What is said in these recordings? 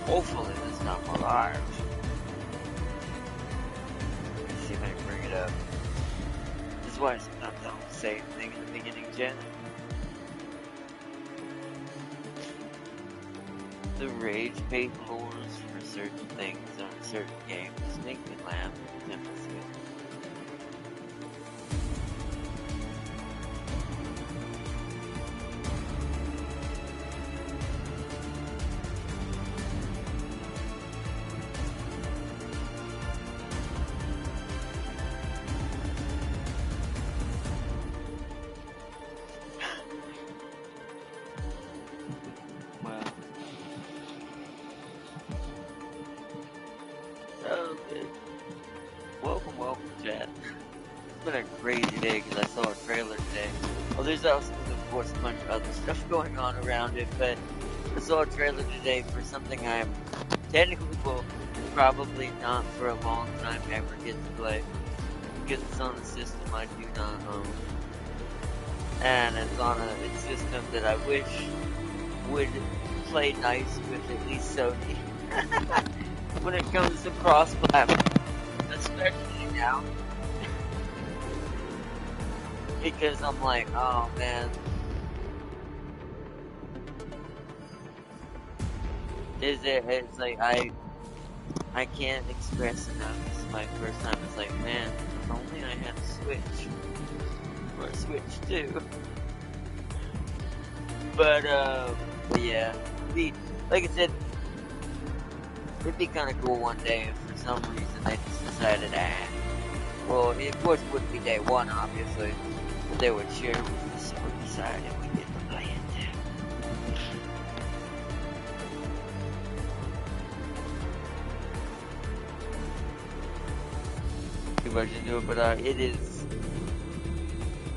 Hopefully this time we're live. Let's see if I can bring it up. This is why I sometimes don't say anything in the beginning, Jen. The rage bait lures for certain things on certain games make me laugh endlessly. Welcome, chat. It's been a crazy day because I saw a trailer today. Well, there's also, of course, a bunch of other stuff going on around it, but I saw a trailer today for something I'm technically will probably not for a long time ever get to play because it's on a system I do not own, and it's on a system that I wish would play nice with at least Sony when it comes to cross-platform. Especially now, because I'm like, oh man, it's like I can't express enough. This is my first time. It's like, man, if only I had a Switch or a Switch 2. But yeah, like I said, it'd be kind of cool one day if for some reason they just decided to well, of course it wouldn't be day one, obviously, but they would share with the Sony side and we get to play it too. Too much into it, but it is,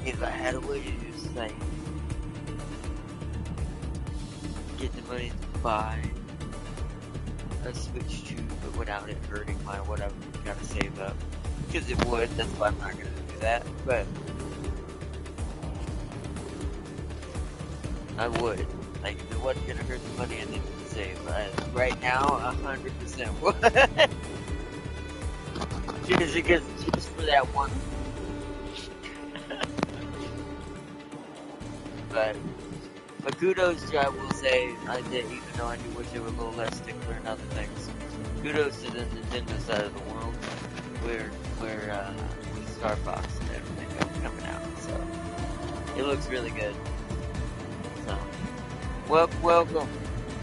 if I had a way to just like get the money to buy a Switch 2, but without it hurting my whatever, gotta save up. Because it would, that's why I'm not gonna do that, but I would. Like, if it wasn't gonna hurt the money, I didn't save. Right now, 100% would. just for that one. But kudos to, I will say, I did, even though I do wish they were a little less stickler in other things. Kudos to the Nintendo side of the world, where with Star Fox and everything coming out. So it looks really good. So welcome.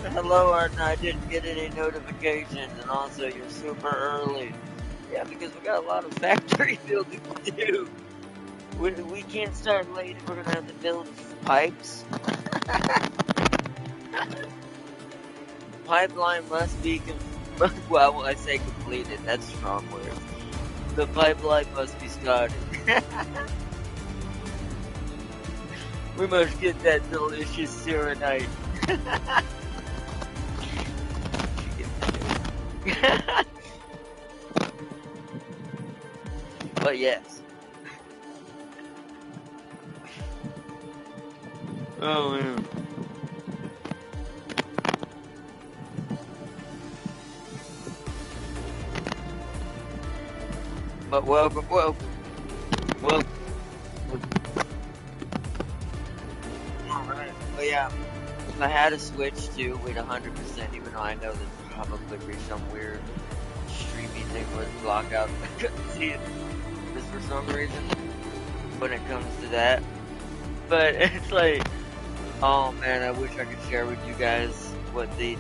Hello, Arknights. I didn't get any notifications, and also you're super early. Yeah, because we got a lot of factory building to do. We can't start late if we're gonna have to build pipes. Pipeline must be well, I say completed. That's strong words. The pipeline must be started. We must get that delicious serenite. But yes. Oh man. But welcome. Alright, but yeah, if I had a Switch 2 with 100%, even though I know there's probably be some weird streaming thing would block out, I couldn't see it just for some reason when it comes to that. But it's like, oh man, I wish I could share with you guys what the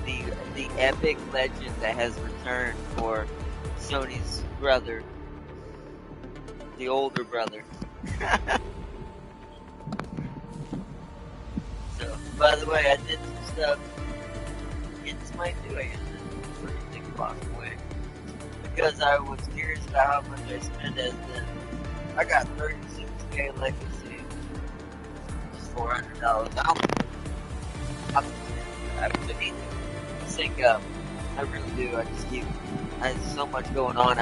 epic legend that has returned for Sony's brother. The older brother. So, by the way, I did some stuff. It's my doing it. What do you think about it? Because I was curious about how much I spent as the. I got 36K legacy. Just $400. I need to sync up. I really do. I have so much going on.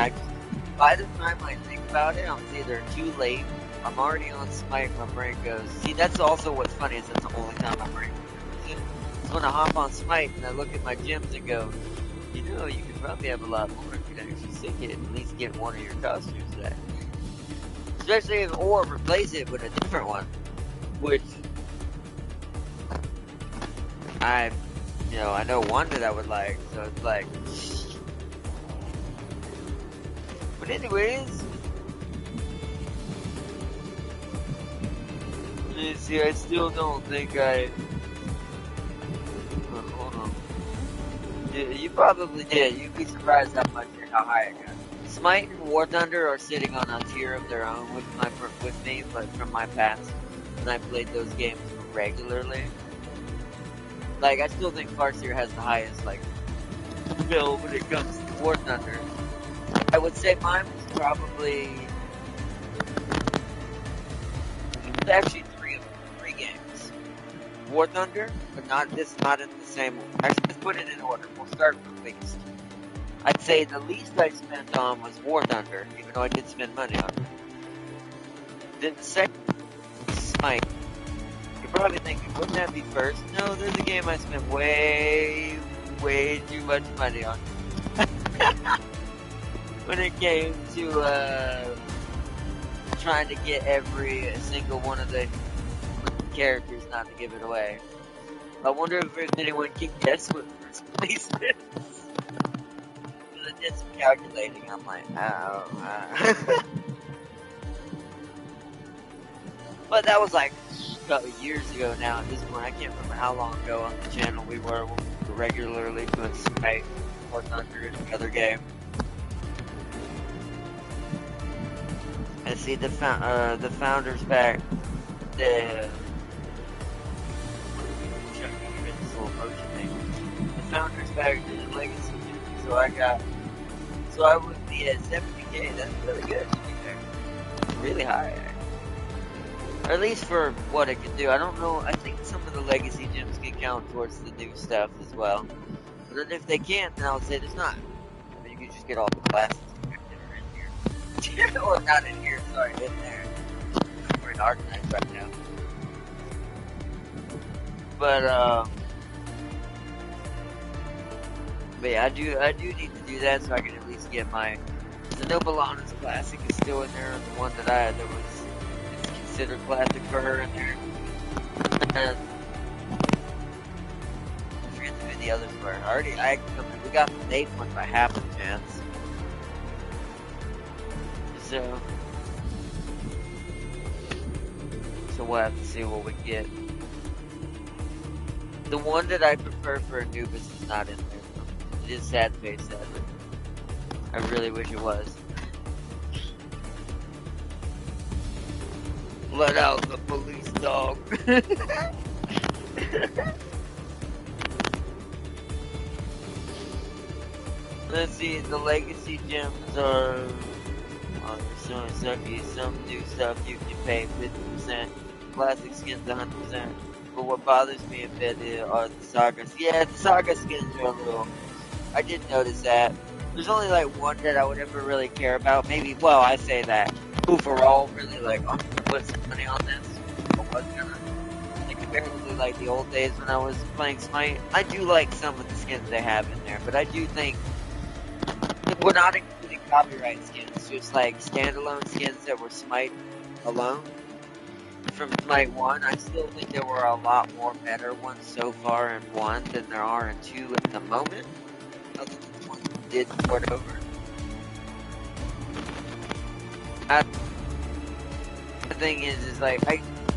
By the time I think about it, I'm either too late, I'm already on Smite, my brain goes, see, that's also what's funny, is that's the only time my brain goes. It's when I hop on Smite and I look at my gyms and go, You know, you could probably have a lot more if you actually seek it, at least get one of your costumes back. Especially if, or replace it with a different one, which I know one that I would like, so it's like, but anyways, you see, I still don't think hold on. You probably did. You'd be surprised how high it got. Smite and War Thunder are sitting on a tier of their own with me, but from my past, and I played those games regularly. Like, I still think Farseer has the highest, like, bill when it comes to War Thunder. I would say mine was probably actually three games. War Thunder, but not in the same. Actually, let's put it in order. We'll start from least. I'd say the least I spent on was War Thunder, even though I did spend money on it. Then the second, Smite. You're probably thinking, wouldn't that be first? No, there's a game I spent way too much money on. When it came to trying to get every single one of the characters, not to give it away. I wonder if anyone can guess what first place is. I did some calculating, I'm like, oh. But that was like a couple years ago now at this point. I can't remember how long ago on the channel we were regularly doing Smite, War Thunder, and another game. I see the founders back. The founders back to the legacy. So I would be at 70k. That's really good. Really high. Or at least for what it can do. I don't know. I think some of the legacy gems can count towards the new stuff as well. But then if they can't, then I'll say there's not. I mean, you can just get all the classes that are in here. Or not in here, sorry, in there. We're in Arknights right now. But yeah, I do need to do that so I can at least get my. The Nobelana's classic is still in there. The one that was considered classic for her in there. And I forget who the others were. We got the Nate one by half a chance. So we'll have to see what we get. The one that I prefer for Anubis is not in there. It is sad face, sadly. I really wish it was. Let out the police dog. Let's see, the legacy gems are some new stuff you can pay 50%. Classic skins 100%. But what bothers me a bit are the sagas. Yeah, the saga skins are a little. I did notice that. There's only like one that I would ever really care about. Maybe, well, I say that. Overall, really like, I'm gonna put some money on this. I was gonna. Like, comparatively like the old days when I was playing Smite, I do like some of the skins they have in there. But I do think we're not including copyright skins, just like standalone skins that were Smite alone. From Smite 1, I still think there were a lot more better ones so far in 1 than there are in 2 at the moment. Other than the ones that did port over. The thing is like,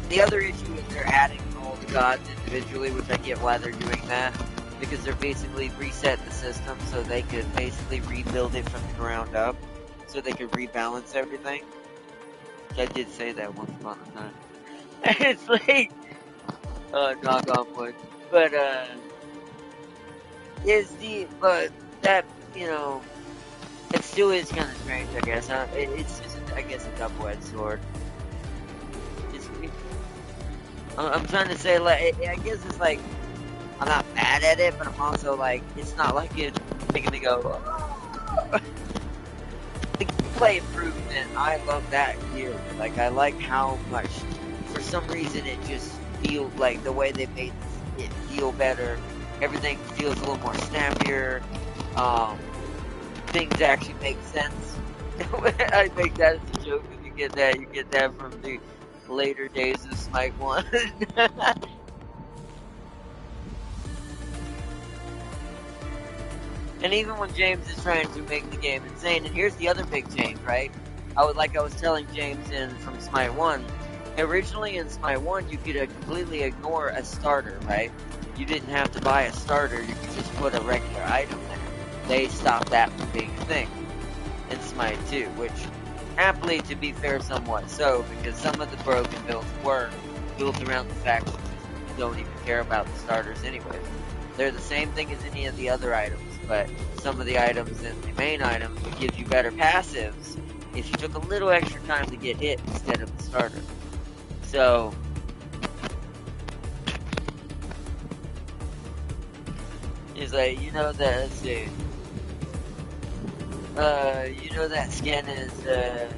the other issue is they're adding all the gods individually, which I get why they're doing that. Because they're basically resetting the system so they could basically rebuild it from the ground up. So they could rebalance everything. I did say that once upon a time. It's like, knock on wood. But, but that, it still is kind of strange, I guess. It's just, I guess, a double-edged sword. I'm trying to say, like, I guess it's like, I'm not mad at it, but I'm also like, it's not like it's making me go, oh. The gameplay improvement, I love that here. Like, I like how much, for some reason, it just feels like the way they made it feel better. Everything feels a little more snappier. things actually make sense. I make that as a joke. If you get that from the later days of Smite 1. And even when James is trying to make the game insane, and here's the other big change, right? I was telling James from Smite 1, originally in Smite 1, you could completely ignore a starter, right? You didn't have to buy a starter, you could just put a regular item there. They stopped that from being a thing in Smite 2, which, aptly, to be fair, somewhat so, because some of the broken builds were built around the fact that you don't even care about the starters anyways. They're the same thing as any of the other items, but some of the items in the main items would give you better passives if you took a little extra time to get hit instead of the starter. So, he's like, you know that, let's see, you know that skin is, that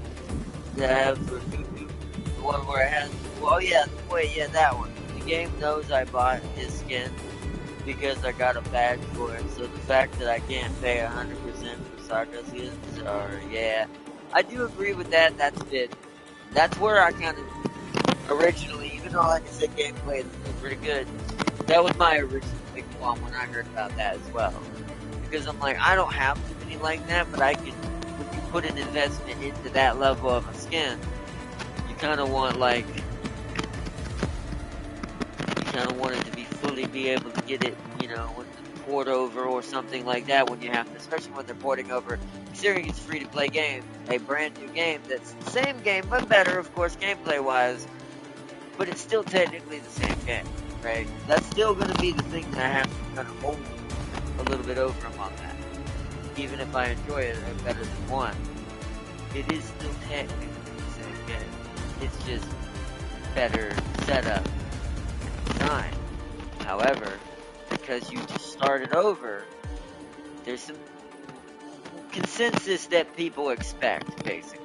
I have for Cuckoo, the one where it has, well, yeah, wait, yeah, that one. The game knows I bought his skin because I got a badge for it, so the fact that I can't pay 100% for Sarka skins, or, yeah, I do agree with that. That's where I kind of originally, even though like I said gameplay is still pretty good, that was my original big qualm when I heard about that as well. Because I'm like, I don't have too many like that, but I can, when you put an investment into that level of a skin, you kind of want like, you kind of want it to be able to get it, you know, with the port over or something like that when you have to, especially when they're porting over, considering it's a free-to-play game, a brand new game that's the same game, but better, of course, gameplay-wise, but it's still technically the same game, right? That's still going to be the thing that I have to kind of hold a little bit over them on that. Even if I enjoy it better than one, it is still technically the same game. It's just better setup and design. However, because you just started over, there's some consensus that people expect, basically,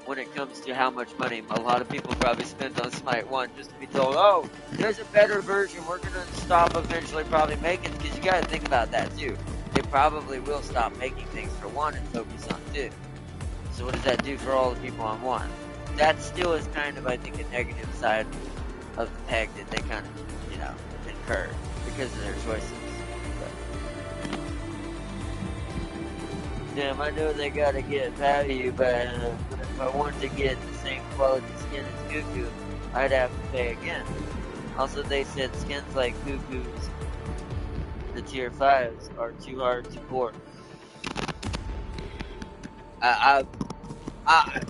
when it comes to how much money a lot of people probably spend on Smite 1 just to be told, oh, there's a better version, we're going to stop eventually probably making, because you got to think about that too. They probably will stop making things for 1 and focus on 2. So what does that do for all the people on 1? That still is kind of, I think, a negative side of the peg that they kind of, you know, incur because of their choices. But, damn, I know they gotta get value, but if I want to get the same quality skin as Cuckoo, I'd have to pay again. Also, they said skins like Cuckoo's, the tier 5s, are too hard to port. I don't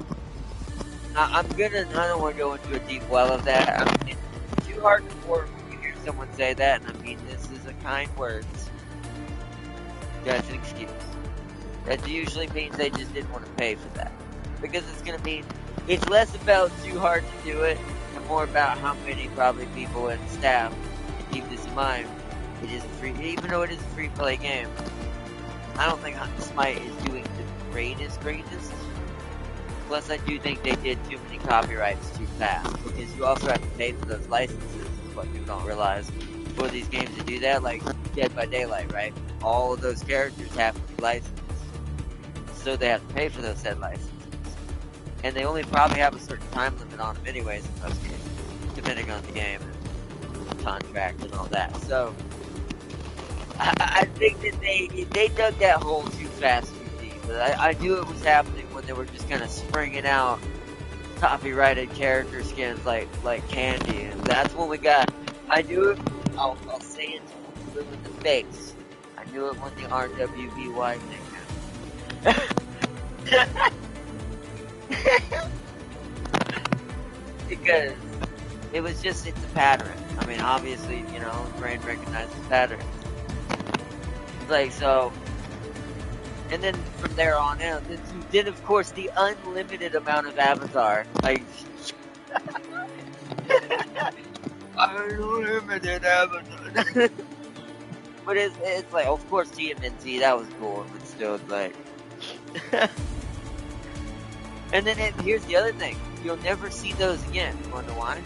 want to go into a deep well of that. I mean, it's too hard to port when you hear someone say that, and I mean this is a kind words. That's an excuse. That usually means they just didn't want to pay for that. Because it's less about too hard to do it, and more about how many probably people and staff keep this in mind. It is free, even though it is a free play game. I don't think Smite is doing the greatest. Plus, I do think they did too many copyrights too fast, because you also have to pay for those licenses, is what people don't realize, for these games to do that, like Dead by Daylight, right? All of those characters have to be licensed, so they have to pay for those said licenses. And they only probably have a certain time limit on them anyways in most cases, depending on the game and contract and all that. So, I think that they dug that hole too fast, too deep. But I knew it was happening when they were just kind of springing out copyrighted character skins like candy, and that's when we got. I knew it. I'll say it with the face. I knew it when the RWBY thing happened. Because it's a pattern. I mean, obviously, you know, the brain recognizes patterns. Like, so, and then from there on out, then of course the unlimited amount of Avatar, like, unlimited Avatar. But it's like, of course TMNT, that was cool, but still, it's like, and then here's the other thing, you'll never see those again. You wonder why?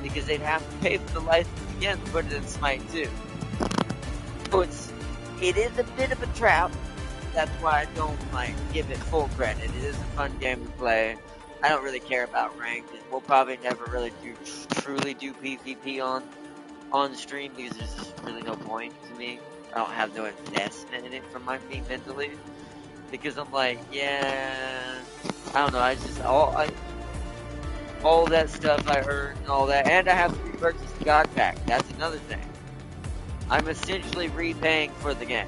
Because they'd have to pay for the license again to put it in Smite 2. So it is a bit of a trap. That's why I don't like give it full credit. It is a fun game to play. I don't really care about ranked. We'll probably never really truly do PvP on stream because there's just really no point to me. I don't have no investment in it from my feet mentally because I'm like, yeah, I don't know. I just all that stuff I earned and all that, and I have to repurchase the God Pack. That's another thing. I'm essentially repaying for the game.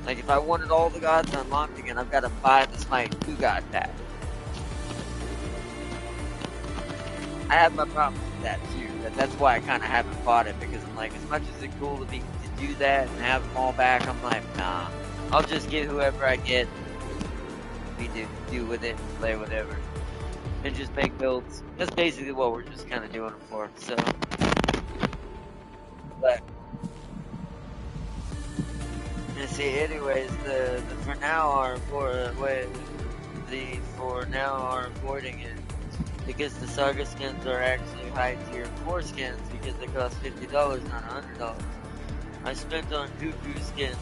Like, if I wanted all the gods unlocked again, I've got to buy the Smite 2 God Pack. I have my problems with that too. That's why I kind of haven't bought it, because I'm like, as much as it's cool to do that and have them all back, I'm like, nah. I'll just get whoever I get, do with it, play whatever, and just make builds. That's basically what we're just kind of doing them for. So, but let's see. Anyways, the for now are are avoiding it because the Saga skins are actually high tier 4 skins because they cost $50, not $100. I spent on Cuckoo skin,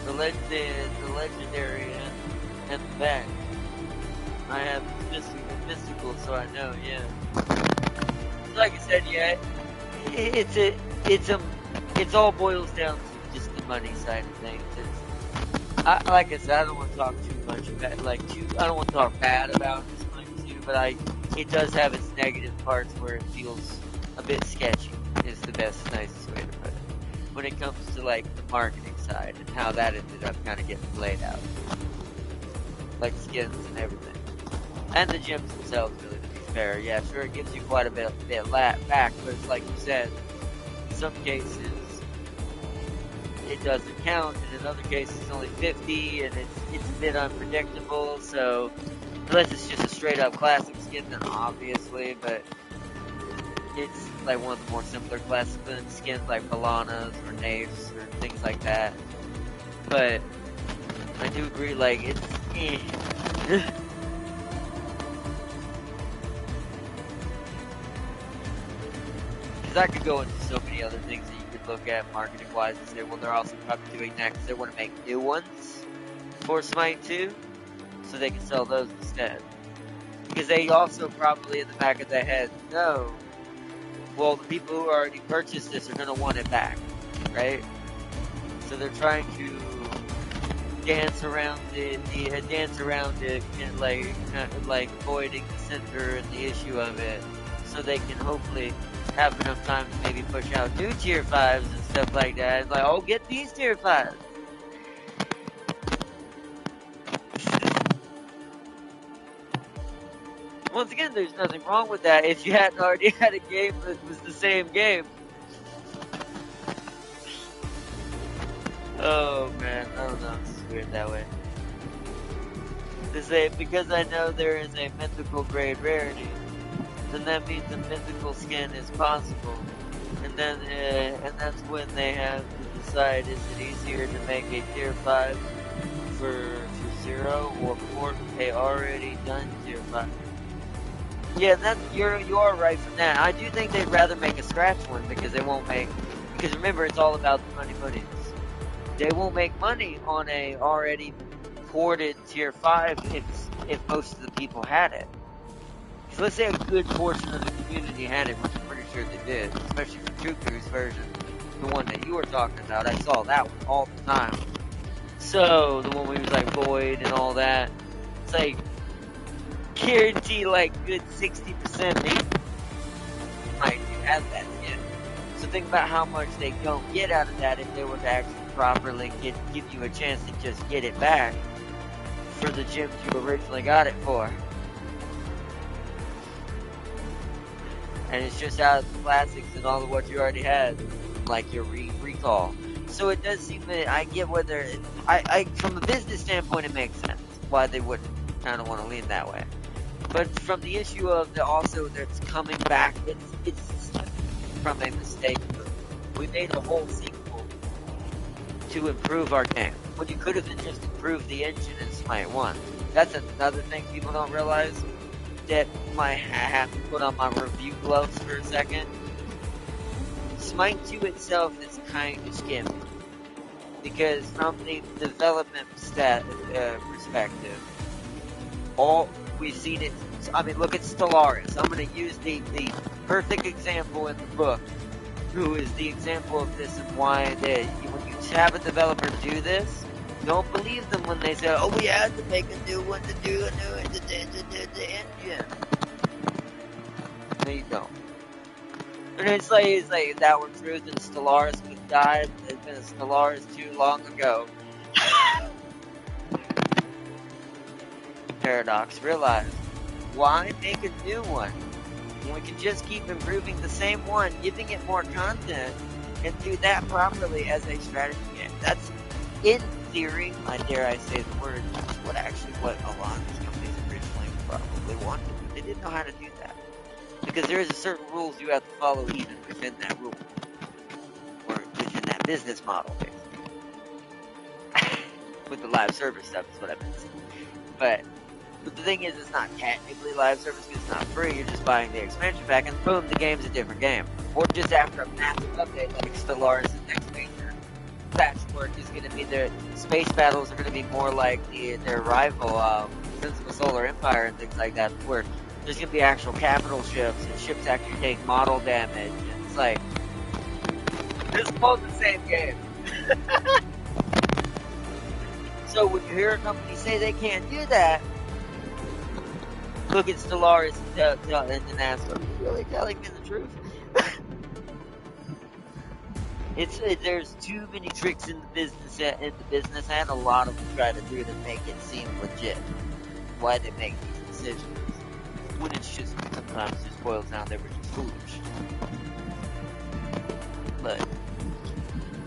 the legendary, and the back. I have mystical, so I know, yeah. Like I said, yeah, it's all boils down to just the money side of things. Like I said, I don't want to talk too much about, I don't want to talk bad about this one too, but it does have its negative parts where it feels a bit sketchy, is the nicest way to put it. When it comes to, like, the marketing side and how that ended up kind of getting played out. Like skins and everything. And the gyms themselves, really, to be fair. Yeah, sure, it gives you quite a bit back, but it's like you said, in some cases, it doesn't count, and in other cases, it's only 50, and it's a bit unpredictable, so, unless it's just a straight-up classic skin, then obviously, but it's, like, one of the more simpler classic skins, like Balanas, or Naves, or things like that. But, I do agree, like, it's, Because I could go into so many other things that you could look at marketing-wise and say, well, they're also probably doing that because they want to make new ones for Smite 2, so they can sell those instead. Because they also probably, in the back of their head, know, well, the people who already purchased this are going to want it back, right? So they're trying to dance around it, and like avoiding the center and the issue of it, so they can hopefully have enough time to maybe push out new tier 5s and stuff like that. It's like, oh, get these tier 5s. Once again, there's nothing wrong with that if you hadn't already had a game that was the same game. Oh man, I don't know, it's weird that way. To say, because I know there is a mythical grade rarity, then that means a mythical skin is possible. And then, and that's when they have to decide, is it easier to make a tier 5 for 0 or port a already done tier 5? Yeah, you are right from that. I do think they'd rather make a scratch one because because remember, it's all about the money. They won't make money on a already ported tier 5 if most of the people had it. So let's say a good portion of the community had it, which I'm pretty sure they did, especially for Cuckoo's version, the one that you were talking about. I saw that one all the time. So, the one where he was like Void and all that. It's like, guarantee like good 60% maybe might have that skin. So think about how much they don't get out of that if they were to actually properly give you a chance to just get it back for the gyms you originally got it for. And it's just out of the classics and all of what you already had, like your recall. So it does seem that I get whether from a business standpoint, it makes sense why they would kind of want to lean that way. But from the issue of that's coming back, it's from a mistake. We made a whole sequel to improve our game when you could have just improved the engine in Smite 1. That's another thing people don't realize that I have to put on my review gloves for a second. Smite 2 itself is kind of skimpy. because from the development perspective, all we've seen it. I mean, look at Stellaris. I'm going to use the perfect example in the book, who is the example of this and why when you have a developer do this, don't believe them when they say, "Oh, we had to make a new one to do a new the engine." No, you don't. And it's like that were truth and Stellaris would have died. There's been a Stellaris too long ago. Paradox. Realize, why make a new one when we can just keep improving the same one, giving it more content, and do that properly as a strategy game? That's, in theory, I dare I say the word, what a lot of these companies originally probably wanted, but they didn't know how to do that. Because there is a certain rules you have to follow even within that rule. Or within that business model, basically. With the live service stuff is what I meant to say. But the thing is, it's not technically live service because it's not free. You're just buying the expansion pack and boom, the game's a different game. Or just after a massive update like Stellaris' next major patchwork is going to be their space battles are going to be more like their rival, Sensible Solar Empire and things like that, where there's going to be actual capital ships, and ships actually take model damage, and it's like, it's both the same game. So when you hear a company say they can't do that, look at Stellaris and ask, are you really telling me the truth? There's too many tricks in the business, and a lot of them try to do to make it seem legit. Why they make these decisions. When it's just, sometimes just boils down, they were just foolish. But,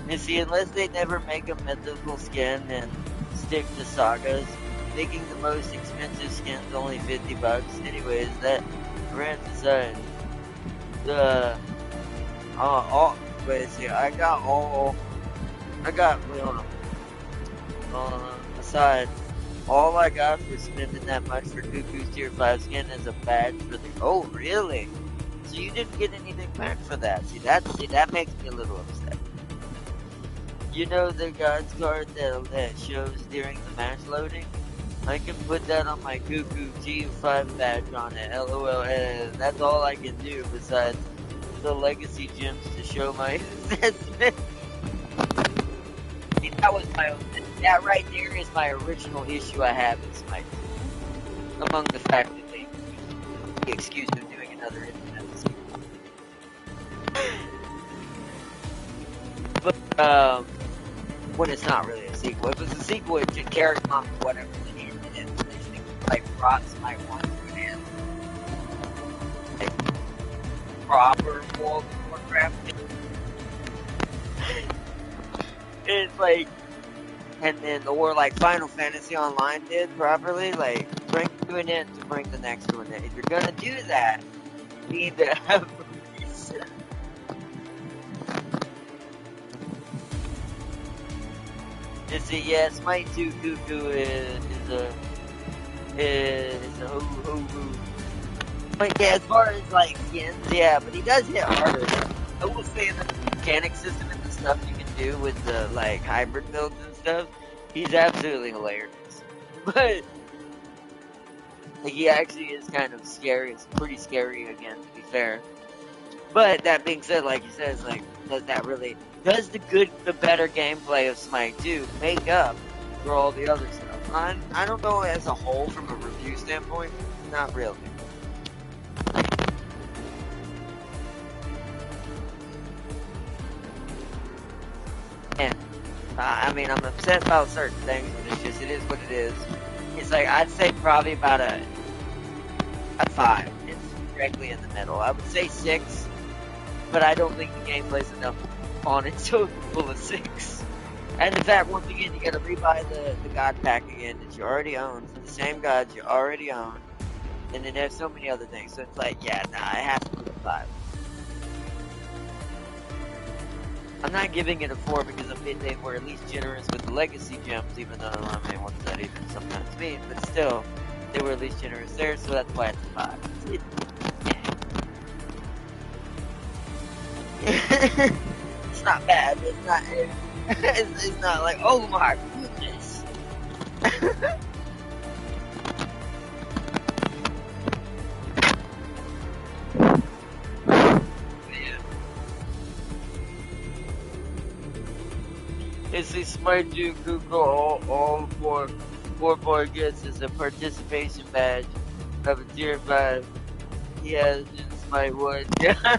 you see, unless they never make a mythical skin and stick to sagas, making the most expensive skins only $50. Anyways, that rant aside, aside, all I got for spending that much for Cuckoo's Tier 5 skin is a badge for the... Oh, really? So you didn't get anything back for that. See, that makes me a little upset. You know the God's card that shows during the match loading? I can put that on my Cuckoo T5 badge on it, LOL, and that's all I can do besides the legacy gems to show my assessment. See, that right there is my original issue I have with Smite. Among the fact that they the excuse of doing another internet sequel. But, when it's not really a sequel. If it's a sequel, it should carry on whatever the end it is. They should like brought Smite 1 to an end. Like, proper World of Warcraft. It's like, and then, or like Final Fantasy Online did properly, like, bring to an end to bring the next one in. If you're gonna do that, you need to have a reason. Is it, yeah, Smite 2 Cuckoo is a hoo. But yeah, as far as like skins, yeah, but he does hit harder. I will say that the mechanic system and the stuff you can do with the like hybrid builds and stuff, he's absolutely hilarious. But like, he actually is kind of scary. It's pretty scary again, to be fair. But that being said, like you said, it's like, does the better gameplay of Smite 2 make up for all the other stuff? I don't know as a whole from a review standpoint, not really. And, I mean, I'm upset about certain things, but it is what it is. It's like, I'd say probably about a 5. It's directly in the middle. I would say 6, but I don't think the gameplay's enough on it to pull a 6. And in fact, once again, you gotta rebuy the God pack again that you already own, for the same gods you already own, and then there's so many other things, so it's like, yeah, nah, I have to put a 5. I'm not giving it a 4 because they were at least generous with the legacy gems, even though, I mean, what does that even sometimes mean, but still, they were at least generous there, so that's why it's a 5. It's not bad, it's not, It's not like, oh my goodness. It's a smart dude Google all four board gets is a participation badge of a tier 5. He has in Smite 1. Yeah.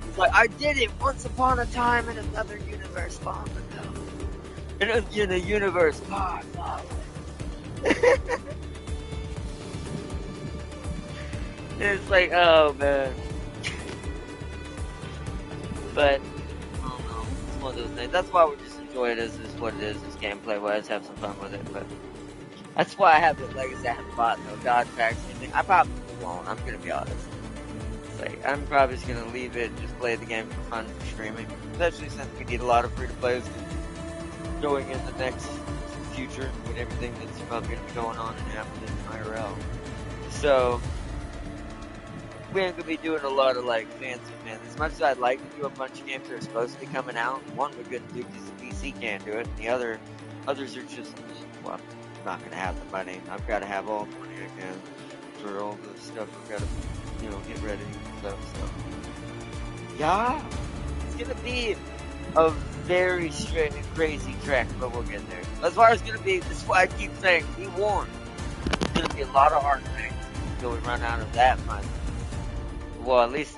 He's like, I did it once upon a time in another universe long ago. In a universe far, far away. It's like, oh man. But, I don't know. It's one of those things. That's why we just enjoy it as what it is, just gameplay wise, have some fun with it. But that's why I haven't, like I said, I haven't bought no God packs or anything. I probably won't, I'm gonna be honest. It's like, I'm probably just gonna leave it and just play the game for fun for streaming. Especially since we need a lot of free to plays going in the next future with everything that's probably gonna be going on and happening in IRL. So, we ain't gonna be doing a lot of like fancy. As much as I'd like to do a bunch of games that are supposed to be coming out, one we're gonna do because the PC can't do it, and the others are just, well, I'm not gonna have the money. I've got to have all the money I can for all the stuff I've got to, get ready and stuff. So, yeah, it's gonna be a very straight and crazy trek, but we'll get there. As far as gonna be, this is why I keep saying, be warned. It's gonna be a lot of Arknights until we run out of that money. Well, at least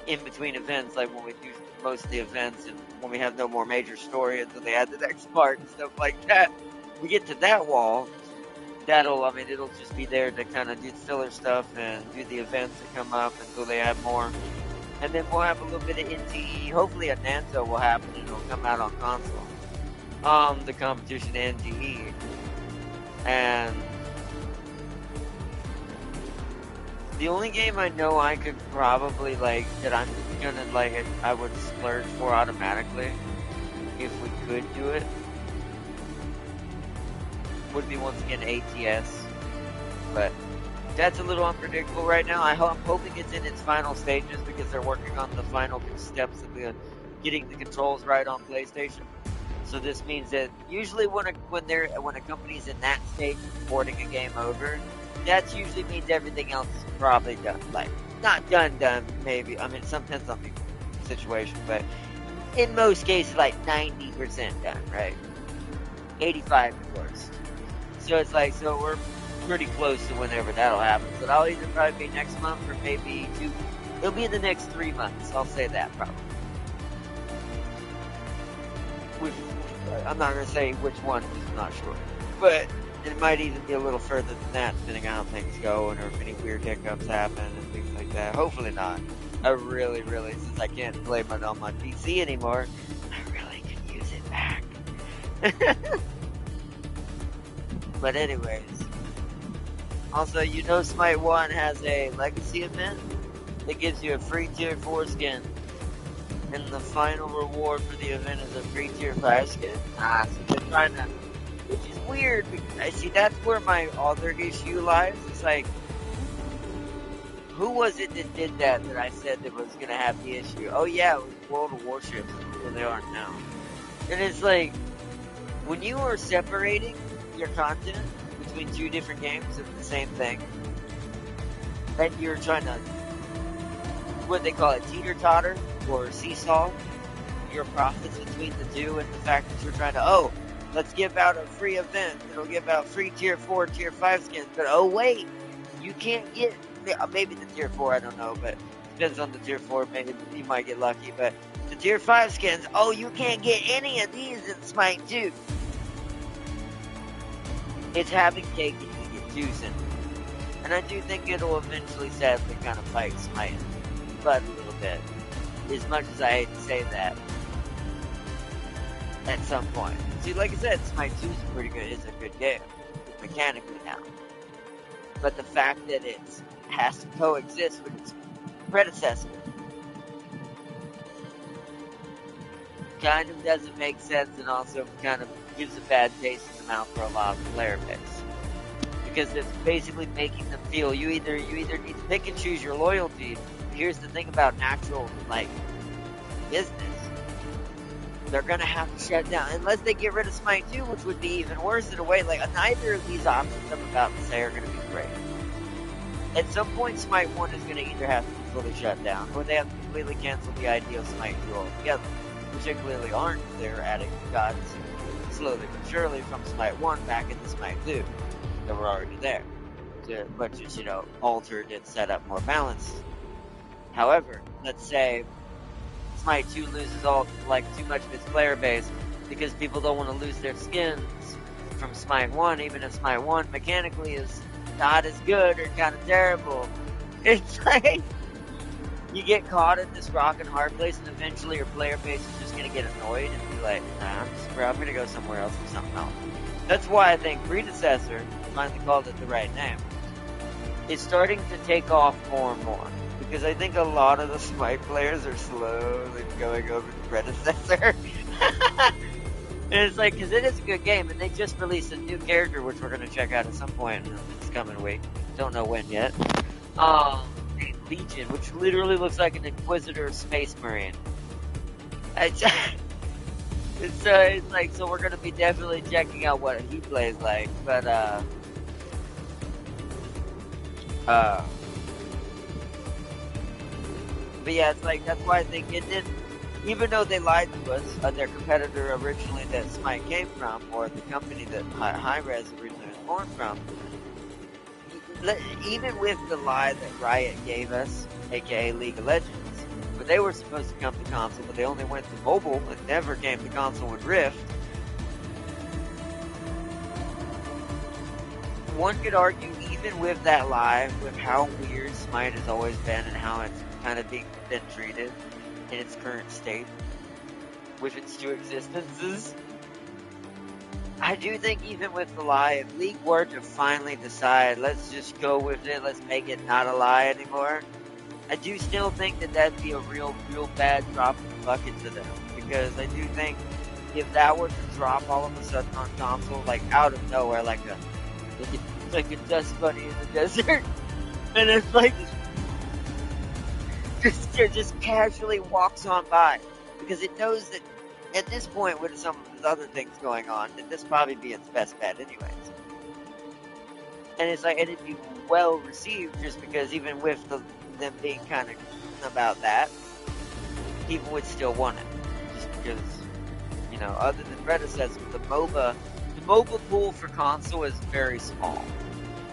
in between events, like when we do most of the events and when we have no more major story until they add the next part and stuff like that. We get to that wall, it'll just be there to kind of do filler stuff and do the events that come up until they add more. And then we'll have a little bit of NTE. Hopefully a Nanto will happen and it'll come out on console. The competition NTE. And the only game I know I could probably, that I'm gonna, I would splurge for automatically, if we could do it, would be once again ATS. But that's a little unpredictable right now. I'm hoping it's in its final stages because they're working on the final steps of getting the controls right on PlayStation. So this means that usually when a company's in that stage of porting a game over, that usually means everything else is probably done. Like, not done, maybe. I mean, it depends on the situation, but in most cases, like 90% done, right? 85 at worst. So it's like, so we're pretty close to whenever that'll happen. So that'll either probably be next month or maybe it'll be in the next 3 months. I'll say that probably. I'm not going to say which one, because I'm not sure. But it might even be a little further than that, depending on how things go and if any weird hiccups happen and things like that. Hopefully not. I really, since I can't play it on my PC anymore, I really could use it back. But anyways. Also, Smite 1 has a legacy event that gives you a free tier 4 skin. And the final reward for the event is a free tier 5 skin. So they're trying to, which is weird, because I see that's where my other issue lies. It's like, who was it that did that I said that was going to have the issue? Oh yeah, it was World of Warships, where they are now. And it's like, when you are separating your content between two different games of the same thing, and you're trying to, what they call it, teeter-totter, or seesaw your profits between the two, and the fact that you're trying to, let's give out a free event that'll give out free tier 4, tier 5 skins, but oh wait, you can't get, maybe the tier 4, I don't know, but depends on the tier 4, maybe you might get lucky, but the tier 5 skins, you can't get any of these in Smite 2. It's having cake and you get juice in it. And I do think it'll eventually sadly kind of fight Smite butt a little bit. As much as I hate to say that, at some point. See, like I said, Smite 2 is pretty good. It's a good game, mechanically now. But the fact that it has to coexist with its predecessor kind of doesn't make sense, and also kind of gives a bad taste in the mouth for a lot of the player base. Because it's basically making them feel you either need to pick and choose your loyalty. Here's the thing about natural, business. they're gonna have to shut down unless they get rid of Smite 2, which would be even worse in a way. Like neither of these options I'm about to say are gonna be great. At some point, Smite 1 is gonna either have to be fully shut down, or they have to completely cancel the idea of Smite 2 altogether. Which they clearly aren't. They're adding gods slowly but surely from Smite 1 back into Smite 2 that were already there. But just, altered and set up more balanced. However, let's say Smite 2 loses too much of its player base because people don't want to lose their skins from Smite 1, even if Smite 1 mechanically is not as good or kind of terrible. It's like you get caught in this rock and hard place, and eventually your player base is just going to get annoyed and be like, I'm going to go somewhere else for something else. That's why I think Predecessor, finally called it the right name, is starting to take off more and more. Because I think a lot of the Smite players are slowly going over to Predecessor. And it's like, because it is a good game, and they just released a new character, which we're going to check out at some point in this coming week. Don't know when yet. Legion, which literally looks like an Inquisitor Space Marine. It's like, so we're going to be definitely checking out what he plays like, but yeah, it's like, that's why I think it did, even though they lied to us, their competitor originally that Smite came from, or the company that Hi-Rez originally was born from, even with the lie that Riot gave us, aka League of Legends, where they were supposed to come to console, but they only went to mobile and never came to console with Rift, one could argue, even with that lie, with how weird Smite has always been and how it's kind of been treated in its current state, with its two existences, I do think even with the lie, if League were to finally decide, let's just go with it, let's make it not a lie anymore, I do still think that that'd be a real bad drop in the bucket to them. Because I do think if that were to drop all of a sudden on console, like out of nowhere, like a dust bunny in the desert, and it's like just casually walks on by, because it knows that at this point, with some of the other things going on, that this probably be its best bet anyways. And it's like, and it'd be well received, just because even with them being kind of about that, people would still want it. Just because, other than Predecessor, the MOBA pool for console is very small.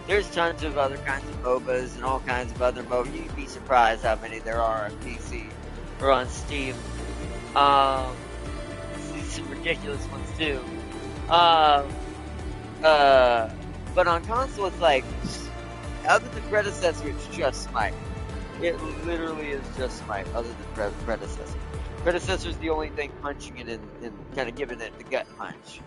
There's tons of other kinds of MOBAs and all kinds of other MOBAs. You'd be surprised how many there are on PC or on Steam. Some ridiculous ones too. But on console, it's like, other than Predecessor, it's just Smite. It literally is just Smite, other than Predecessor. Predecessor's the only thing punching it and kind of giving it the gut punch.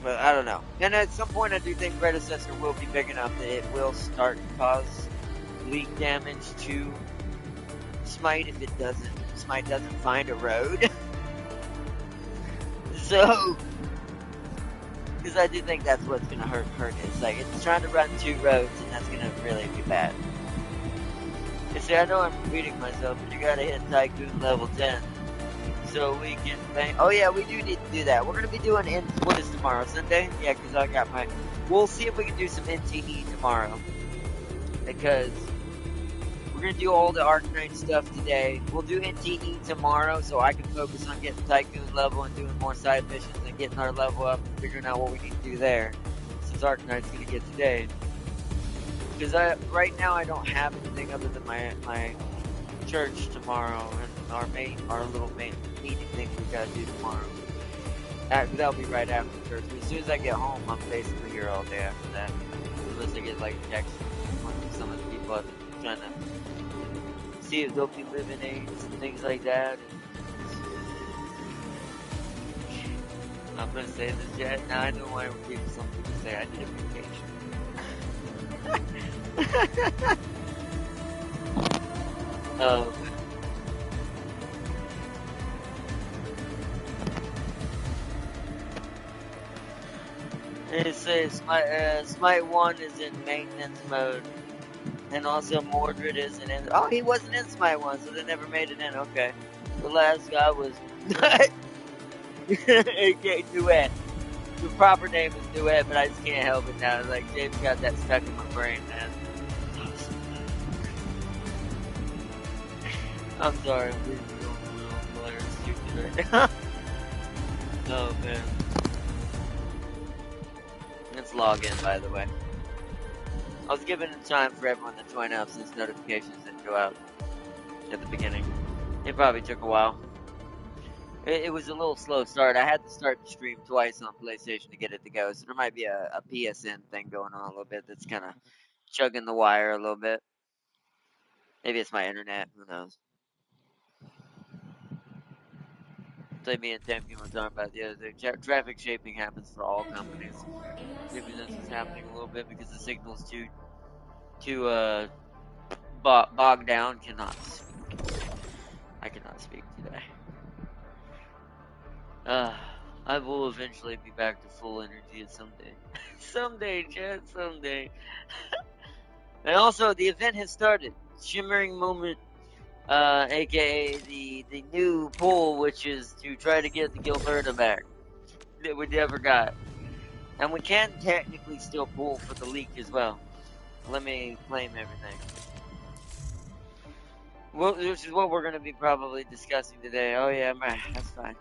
But I don't know. And at some point, I do think Predecessor will be big enough that it will start to cause leak damage to Smite if Smite doesn't find a road. So, because I do think that's what's going to hurt it. It's like, it's trying to run two roads, and that's going to really be bad. You see, I know I'm repeating myself, but you got to hit Tycoon level 10. So we can think, oh yeah, we do need to do that. We're going to be doing, what is tomorrow, Sunday? Yeah, because I got we'll see if we can do some NTE tomorrow. Because we're going to do all the Arknights stuff today. We'll do NTE tomorrow, so I can focus on getting Tycoon level and doing more side missions and getting our level up and figuring out what we need to do there. Since Arknight's going to get today. Because right now I don't have anything other than my church tomorrow and our little main meeting thing we gotta do tomorrow. That'll be right after church. But as soon as I get home, I'm basically here all day after that. Unless I get texts from some of the people I'm trying to see if they'll be living aids and things like that. And I'm gonna say this yet. Now I know why some people say I need a vacation. It says Smite 1 is in maintenance mode, and also Mordred isn't in. Oh, he wasn't in Smite 1, so they never made it in. Okay. The last guy was AK Duet. The proper name is Duet, but I just can't help it now. Like, James got that stuck in my brain, man. I'm sorry, I'm really going a little hilarious stupid right now. Oh, man. Let's log in, by the way. I was giving time for everyone to join up since notifications didn't go out at the beginning. It probably took a while. It was a little slow start. I had to start the stream twice on PlayStation to get it to go, so there might be a PSN thing going on a little bit that's kind of chugging the wire a little bit. Maybe it's my internet, who knows. So me and Tim were talking about the other day. Traffic shaping happens for all companies. Maybe this is happening a little bit because the signal's too bogged down. I cannot speak today. I will eventually be back to full energy someday. Someday, Chad, someday. And also, the event has started. Shimmering Moment, aka the new poll, which is to try to get the Gilberta back that we never got. And we can technically still pull for the Leek as well. Let me claim everything. Well, this is what we're going to be probably discussing today. Oh yeah, that's fine.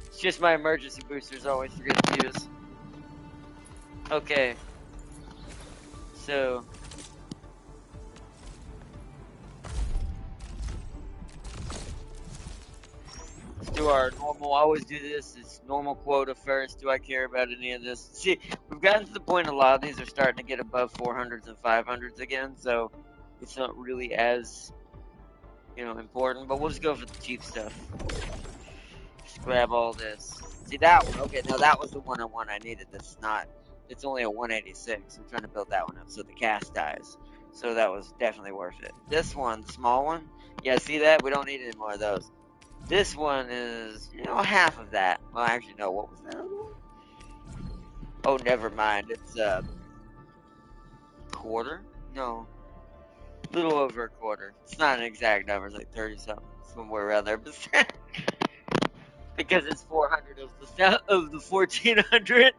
It's just my emergency boosters I always forget to use. Okay. So... let's do our normal, I always do this, it's normal quota first. Do I care about any of this? See, we've gotten to the point a lot of these are starting to get above 400s and 500s again, so it's not really as, important, but we'll just go for the cheap stuff. Just grab all this. See that one? Okay, now that was the one I needed. It's only a 186. I'm trying to build that one up so the cast dies. So that was definitely worth it. This one, the small one, yeah, see that? We don't need any more of those. This one is, half of that. Well, actually, no, what was that other one? Oh, never mind. It's, quarter? No. A little over a quarter. It's not an exact number. It's like 30-something. Somewhere around there. But because it's 400 of the 1400.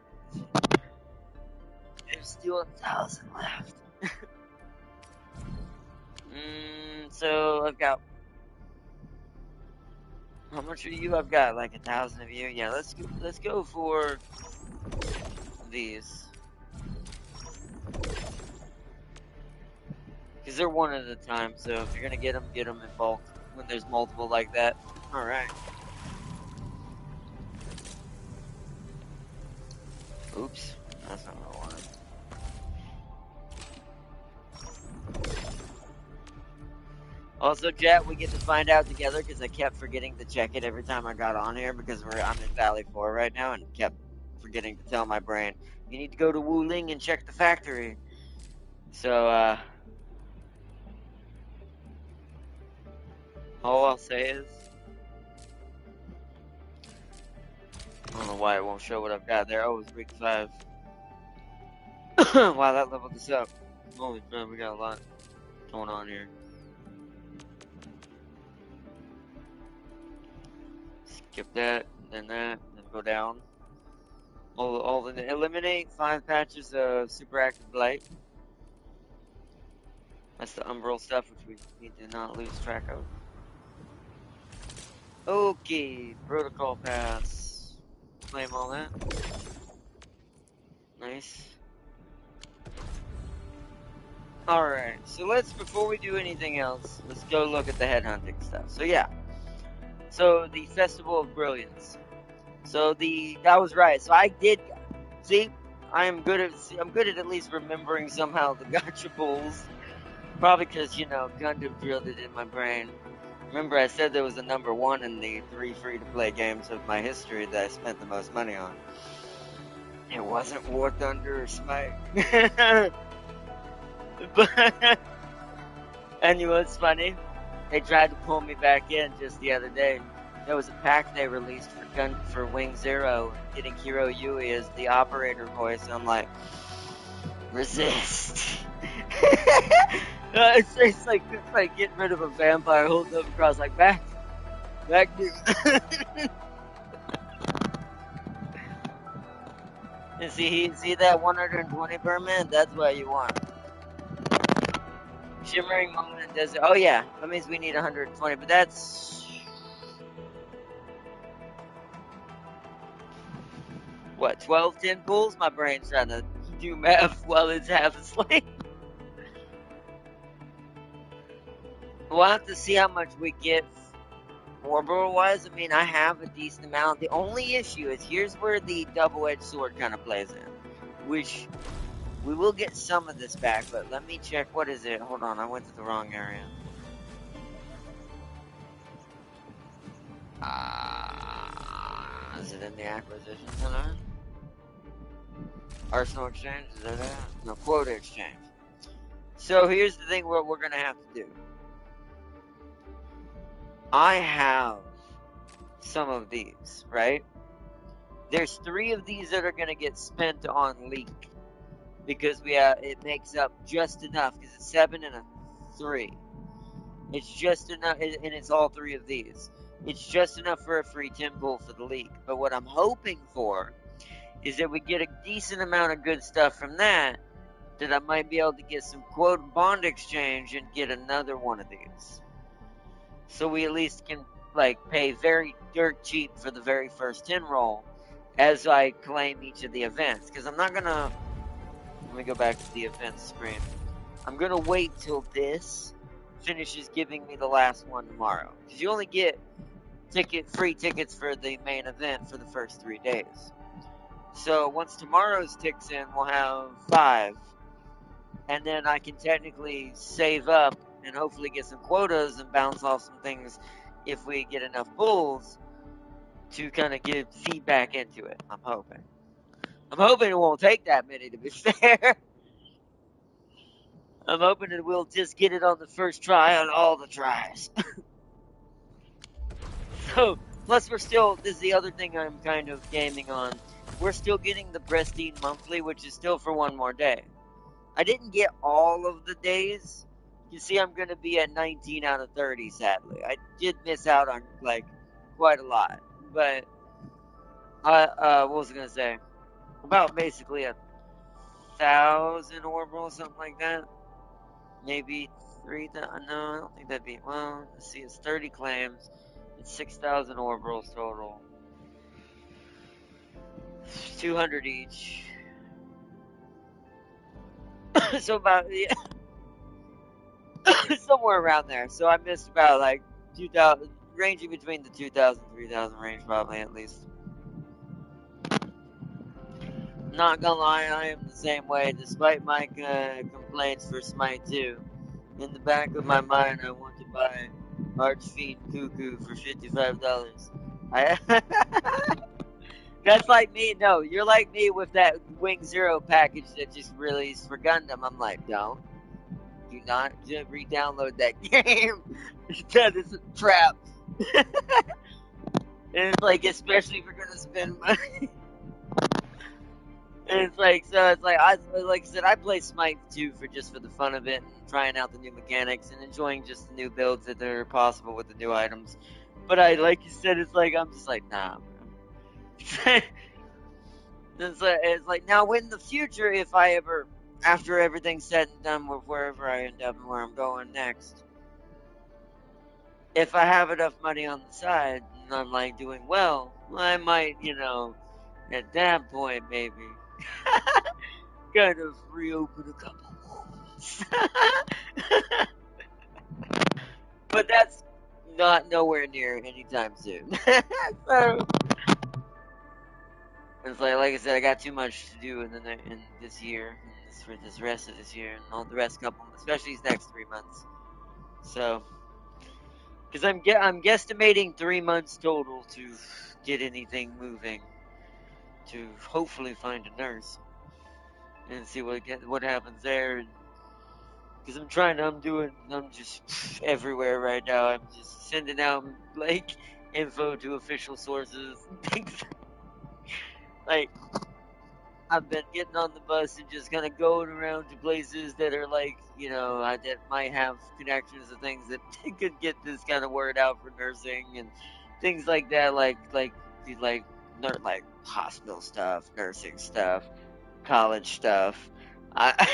There's still 1,000 left. So I've got... how much are you? I've got like 1,000 of you. Yeah, let's go for these. Because they're one at a time, so if you're gonna get them in bulk when there's multiple like that. Alright. Oops, that's not what I wanted. Also, chat, we get to find out together because I kept forgetting to check it every time I got on here because I'm in Valley 4 right now and kept forgetting to tell my brain, you need to go to Wu Ling and check the factory. So, all I'll say is, I don't know why it won't show what I've got there. Oh, it's week 5. Wow, that leveled us up. Holy crap, we got a lot going on here. Skip that, then go down. Eliminate 5 patches of super active blight. That's the umbral stuff which we need to not lose track of. Okay, protocol pass. Claim all that. Nice. Alright, so before we do anything else, let's go look at the headhunting stuff. So yeah. So the Festival of Brilliance. So that was right. So I did, see, I'm good at least remembering somehow the gotcha pulls. Probably because, Gundam drilled it in my brain. Remember I said there was a number 1 in the 3 free-to-play games of my history that I spent the most money on. It wasn't War Thunder or Smite. And you know what's funny? They tried to pull me back in just the other day. There was a pack they released for Wing Zero, getting Hiro Yui as the operator voice, and I'm like, resist. It's like getting rid of a vampire holding up across like back. Back to. And see that 120 per minute? That's what you want. Shimmering moment does it. Oh yeah, that means we need 120, but that's what 12 10 pulls. My brain's trying to do math while it's half asleep. We'll have to see how much we get orbital wise. I mean, I have a decent amount. The only issue is here's where the double-edged sword kind of plays in, which we will get some of this back, but let me check. What is it? Hold on, I went to the wrong area. Is it in the acquisition center? Arsenal exchange? Is that it? No, quota exchange. So here's the thing what we're going to have to do. I have some of these, right? There's 3 of these that are going to get spent on Leek. Because it makes up just enough. Because it's 7 and a 3. It's just enough, and it's all 3 of these. It's just enough for a free 10 pull for the Leek. But what I'm hoping for is that we get a decent amount of good stuff from that I might be able to get some quote bond exchange and get another one of these. So we at least can like pay very dirt cheap for the very first 10 roll as I claim each of the events. Because I'm not gonna, let me go back to the events screen. I'm gonna wait till this finishes giving me the last one tomorrow. Because you only get free tickets for the main event for the first 3 days. So once tomorrow's ticks in, we'll have 5. And then I can technically save up and hopefully get some quotas and bounce off some things if we get enough pulls to kind of give feedback into it. I'm hoping it won't take that many, to be fair. I'm hoping that we'll just get it on the first try on all the tries. So, plus we're still, this is the other thing I'm kind of gaming on. We're still getting the Prestige Monthly, which is still for 1 more day. I didn't get all of the days. You see, I'm going to be at 19 out of 30, sadly. I did miss out on, like, quite a lot. But, what was I going to say? About basically 1,000 orbital, something like that. Maybe 3,000. No, I don't think that'd be, well, let's see, it's 30 claims. It's 6,000 orbitals total. 200 each. So about, yeah. Somewhere around there. So I missed about like 2,000, ranging between the 2,000 3,000 range, probably at least. Not gonna lie, I am the same way. Despite my complaints for Smite 2, in the back of my mind, I want to buy Archfiend Cuckoo for $55. I That's like me. No, you're like me with that Wing Zero package that just released for Gundam. I'm like, do not re-download that game. That is a trap. And it's like, especially if you're gonna spend money. And it's like, so it's like, like I said, I play Smite 2 for the fun of it, and trying out the new mechanics and enjoying just the new builds that are possible with the new items. But like you said, it's like, I'm just like, nah. It's like, now in the future, if I ever, after everything's said and done with wherever I end up and where I'm going next, if I have enough money on the side and I'm like doing well, I might, at that point maybe kind of reopen a couple wounds. But that's not nowhere near anytime soon. So it's like I said, I got too much to do in this year, for this rest of this year, and all the rest couple, especially these next 3 months. So, because I'm guesstimating 3 months total to get anything moving, to hopefully find a nurse and see what happens there. Because I'm just everywhere right now. I'm just sending out like info to official sources, things like. I've been getting on the bus and just kind of going around to places that are like, that might have connections to things that could get this kind of word out for nursing and things like that, like hospital stuff, nursing stuff, college stuff. I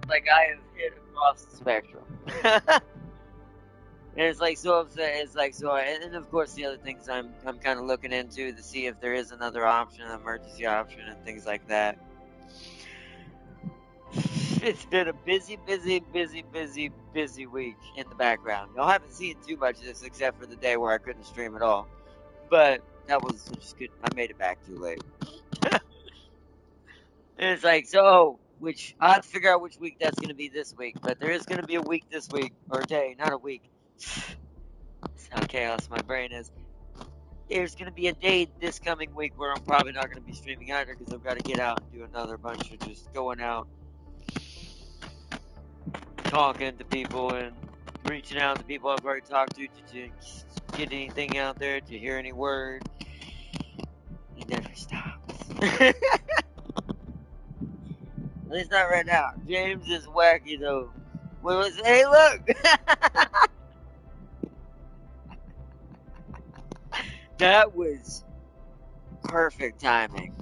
like I have hit across the spectrum. And it's like so. It's like so, and of course the other things I'm kind of looking into to see if there is another option, an emergency option, and things like that. It's been a busy week in the background. Y'all haven't seen too much of this except for the day where I couldn't stream at all. But that was just good. I made it back too late. And it's like so, which I have to figure out which week that's going to be this week. But there is going to be a week this week, or a day, not a week. That's how chaos my brain is. There's going to be a day this coming week where I'm probably not going to be streaming either because I've got to get out and do another bunch of just going out, talking to people and reaching out to people I've already talked to get anything out there, to hear any word. It never stops. At least not right now. James is wacky though. Hey, look! That was perfect timing.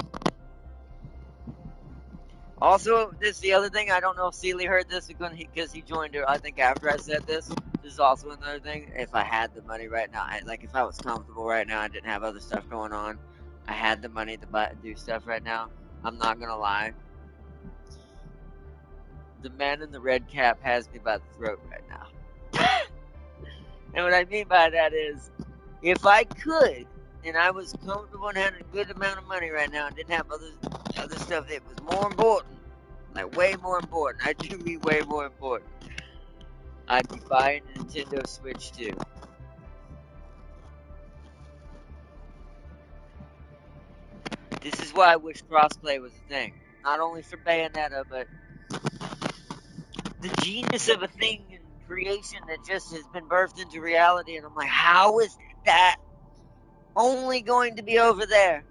Also, this is the other thing. I don't know if Sealy heard this because he joined her. I think after I said this. This is also another thing. If I had the money right now, if I was comfortable right now, I didn't have other stuff going on. I had the money to do stuff right now. I'm not gonna lie. The man in the red cap has me by the throat right now. And what I mean by that is, if I could, and I was comfortable and had a good amount of money right now, and didn't have other stuff that was more important, like way more important. I do mean way more important. I'd be buying a Nintendo Switch too. This is why I wish crossplay was a thing. Not only for Bayonetta, but the genius of a thing in creation that just has been birthed into reality. And I'm like, how is that only going to be over there?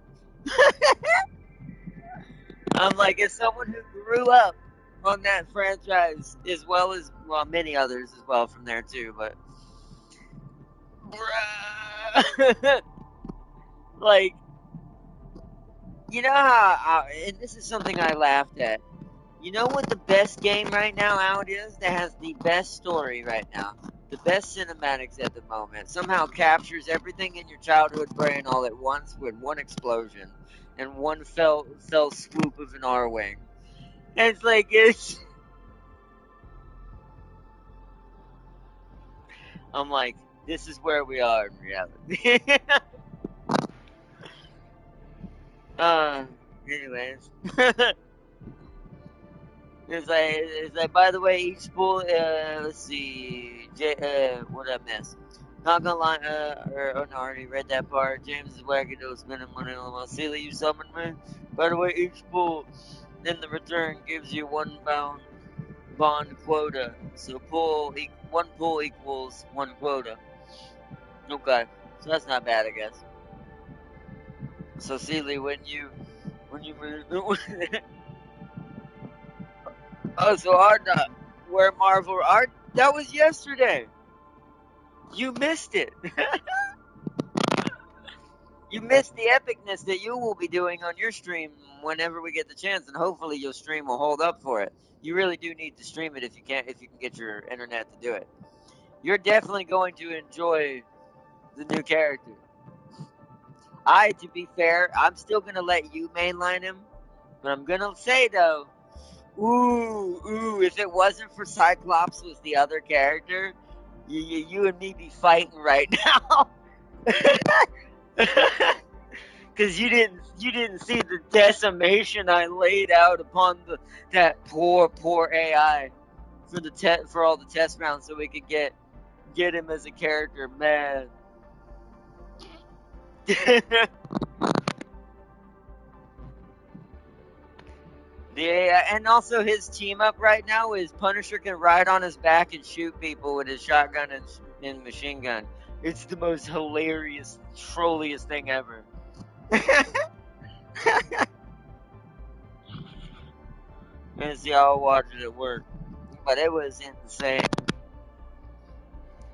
I'm like, as someone who grew up on that franchise, as well as, well, many others as well from there too, but bruh. Like, you know how, and this is something I laughed at. You know what the best game right now out is that has the best story right now? The best cinematics at the moment. Somehow captures everything in your childhood brain all at once with one explosion and one fell swoop of an R-Wing. And it's like, I'm like, this is where we are in reality. Anyways. It's like, by the way, each spool, let's see, what did I miss? Not gonna lie, no, I already read that part. James is wagging those spending money on my Sealy, you summoned me. By the way, each spool in the return gives you one bond quota. So one pull equals one quota. Okay, so that's not bad, I guess. So Sealy, when you oh, so where Marvel Art, that was yesterday. You missed it. You missed the epicness that you will be doing on your stream whenever we get the chance, and hopefully your stream will hold up for it. You really do need to stream it if you can get your internet to do it. You're definitely going to enjoy the new character. To be fair, I'm still gonna let you mainline him, but I'm gonna say though, if it wasn't for Cyclops was the other character, you and me be fighting right now. Because you didn't see the decimation I laid out upon that poor AI for all the test rounds so we could get him as a character, man. The AI, and also his team up right now is Punisher can ride on his back and shoot people with his shotgun and machine gun. It's the most hilarious, trolliest thing ever. And see, I'll watch it at work. But it was insane.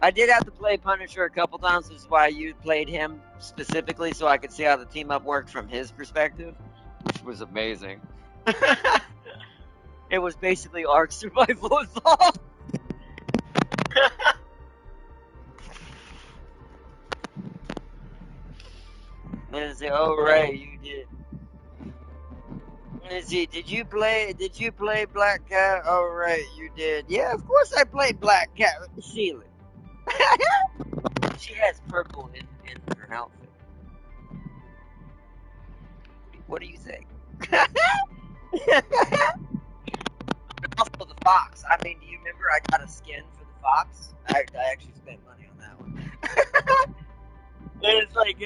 I did have to play Punisher a couple times, which is why you played him specifically, so I could see how the team up worked from his perspective, which was amazing. It was basically Ark Survival Evolved. And say, oh right, you did. Let's see, did you play Black Cat? Oh right, you did. Yeah, of course I played Black Cat. Sheila. She has purple in her outfit. What do you think? Also the fox. I mean, do you remember I got a skin for the fox? I actually spent money on that one. And it's like,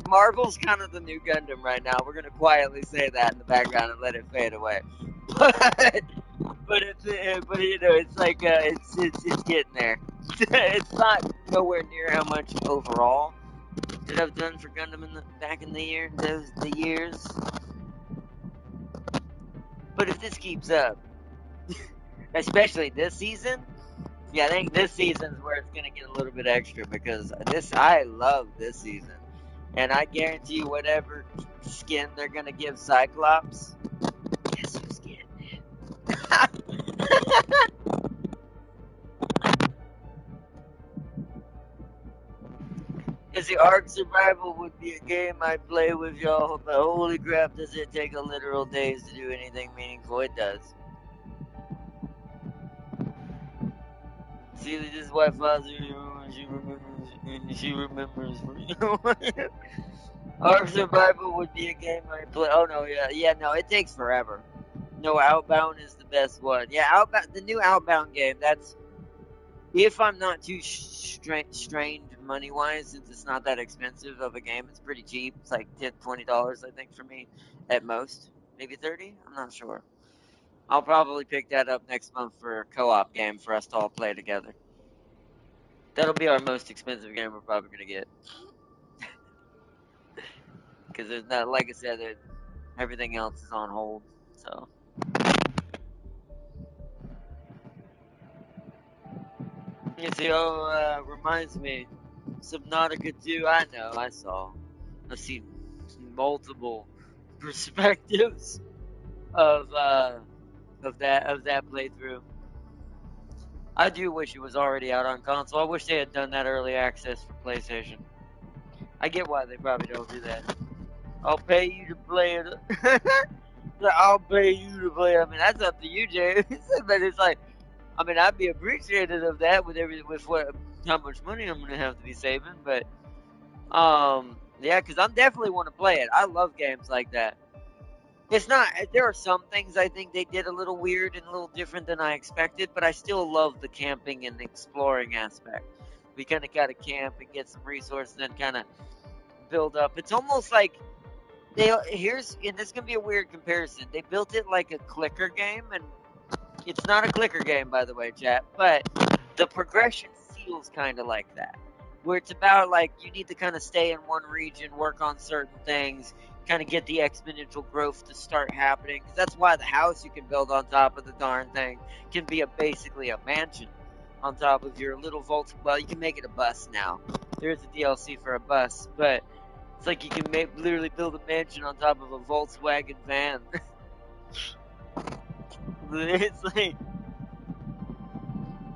Marvel's kind of the new Gundam right now. We're gonna quietly say that in the background and let it fade away. But it's like, it's getting there. It's not nowhere near how much overall that I've done for Gundam back in the years. But if this keeps up, especially this season, yeah, I think this season's where it's gonna get a little bit extra because I love this season, and I guarantee you, whatever skin they're gonna give Cyclops, guess who's getting it? Is the Ark Survival would be a game I'd play with y'all, but holy crap, does it take a literal days to do anything meaningful? It does. See, this is why Father, she remembers. Ark Survival would be a game I'd play. Oh no, yeah, no, it takes forever. No, Outbound is the best one. Yeah, Outbound, the new Outbound game. That's if I'm not too strained money wise, since it's not that expensive of a game. It's pretty cheap. It's like $20, I think, for me at most. Maybe 30. I'm not sure. I'll probably pick that up next month for a co-op game for us to all play together. That'll be our most expensive game we're probably gonna get because there's not, like I said, everything else is on hold. So. You see, reminds me, Subnautica 2, I know, I saw. I've seen multiple perspectives of that playthrough. I do wish it was already out on console. I wish they had done that early access for PlayStation. I get why they probably don't do that. I'll pay you to play it. I'll pay you to play it. I mean, that's up to you, James. But it's like, I mean, I'd be appreciative of that with how much money I'm gonna have to be saving. But yeah, because I'm definitely want to play it. I love games like that. It's not. There are some things I think they did a little weird and a little different than I expected, but I still love the camping and exploring aspect. We kind of got to camp and get some resources and kind of build up. It's almost like and this can be a weird comparison. They built it like a clicker game, and it's not a clicker game, by the way, chat, but the progression feels kind of like that. Where it's about, like, you need to kind of stay in one region, work on certain things, kind of get the exponential growth to start happening. Because that's why the house you can build on top of the darn thing can be basically a mansion on top of your little vault. Well, you can make it a bus now. There is a DLC for a bus, but it's like you can literally build a mansion on top of a Volkswagen van. It's like,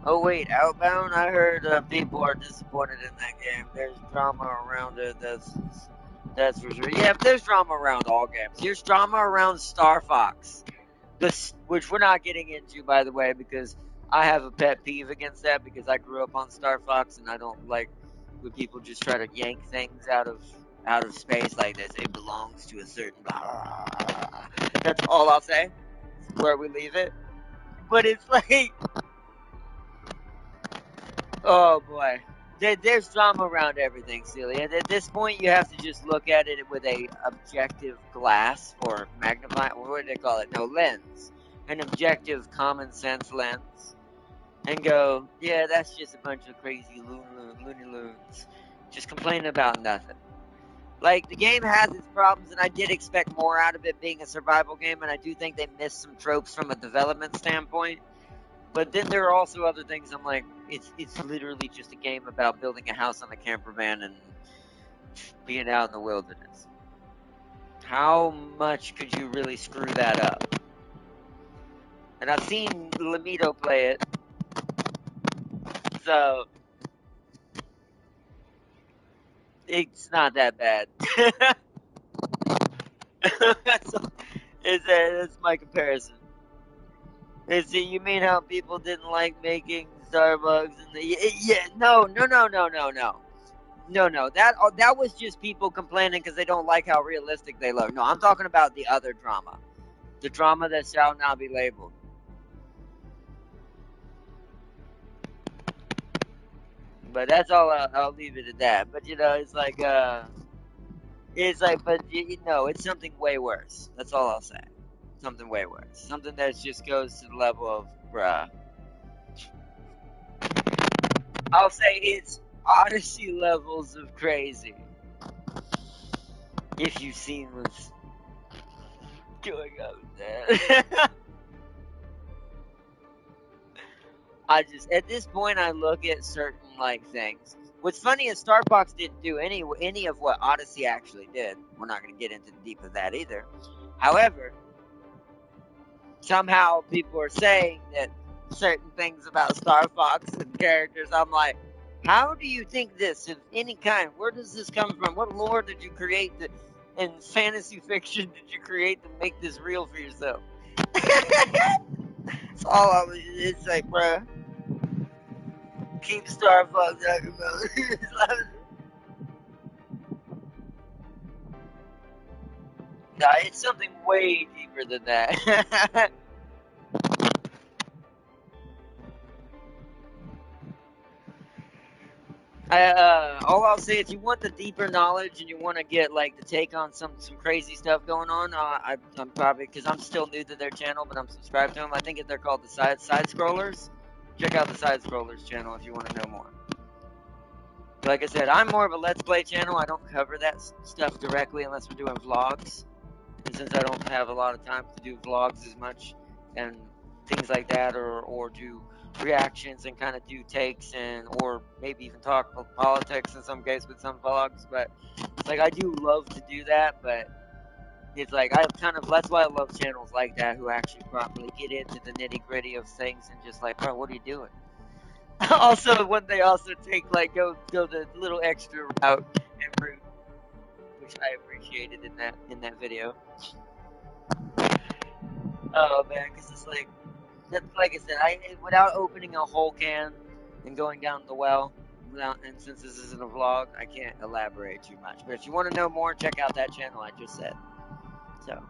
oh wait, Outbound. I heard people are disappointed in that game. There's drama around it. That's for sure. Yeah, there's drama around all games. There's drama around Star Fox, which we're not getting into, by the way, because I have a pet peeve against that because I grew up on Star Fox and I don't like when people just try to yank things out of space like this. It belongs to a certain. That's all I'll say. Where we leave it. But it's like, oh boy. There's drama around everything, Celia. At this point, you have to just look at it with a objective glass or magnifying. What do they call it? No, lens. An objective, common sense lens, and go, yeah, that's just a bunch of crazy Looney Loons, just complaining about nothing. Like, the game has its problems, and I did expect more out of it being a survival game, and I do think they missed some tropes from a development standpoint. But then there are also other things I'm like, it's literally just a game about building a house on a camper van and being out in the wilderness. How much could you really screw that up? And I've seen Lamito play it, so it's not that bad. That's my comparison. You mean how people didn't like making Starbucks and yeah, no, no, no, no, no, no. No. That was just people complaining because they don't like how realistic they look. No, I'm talking about the other drama, the drama that shall not be labeled. But that's all. I'll leave it at that. But but it's something way worse. That's all I'll say. Something way worse. Something that just goes to the level of, bruh. I'll say it's Odyssey levels of crazy. If you've seen what's going on with that. At this point, I look at certain, like, things. What's funny is Starbucks didn't do any of what Odyssey actually did. We're not going to get into the deep of that either. However, somehow people are saying that certain things about Star Fox and characters, I'm like, how do you think this of any kind? Where does this come from? What lore did you create and fantasy fiction did you create to make this real for yourself? It's like, bruh, keep Star Fox out your mouth. Nah, it's something way deeper than that. All I'll say, if you want the deeper knowledge and you want to get like the take on some crazy stuff going on, I'm probably, because I'm still new to their channel, but I'm subscribed to them. I think they're called the side scrollers. Check out the side scrollers channel if you want to know more. Like I said, I'm more of a let's play channel. I don't cover that stuff directly unless we're doing vlogs, and since I don't have a lot of time to do vlogs as much and things like that, or do reactions and kind of do takes or maybe even talk politics in some case with some vlogs, but it's like I do love to do that, but it's like that's why I love channels like that who actually properly get into the nitty gritty of things and just like, bro, what are you doing? Also, when they also take like go the little extra route and route, which I appreciated in that video. Oh man, because it's like, that's like I said, without opening a whole can and going down the well, and since this isn't a vlog, I can't elaborate too much. But if you want to know more, check out that channel I just said. So,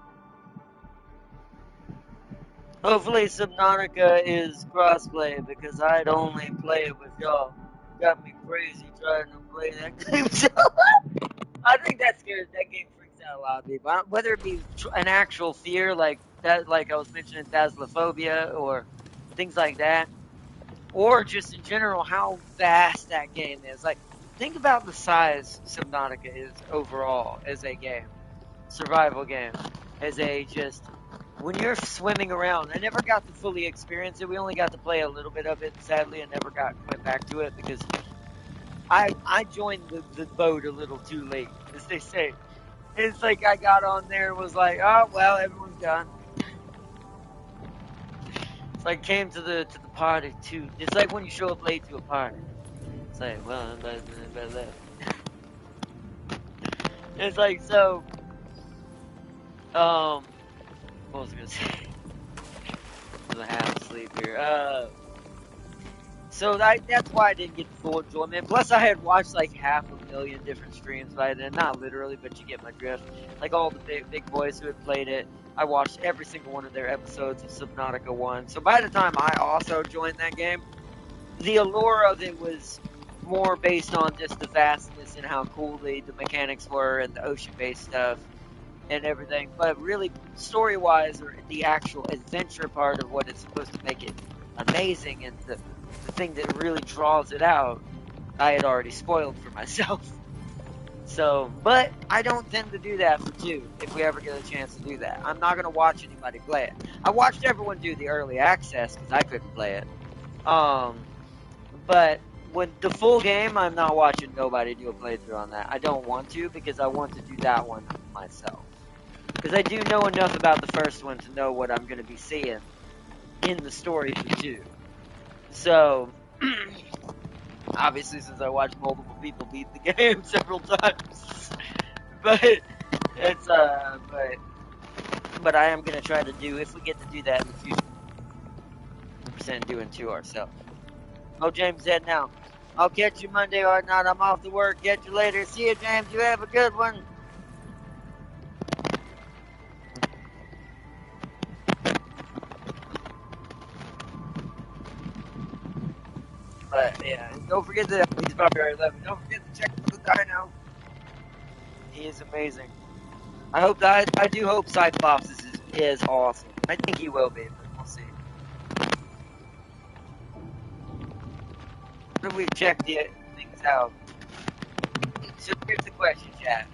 hopefully Subnautica is crossplay, because I'd only play it with y'all. Got me crazy trying to play that game. So, I think that game freaks out a lot of people. Whether it be an actual fear like that, like I was mentioning, Thaslophobia or things like that, or just in general how vast that game is. Like, think about the size Subnautica is overall as a game, survival game, as a just when you're swimming around. I never got to fully experience it. We only got to play a went bit of it. Sadly, I never went back to it because I joined the boat a little too late, as they say. It's like I got on there and was like, oh well, everyone's gone. It's like came to the party too. It's like when you show up late to a party. It's like, well, I better left. It's like, so, what was I gonna say? I was half asleep here. So that's why I didn't get full enjoyment. Plus, I had watched like 500,000 different streams by then. Not literally, but you get my drift. Like all the big boys who had played it, I watched every single one of their episodes of Subnautica 1. So by the time I also joined that game, the allure of it was more based on just the vastness and how cool the mechanics were and the ocean-based stuff and everything. But really, story-wise, or the actual adventure part of what it's supposed to make it amazing and the thing that really draws it out, I had already spoiled for myself. So, but I don't tend to do that for 2 if we ever get a chance to do that. I'm not going to watch anybody play it. I watched everyone do the early access because I couldn't play it. But when the full game, I'm not watching nobody do a playthrough on that. I don't want to because I want to do that one myself. Because I do know enough about the first one to know what I'm going to be seeing in the story for 2. So, obviously, since I watched multiple people beat the game several times, but it's but I am gonna try to do, if we get to do that in the future, percent doing 2 ourselves. Oh, James said now. I'll catch you Monday or not. I'm off to work. Catch you later. See you, James. You have a good one. But yeah, don't forget that he's probably 11. Don't forget to check the Dino. He is amazing. I do hope Cyclops is awesome. I think he will be, but we'll see. When we check the things out. So here's the question, chat.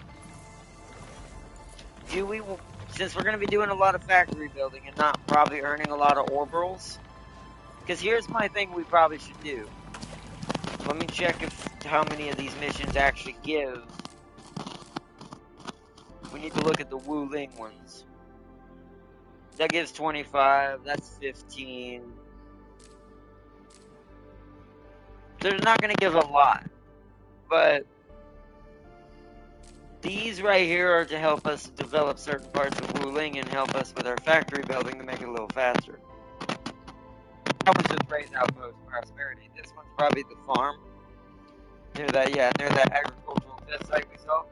Since we're going to be doing a lot of factory building and not probably earning a lot of orbitals, because here's my thing we probably should do. Let me check how many of these missions actually give. We need to look at the Wu Ling ones. That gives 25, that's 15. They're not going to give a lot, but these right here are to help us develop certain parts of Wu Ling and help us with our factory building to make it a little faster. That one's just raise outpost prosperity. This one's probably the farm. Near that agricultural test site we saw.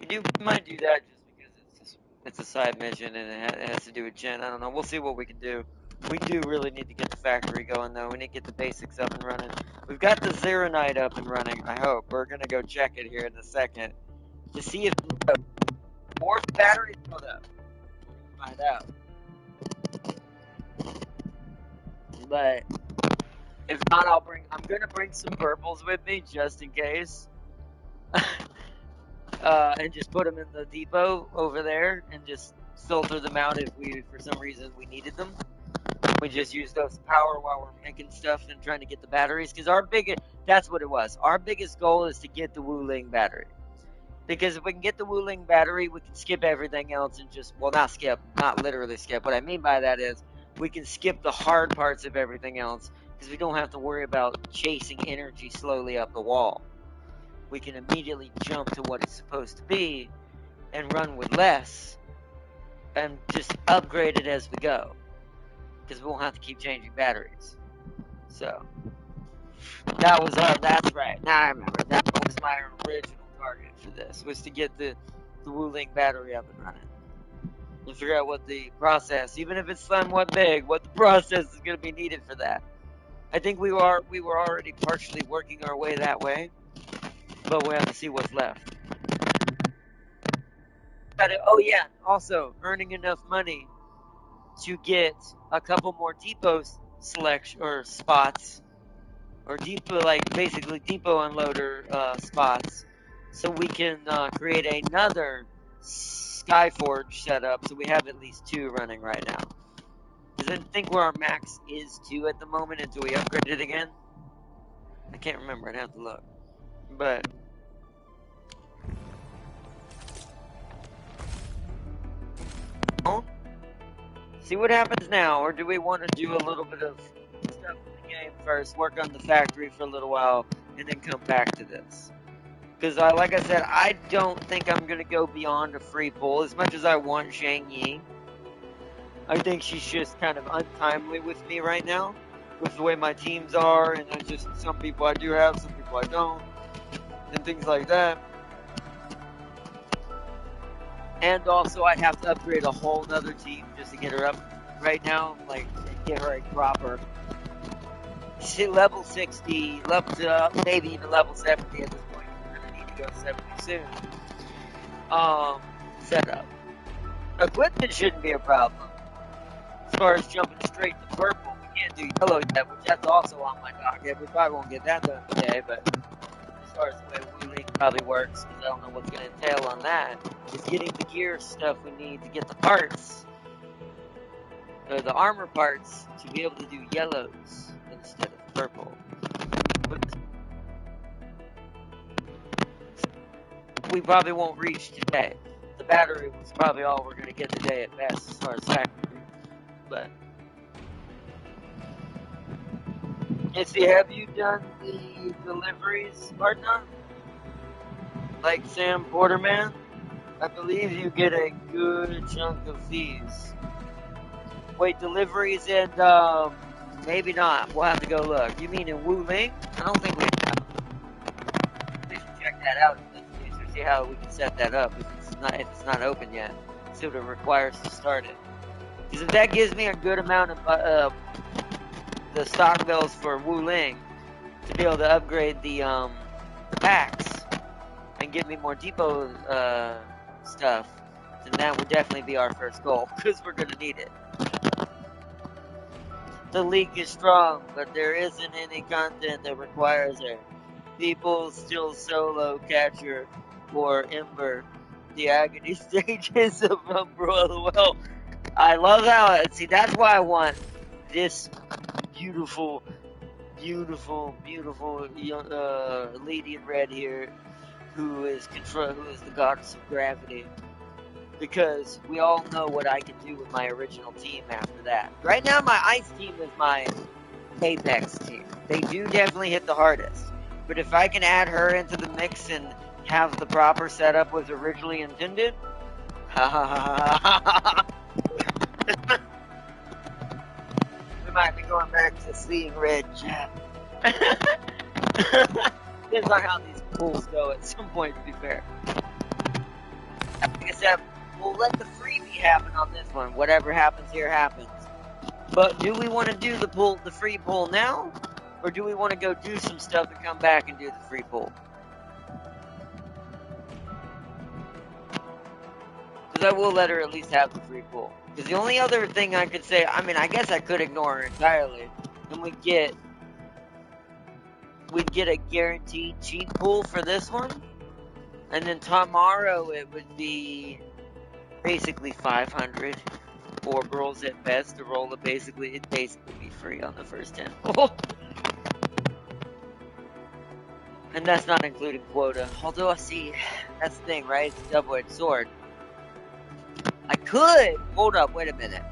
We might do that just because it's a side mission and it has to do with Jen. I don't know. We'll see what we can do. We do really need to get the factory going though. We need to get the basics up and running. We've got the Zeronite up and running, I hope. We're gonna go check it here in a second to see if more batteries put up. Find out. But if not, I'm gonna bring some purples with me just in case. And just put them in the depot over there and just filter them out if for some reason we needed them. We just use those power while we're making stuff and trying to get the batteries. Because that's what it was. Our biggest goal is to get the Wu Ling battery. Because if we can get the Wu Ling battery, we can skip everything else and not literally skip. What I mean by that is we can skip the hard parts of everything else because we don't have to worry about chasing energy slowly up the wall. We can immediately jump to what it's supposed to be and run with less and just upgrade it as we go. Because we won't have to keep changing batteries. So, that's right. Now I remember. That was my original target for this, was to get the Wu Ling battery up and running. And figure out what the process, even if it's somewhat big, what the process is going to be needed for that. I think we were already partially working our way that way, but we have to see what's left. Oh yeah, also earning enough money to get a couple more depot spots, or depot, like basically depot unloader spots, so we can create another Skyforge setup. So we have at least 2 running right now. Because I think where our max is 2 at the moment until we upgrade it again. I can't remember. I'd have to look. But see what happens now, or do we want to do a little bit of stuff in the game first, work on the factory for a little while, and then come back to this? Because like I said, I don't think I'm going to go beyond a free pull as much as I want Shang Yi. I think she's just kind of untimely with me right now, with the way my teams are, and some people I do have, some people I don't, and things like that. And also, I have to upgrade a whole nother team just to get her up right now, like, get her a proper level 60, maybe even level 70 at this point. We're going to need to go 70 soon. Setup. Equipment shouldn't be a problem. As far as jumping straight to purple, can't do yellow yet, which that's also on my docket. We probably won't get that done today, but as far as the way Wu Ling probably works, because I don't know what's going to entail on that, is getting the gear stuff we need to get the parts, or the armor parts, to be able to do yellows instead of purple. We probably won't reach today. The battery was probably all we're going to get today at best as far as factory. But see, have you done the deliveries, partner? Like Sam Porterman? I believe you get a good chunk of fees. Wait, deliveries and maybe not. We'll have to go look. You mean in Wu Ling? I don't think we have. We should check that out to see how we can set that up if it's not open yet. See what it requires to start it. Because if that gives me a good amount of the stock bills for Wu Ling to be able to upgrade the packs and give me more depot stuff, then that would definitely be our first goal, because we're going to need it. The Leek is strong, but there isn't any content that requires it. People still solo catcher or Ember the agony stages of Umbrella. Well, I love how, see, that's why I want this beautiful lady in red here, who is the goddess of gravity, because we all know what I can do with my original team after that. Right now, my ice team is my Apex team. They do definitely hit the hardest, but if I can add her into the mix and have the proper setup was originally intended, we might be going back to seeing red, chat. Depends on how these pulls go at some point, to be fair. Like I said, we'll let the freebie happen on this one. Whatever happens here happens. But do we want to do the free pull now? Or do we want to go do some stuff and come back and do the free pull? Because I will let her at least have the free pull. Because the only other thing I could say, I mean, I guess I could ignore her entirely. And we'd get a guaranteed cheat pull for this one. And then tomorrow it would be basically 500 orbials at best to roll it. It'd basically be free on the first 10. And that's not including quota. Although I see, that's the thing, right? It's a double-edged sword. I could, hold up, wait a minute.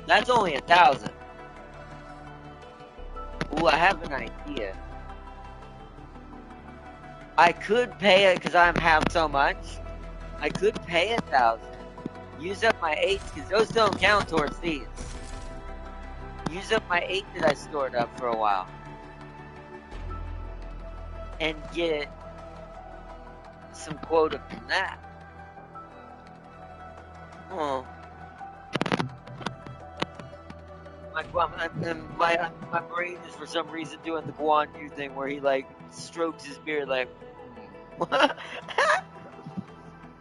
That's only 1,000. Ooh, I have an idea. I could pay it because I have so much. I could pay 1,000. Use up my 8, because those don't count towards these. Use up my 8 that I stored up for a while. And get some quota from that. Oh. My brain is for some reason doing the Guan Yu thing where he like strokes his beard like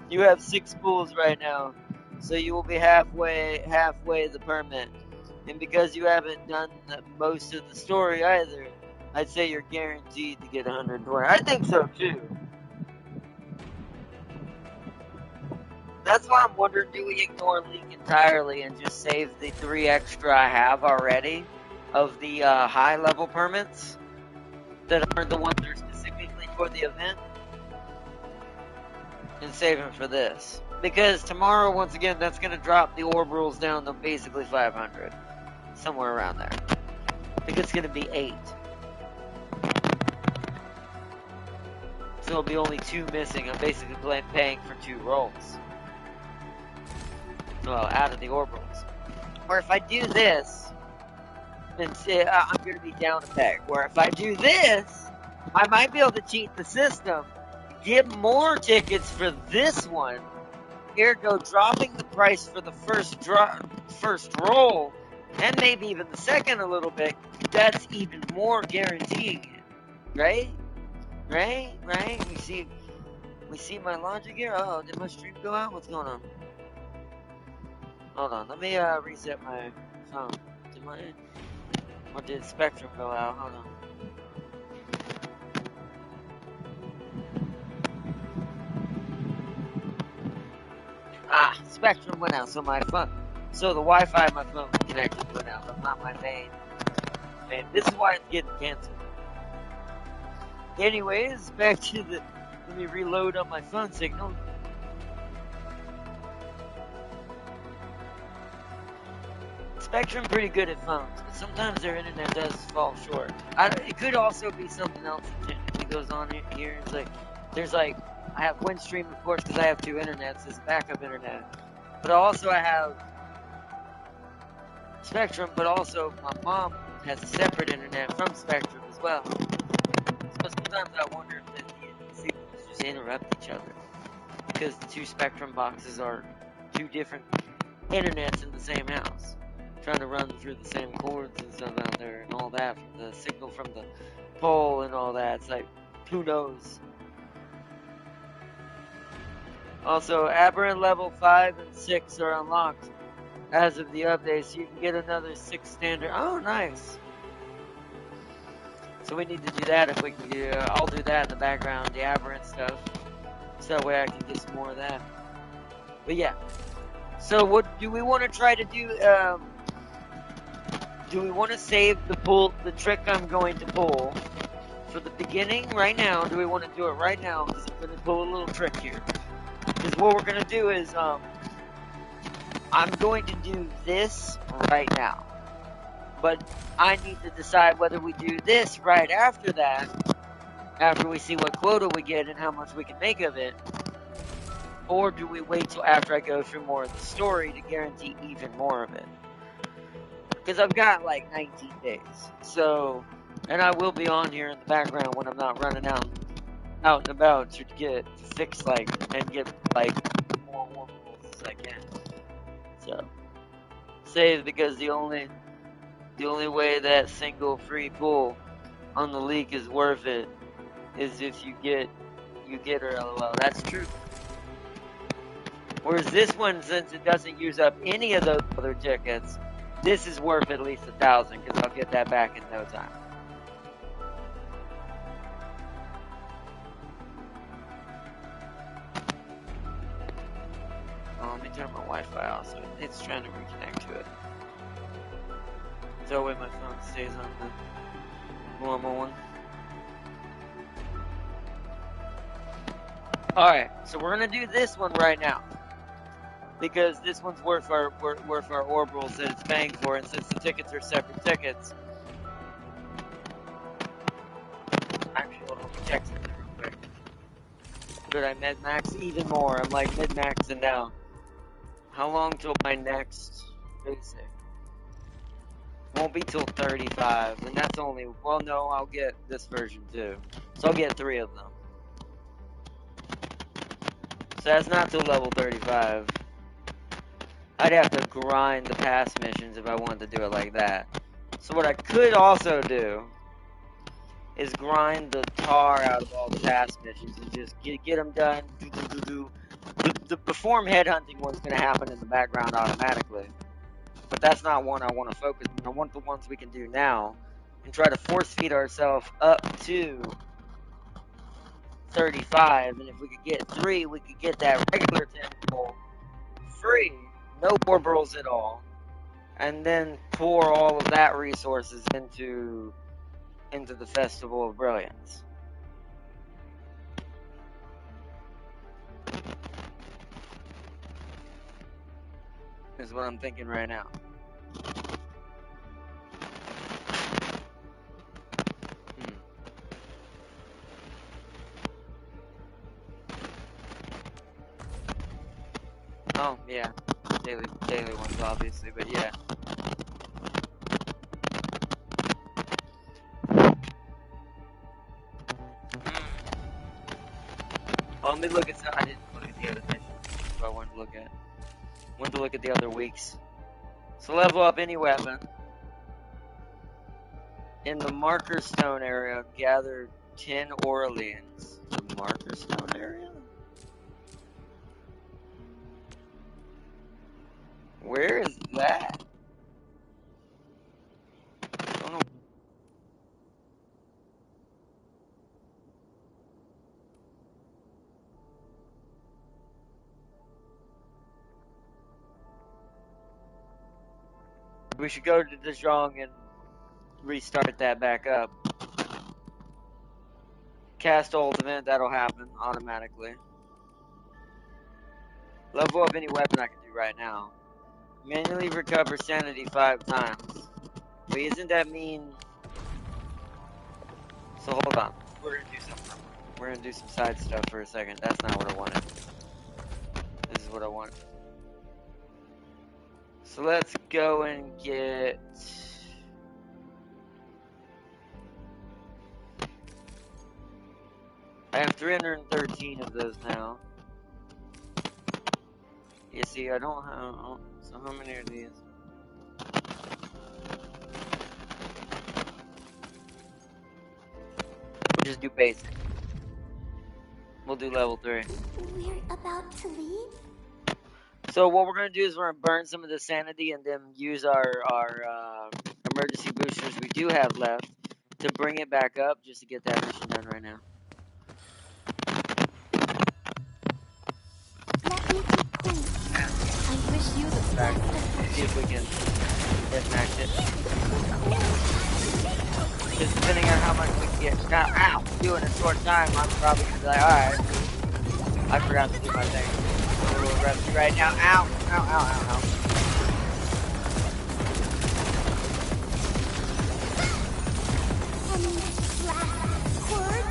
you have 6 pools right now, so you will be halfway the permit. And because you haven't done most of the story either, I'd say you're guaranteed to get 120. I think so too. That's why I'm wondering, do we ignore Leek entirely and just save the 3 extra I have already of the high level permits that aren't the ones that are specifically for the event, and save them for this? Because tomorrow, once again, that's going to drop the orb rules down to basically 500. Somewhere around there. I think it's going to be 8. So it'll be only 2 missing. I'm basically paying for 2 rolls. Well, out of the orbitals. Or if I do this, then I'm going to be down a peg. Where if I do this, I might be able to cheat the system, get more tickets for this one, ergo dropping the price for the first roll, and maybe even the second a little bit. That's even more guaranteed, right? Right? We see my logic here. Oh, did my stream go out? What's going on? Hold on, let me reset my phone to Or did Spectrum go out? Hold on. Spectrum went out, so my phone, so the Wi-Fi my phone connected went out, but not my main. And this is why it's getting canceled. Anyways, back to the, let me reload on my phone signal. Spectrum pretty good at phones, but sometimes their internet does fall short. It could also be something else that goes on here. It's like, there's like, I have Windstream, of course, because I have two internets as a backup internet. But also I have Spectrum, but also my mom has a separate internet from Spectrum as well. So sometimes I wonder if the signals just interrupt each other, because the two Spectrum boxes are two different internets in the same house, trying to run through the same cords and stuff out there and all that, from the signal from the pole and all that. It's like, who knows? Also, Aberrant level 5 and 6 are unlocked as of the update, so you can get another 6 standard. Oh, nice. So we need to do that if we can do. I'll do that in the background, the Aberrant stuff, so that way I can get some more of that. But yeah. So what do we want to try to do? Do we want to save the trick I'm going to pull for the beginning right now? Do we want to do it right now? Because I'm going to pull a little trick here. Because what we're going to do is, I'm going to do this right now. But I need to decide whether we do this right after that, after we see what quota we get and how much we can make of it. Or do we wait till after I go through more of the story to guarantee even more of it? Because I've got like 19 days. So, and I will be on here in the background when I'm not running out and about to fix and get more rules as I can. So, save, because the only way that single free pull on the Leek is worth it is if you get her, LOL. That's true. Whereas this one, since it doesn't use up any of those other tickets, this is worth at least 1,000, because I'll get that back in no time. Oh, let me turn my Wi-Fi off, so it's trying to reconnect to it. So that way my phone stays on the normal one. Alright, so we're gonna do this one right now, because this one's worth our orbals that it's paying for, and since the tickets are separate tickets. Actually, hold on, let me check something real quick. Could I med-max even more? I'm like mid-maxing now. How long till my next basic? Won't be till 35, and that's only, well no, I'll get this version too. So I'll get 3 of them. So that's not till level 35. I'd have to grind the past missions if I wanted to do it like that. So what I could also do is grind the tar out of all the past missions and just get them done. The perform headhunting one's going to happen in the background automatically. But that's not one I want to focus on. I want the ones we can do now and try to force feed ourselves up to 35. And if we could get 3, we could get that regular temple free, no orbals at all, and then pour all of that resources into the Festival of Brilliance. Is what I'm thinking right now. Oh, yeah. Daily ones, obviously, but yeah. Well, let me look at some. I didn't look at the other things. That's what I wanted to look at. Wanted to look at the other weeks. So level up any weapon. In the Marker Stone area, gather 10 Aurelians. The Marker Stone area? Where is that? We should go to the strong and restart that back up. Cast ultimate, that'll happen automatically. Level up any weapon I can do right now. Manually recover sanity 5 times. Wait, isn't that mean? So hold on. We're gonna do something. We're gonna do some side stuff for a second. That's not what I wanted. This is what I want. So let's go and get... I have 313 of those now. You see, I don't have... So how many are these? We'll just do basic. We'll do level 3. We're about to leave? So what we're going to do is we're going to burn some of the sanity and then use our emergency boosters we do have left to bring it back up just to get that mission done right now. Let me keep point. I wish you the best. See if we can deathmatch it. Because depending on how much we can get out do in a short time, I'm probably going to be like, alright, I forgot to do my thing. I'm a little rusty right now. Ow, ow, ow, ow, ow. Any last words?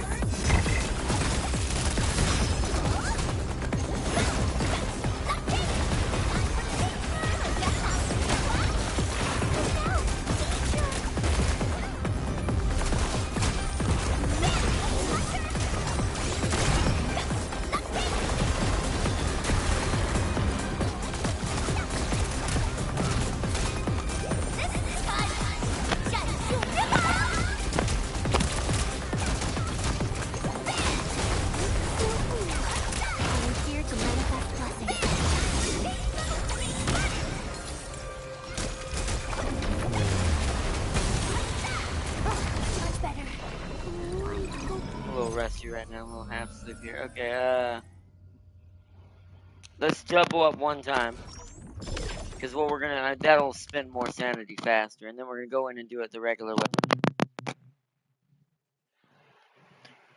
Right now, we'll have sleep here. Okay, let's double up one time. Because what we're gonna, that'll spend more sanity faster. And then we're gonna go in and do it the regular way.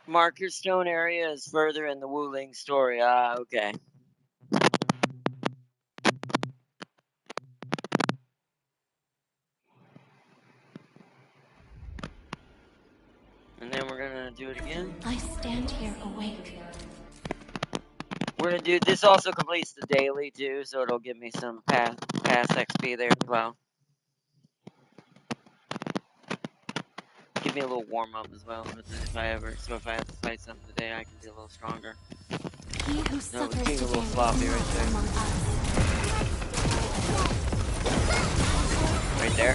Marker Stone area is further in the Wuling story. Okay. And then we're gonna do it again. I stand here awake. We're gonna do this. Also completes the daily too, so it'll give me some past XP there as well. Give me a little warm up as well. If I have to fight something today, I can be a little stronger. He who suffers being a little sloppy right there. Right there.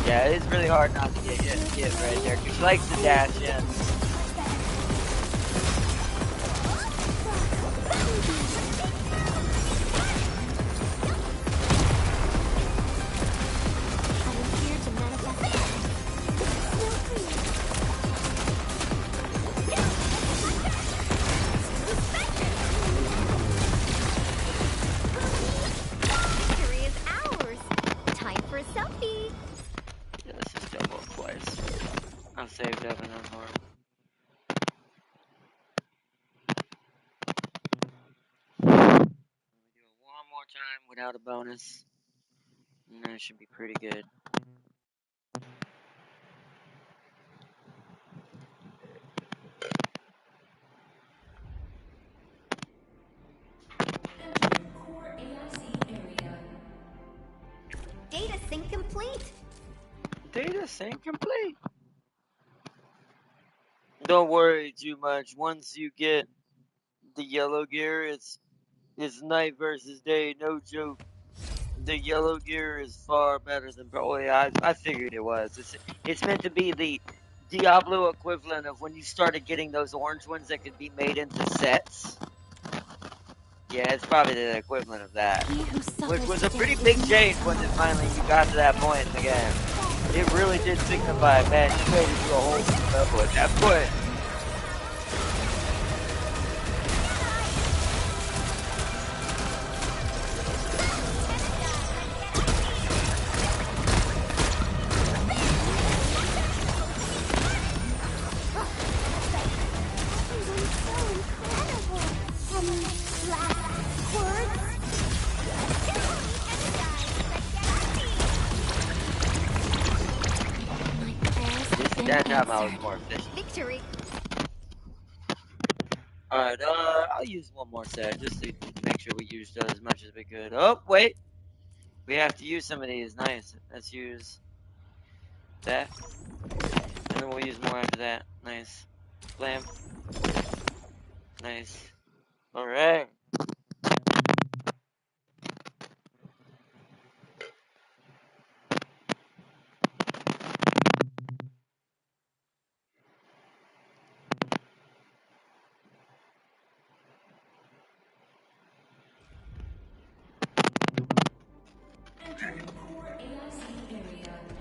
Yeah, it's really hard not to get hit right there, because she likes to dash in. Without a bonus, and that should be pretty good. Data sync complete. Data sync complete. Don't worry too much. Once you get the yellow gear, it's night versus day, no joke. The yellow gear is far better than I figured it was. It's meant to be the Diablo equivalent of when you started getting those orange ones that could be made into sets. Yeah, it's probably the equivalent of that. He who Which suffers was a pretty today big is change when it finally you got to that point in the game. It really did signify, man, you made it to a whole new level at that point. That time I was more efficient. Victory. Alright, I'll use one more set just to make sure we used as much as we could. Oh, wait! We have to use some of these. Nice. Let's use that. And then we'll use more after that. Nice. Blam. Nice. Alright.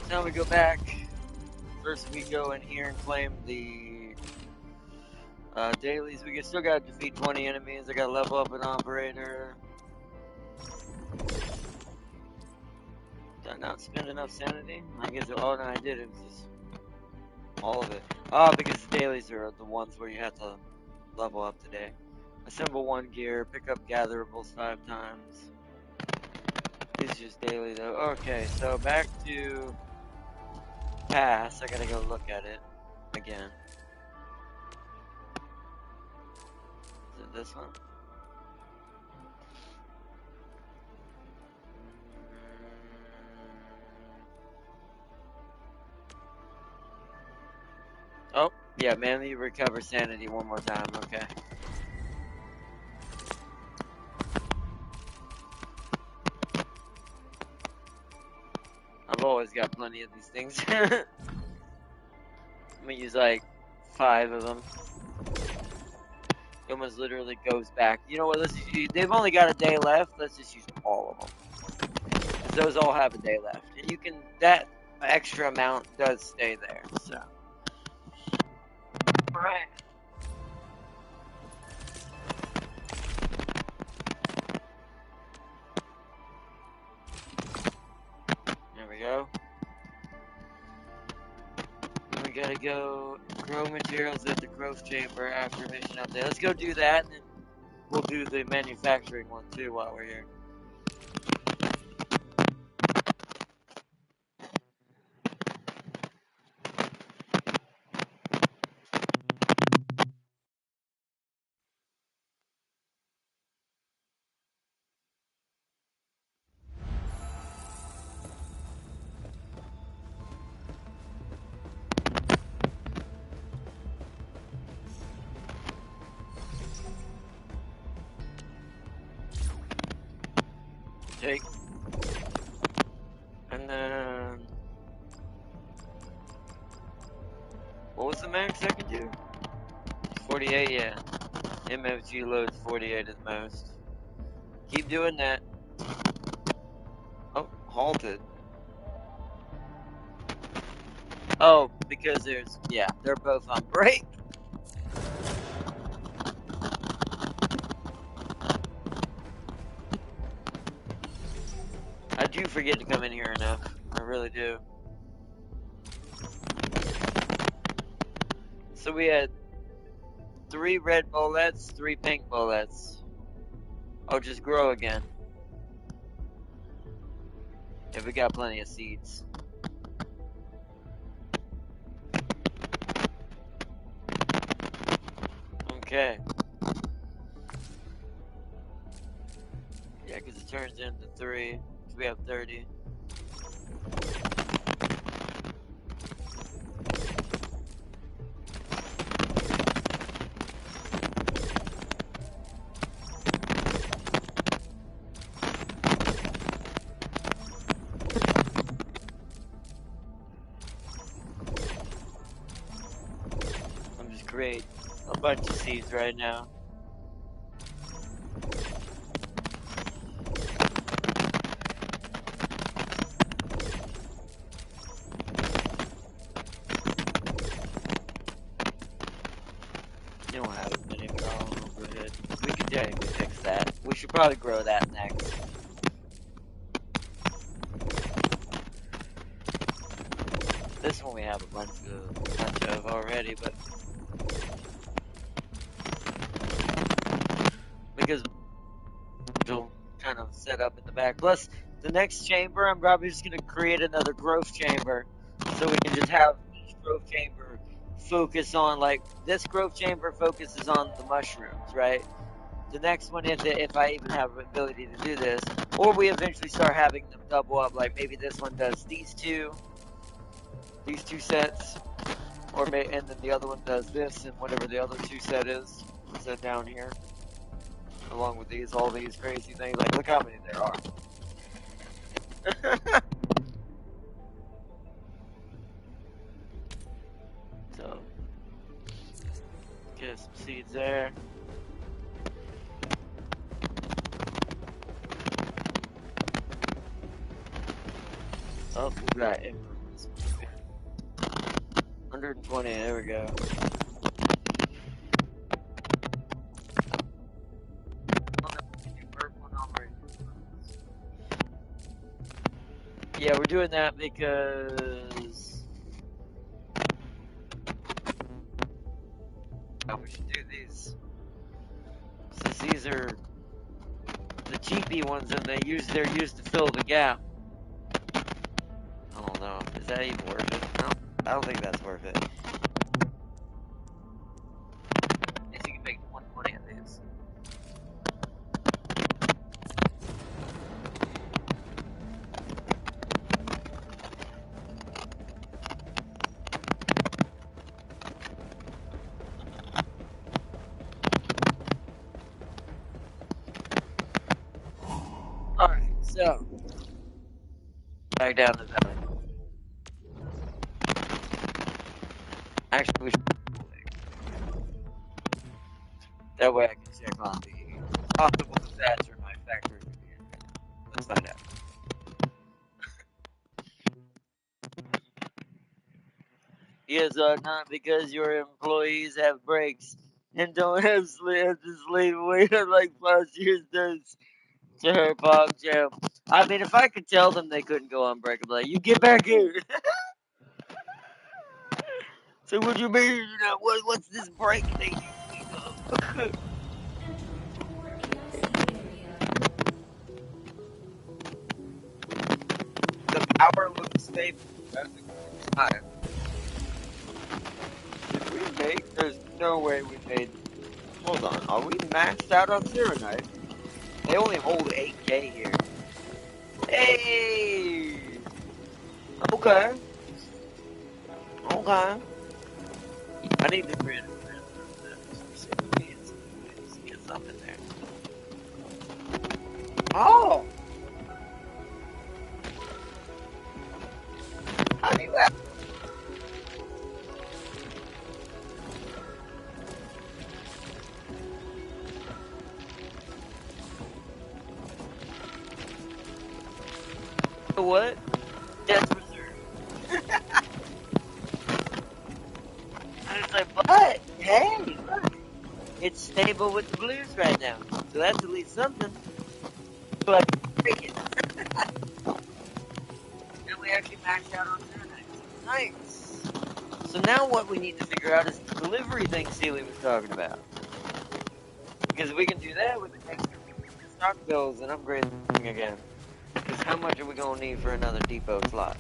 Now we go back. First we go in here and claim the dailies. We still gotta defeat 20 enemies. I gotta level up an operator. Did I not spend enough sanity? I guess, oh no, I did. It was just all of it. Oh, because the dailies are the ones where you have to level up today. Assemble 1 gear, pick up gatherables 5 times. This is just daily though. Okay, so back to pass. I gotta go look at it again. Is it this one? Oh, yeah, manually recover sanity 1 more time. Okay. I've always got plenty of these things. I'm gonna use like 5 of them. It almost literally goes back. You know what? Let's just use, they've only got a day left. Let's just use all of them. Because those all have a day left. And you can, that extra amount does stay there. So. Alright. There we go. We gotta go grow materials at the growth chamber after mission update. Let's go do that, and then we'll do the manufacturing one too while we're here. Take. And then... What was the max I could do? 48, yeah. MFG loads 48 at most. Keep doing that. Oh, halted. Oh, because there's... Yeah, they're both on break. I do forget to come in here enough. I really do. So we had 3 red bullets, 3 pink bullets. Oh, just grow again. Yeah, we got plenty of seeds. Okay. Yeah, because it turns into 3. So we have 30. I'm just creating a bunch of seeds right now. Probably grow that next. This one we have a bunch of already, but because it'll kind of set up in the back. Plus, the next chamber, I'm probably just gonna create another growth chamber, so we can just have each growth chamber focus on, like, this growth chamber focuses on the mushrooms, right? The next one, if I even have the ability to do this, or we eventually start having them double up, like maybe this one does these two sets, and then the other one does this and whatever the other two set is down here, along with all these crazy things. Like, look how many there are. So, get some seeds there. Oh, we got it. 120, there we go. Yeah, we're doing that because we should do these. Since these are the cheapy ones and they're used to fill the gap. I don't know. Is that even worth it? No, I don't think that's worth it. I guess you can make 120 of these. Alright, so back down to that. Actually, we should. That way I can check on the optimal disaster in my factory. Let's find out. Yes, not because your employees have breaks and don't have to slave away like last year's does to her pop jam. I mean, if I could tell them they couldn't go on break, I'd be like, you get back here. So what you mean? You know, what's this break thing? The power looks stable. That's a good sign. Did we make? There's no way we made. Hold on, are we maxed out on Zero Knife? They only hold 8K here. Hey! Okay. Okay. I need to print get something there. Oh! How do you have? What? That's reserved. I was like, but hey, look, it's stable with the blues right now, so that's at least something. But freaking, and we actually maxed out on Zero Nice. So now what we need to figure out is the delivery thing Sealy was talking about, because we can do that with the extra stock bills and upgrade the thing again. Because how much are we gonna need for another depot slot?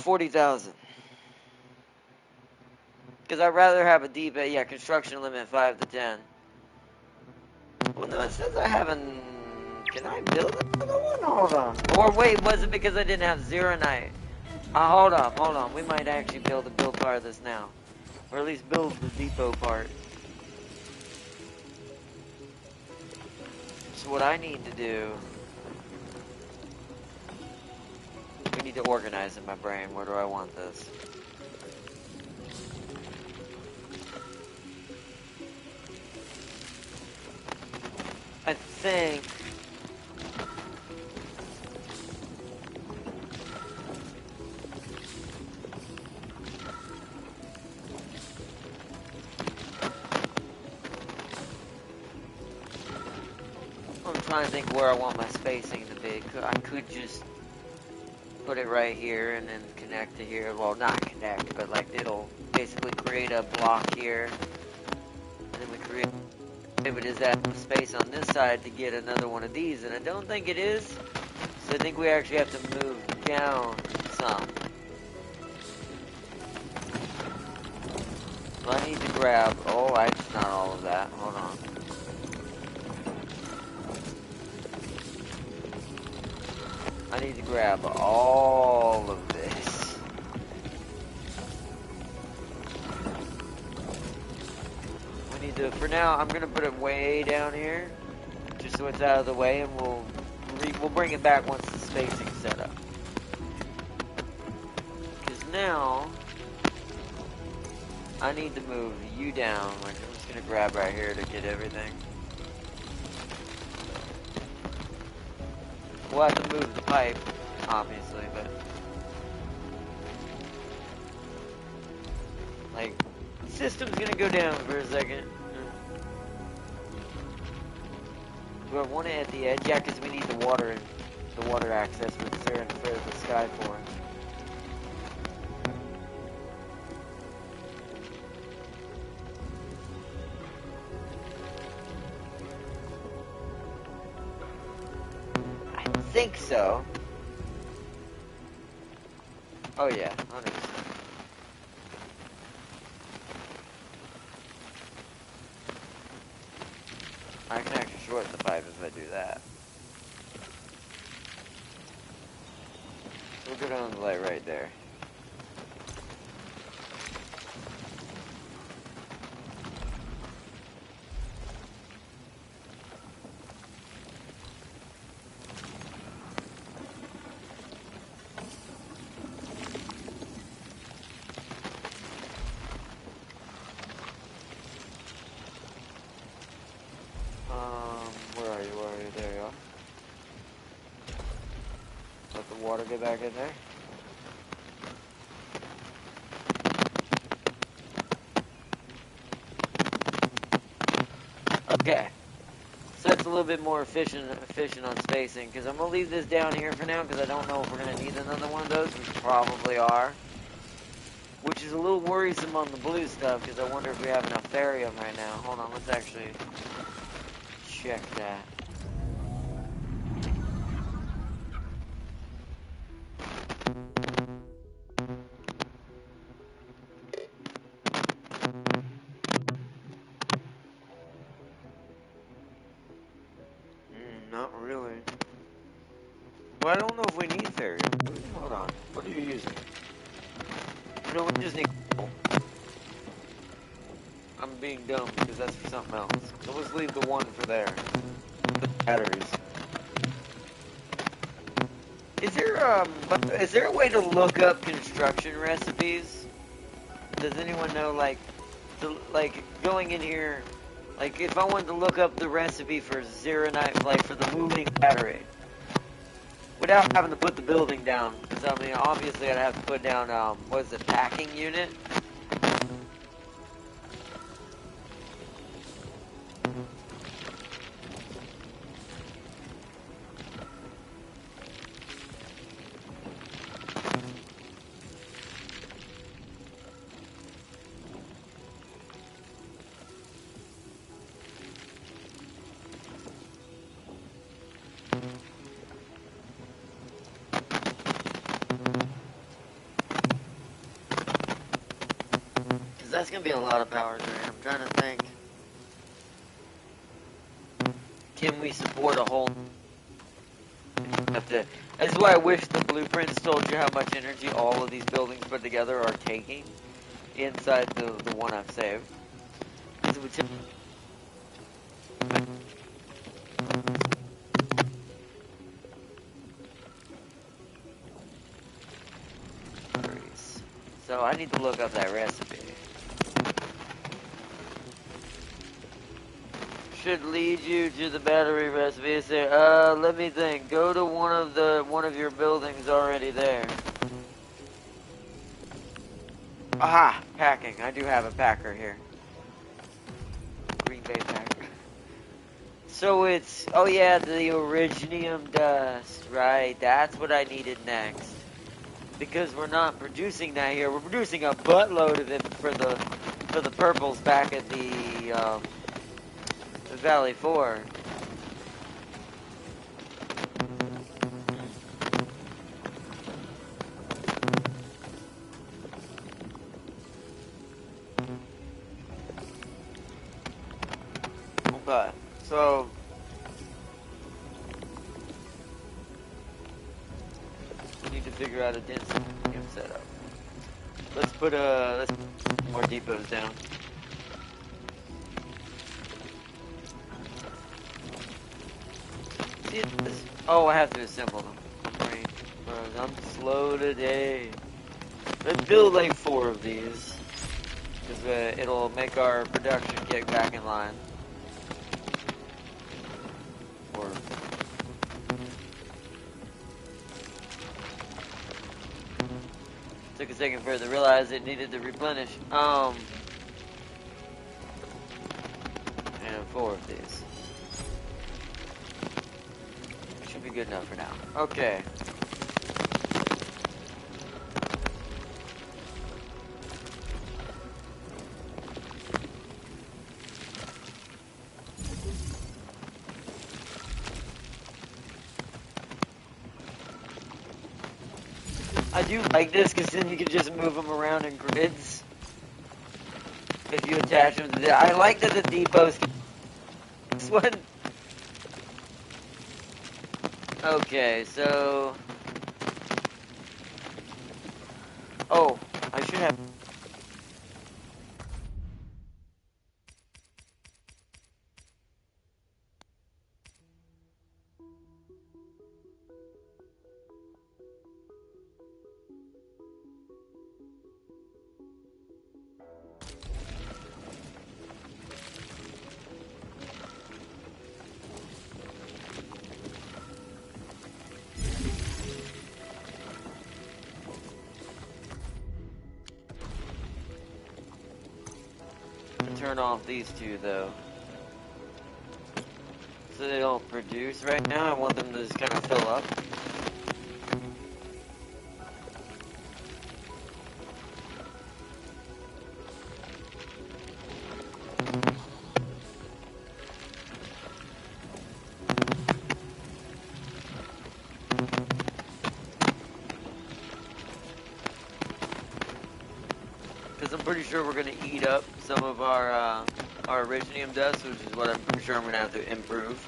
40,000. Because I'd rather have a depot, yeah, construction limit 5 to 10. Well, no, it says I haven't. Can I build another one? Hold on. Or wait, was it because I didn't have Zero Night? Hold on. We might actually be able to build part of this now. Or at least build the depot part. So what I need to do... We need to organize in my brain. Where do I want this? I think... trying to think where I want my spacing to be. I could just put it right here and then connect to here. Well, not connect, but like it'll basically create a block here. And then we create, but is that space on this side to get another one of these? And I don't think it is. So I think we actually have to move down some. So I need to grab, oh, actually not all of that. Hold on. I need to grab all of this. We need to, for now, I'm going to put it way down here, just so it's out of the way, and we'll bring it back once the spacing's set up. Because now, I need to move you down, which I'm just going to grab right here to get everything. We'll have to move the pipe, obviously, but like, the system's gonna go down for a second. Do I want it at the edge? Yeah, because we need the water access with there in front of the sky for it. I think so. Oh yeah, 100%. I can actually shorten the pipe if I do that. We'll go down the light right there. Where are you? There you are. Let the water get back in there. Okay. So that's a little bit more efficient on spacing, because I'm going to leave this down here for now, because I don't know if we're going to need another one of those, which probably are. Which is a little worrisome on the blue stuff, because I wonder if we have enough barium right now. Hold on, let's actually check that. Not really. Well, I don't know if we need barium. Hold on. What are you using? No, we just need coal. I'm being dumb because that's for something else. So let's leave the one for there. The batteries. Is there a way to look up construction recipes? Does anyone know, like going in here, like if I wanted to look up the recipe for Zeronite, like for the moving battery, without having to put the building down? Because I mean, obviously I'd have to put down, what is it, packing unit? That's gonna be a lot of power drain. I'm trying to think. Can we support a whole? That's why I wish the blueprints told you how much energy all of these buildings put together are taking inside the one I've saved. So I need to look up that recipe. Should lead you to the battery recipe. Say, let me think. Go to one of your buildings already there. Aha! Packing. I do have a packer here. Green Bay packer. So it's, oh yeah, the originium dust, right? That's what I needed next. Because we're not producing that here. We're producing a buttload of it for the purples back at the Valley 4. Okay, so we need to figure out a density setup. Let's put more depots down. See this? Oh, I have to assemble them. Brain. I'm slow today. Let's build like 4 of these. Because it'll make our production kick back in line. Or took a second for it to realize it needed to replenish. And 4 of these. Should be good enough for now. Okay. I do like this because then you can just move them around in grids. If you attach them to the... I like that the depots... This one... Okay, so... Oh, I should have... Turn off these 2 though, so they don't produce right now. I want them to just kind of fill up. Because I'm pretty sure we're going to eat up some of our originium dust, which is what I'm pretty sure I'm going to have to improve.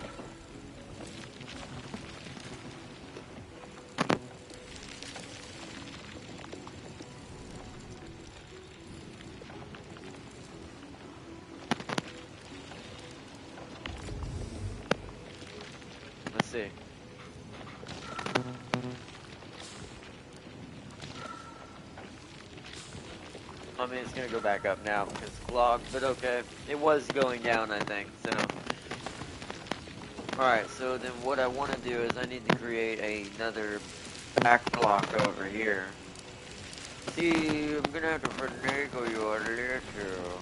Let's see. I mean, it's going to go back up now because it's clogged, but okay. It was going down, I think, so. Alright, so then what I want to do is I need to create another back block over here. See, I'm going to have to finagle you a little.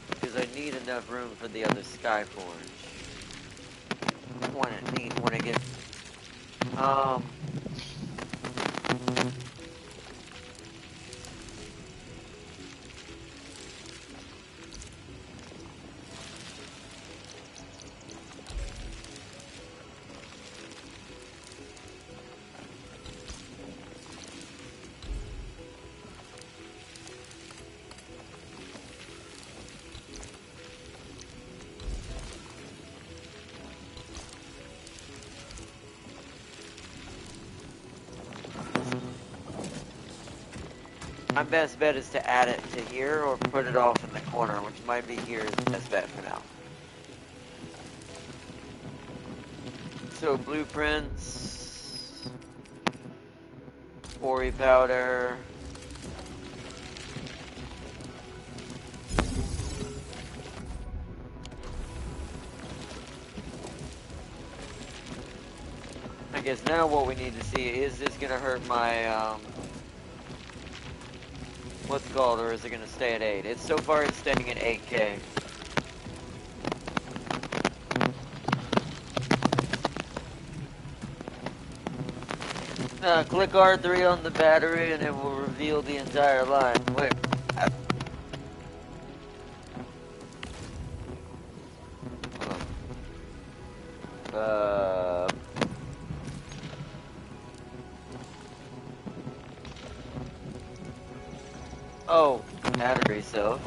Because I need enough room for the other Skyforge. When I get... My best bet is to add it to here or put it off in the corner, which might be here is the best bet for now. So blueprints, quarry powder. I guess now what we need to see, is this gonna hurt my what's it called, or is it gonna stay at 8? So far it's staying at 8K. Click R3 on the battery and it will reveal the entire line. Wait. Hold on. Oh, battery cell.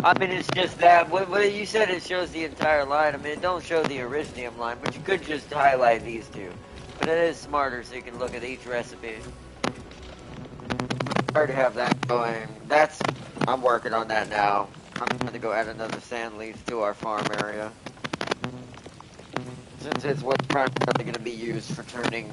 I mean, it's just that. What you said, it shows the entire line. I mean, it don't show the Aristinium line, but you could just highlight these two. But it is smarter, so you can look at each recipe. Hard to have that going. I'm working on that now. I'm going to go add another sand leaf to our farm area. Since it's what's primarily going to be used for turning.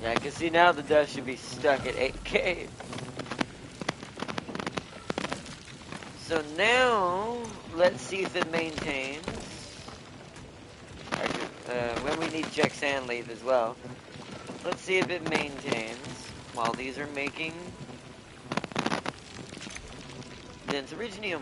Yeah, I can see now the dust should be stuck at 8K. So now, let's see if it maintains. Actually, when we need to check sand leaf as well. Let's see if it maintains while these are making dense originium.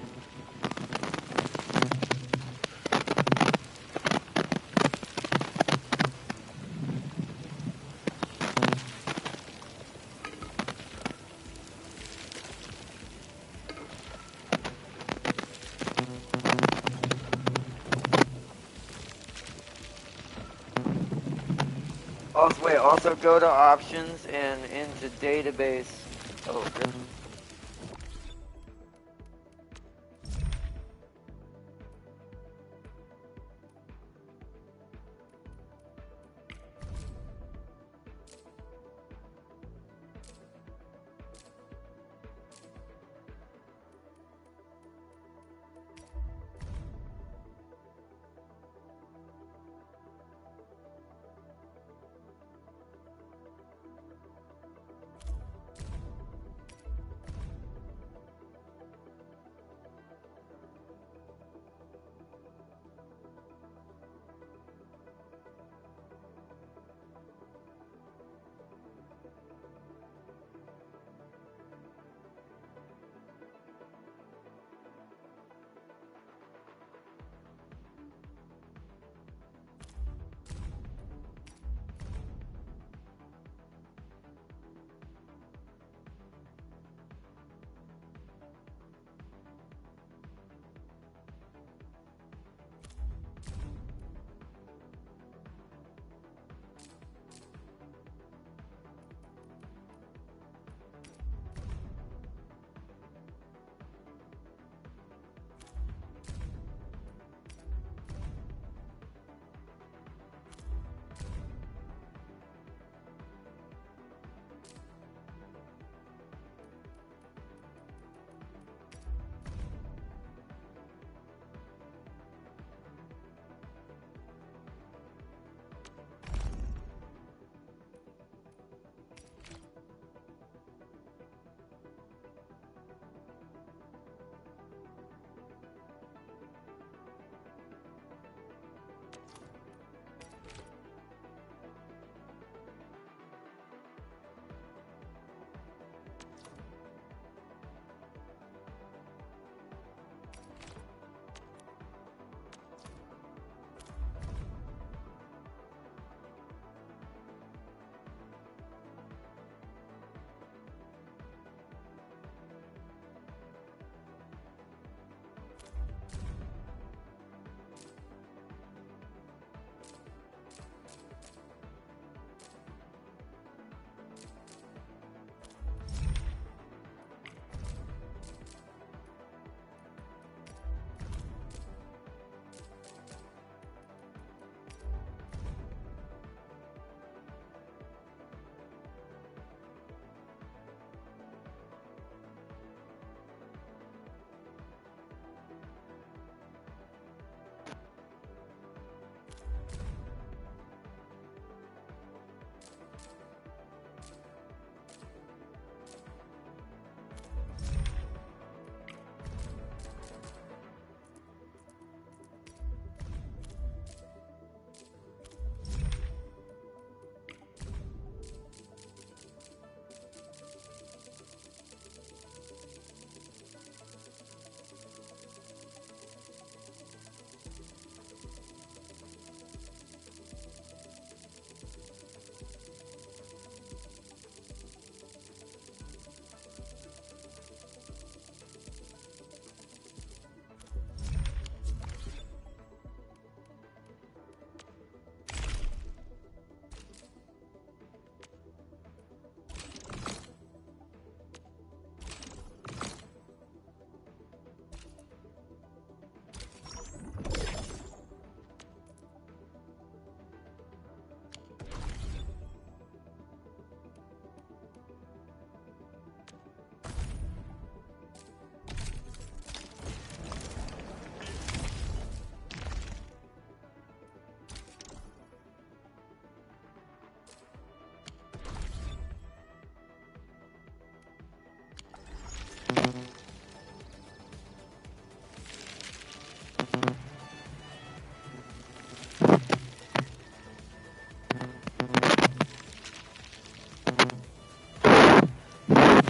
Also go to options and into database. Oh, really?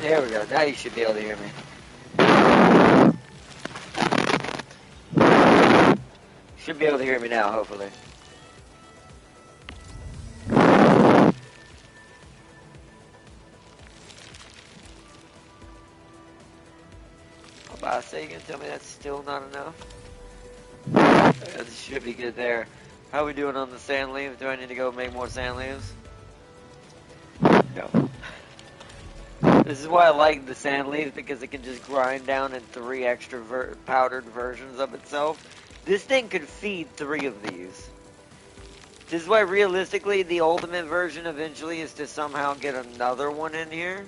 There we go. Now you should be able to hear me. Should be able to hear me now, hopefully. I'm about to say, you gonna tell me that's still not enough? This should be good there. How we doing on the sand leaves? Do I need to go make more sand leaves? No. This is why I like the sand leaves, because it can just grind down in 3 extra powdered versions of itself. This thing could feed 3 of these. This is why realistically the ultimate version eventually is to somehow get another one in here,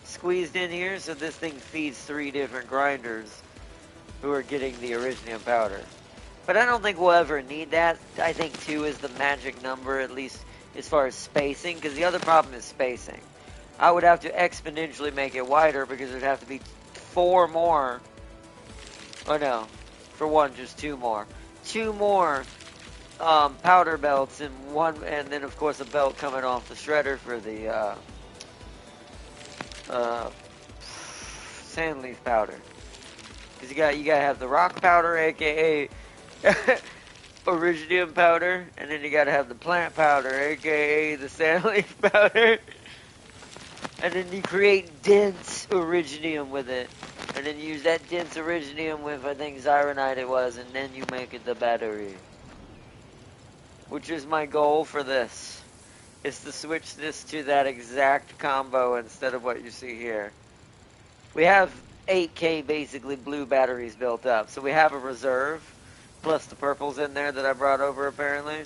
squeezed in here, so this thing feeds 3 different grinders who are getting the Originium powder. But I don't think we'll ever need that. I think 2 is the magic number, at least as far as spacing, because the other problem is spacing. I would have to exponentially make it wider, because there'd have to be 4 more. Oh no, for 1, just 2 more. 2 more powder belts and and then of course a belt coming off the shredder for the sand leaf powder. Because you gotta have the rock powder, aka Originium powder, and then you gotta have the plant powder, aka the sand leaf powder. And then you create dense Originium with it. And then you use that dense Originium with, I think, Zyronite it was, and then you make it the battery. Which is my goal for this. Is to switch this to that exact combo instead of what you see here. We have 8K basically blue batteries built up. So we have a reserve, plus the purples in there that I brought over apparently.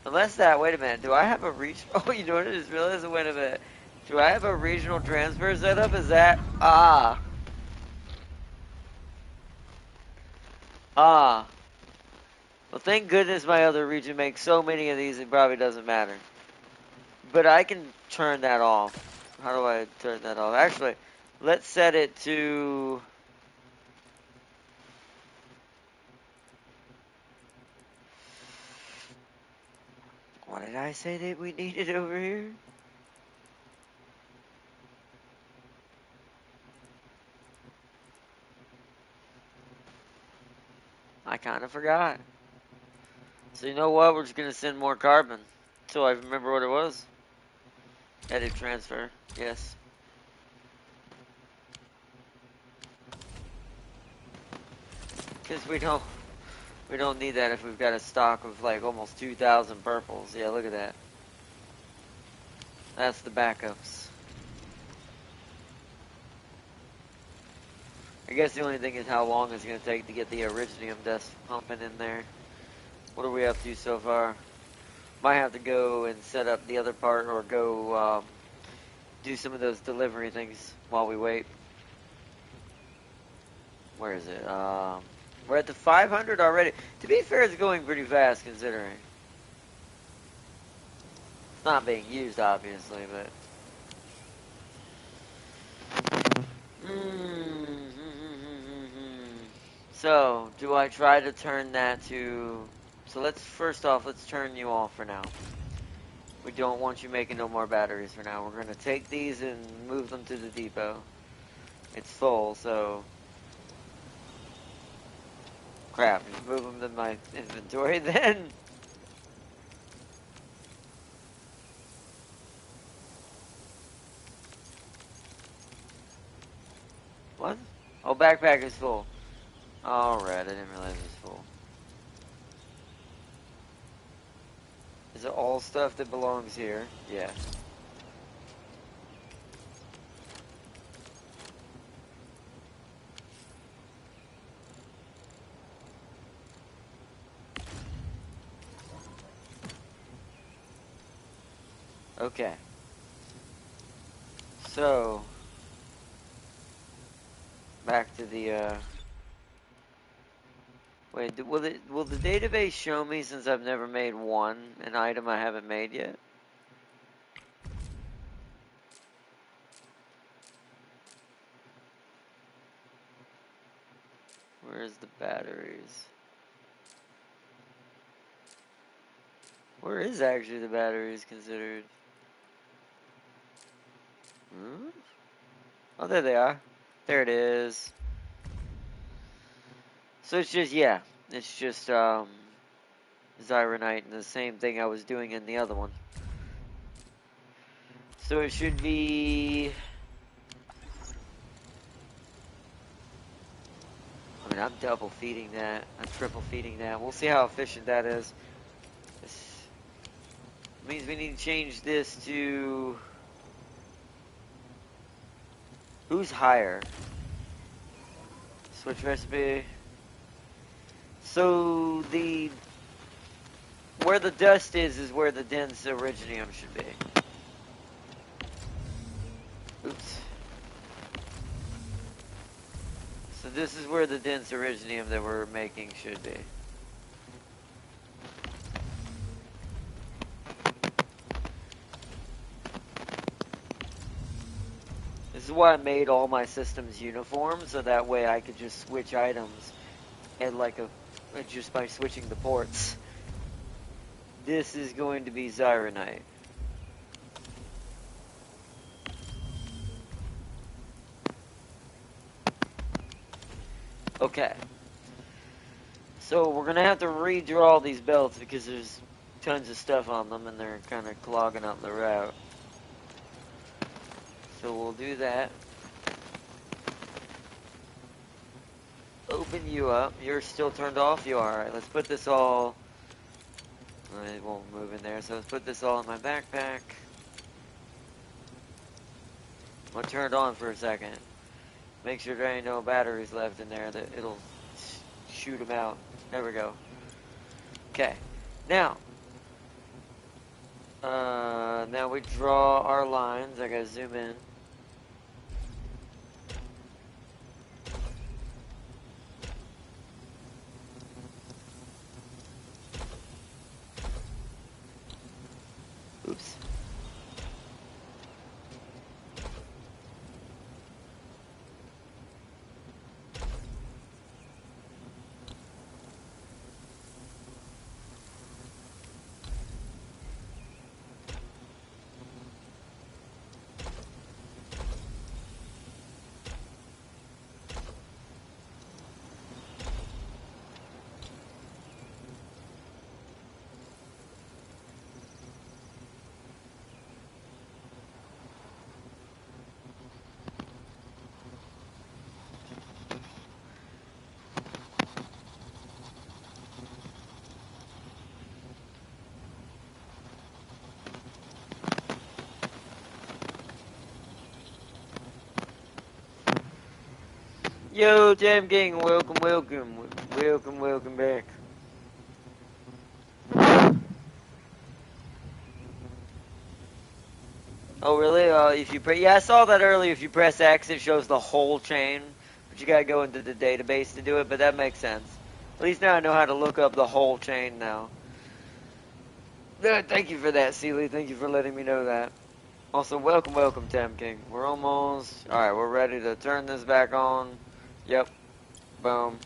Unless that, wait a minute, do I have a oh, you know what, I just realized, wait a minute. Do I have a regional transfer setup? Is that, well, thank goodness my other region makes so many of these, it probably doesn't matter. But I can turn that off. How do I turn that off? Actually, let's set it to... What did I say that we needed over here? I kind of forgot. So you know what? We're just going to send more carbon. Until I remember what it was. Edit transfer. Yes. Because we don't need that if we've got a stock of like almost 2,000 purples. Yeah, look at that. That's the backups. I guess the only thing is how long it's going to take to get the Originium dust pumping in there. What are we up to so far? Might have to go and set up the other part, or go do some of those delivery things while we wait. Where is it? We're at the 500 already. To be fair, it's going pretty fast considering. It's not being used, obviously, but... So, do I try to turn that to... So first off, let's turn you off for now. We don't want you making no more batteries for now. We're going to take these and move them to the depot. It's full, so... Crap, just move them to my inventory then. What? Oh, backpack is full. Alright, I didn't realize it was full. Is it all stuff that belongs here? Yeah. Okay. So, back to the, wait, will the database show me, since I've never made an item I haven't made yet? Where's the batteries? Where is actually the batteries considered? Hmm? Oh, there they are. There it is. So it's just, yeah. It's just, Zyronite and the same thing I was doing in the other one. So it should be... I mean, I'm double feeding that. I'm triple feeding that. We'll see how efficient that is. This means we need to change this to... Who's higher? Switch recipe. So the... Where the dust is where the dense originium should be. Oops. So this is where the dense originium that we're making should be. This is why I made all my systems uniform, so that way I could just switch items and just by switching the ports. This is going to be Zyronite. Okay. So we're gonna have to redraw these belts because there's tons of stuff on them and they're kind of clogging up the route. So we'll do that. Open you up. You're still turned off? You are. Alright, let's put this all... It won't move in there, so let's put this all in my backpack. I'm gonna turn it on for a second. Make sure there ain't no batteries left in there that it'll shoot them out. There we go. Okay. Now we draw our lines. I gotta zoom in. Oops. Yo, Jam King, welcome back. Oh, really? If you yeah, I saw that earlier. If you press X, it shows the whole chain, but you gotta go into the database to do it. But that makes sense. At least now I know how to look up the whole chain now. Thank you for that, Sealy. Thank you for letting me know that. Also, welcome, Tam King. We're almost... Alright, we're ready to turn this back on. Yep. Boom.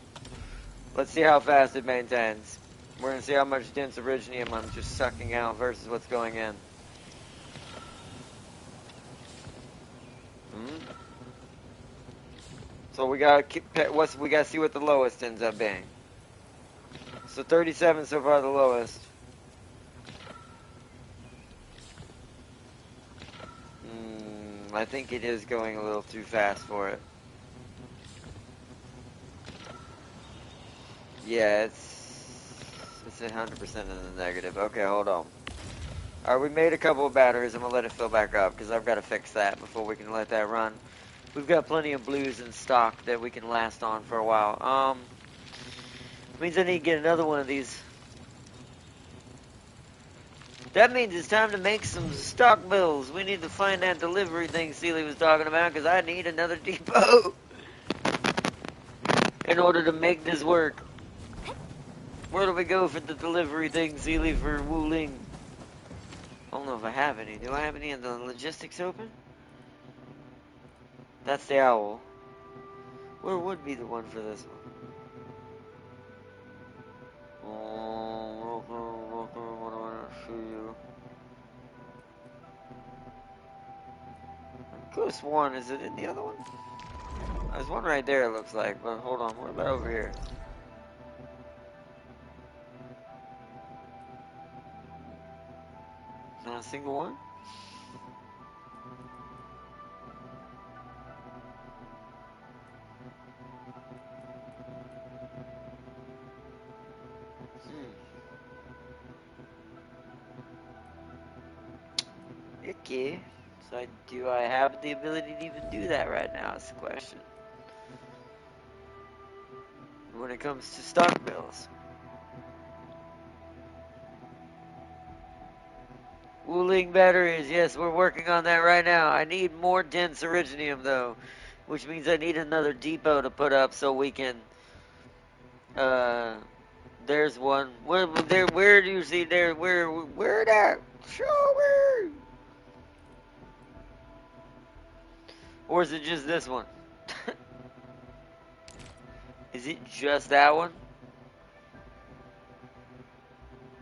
Let's see how fast it maintains. We're going to see how much dense originium I'm just sucking out versus what's going in. So we got to see what the lowest ends up being. So 37 so far, the lowest. I think it is going a little too fast for it. Yeah, it's 100% in the negative. Okay, hold on. Alright, we made a couple of batteries. I'm going to let it fill back up because I've got to fix that before we can let that run. We've got plenty of blues in stock that we can last on for a while. Means I need to get another one of these. That means it's time to make some stock bills. We need to find that delivery thing Sealy was talking about because I need another depot in order to make this work. Where do we go for the delivery thing, Sealy, for Wuling? I don't know if I have any. Do I have any of the logistics open? That's the owl. Where would be the one for this one? Oh, what do I see you? could have sworn, is it in the other one? There's one right there, it looks like, but hold on, what about over here? Not a single one? Okay. So do I have the ability to even do that right now is the question. When it comes to stock bills. Wuling batteries, yes, we're working on that right now. I need more dense originium though, which means I need another depot to put up so we can, there's one. Where do you see there, where that? Show me! Or is it just this one? Is it just that one?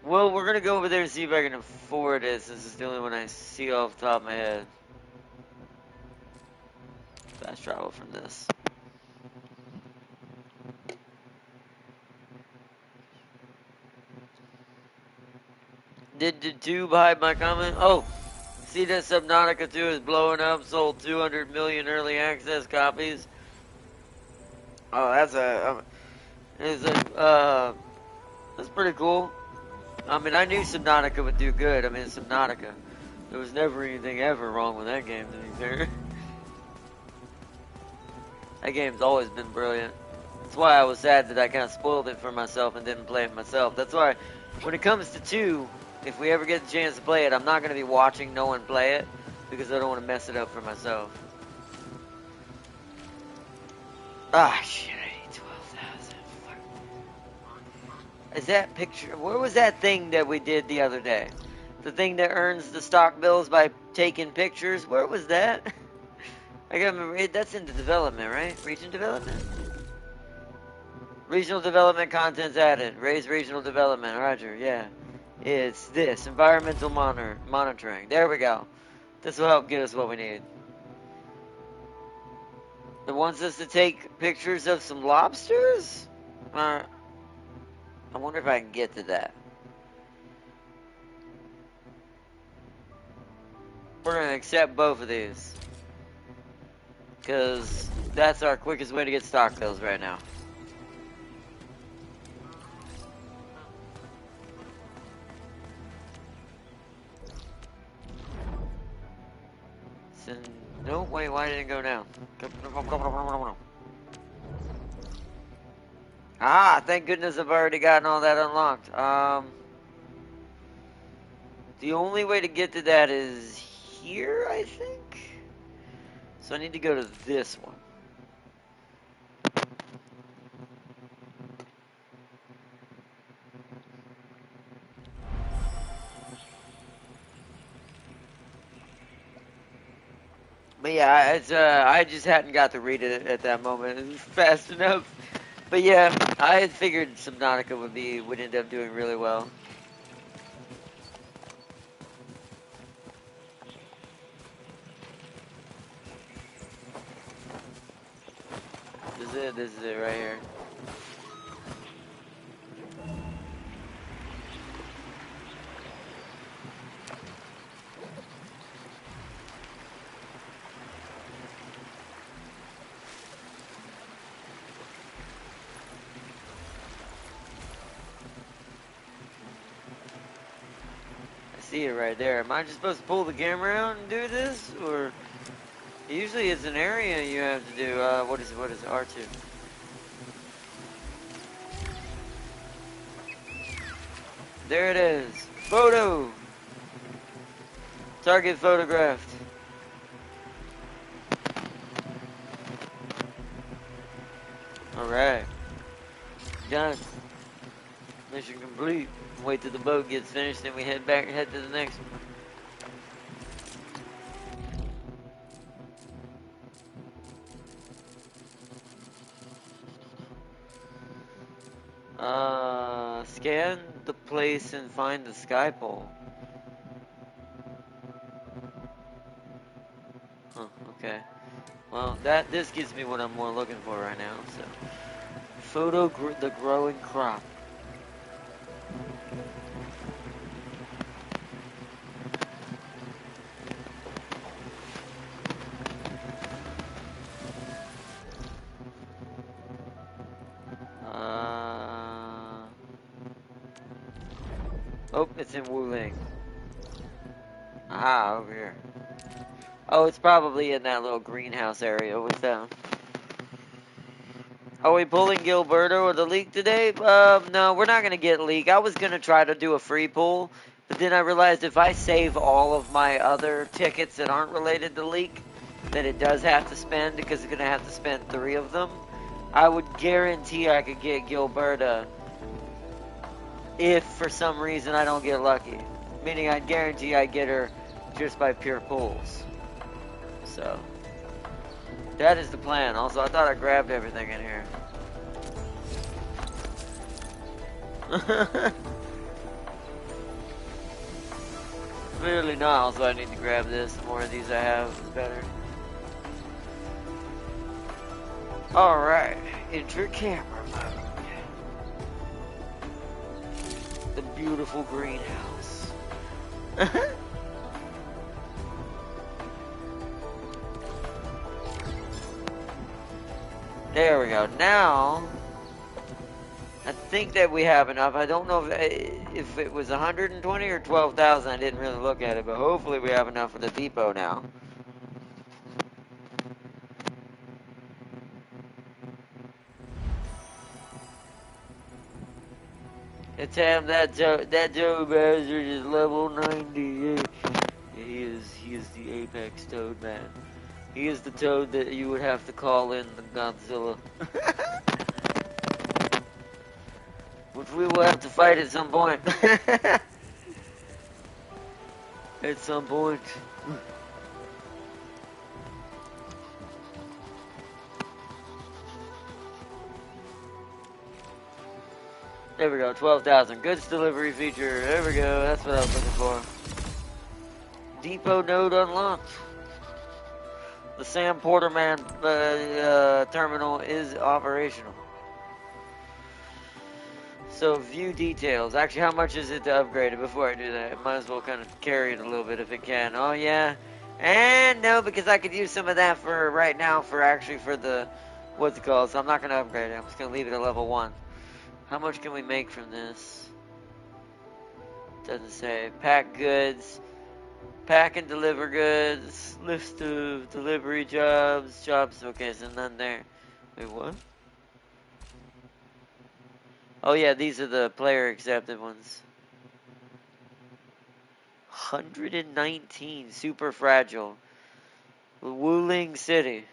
Well, we're gonna go over there and see if I can afford it, since it's the only one I see off the top of my head. Fast travel from this. Did the tube hide my comment? Oh, see that Subnautica 2 is blowing up, sold 200 million early access copies. Oh, that's pretty cool. I mean, I knew Subnautica would do good. I mean, it's Subnautica. There was never anything ever wrong with that game, to be fair. That game's always been brilliant. That's why I was sad that I kind of spoiled it for myself and didn't play it myself. That's why, when it comes to 2, if we ever get the chance to play it, I'm not going to be watching no one play it, because I don't want to mess it up for myself. Ah, shit, I need 12,000. Is that picture, where was that thing that we did the other day? The thing that earns the stock bills by taking pictures? Where was that? I gotta remember, that's into development, right? Region development? Regional development contents added. Raise regional development. Roger, yeah. It's this. Environmental monitoring. There we go. This will help get us what we need. It wants us to take pictures of some lobsters? I wonder if I can get to that. We're going to accept both of these. Because that's our quickest way to get stock bills right now. No, wait, why didn't it go down? Ah, thank goodness I've already gotten all that unlocked. The only way to get to that is here, I think? So I need to go to this one. But yeah, it's I just hadn't got to read it at that moment fast enough. But yeah, I had figured Subnautica would end up doing really well. This is it right here. I see it right there. Am I just supposed to pull the camera out and do this? Or usually it's an area you have to do. What is it, R2? There it is. Photo! Target photographed. Alright. Done. Mission complete. Wait till the boat gets finished, then we head to the next one. Scan the place and find the sky pole. Huh, okay. Well, this gives me what I'm more looking for right now, so. The growing crop. Oh, it's in Wuling. Ah, over here. Oh, it's probably in that little greenhouse area with them. Are we pulling Gilberto or the Leek today? No, we're not gonna get Leek. I was gonna try to do a free pull, but then I realized if I save all of my other tickets that aren't related to Leek, that it does have to spend, because it's gonna have to spend 3 of them. I would guarantee I could get Gilberta if for some reason I don't get lucky. Meaning I'd guarantee I'd get her just by pure pulls. So, that is the plan. Also, I thought I grabbed everything in here. Clearly not. Also, I need to grab this. The more of these I have, the better. Alright. Enter camera mode. The beautiful greenhouse. There we go. Now, I think that we have enough. I don't know if it was 120 or 12,000. I didn't really look at it, but hopefully we have enough for the depot now. It's him. That Joe Bastard is level 98. He is the apex toad man. He is the toad that you would have to call in the Godzilla. Which we will have to fight at some point. At some point. There we go, 12,000. Goods delivery feature. There we go. That's what I was looking for. Depot node unlocked. The Sam Porterman terminal is operational. So view details. Actually, how much is it to upgrade it? Before I do that, I might as well kind of carry it a little bit if it can. Oh yeah, and no, because I could use some of that for right now for the what's it called. So I'm not gonna upgrade it. I'm just gonna leave it at level 1. How much can we make from this? Doesn't say. Pack goods. Pack and deliver goods. List of delivery jobs. Jobs. Okay, so none there. Wait, what? Oh yeah, these are the player accepted ones. 119. Super fragile. Wuling City.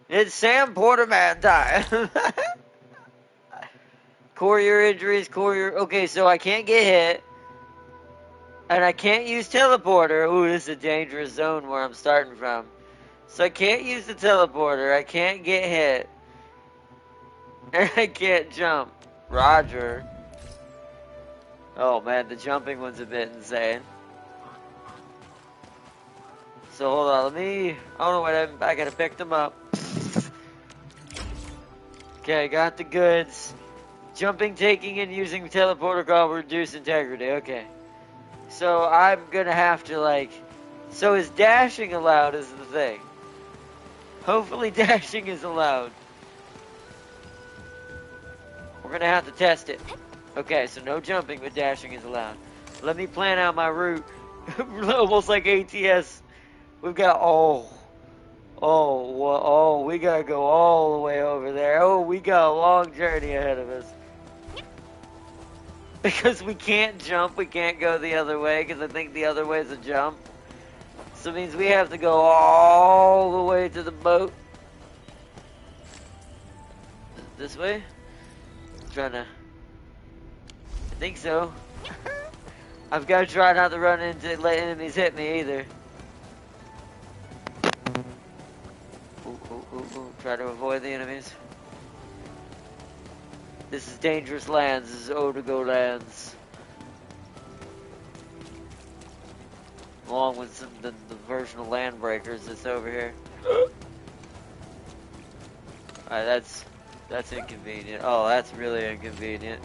It's Sam Porterman time. Courier injuries. Courier. Okay, so I can't get hit. And I can't use teleporter. Ooh, this is a dangerous zone where I'm starting from. So I can't use the teleporter. I can't get hit. And I can't jump. Roger. Oh man, the jumping one's a bit insane. So hold on, oh no, wait, I gotta pick them up. Okay, got the goods. Jumping, taking, and using teleporter call will reduce integrity. Okay. So I'm gonna have to so is dashing allowed is the thing. Hopefully dashing is allowed. We're gonna have to test it. Okay, so no jumping, but dashing is allowed. Let me plan out my route. Almost like ATS. We've got, we gotta go all the way over there. Oh, we got a long journey ahead of us. Because we can't jump, we can't go the other way, because I think the other way is a jump. So it means we have to go all the way to the boat. This way? I think so. I've got to try not to run into let enemies hit me either. Ooh. Try to avoid the enemies. This is dangerous lands. This is Odago lands. along with the version of land breakers that's over here. Alright, that's inconvenient. Oh, that's really inconvenient.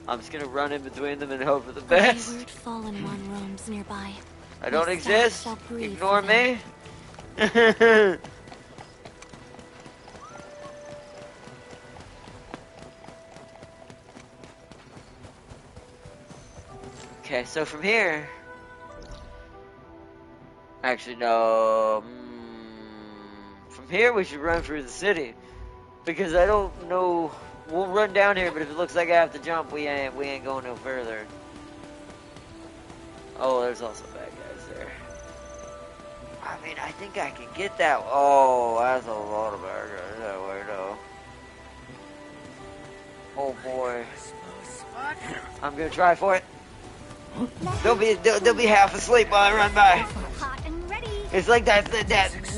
I'm just gonna run in between them and hope for the best. A wayward fallen one roams nearby. I My don't staff exist. shall grieve Ignore for them. me. Okay, so from here... Actually, no. From here, we should run through the city. Because I don't know... We'll run down here, but if it looks like I have to jump, we ain't going no further. Oh, there's also bad guys there. I mean, I think I can get that. Oh, that's a lot of bad guys that way, though. Oh boy. I'm gonna try for it. They'll be half asleep while I run by. Hot and ready. It's like that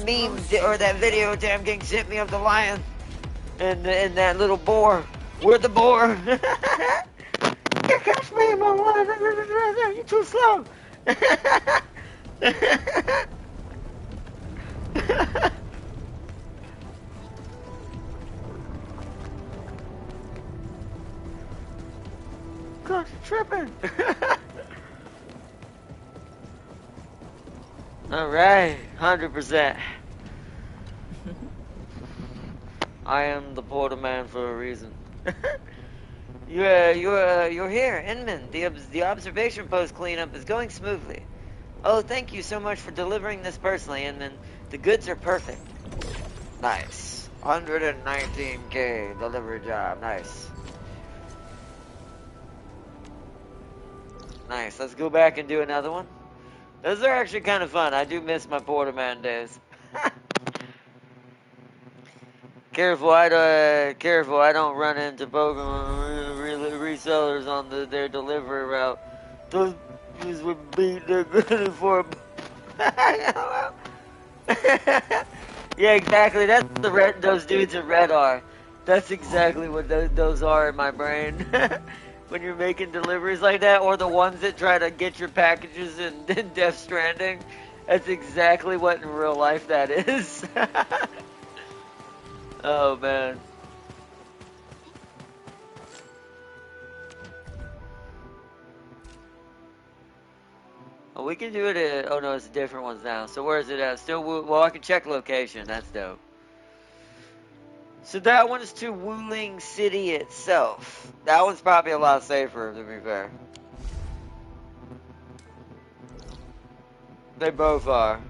meme or that video Damn King sent me of the lion and that little boar. We're the boar. You catch me, my lion. You're too slow. Gosh, you're tripping. Alright, 100%. I am the porter man for a reason. You're here, Inman. The observation post cleanup is going smoothly. Oh, thank you so much for delivering this personally, Inman. The goods are perfect. Nice. 119K delivery job. Nice. Nice. Let's go back and do another one. Those are actually kind of fun. I do miss my Porterman days. Careful, I don't run into Pokemon resellers on their delivery route. Those would be they're good for. Yeah, exactly. That's the red. Those dudes in red are. That's exactly what those are in my brain. When you're making deliveries like that, or the ones that try to get your packages in Death Stranding, that's exactly what in real life that is. Oh man. Oh, we can do it at, oh no, it's different ones now. So where is it at? Still, well, I can check location. That's dope. So that one's to Wuling City itself. That one's probably a lot safer, to be fair. They both are.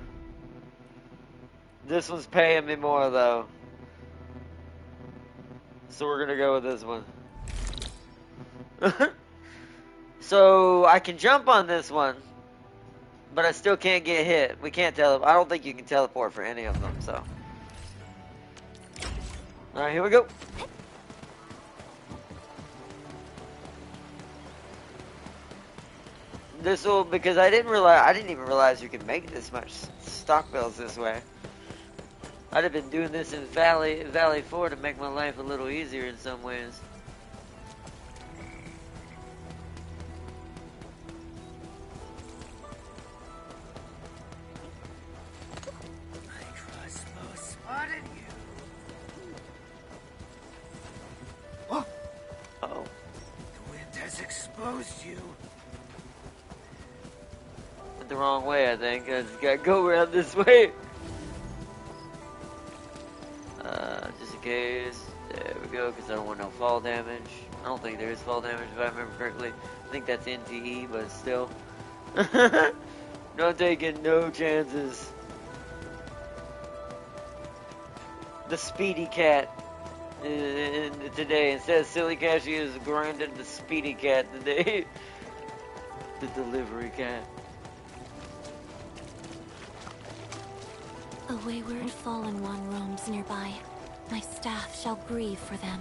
This one's paying me more, though. So we're gonna go with this one. So I can jump on this one, but I still can't get hit. We can't I don't think you can teleport for any of them, so. Alright, here we go. This will, because I didn't even realize you could make this much stock bills this way. I'd have been doing this in Valley 4 to make my life a little easier in some ways. My crossbow spotted you. Oh. Uh-oh. The wind has exposed you. Went the wrong way, I think. I just gotta go around this way. Just in case. There we go, because I don't want no fall damage. I don't think there is fall damage if I remember correctly. I think that's NTE, but still. Not taking no chances. The Speedy Cat today. Instead of Silly Cat, she is grinding the Speedy Cat today. The Delivery Cat. A wayward fallen one roams nearby. My staff shall grieve for them.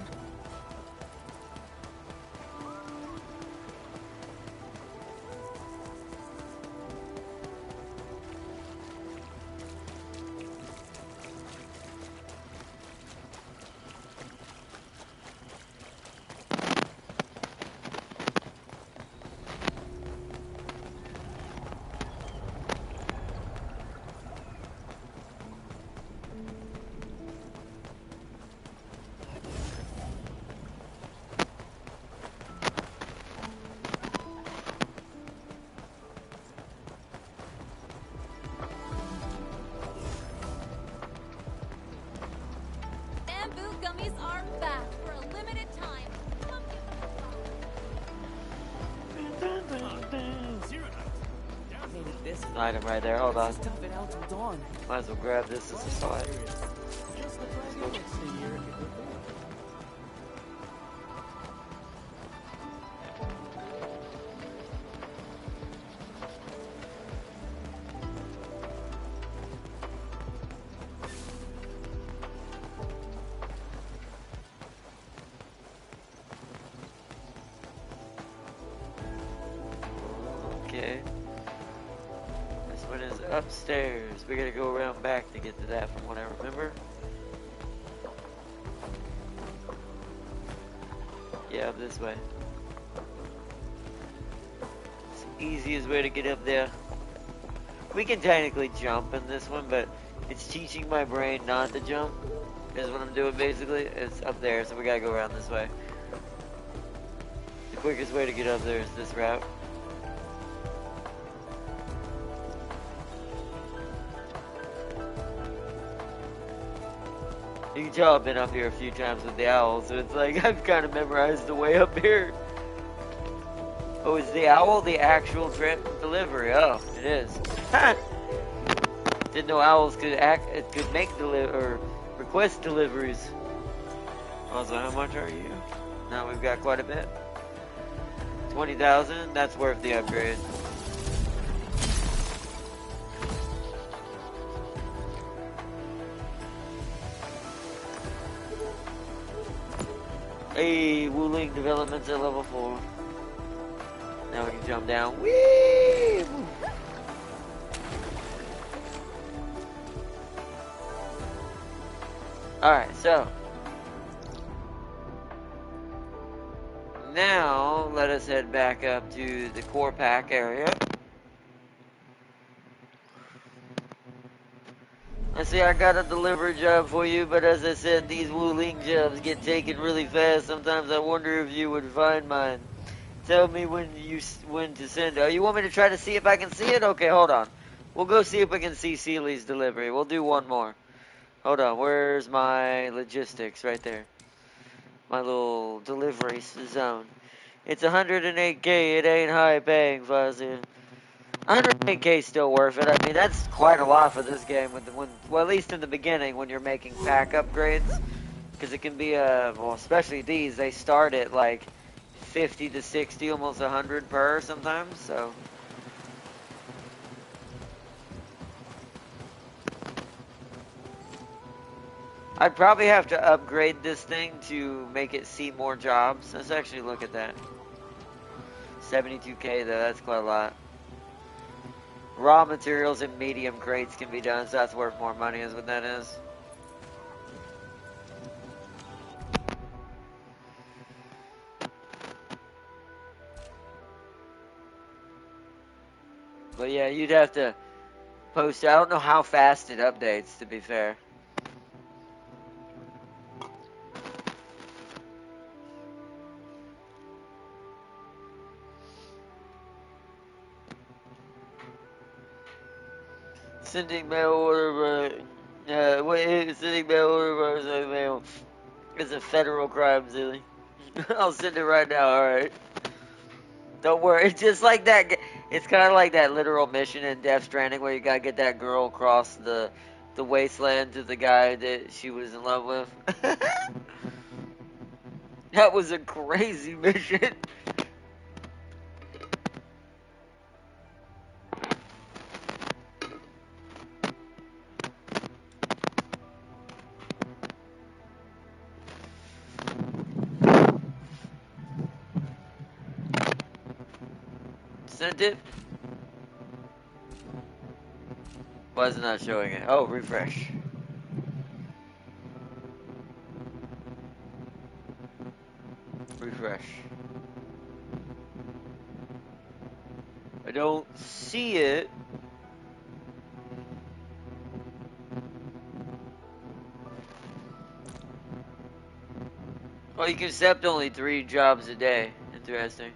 An item right there. Hold on. It's tough it out till dawn. Might as well grab this as a side. Just the plan you stay here if you prefer. Okay. This one is upstairs. We gotta go around back to get to that from what I remember. Yeah, up this way. It's the easiest way to get up there. We can technically jump in this one, but it's teaching my brain not to jump. Is what I'm doing basically. It's up there, so we gotta go around this way. The quickest way to get up there is this route. You can tell I've been up here a few times with the owl, so it's like I've kind of memorized the way up here. Oh, is the owl the actual delivery? Oh, it is. Didn't know owls could make or request deliveries. Also, how much are you? Now we've got quite a bit. 20,000. That's worth the upgrade. Hey, Wuling developments at level 4. Now we can jump down. Whee! Alright, so. Now, let us head back up to the core pack area. I see I got a delivery job for you, but as I said, these Wuling jobs get taken really fast. Sometimes I wonder if you would find mine. Tell me when to send it. Oh, you want me to try to see if I can see it? Okay, hold on. We'll go see if we can see Seely's delivery. We'll do one more. Hold on, where's my logistics? Right there. My little delivery zone. It's 108k, it ain't high paying, Fuzzy. 108k still worth it. I mean, that's quite a lot for this game. Well, at least in the beginning when you're making pack upgrades, because it can be well, especially these. They start at like 50 to 60, almost 100 per sometimes. So. I'd probably have to upgrade this thing to make it see more jobs. Let's actually look at that. 72k though, that's quite a lot. Raw materials and medium crates can be done, so that's worth more money is what that is. But yeah, you'd have to post it. I don't know how fast it updates, to be fair. Sending mail order, sending mail order by mail is a federal crime, silly. I'll send it right now, alright? Don't worry, it's just like that. It's kind of like that literal mission in Death Stranding where you gotta get that girl across the wasteland to the guy that she was in love with. That was a crazy mission. Sent it. Why is it not showing it? Oh, refresh. Refresh. I don't see it. Oh, you can accept only 3 jobs a day. Interesting.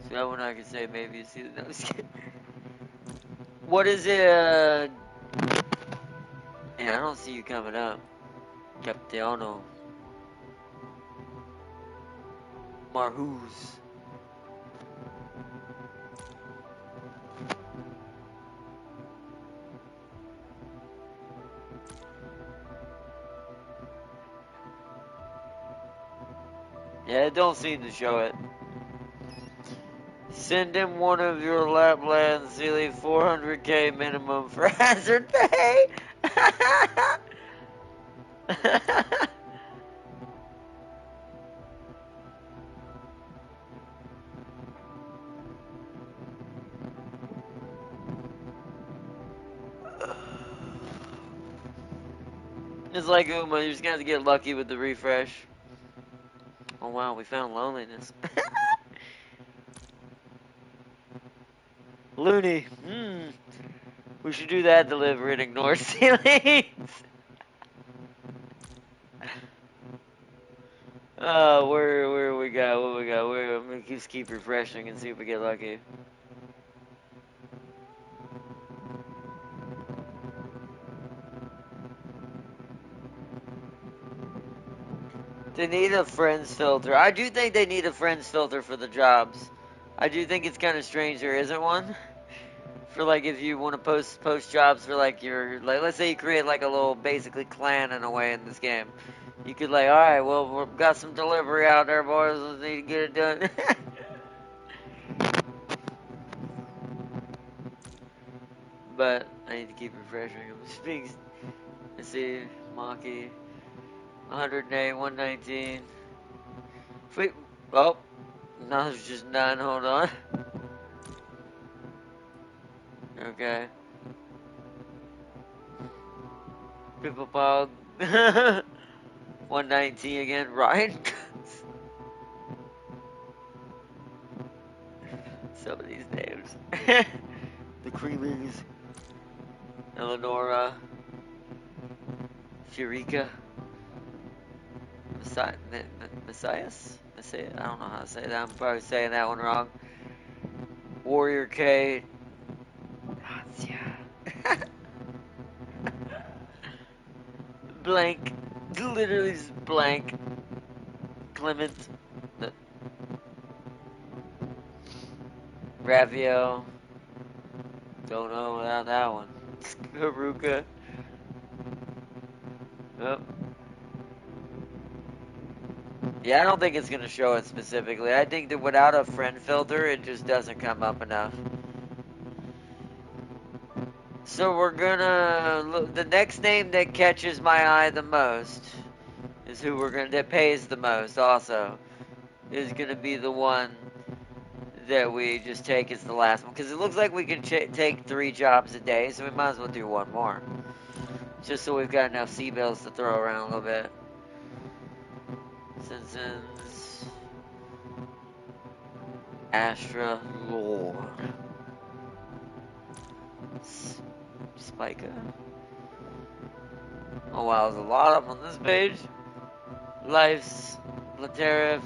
So that one I can say maybe you see the nose. What is it? Yeah, I don't see you coming up. Capitano. Marhuz. Yeah, it don't seem to show it. Send him one of your Lapland Sealy 400k minimum for hazard pay. It's like Uma, you're just gonna have to get lucky with the refresh. Oh wow, we found loneliness. Looney. We should do that delivery and ignore ceilings. Where we got? What we got? I'm gonna just keep refreshing and see if we get lucky. They need a friends filter. I do think they need a friends filter for the jobs. I do think it's kind of strange there isn't one. For like if you want to post jobs for like your, like, let's say you create like a little basically clan in a way in this game. You could like, alright, well, we've got some delivery out there, boys. Let's need to get it done. But I need to keep refreshing them. Let's see, Maki, 108, 119. Wait, oh, no, it's just 9. Hold on. Okay. Triple Pog. 119 again. Ryan. Some of these names. The Creamers. Eleonora. Furica. Messias? I don't know how to say that. I'm probably saying that one wrong. Warrior K. Blank. Literally just blank. Clement. Raphael. Don't know without that one. Haruka. Oh. Yeah, I don't think it's going to show it specifically. I think that without a friend filter, it just doesn't come up enough. So we're gonna look, the next name that catches my eye the most is who that pays the most also, is gonna be the one that we just take as the last one. Because it looks like we can take 3 jobs a day, so we might as well do one more. Just so we've got enough C-bills to throw around a little bit. Simpsons. Astra Lord. Spica. Oh wow, there's a lot of them on this page. Life's Laterif,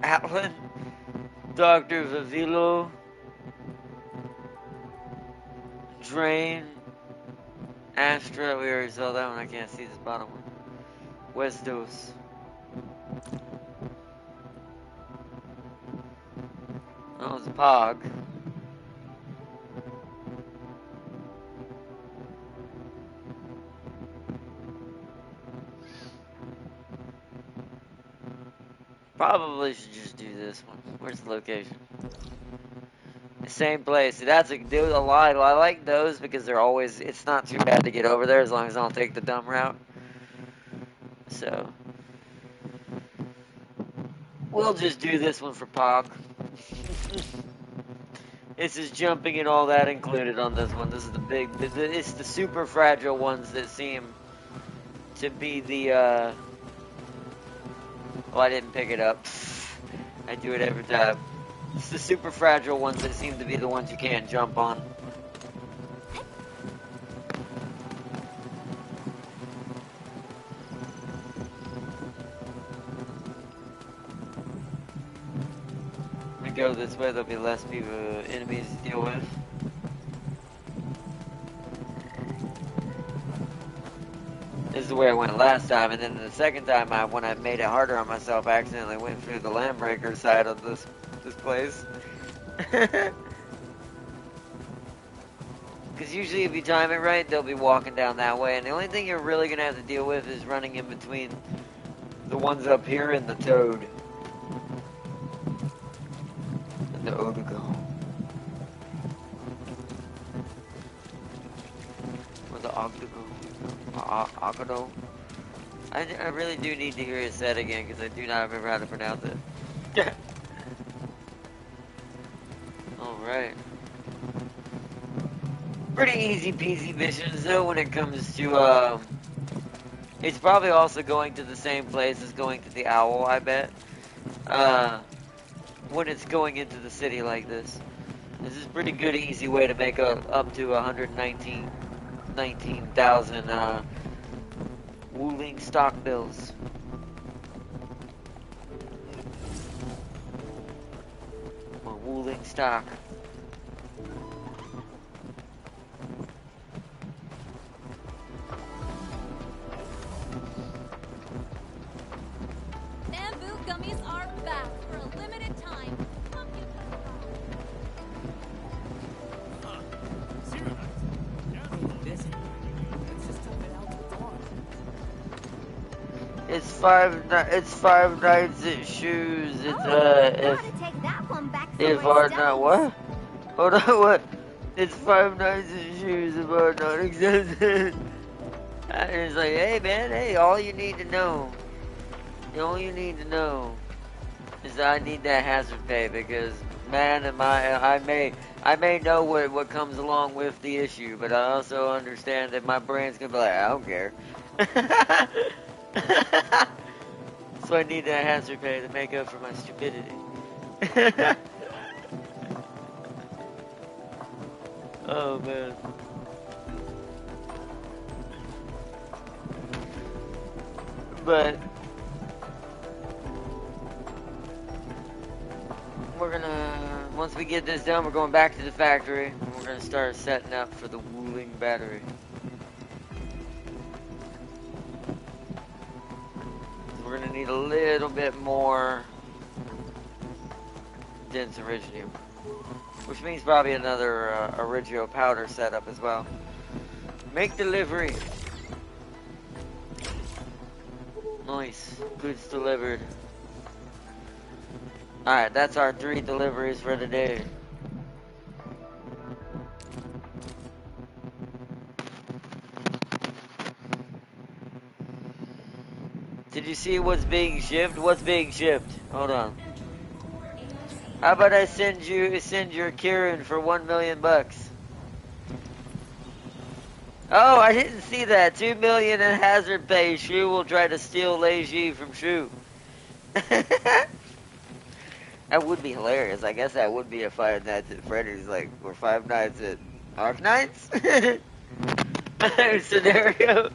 Atlan, Dr. Vivilo, Drain, Astra, we already saw that one, I can't see this bottom one. Westos. Oh, it's a Pog. Probably should just do this one. Where's the location? The same place. See, that's a lie. I like those because they're always, it's not too bad to get over there as long as I don't take the dumb route. So we'll just do this one for Pog. This is jumping and all that included on this one. This is the big, it's the super fragile ones that seem to be the, oh, I didn't pick it up. I do it every time. It's the super fragile ones that seem to be the ones you can't jump on. We go this way, there'll be less people, enemies to deal with. This is the way I went last time, and then the second time, when I made it harder on myself, I accidentally went through the landbreaker side of this place. Because usually if you time it right, they'll be walking down that way, and the only thing you're really going to have to deal with is running in between the ones up here and the toad. And the Odigo. Or the Ogdigo. Ogdo. I really do need to hear it said again because I do not remember how to pronounce it. Alright. Pretty easy peasy missions though when it comes to, it's probably also going to the same place as going to the owl, I bet. When it's going into the city like this. This is a pretty good easy way to make up to 19,000, Wuling stock bills. Or Wuling stock. Bamboo gummies are back for a limited time. It's five nights at shoes. It's if are not what? Hold on, what? It's 5 nights at shoes if are not exempted. And it's like, hey man, hey, all you need to know is that I need that hazard pay because man, I may know what comes along with the issue, but I also understand that my brain's gonna be like, I don't care. So I need that hazard pay to make up for my stupidity. Oh man. But we're gonna, once we get this done, we're going back to the factory and we're gonna start setting up for the Wuling battery. We're gonna need a little bit more dense iridium, which means probably another iridio powder setup as well. Make delivery. Nice, goods delivered. Alright, that's our 3 deliveries for today. Did you see what's being shipped? What's being shipped? Hold on. How about I send your Kieran for 1 million bucks? Oh, I didn't see that. 2 million in hazard pay. Shu will try to steal Lei Ji from Shu. That would be hilarious. I guess that would be a 5 Nights at Freddy's, like, or 5 Nights at Arknights scenario.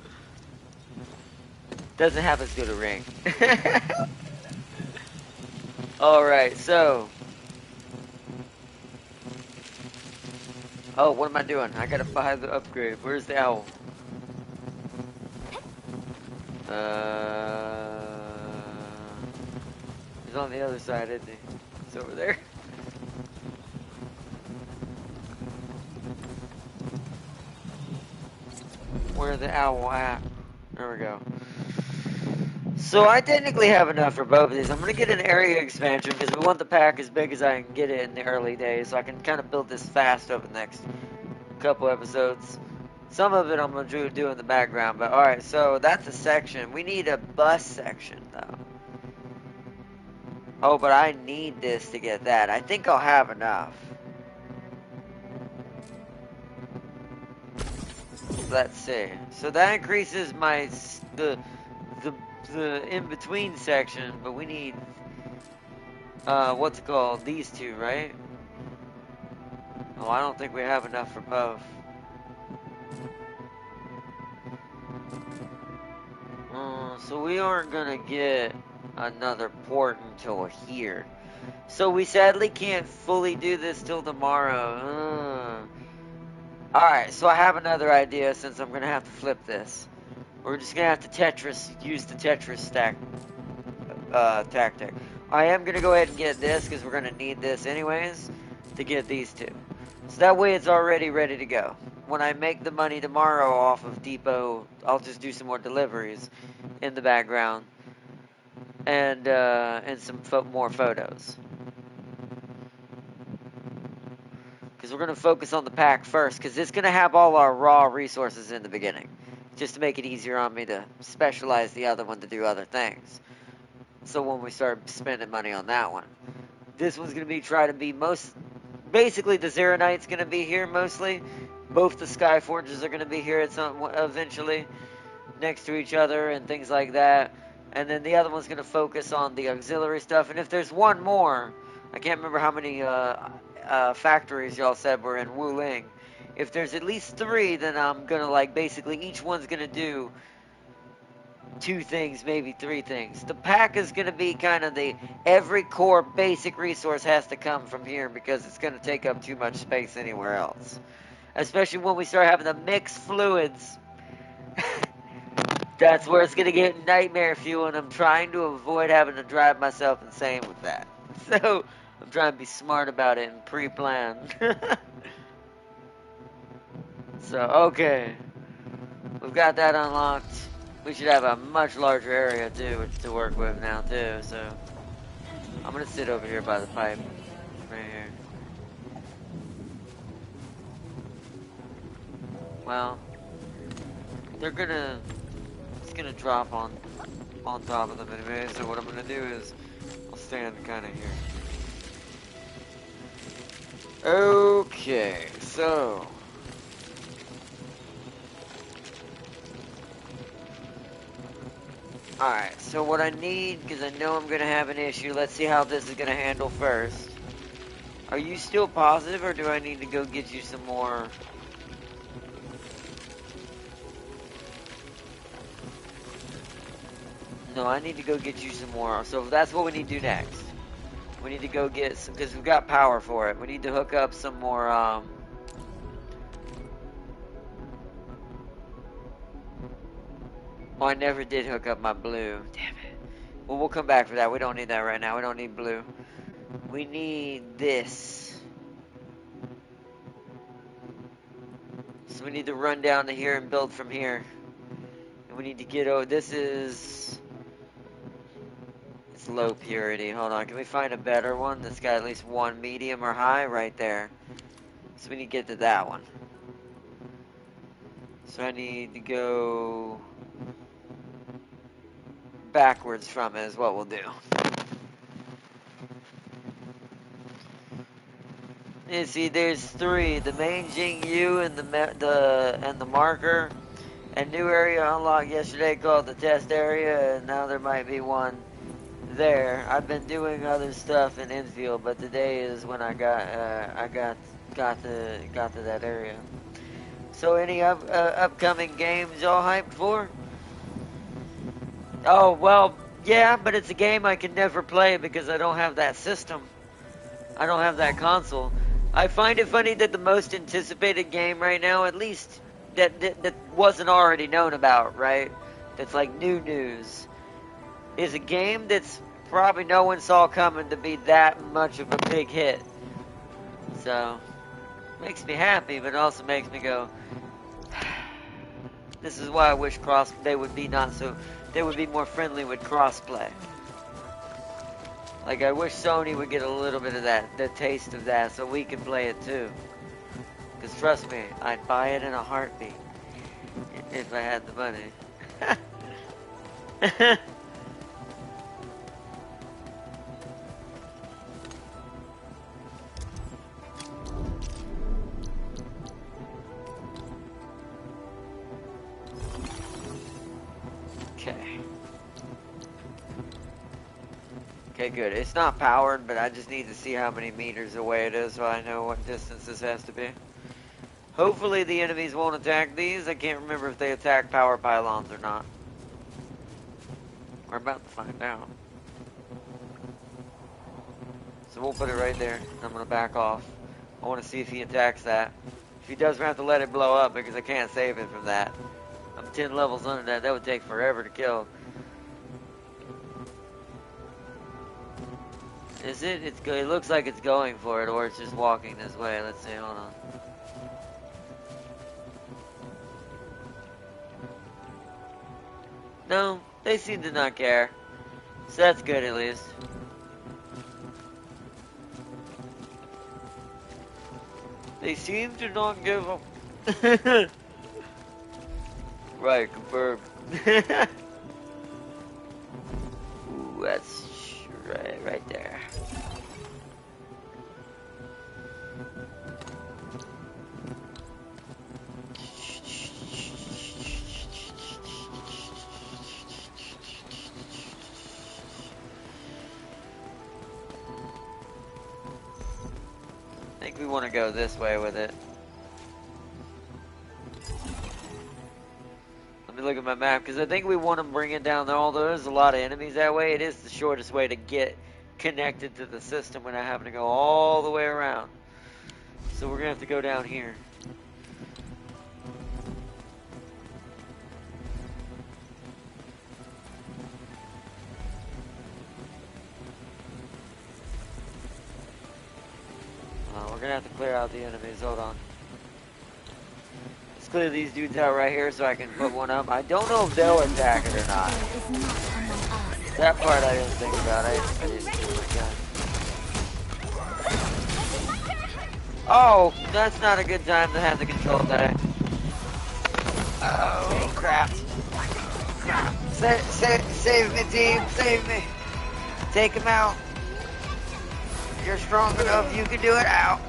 Doesn't have as good a ring. Alright, so. Oh, what am I doing? I gotta buy the upgrade. Where's the owl? He's on the other side, isn't he? He's over there. Where's the owl at? There we go. So I technically have enough for both of these. I'm going to get an area expansion because we want the pack as big as I can get it in the early days. So I can kind of build this fast over the next couple episodes. Some of it I'm going to do in the background. But alright, so that's a section. We need a bus section though. Oh, but I need this to get that. I think I'll have enough. Let's see. So that increases my the in-between section, but we need what's it called? These two, right? Oh, I don't think we have enough for both. So we aren't gonna get another port until here. So we sadly can't fully do this till tomorrow. Alright, so I have another idea since I'm gonna have to flip this. We're just gonna have to use the Tetris stack tactic. I am gonna go ahead and get this because we're gonna need this anyways to get these two. So that way it's already ready to go. When I make the money tomorrow off of Depot, I'll just do some more deliveries in the background. and some more photos. Because we're going to focus on the pack first, because it's going to have all our raw resources in the beginning, just to make it easier on me to specialize the other one to do other things. So when we start spending money on that one, this one's going to be basically the Zeronites going to be here mostly. Both the Sky Forges are going to be here eventually, next to each other and things like that. And then the other one's going to focus on the auxiliary stuff. And if there's one more, I can't remember how many factories y'all said were in Wuling. If there's at least 3, then I'm going to, like, basically each one's going to do 2 things, maybe 3 things. The pack is going to be kind of every core basic resource has to come from here because it's going to take up too much space anywhere else. Especially when we start having to mix fluids. That's where it's going to get nightmare fuel, and I'm trying to avoid having to drive myself insane with that. So, I'm trying to be smart about it and pre-plan. So, okay. We've got that unlocked. We should have a much larger area, too, to work with now, too, so. I'm going to sit over here by the pipe. Right here. Well, they're going to... It's going to drop on top of them anyway, so what I'm going to do is... I'll stand kind of here. Okay, so... Alright, so what I need, because I know I'm going to have an issue, let's see how this is going to handle first. Are you still positive, or do I need to go get you some more? No, I need to go get you some more. So that's what we need to do next. We need to go get some, because we've got power for it. We need to hook up some more, Oh, I never did hook up my blue. Damn it. Well, we'll come back for that. We don't need that right now. We don't need blue. We need this. So we need to run down to here and build from here. And we need to get, this is... It's low purity. Hold on. Can we find a better one that's got at least 1 medium or high? Right there. So we need to get to that one. So I need to go... backwards from it is what we'll do. You see, there's 3: the main Jingyu and the marker. A new area unlocked yesterday called the test area, and now there might be one there. I've been doing other stuff in Enfield, but today is when I got to that area. So, any upcoming games y'all hyped for? Oh, well, yeah, but it's a game I can never play because I don't have that system. I don't have that console. I find it funny that the most anticipated game right now, at least that wasn't already known about, right? That's like new news, is a game that's probably no one saw coming to be that much of a big hit. So, makes me happy, but it also makes me go, this is why I wish they would be more friendly with crossplay. Like, I wish Sony would get a little bit of that, the taste of that, so we can play it too. Because trust me, I'd buy it in a heartbeat if I had the money. Okay, good. It's not powered, but I just need to see how many meters away it is so I know what distance this has to be. Hopefully the enemies won't attack these. I can't remember if they attack power pylons or not. We're about to find out. So we'll put it right there. I'm going to back off. I want to see if he attacks that. If he does, we're going to have to let it blow up because I can't save it from that. I'm 10 levels under that. That would take forever to kill. Is it? It looks like it's going for it, or it's just walking this way. Let's see, hold on. No, they seem to not care. So that's good at least. They seem to not give up. Right, confirmed. Ooh, that's right there. I think we want to go this way with it. Let me look at my map, because I think we want to bring it down there, although there's a lot of enemies that way. It is the shortest way to get connected to the system without having to go all the way around. So we're going to have to go down here. We're going to have to clear out the enemies. Hold on. Let's clear these dudes out right here so I can put one up. I don't know if they'll attack it or not. That part I didn't think about. I didn't do my gun. Oh, that's not a good time to have the control die. Oh, crap. Save me, team. Save me. Take him out. You're strong enough. You can do it. Out.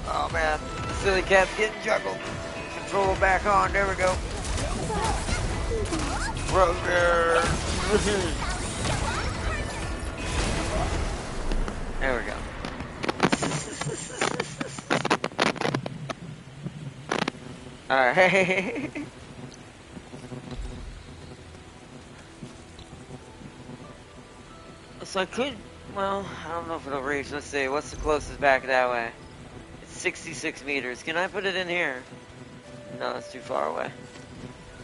Oh, man. The silly cat's getting juggled. Control back on. There we go. Brother. There we go. Alright. So I could, well, I don't know if it'll reach. Let's see, what's the closest back that way? It's 66 meters. Can I put it in here? No, it's too far away.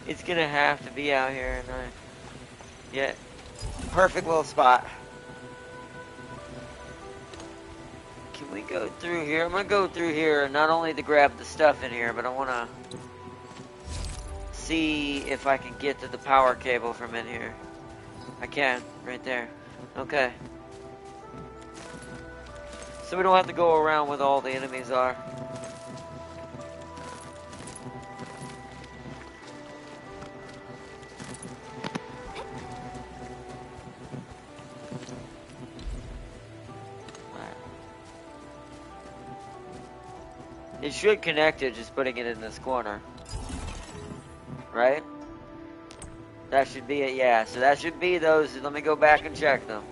It's gonna have to be out here, and yeah, perfect little spot. Can we go through here? I'm gonna go through here, not only to grab the stuff in here, but I wanna see if I can get to the power cable from in here. I can, right there. Okay. So we don't have to go around where all the enemies are. It should connect it just putting it in this corner. Right? That should be it, yeah. So that should be those. Let me go back and check them.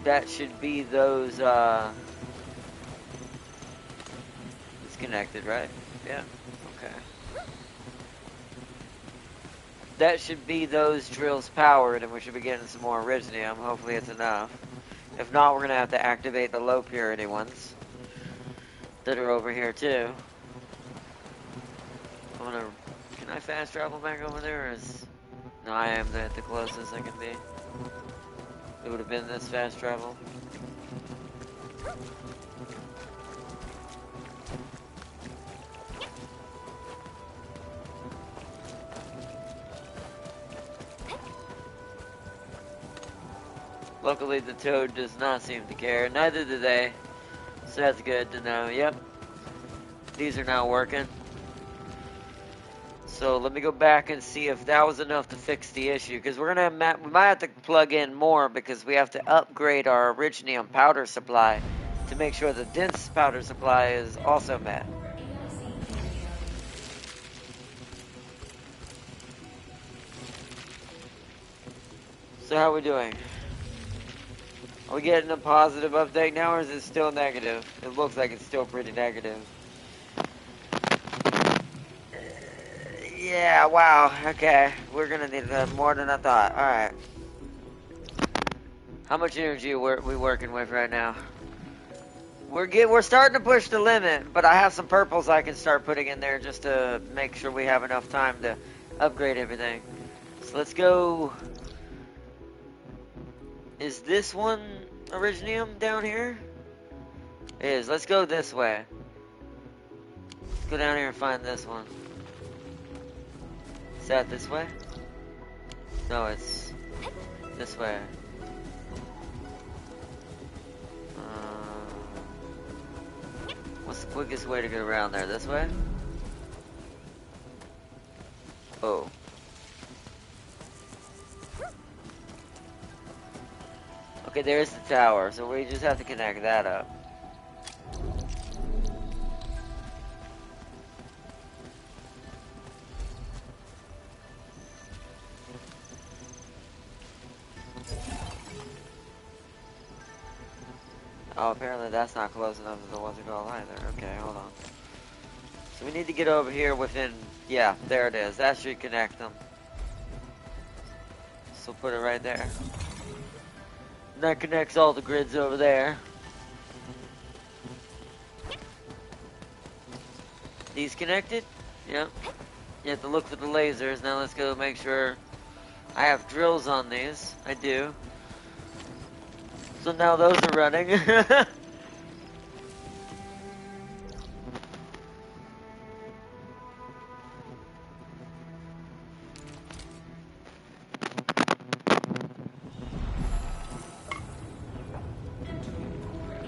That should be those, it's connected, right? Yeah. Okay. That should be those drills powered, and we should be getting some more Originium. Hopefully it's enough. If not, we're going to have to activate the low purity ones that are over here, too. I'm going to... Can I fast travel back over there? Or is... No, I am at the closest I can be. It would have been this fast travel. Luckily, the toad does not seem to care. Neither do they. So that's good to know. Yep. These are now working. So let me go back and see if that was enough to fix the issue. Because we might have to plug in more because we have to upgrade our Originium powder supply to make sure the dense powder supply is also met. So how are we doing? Are we getting a positive update now, or is it still negative? It looks like it's still pretty negative. Yeah, wow, okay. We're gonna need more than I thought. Alright. How much energy are we working with right now? We're starting to push the limit, but I have some purples I can start putting in there just to make sure we have enough time to upgrade everything. So let's go... Is this one Originium down here? It is. Let's go this way. Let's go down here and find this one. Is that this way? No, it's this way. What's the quickest way to get around there? This way? Oh. Okay, there's the tower, so we just have to connect that up. Oh, apparently that's not close enough as it was to go either. Okay, hold on. So we need to get over here within... Yeah, there it is. That should connect them. So put it right there. And that connects all the grids over there. These connected? Yep. You have to look for the lasers. Now let's go make sure I have drills on these. I do. So now those are running. That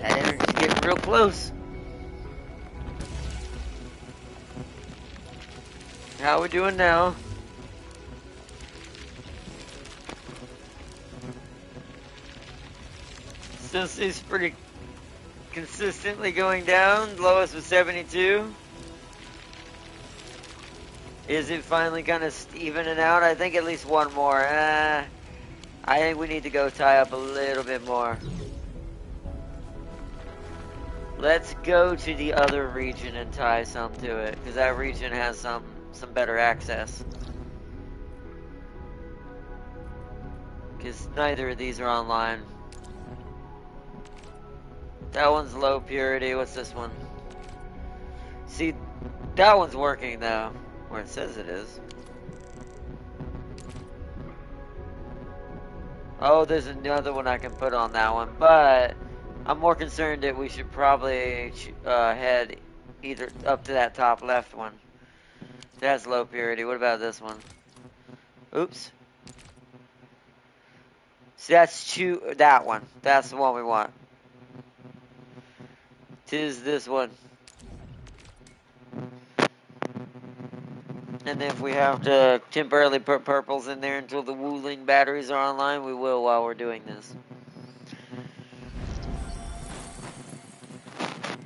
energy's getting real close. How we doing now? Still seems pretty consistently going down. Lowest was 72. Is it finally kind of evening out? I think at least one more. I think we need to go tie up a little bit more. Let's go to the other region and tie some to it, because that region has some better access. Because neither of these are online. That one's low purity. What's this one? See, that one's working though, where it says it is. Oh, there's another one I can put on that one, but I'm more concerned that we should probably head either up to that top left one. That's low purity. What about this one? Oops. See, that's that one. That's the one we want. 'Tis this one. And if we have to temporarily put purples in there until the Wuling batteries are online, we will while we're doing this.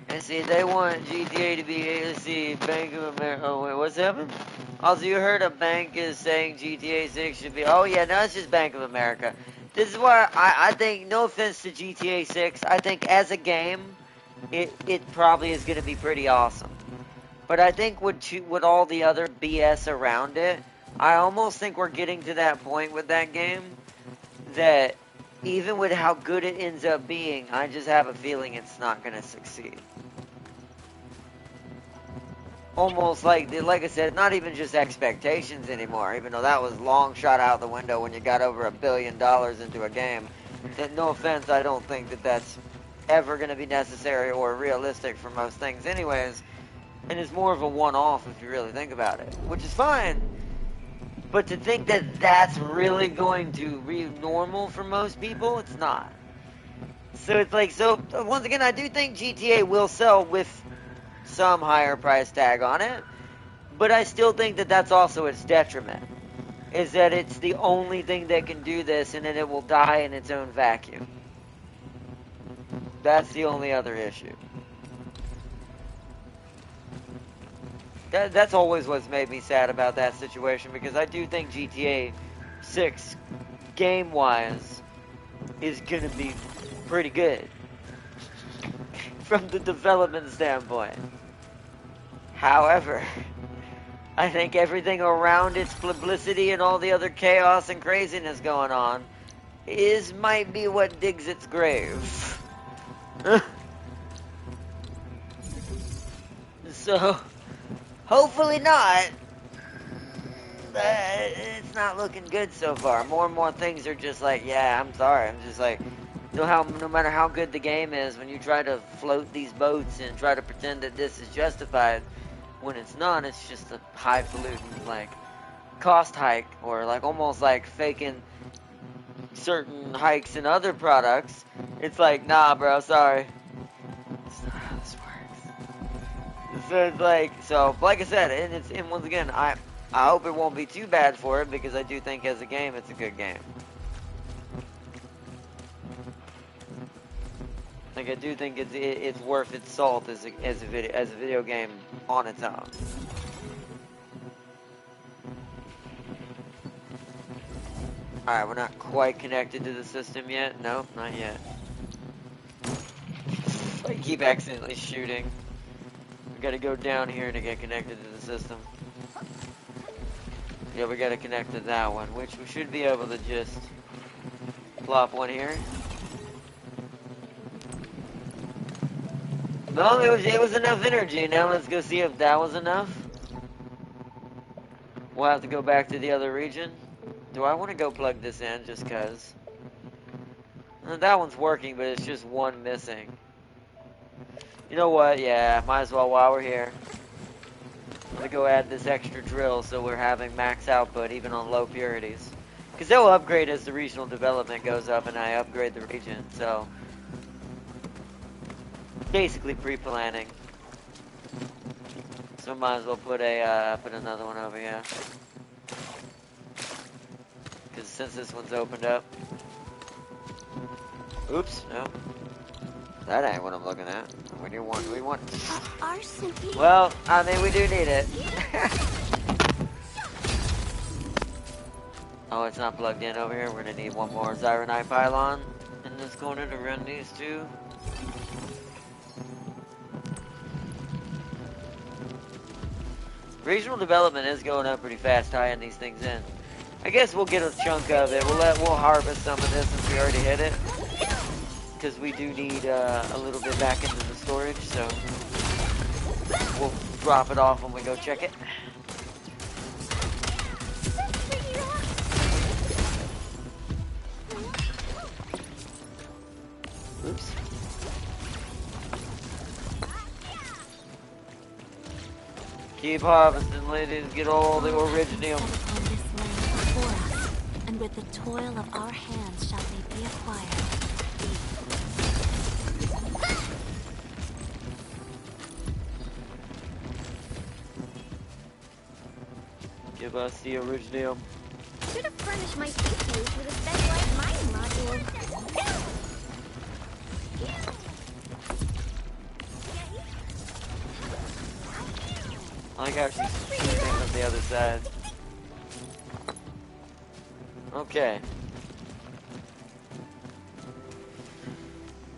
And see, they want GTA to be, let's see, Bank of America. Oh, wait, what's happening? Also, you heard a bank is saying GTA 6 should be, oh yeah, no, it's just Bank of America. This is why I think, no offense to GTA 6, I think as a game, it probably is going to be pretty awesome. But I think with all the other BS around it, I almost think we're getting to that point with that game that even with how good it ends up being, I just have a feeling it's not going to succeed. Almost like I said, not even just expectations anymore, even though that was long shot out the window when you got over $1 billion into a game. No offense, I don't think that that's ever going to be necessary or realistic for most things anyways, and it's more of a one-off if you really think about it, which is fine, but to think that that's really going to be normal for most people, it's not. So it's like, so once again, I do think GTA will sell with some higher price tag on it, but I still think that that's also its detriment, is that it's the only thing that can do this and then it will die in its own vacuum. That's the only other issue. That's always what's made me sad about that situation, because I do think GTA 6, game-wise, is going to be pretty good from the development standpoint. However, I think everything around its publicity and all the other chaos and craziness going on might be what digs its grave. So, hopefully not. It's not looking good so far. More and more things are just like, yeah, I'm sorry. I'm just like, no matter how good the game is, when you try to float these boats and try to pretend that this is justified, when it's not, it's just a highfalutin, like, cost hike, or like almost like faking certain hikes in other products. It's like, nah, bro, sorry. That's not how this works. So it's like I said, and once again, I hope it won't be too bad for it, because I do think as a game, it's a good game. Like, I do think it's worth its salt as a video game on its own. Alright, we're not quite connected to the system yet. Nope, not yet. I keep accidentally shooting. We gotta go down here to get connected to the system. Yeah, we gotta connect to that one, which we should be able to just plop one here. No, it was enough energy. Now let's go see if that was enough. We'll have to go back to the other region. Do I want to go plug this in just cause? That one's working, but it's just one missing. You know what? Yeah, might as well while we're here. I'm gonna go add this extra drill so we're having max output even on low purities. Because they'll upgrade as the regional development goes up and I upgrade the region, so... basically pre-planning. So might as well put another one over here. Because since this one's opened up. Oops, no. That ain't what I'm looking at. We want. Well, I mean, we do need it. Oh, it's not plugged in over here. We're gonna need one more Zyronite pylon in this corner to run these two. Regional development is going up pretty fast, tying these things in. I guess we'll get a chunk of it. We'll harvest some of this since we already hit it, because we do need a little bit back into the storage. So we'll drop it off when we go check it. Oops. Keep harvesting, ladies. Get all the originium. And with the toil of our hands shall they be acquired. Give us the originium. Should have furnished my CPUs with a specialized mining module. I like how she's shooting on the other side. Okay.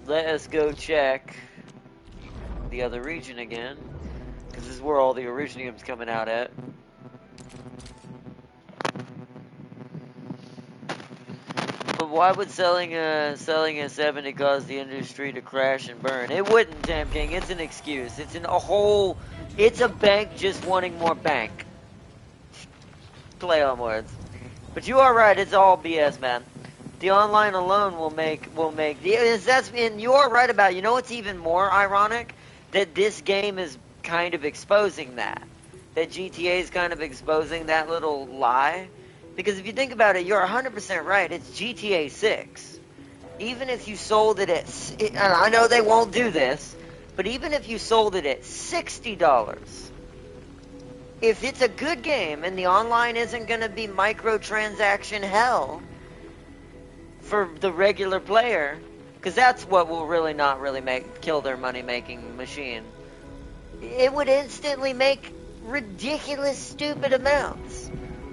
Let us go check the other region again, because this is where all the originium's coming out at. But why would selling a 70 cause the industry to crash and burn? It wouldn't, Tam King. It's an excuse. It's a bank just wanting more bank. Play on words. But you are right, it's all BS, man. The online alone will make and you are right about it. You know what's even more ironic? That this game is kind of exposing that. That GTA is kind of exposing that little lie. Because if you think about it, you're 100% right. It's GTA 6. Even if you sold it at, and I know they won't do this, but even if you sold it at $60, if it's a good game and the online isn't going to be microtransaction hell for the regular player, because that's what will really not really kill their money-making machine, it would instantly make ridiculous, stupid amounts.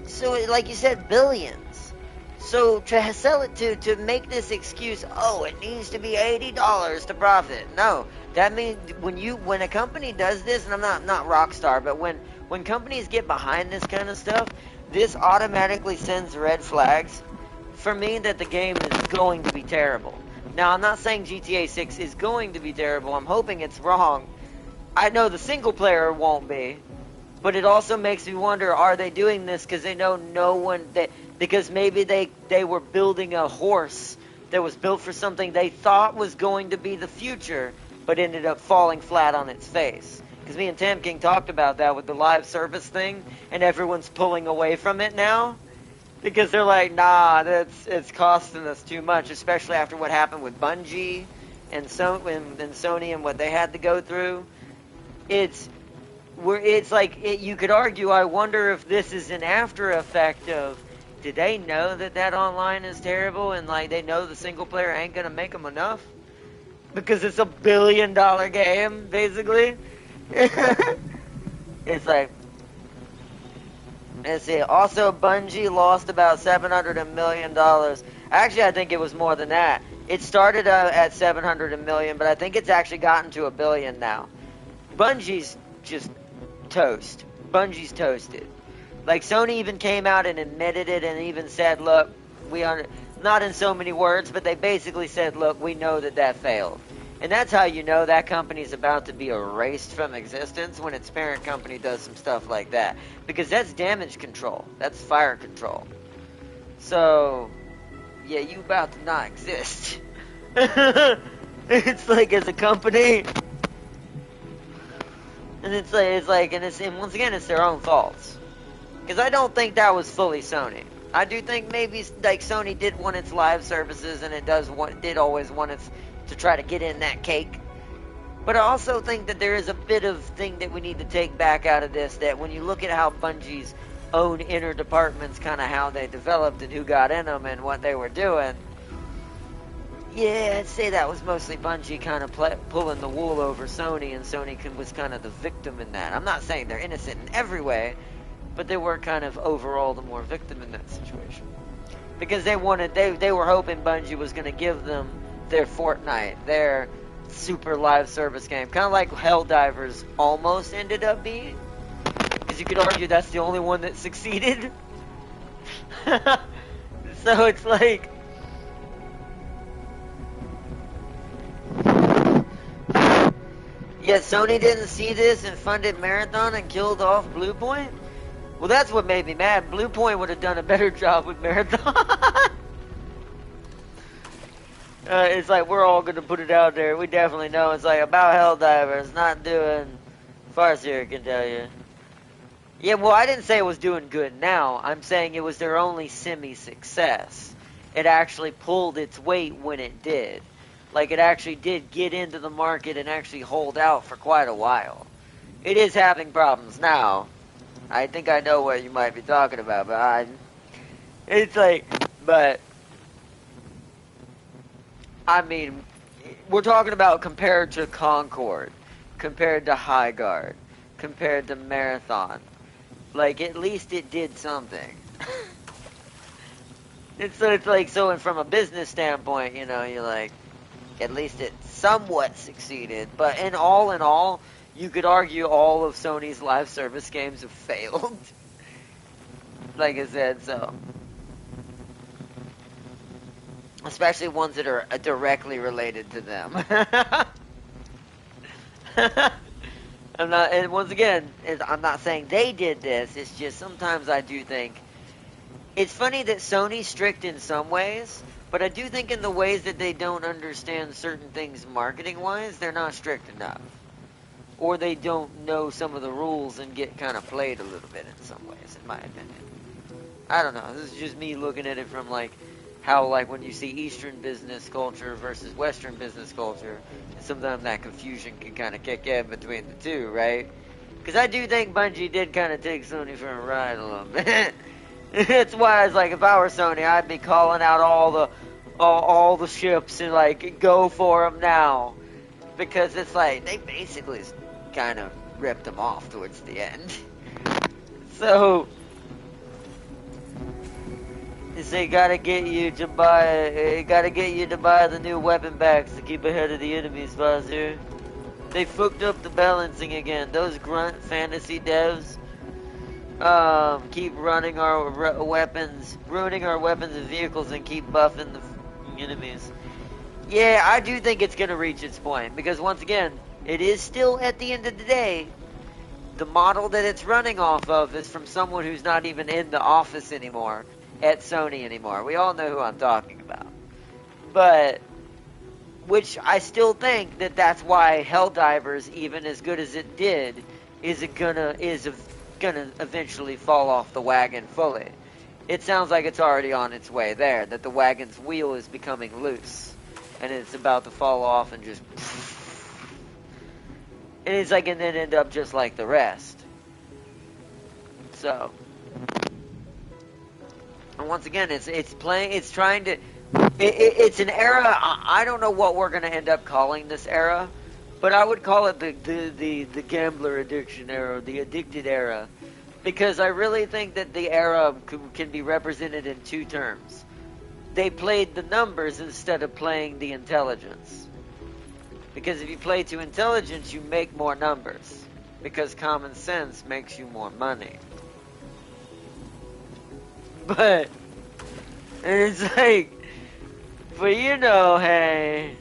So, like you said, billions. So to sell it to make this excuse, oh, it needs to be $80 to profit. No, that means when a company does this, and I'm not Rockstar, but when companies get behind this kind of stuff, this automatically sends red flags for me that the game is going to be terrible. Now, I'm not saying GTA 6 is going to be terrible. I'm hoping it's wrong. I know the single player won't be, but it also makes me wonder, are they doing this because they know no one, because maybe they were building a horse that was built for something they thought was going to be the future, but ended up falling flat on its face. Because me and Tam King talked about that with the live service thing, and everyone's pulling away from it now. Because they're like, nah, it's costing us too much, especially after what happened with Bungie and Sony and what they had to go through. It's like you could argue. I wonder if this is an after effect of, did they know that online is terrible and like they know the single player ain't gonna make them enough because it's $1 billion game basically. It's like. Let's see. Also, Bungie lost about $700 million. Actually, I think it was more than that. It started at $700 million, but I think it's actually gotten to $1 billion now. Bungie's just toast. Bungie's toasted. Like, Sony even came out and admitted it and even said, look, we are not in so many words, but they basically said, look, we know that failed. And that's how you know that company's about to be erased from existence, when its parent company does some stuff like that. Because that's damage control. That's fire control. So, yeah, you about to not exist. It's like, as a company. And and once again, it's their own faults. Because I don't think that was fully Sony. I do think maybe, like, Sony did want its live services, and it did always want its to try to get in that cake. But I also think that there is a bit of thing that we need to take back out of this, that when you look at how Bungie's own inner departments, kind of how they developed and who got in them and what they were doing, yeah, I'd say that was mostly Bungie kind of pulling the wool over Sony, and Sony was kind of the victim in that. I'm not saying they're innocent in every way, but they were kind of overall the more victim in that situation. Because they were hoping Bungie was going to give them their Fortnite, their super live service game. Kind of like Helldivers almost ended up being. Because you could argue that's the only one that succeeded. So it's like... Yeah, Sony didn't see this and funded Marathon and killed off Bluepoint? Well, that's what made me mad. Bluepoint would have done a better job with Marathon. It's like, we're all going to put it out there. We definitely know. It's like, about Helldivers not doing... Farseer can tell you. Yeah, well, I didn't say it was doing good now. I'm saying it was their only semi-success. It actually pulled its weight when it did. Like, it actually did get into the market and actually hold out for quite a while. It is having problems now. I think I know what you might be talking about, but it's like... But... I mean, we're talking about compared to Concord, compared to High Guard, compared to Marathon. Like, at least it did something. It's like, so and from a business standpoint, you know, you're like, at least it somewhat succeeded. But in all, you could argue all of Sony's live service games have failed. Like I said, so... Especially ones that are directly related to them. And once again, I'm not saying they did this, it's just sometimes I do think, it's funny that Sony's strict in some ways, but I do think in the ways that they don't understand certain things marketing-wise, they're not strict enough. Or they don't know some of the rules and get kind of played a little bit in some ways, in my opinion. I don't know, this is just me looking at it from like, how, like, when you see Eastern business culture versus Western business culture, sometimes that confusion can kind of kick in between the two, right? Because I do think Bungie did kind of take Sony for a ride a little bit. That's why I was like, if I were Sony, I'd be calling out all the ships and, like, go for them now. Because it's like, they basically kind of ripped them off towards the end. So... They gotta get you to buy the new weapon packs to keep ahead of the enemies, Farseer. They fucked up the balancing again. Those grunt fantasy devs keep running our weapons, ruining our weapons and vehicles, and keep buffing the enemies. Yeah, I do think it's gonna reach its point, because once again, it is still, at the end of the day, the model that it's running off of is from someone who's not even in the office anymore. At Sony anymore. We all know who I'm talking about. But which I still think that that's why Helldivers, even as good as it did, is gonna eventually fall off the wagon fully. It sounds like it's already on its way there, that the wagon's wheel is becoming loose, and it's about to fall off and just, and it's like, and then end up just like the rest. So, and once again, it's trying to, it's an era. I don't know what we're gonna end up calling this era, but I would call it the gambler addiction era, the addicted era, because I really think that the era can be represented in two terms. They played the numbers instead of playing the intelligence. Because if you play to intelligence, you make more numbers. Because common sense makes you more money. But it's like, but you know, hey,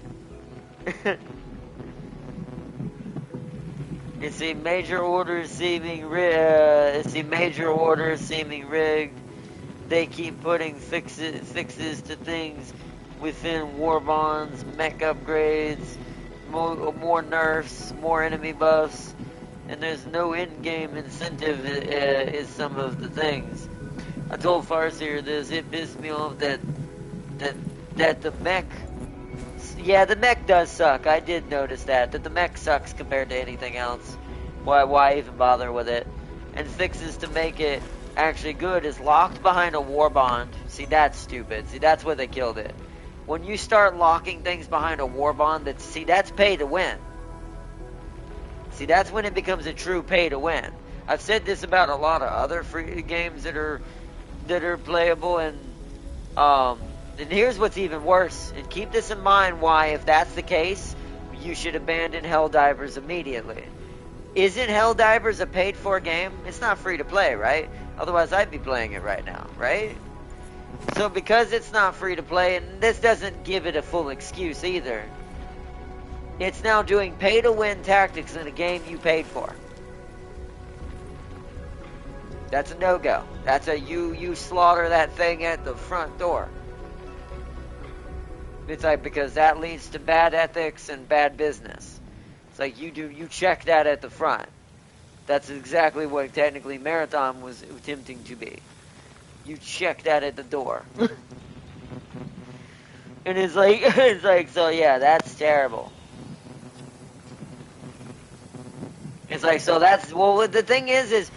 it's a major order seeming rigged. They keep putting fixes to things within war bonds, mech upgrades, more nerfs, more enemy buffs, and there's no in-game incentive is some of the things. I told Farseer this, it pissed me off that the mech, yeah, the mech does suck. I did notice that the mech sucks compared to anything else. Why even bother with it? And fixes to make it actually good is locked behind a war bond. See, that's stupid. See, that's where they killed it. When you start locking things behind a war bond, that's pay to win. See, that's when it becomes a true pay to win. I've said this about a lot of other free games that are playable, and here's what's even worse. And keep this in mind, why, if that's the case, you should abandon Helldivers immediately. Isn't Helldivers a paid-for game? It's not free to play, right? Otherwise, I'd be playing it right now, right? So because it's not free to play, and this doesn't give it a full excuse either, it's now doing pay-to-win tactics in a game you paid for. That's a no-go. That's a you slaughter that thing at the front door. It's like, because that leads to bad ethics and bad business. It's like you check that at the front. That's exactly what technically Marathon was attempting to be. You check that at the door. And it's like, so yeah, that's terrible. It's like, so that's, well, the thing is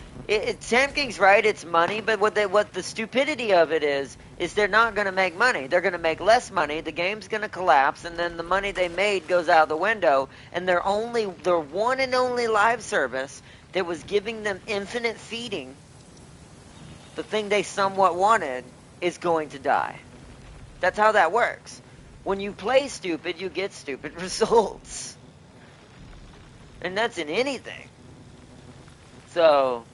Sam King's right, it's money, but what the stupidity of it is they're not going to make money. They're going to make less money, the game's going to collapse, and then the money they made goes out the window, and their one and only live service that was giving them infinite feeding, the thing they somewhat wanted, is going to die. That's how that works. When you play stupid, you get stupid results. And that's in anything. So,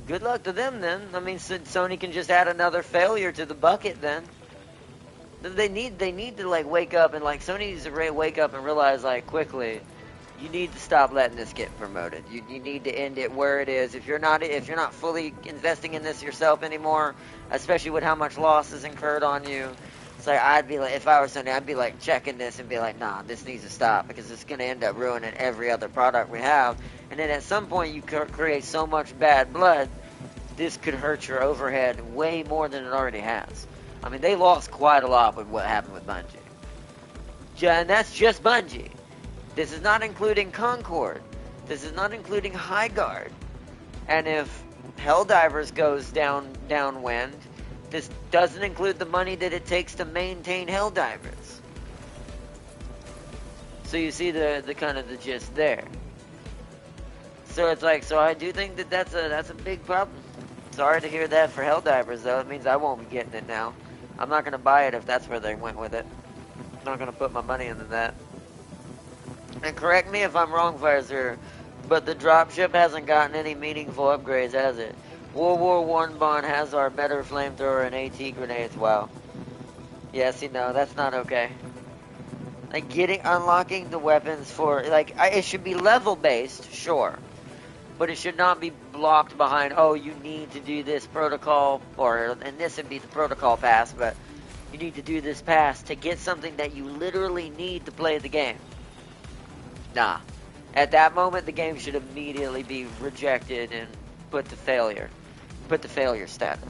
good luck to them then. I mean, Sony can just add another failure to the bucket then. They need to like wake up, and like Sony needs to wake up and realize like quickly, you need to stop letting this get promoted. You need to end it where it is. If you're not fully investing in this yourself anymore, especially with how much loss is incurred on you, it's like, I'd be like, if I were Sony, I'd be like checking this and be like, nah, this needs to stop, because it's going to end up ruining every other product we have. And then at some point you create so much bad blood, this could hurt your overhead way more than it already has. I mean, they lost quite a lot with what happened with Bungie. And that's just Bungie. This is not including Concord. This is not including High Guard. And if Helldivers goes downwind, this doesn't include the money that it takes to maintain Helldivers. So you see the kind of the gist there. So it's like, so I do think that's a big problem. Sorry to hear that for Helldivers, though. It means I won't be getting it now. I'm not going to buy it if that's where they went with it. I'm not going to put my money into that. And correct me if I'm wrong, Firezer, but the dropship hasn't gotten any meaningful upgrades, has it? World War I Bond has our better flamethrower and AT grenades. Wow. Yeah, see, no, that's not okay. Like, unlocking the weapons for, like, it should be level-based, sure. But it should not be blocked behind, oh, you need to do this protocol, and this would be the protocol pass, but You need to do this pass to get something that you literally need to play the game. Nah. At that moment, the game should immediately be rejected and put to failure. Put to failure status.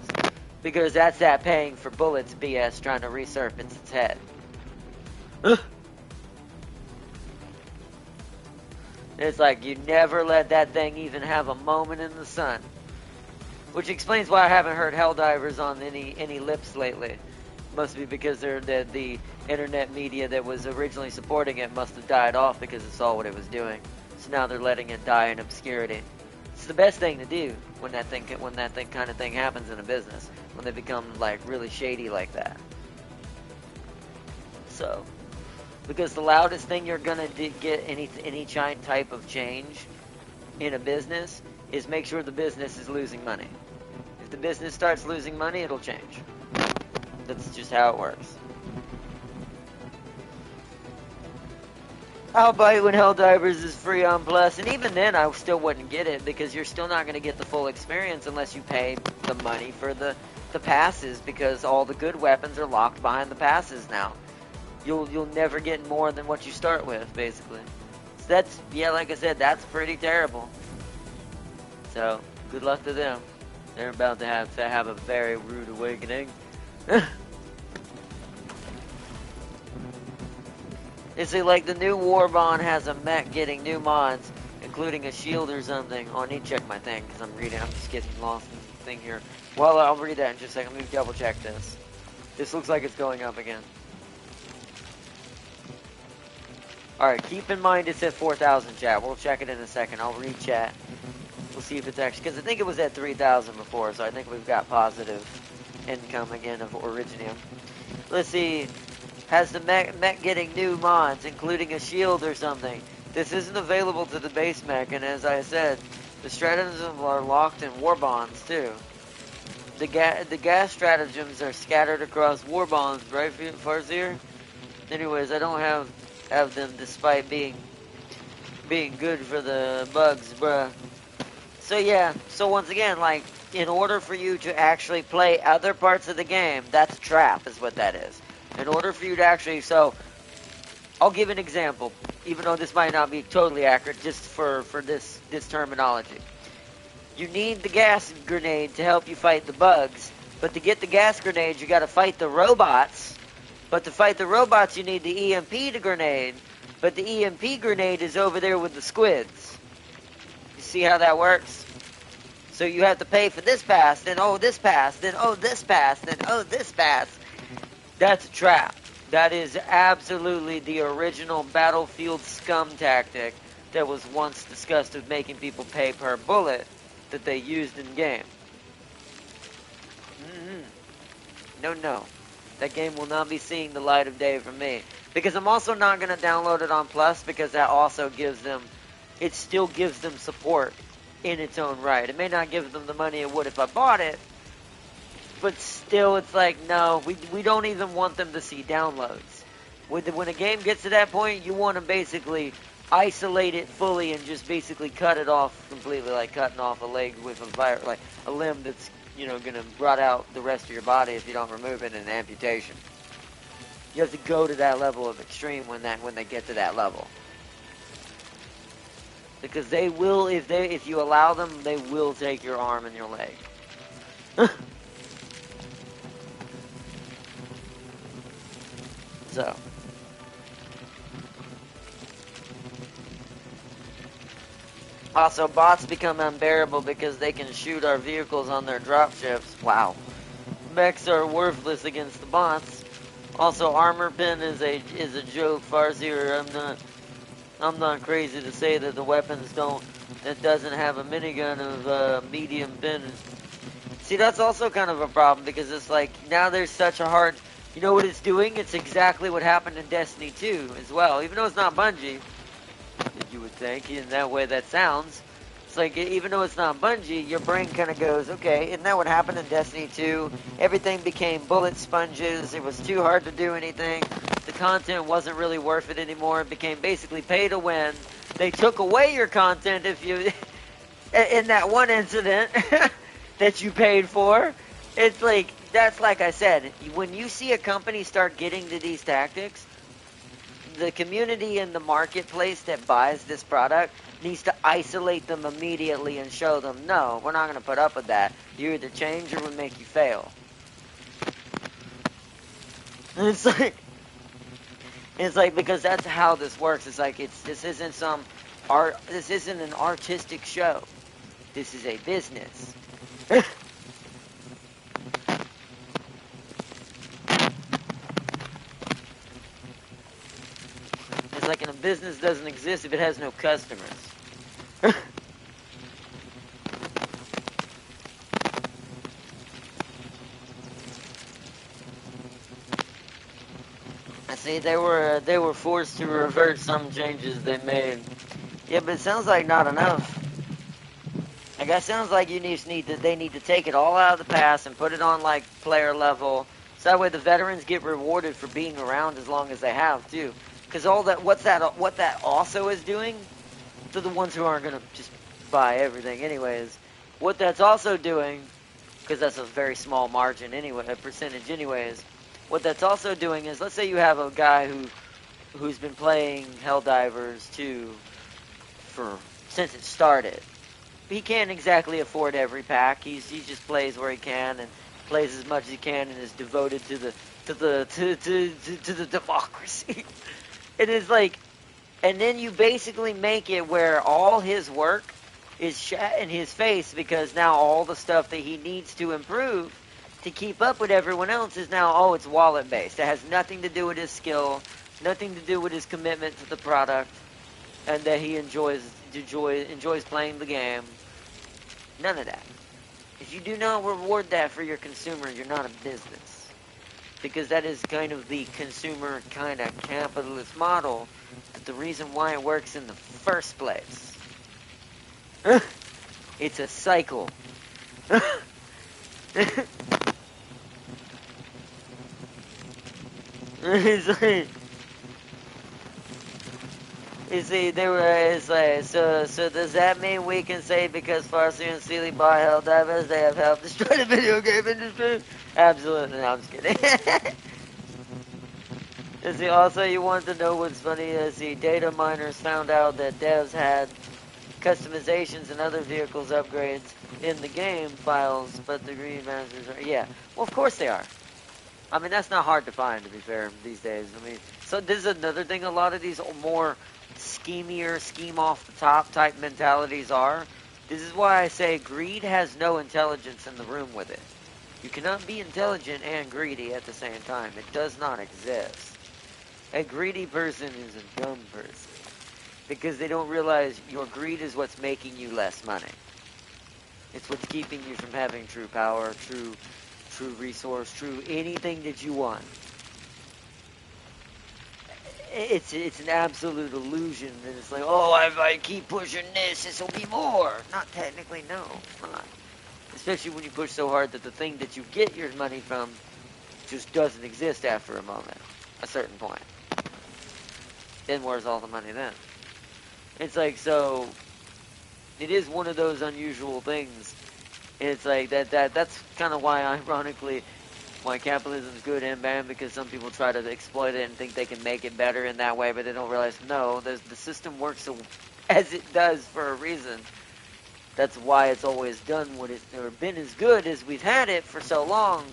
Because that's that paying for bullets BS trying to resurface its head. It's like you never let that thing even have a moment in the sun. Which explains why I haven't heard Helldivers on any lips lately. Must be because the internet media that was originally supporting it must have died off because it saw what it was doing. So now they're letting it die in obscurity. It's the best thing to do when that kind of thing happens in a business, when they become like really shady like that. So, because the loudest thing you're gonna get any type of change in a business is make sure the business is losing money. If the business starts losing money, it'll change. That's just how it works. I'll buy when Helldivers is free on Plus, and even then I still wouldn't get it because you're still not going to get the full experience unless you pay the money for the passes, because all the good weapons are locked behind the passes now. You'll never get more than what you start with, basically. So that's, yeah, like I said, that's pretty terrible. So, good luck to them. They're about to have a very rude awakening. It's like the new Warbond has a mech getting new mods, including a shield or something. Oh, I need to check my thing, because I'm reading. I'm just getting lost in the thing here. Well, I'll read that in just a second. Let me double check this. This looks like it's going up again. Alright, keep in mind it's at 4,000, chat. We'll check it in a second. I'll read chat. We'll see if it's actually... Because I think it was at 3,000 before, so I think we've got positive income again of Originium. Let's see... Has the mech getting new mods, including a shield or something? This isn't available to the base mech, and as I said, the stratagems are locked in war bonds too. The gas stratagems are scattered across war bonds, right, Farseer? Anyways, I don't have them despite being good for the bugs, bruh. So yeah, so once again, like, in order for you to actually play other parts of the game, that's a trap, is what that is. In order for you to actually, so, I'll give an example, even though this might not be totally accurate, just for this terminology. You need the gas grenade to help you fight the bugs, but to get the gas grenade, you gotta fight the robots, but to fight the robots, you need the EMP grenade, but the EMP grenade is over there with the squids. You see how that works? So you have to pay for this pass, then oh this pass, then oh this pass, then oh this pass. That's a trap. That is absolutely the original Battlefield scum tactic that was once discussed of making people pay per bullet that they used in game. No. That game will not be seeing the light of day from me. Because I'm also not going to download it on Plus, because that also gives them, it still gives them support in its own right. It may not give them the money it would if I bought it, but still, it's like, no, we don't even want them to see downloads. When a game gets to that point, you want to basically isolate it fully and just basically cut it off completely, like cutting off a leg with like a limb that's, you know, going to rot out the rest of your body if you don't remove it in an amputation. You have to go to that level of extreme when they get to that level. Because they will, if you allow them, they will take your arm and your leg. So. Also, bots become unbearable because they can shoot our vehicles on their dropships. Wow. Mechs are worthless against the bots. Also, armor pin is a joke, Farseer. I'm not crazy to say that the weapons doesn't have a minigun of medium pin. See, that's also kind of a problem because it's like now there's such a hard. You know what it's doing? It's exactly what happened in Destiny 2 as well. Even though it's not Bungie, you would think, in that way that sounds. It's like, even though it's not Bungie, your brain kind of goes, okay, isn't that what happened in Destiny 2? Everything became bullet sponges. It was too hard to do anything. The content wasn't really worth it anymore. It became basically pay to win. They took away your content if you, in that one incident that you paid for. It's like, that's like I said, when you see a company start getting to these tactics, the community in the marketplace that buys this product needs to isolate them immediately and show them, no, we're not going to put up with that. You either change or we make you fail. And it's like, because that's how this works. It's like, this isn't some art, this isn't an artistic show. This is a business. It's like, a business doesn't exist if it has no customers. I see they were forced to revert some changes they made. Yeah, but it sounds like not enough. Like, that sounds like they need to take it all out of the past and put it on like player level, so that way the veterans get rewarded for being around as long as they have too. Because what that also is doing to the ones who aren't gonna just buy everything anyways. What that's also doing, because that's a very small margin anyway, a percentage anyways. What that's also doing is, let's say you have a guy who's been playing Helldivers 2 since it started. He can't exactly afford every pack. He just plays where he can and plays as much as he can and is devoted to the democracy. And it's like, and then you basically make it where all his work is shat in his face, because now all the stuff that he needs to improve to keep up with everyone else is now, oh, it's wallet based. It has nothing to do with his skill, nothing to do with his commitment to the product, and that he enjoys playing the game. None of that. If you do not reward that for your consumer, you're not a business. Because that is kind of the consumer kind of capitalist model, but the reason why it works in the first place. It's a cycle. It's like, you see, it's like, so does that mean we can say because Farsi and Sealy buy Helldivers, they have helped destroy the video game industry? Absolutely, no, I'm just kidding. You see, also, you want to know what's funny is the data miners found out that devs had customizations and other vehicles upgrades in the game files, but the remasters are, yeah. Well, of course they are. I mean, that's not hard to find, to be fair, these days. I mean, so this is another thing a lot of these more schemier, scheme-off-the-top type mentalities are. This is why I say greed has no intelligence in the room with it. You cannot be intelligent and greedy at the same time. It does not exist. A greedy person is a dumb person. Because they don't realize your greed is what's making you less money. It's what's keeping you from having true power, true resource, true anything that you want. It's an absolute illusion. And it's like, oh, if I keep pushing this will be more. Not technically, no, it's not. Especially when you push so hard that the thing that you get your money from just doesn't exist after a moment. A certain point. Then where's all the money then? It's like, so, it is one of those unusual things. It's like, that's kind of why, ironically, why capitalism is good and bad, because some people try to exploit it and think they can make it better in that way, but they don't realize, no, the system works as it does for a reason. That's why it's always done what it, or been as good as we've had it for so long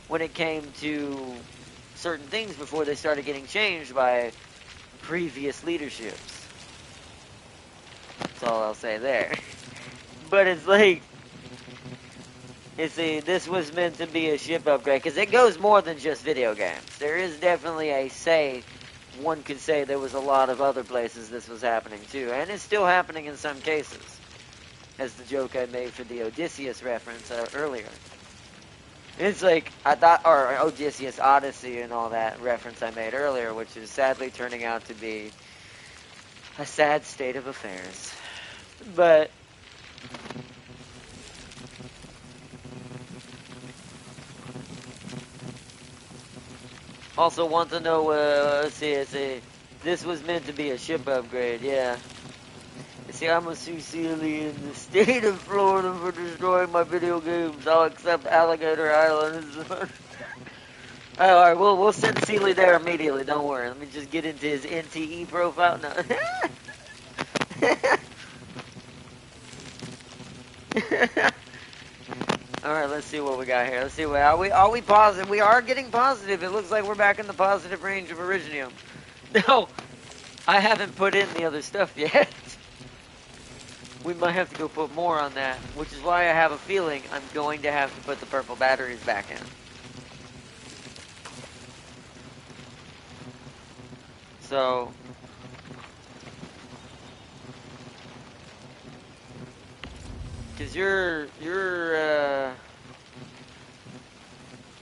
when it came to certain things before they started getting changed by previous leaderships. That's all I'll say there. But it's like, you see, this was meant to be a ship upgrade, because it goes more than just video games. There is definitely a say, one could say there was a lot of other places this was happening too, and it's still happening in some cases. As the joke I made for the Odysseus reference earlier. It's like, I thought, or Odysseus Odyssey and all that reference I made earlier, which is sadly turning out to be a sad state of affairs. But also want to know, let's see, this was meant to be a ship upgrade, yeah. See, see, I'm gonna sue Sealy in the state of Florida for destroying my video games. I'll accept Alligator Island. Alright, we'll send Sealy there immediately, don't worry. Let me just get into his NTE profile now. Alright, let's see what we got here. Let's see what are we positive? We are getting positive. It looks like we're back in the positive range of Originium. No, I haven't put in the other stuff yet. We might have to go put more on that, which is why I have a feeling I'm going to have to put the purple batteries back in. So, because you're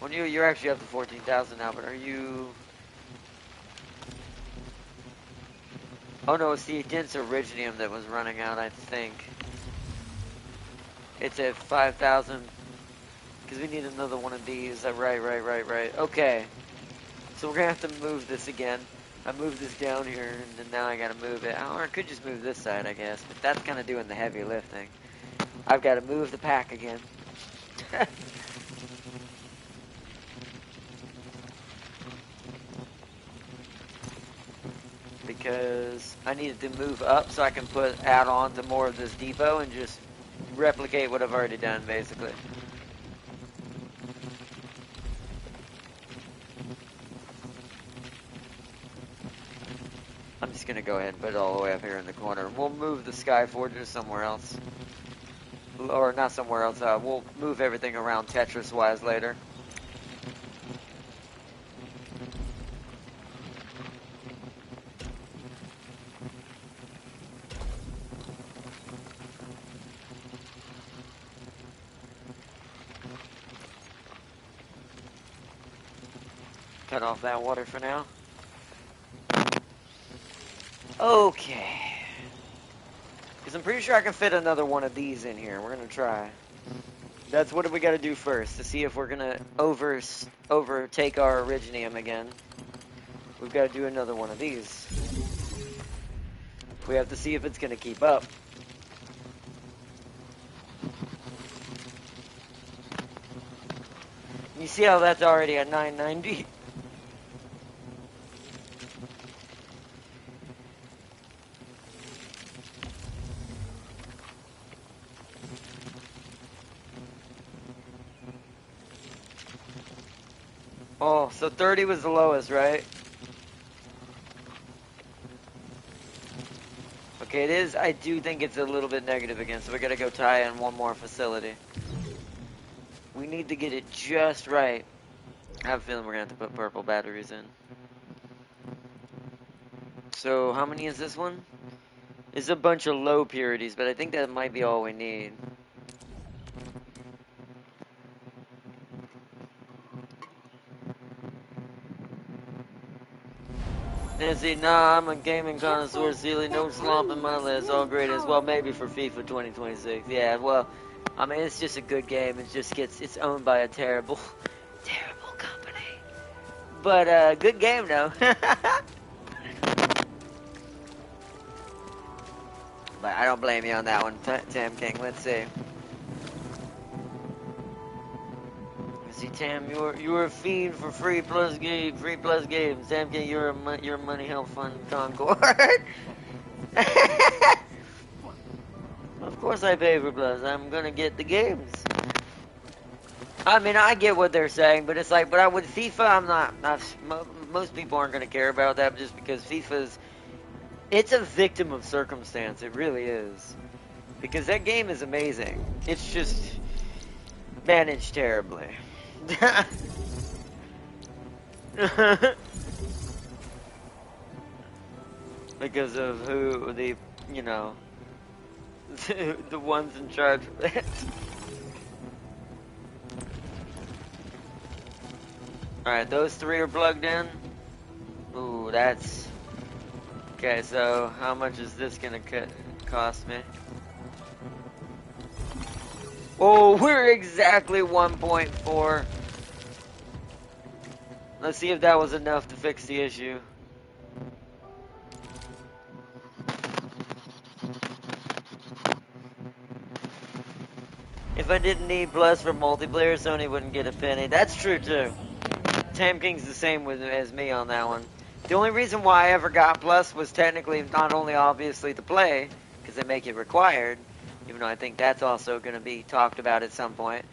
when you're actually up to 14,000 now, but are you? Oh no, it's the dense Originium that was running out, I think. It's at 5,000. Because we need another one of these. Right. Okay. So we're going to have to move this again. I moved this down here, and then now I got to move it. Or I could just move this side, I guess. But that's kind of doing the heavy lifting. I've got to move the pack again. Because I needed to move up so I can add on to more of this depot and just replicate what I've already done, basically. I'm just gonna go ahead and put it all the way up here in the corner. We'll move the Sky Forger somewhere else. Or not somewhere else, we'll move everything around Tetris-wise later. Cut off that water for now. Okay. Because I'm pretty sure I can fit another one of these in here. We're going to try. That's what we got to do first to see if we're going to overtake our Originium again. We've got to do another one of these. We have to see if it's going to keep up. You see how that's already at 990? Oh, so 30 was the lowest, right? Okay, it is. I do think it's a little bit negative again, so we gotta go tie in one more facility. We need to get it just right. I have a feeling we're gonna have to put purple batteries in. So, how many is this one? It's a bunch of low purities, but I think that might be all we need. Nancy, nah, I'm a gaming connoisseur, Sealy. No slump in my list. All great as well, maybe for FIFA 2026. Yeah, well, I mean, it's just a good game. It just it's owned by a terrible company. But, good game, though. But I don't blame you on that one, Tam King. Let's see. See, Tam, you're a fiend for free plus games. Tam King, you're a money help fund Concord. Of course I pay for plus. I'm gonna get the games. I mean, I get what they're saying, but it's like, with FIFA, I'm not most people aren't gonna care about that just because it's a victim of circumstance. It really is. Because that game is amazing. It's just managed terribly. Because of who the the ones in charge of it. Alright, those three are plugged in. Ooh, that's okay. So how much is this gonna cost me? Oh, we're exactly 1.4. Let's see if that was enough to fix the issue. If I didn't need Plus for multiplayer, Sony wouldn't get a penny. That's true too. Tam King's the same as me on that one. The only reason why I ever got Plus was technically not only obviously to play, because they make it required, even though I think that's also going to be talked about at some point.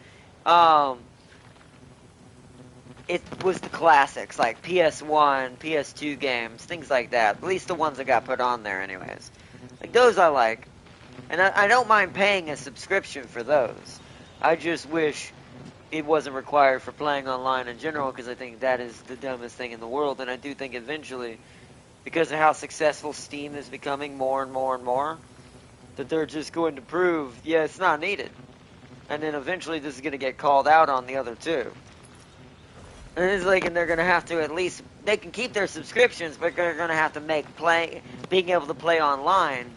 It was the classics, like PS1, PS2 games, things like that. At least the ones that got put on there anyways. Like, those I like. And I don't mind paying a subscription for those. I just wish it wasn't required for playing online in general, because I think that is the dumbest thing in the world. And I do think eventually, because of how successful Steam is becoming more and more and more, that they're just going to prove, yeah, it's not needed. And then eventually this is going to get called out on the other two. And it's like, and they're going to have to at least, they can keep their subscriptions, but they're going to have to make being able to play online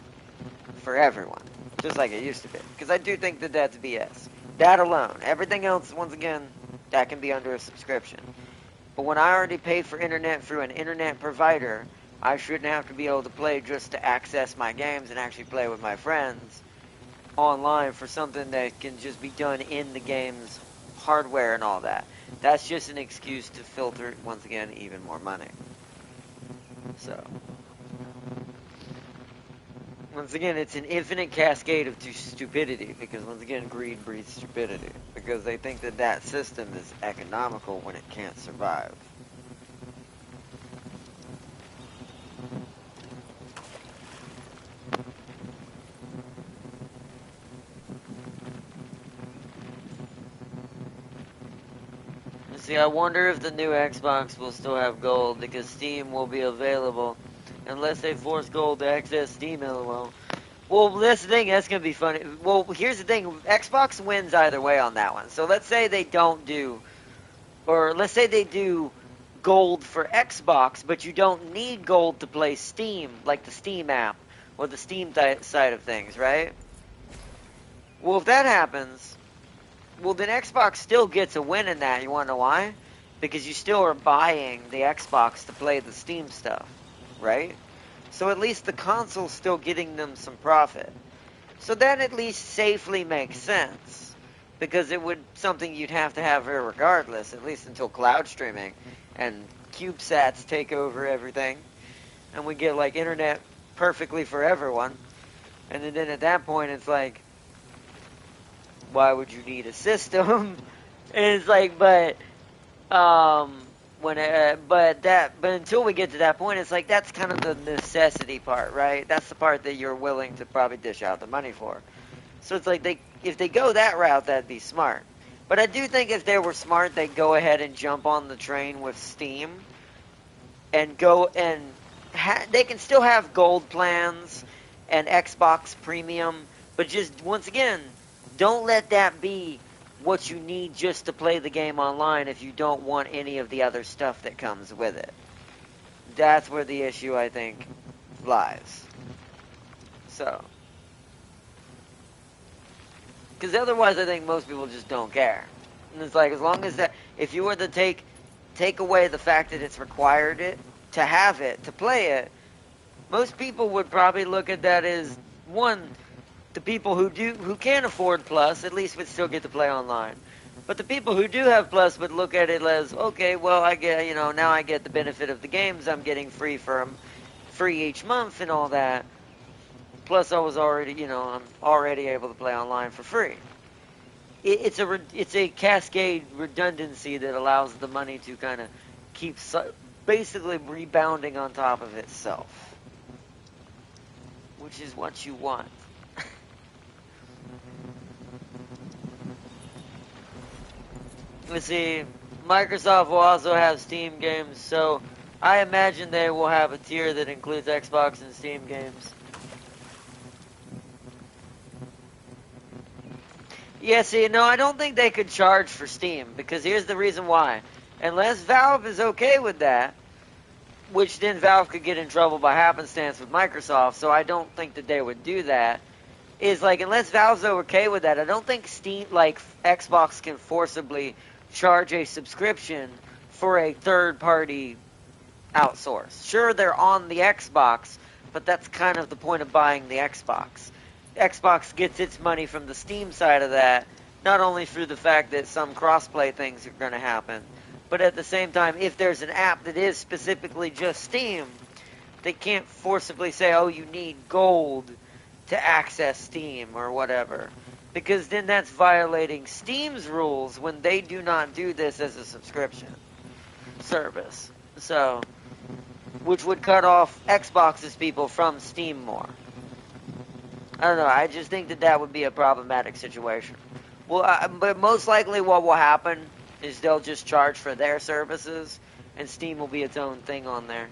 for everyone. Just like it used to be. Because I do think that that's BS. That alone. Everything else, once again, that can be under a subscription. But when I already paid for internet through an internet provider, I shouldn't have to be able to play just to access my games and actually play with my friends online for something that can just be done in the game's hardware and all that. That's just an excuse to filter, once again, even more money. So, once again, it's an infinite cascade of stupidity, because once again, greed breeds stupidity, because they think that that system is economical when it can't survive. See, I wonder if the new Xbox will still have gold, because Steam will be available unless they force gold to access Steam, lol. Well, that's the thing, that's going to be funny. Well, here's the thing, Xbox wins either way on that one. So let's say they don't do, or let's say they do gold for Xbox, but you don't need gold to play Steam, like the Steam app, or the Steam side of things, right? Well, if that happens, well, then Xbox still gets a win in that. You want to know why? Because you still are buying the Xbox to play the Steam stuff, right? So at least the console's still getting them some profit. So that at least safely makes sense. Because it would something you'd have to have here regardless, at least until cloud streaming and CubeSats take over everything. And we get like internet perfectly for everyone. And then at that point it's like, why would you need a system? And it's like, but until we get to that point, it's like that's kind of the necessity part, right? That's the part that you're willing to probably dish out the money for. So it's like if they go that route, that'd be smart. But I do think if they were smart, they'd go ahead and jump on the train with Steam and go and they can still have gold plans and Xbox Premium, but just once again, don't let that be what you need just to play the game online if you don't want any of the other stuff that comes with it. That's where the issue, I think, lies. So. Because otherwise, I think most people just don't care. And it's like, as long as that, if you were to take away the fact that it's required to have it, to play it, most people would probably look at that as, one, the people who can't afford Plus at least would still get to play online. But the people who do have Plus would look at it as, okay, well, I get, now I get the benefit of the games I'm getting free each month and all that. Plus I was already, I'm already able to play online for free. It's a cascade redundancy that allows the money to kind of keep basically rebounding on top of itself. Which is what you want. Let's see, Microsoft will also have Steam games, so I imagine they will have a tier that includes Xbox and Steam games. Yeah, see, no, I don't think they could charge for Steam, because here's the reason why. Unless Valve is okay with that, which then Valve could get in trouble by happenstance with Microsoft, so I don't think that they would do that. Is like, unless Valve's okay with that, I don't think Steam, like Xbox can forcibly charge a subscription for a third-party outsource. Sure, they're on the Xbox, but that's kind of the point of buying the Xbox. Xbox gets its money from the Steam side of that, Not only through the fact that some crossplay things are going to happen, but at the same time, if there's an app that is specifically just Steam, they can't forcibly say, oh, you need gold to access Steam or whatever. Because then that's violating Steam's rules when they do not do this as a subscription service. So, which would cut off Xbox's people from Steam more. I don't know, I just think that that would be a problematic situation. Well, but most likely what will happen is they'll just charge for their services, and Steam will be its own thing on there.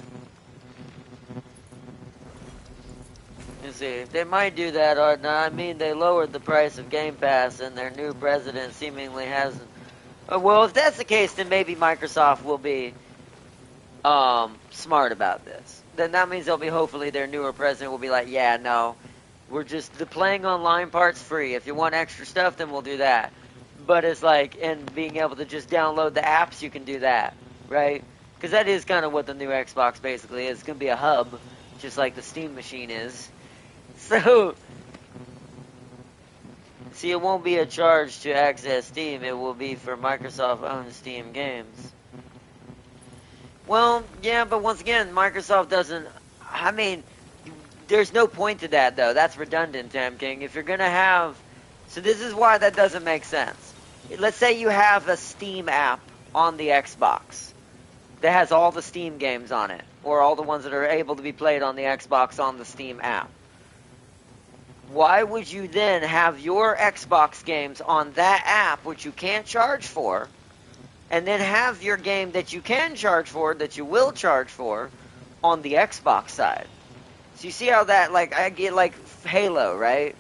You see, they might do that, or I mean, they lowered the price of Game Pass, and their new president seemingly hasn't. Well, if that's the case, then maybe Microsoft will be smart about this. Then that means hopefully their newer president will be like, yeah, no, we're just, the playing online part's free. If you want extra stuff, then we'll do that. But it's like, and being able to just download the apps, you can do that, right? Because that is kind of what the new Xbox basically is. It's going to be a hub, just like the Steam machine is. So, see, it won't be a charge to access Steam. It will be for Microsoft-owned Steam games. Well, yeah, but once again, Microsoft doesn't... I mean, there's no point to that, though. That's redundant, Tam King. If you're going to have... So this is why that doesn't make sense. Let's say you have a Steam app on the Xbox that has all the Steam games on it, or all the ones that are able to be played on the Xbox on the Steam app. Why would you then have your Xbox games on that app, which you can't charge for, and then have your game that you can charge for, that you will charge for, on the Xbox side? So you see how that, like, I get, like, Halo, right?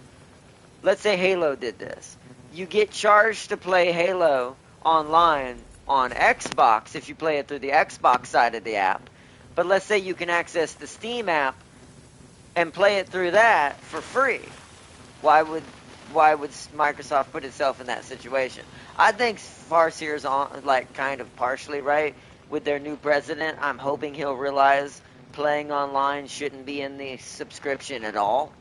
Let's say Halo did this. You get charged to play Halo online on Xbox if you play it through the Xbox side of the app. But let's say you can access the Steam app and play it through that for free. Why would Microsoft put itself in that situation? I think Farseer's on, like, kind of partially right with their new president. I'm hoping he'll realize playing online shouldn't be in the subscription at all.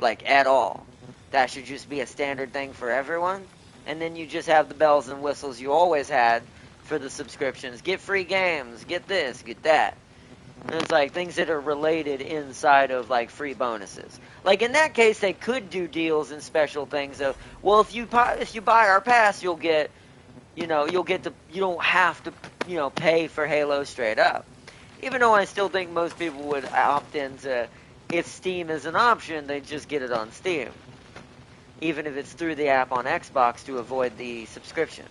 Like, at all. That should just be a standard thing for everyone. And then you just have the bells and whistles you always had for the subscriptions. Get free games, get this, get that. And it's like things that are related inside of, like, free bonuses. Like, in that case, they could do deals and special things of, well, if you buy our pass, you'll get, you don't have to, pay for Halo straight up. Even though I still think most people would opt into, if Steam is an option, they just get it on Steam. Even if it's through the app on Xbox to avoid the subscription.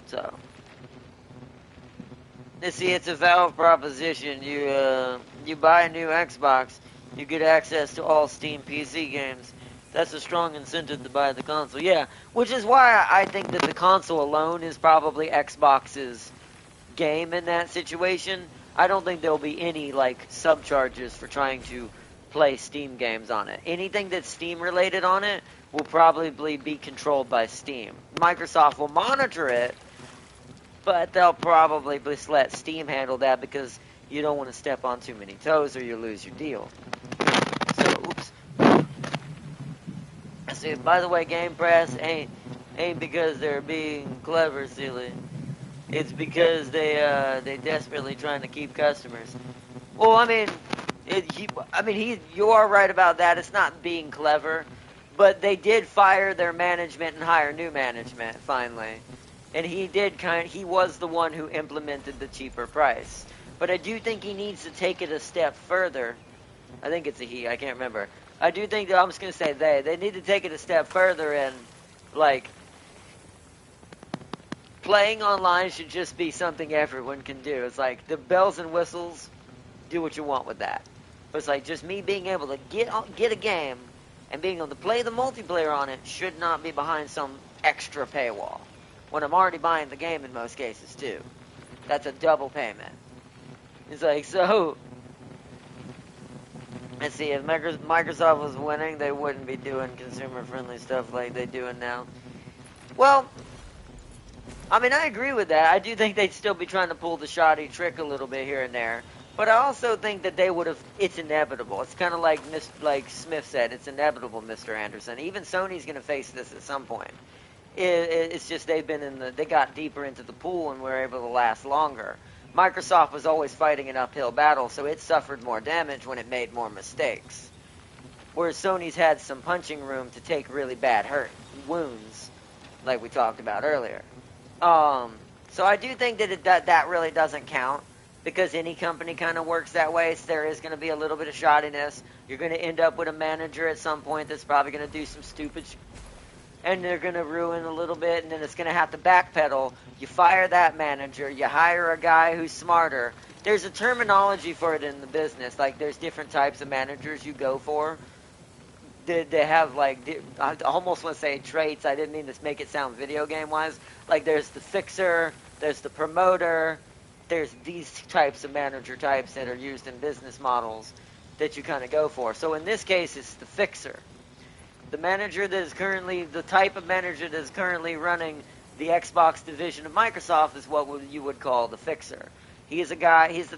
So, you see, it's a Valve proposition. You buy a new Xbox, you get access to all Steam PC games. That's a strong incentive to buy the console. Yeah, which is why I think that the console alone is probably Xbox's game in that situation. I don't think there'll be any, like, subcharges for trying to play Steam games on it. Anything that's Steam related on it will probably be controlled by Steam. Microsoft will monitor it, but they'll probably just let Steam handle that because you don't want to step on too many toes or you lose your deal. So, oops. See, by the way, Game Pass ain't because they're being clever, silly. It's because they desperately trying to keep customers. Well, I mean, you are right about that. It's not being clever, but they did fire their management and hire new management finally, and he was the one who implemented the cheaper price. But I do think he needs to take it a step further. I think it's a he. I can't remember. I do think that I'm just gonna say they need to take it a step further and, like, playing online should just be something everyone can do. It's like the bells and whistles. Do what you want with that. But it's like just me being able to get a game and being able to play the multiplayer on it should not be behind some extra paywall. When I'm already buying the game in most cases too. That's a double payment. It's like, so, let's see, if Microsoft was winning, they wouldn't be doing consumer-friendly stuff like they're doing now. Well, I mean, I agree with that. I do think they'd still be trying to pull the shoddy trick a little bit here and there. But I also think that they would have. It's inevitable. It's kind of like Smith said. It's inevitable, Mr. Anderson. Even Sony's going to face this at some point. It's just they got deeper into the pool and were able to last longer. Microsoft was always fighting an uphill battle, so it suffered more damage when it made more mistakes. Whereas Sony's had some punching room to take really bad wounds, like we talked about earlier. So I do think that really doesn't count, because any company kind of works that way. So there is going to be a little bit of shoddiness. You're going to end up with a manager at some point that's probably going to do some stupid and they're going to ruin a little bit, and then it's going to have to backpedal. You fire that manager. You hire a guy who's smarter. There's a terminology for it in the business. Like, there's different types of managers you go for. They have, like, I almost want to say traits. I didn't mean to make it sound video game-wise. Like, there's the fixer. There's the promoter. There's these types of manager types that are used in business models that you kind of go for. So in this case, it's the fixer. The manager that is currently, the type of manager that is currently running the Xbox division of Microsoft is what you would call the fixer. He's the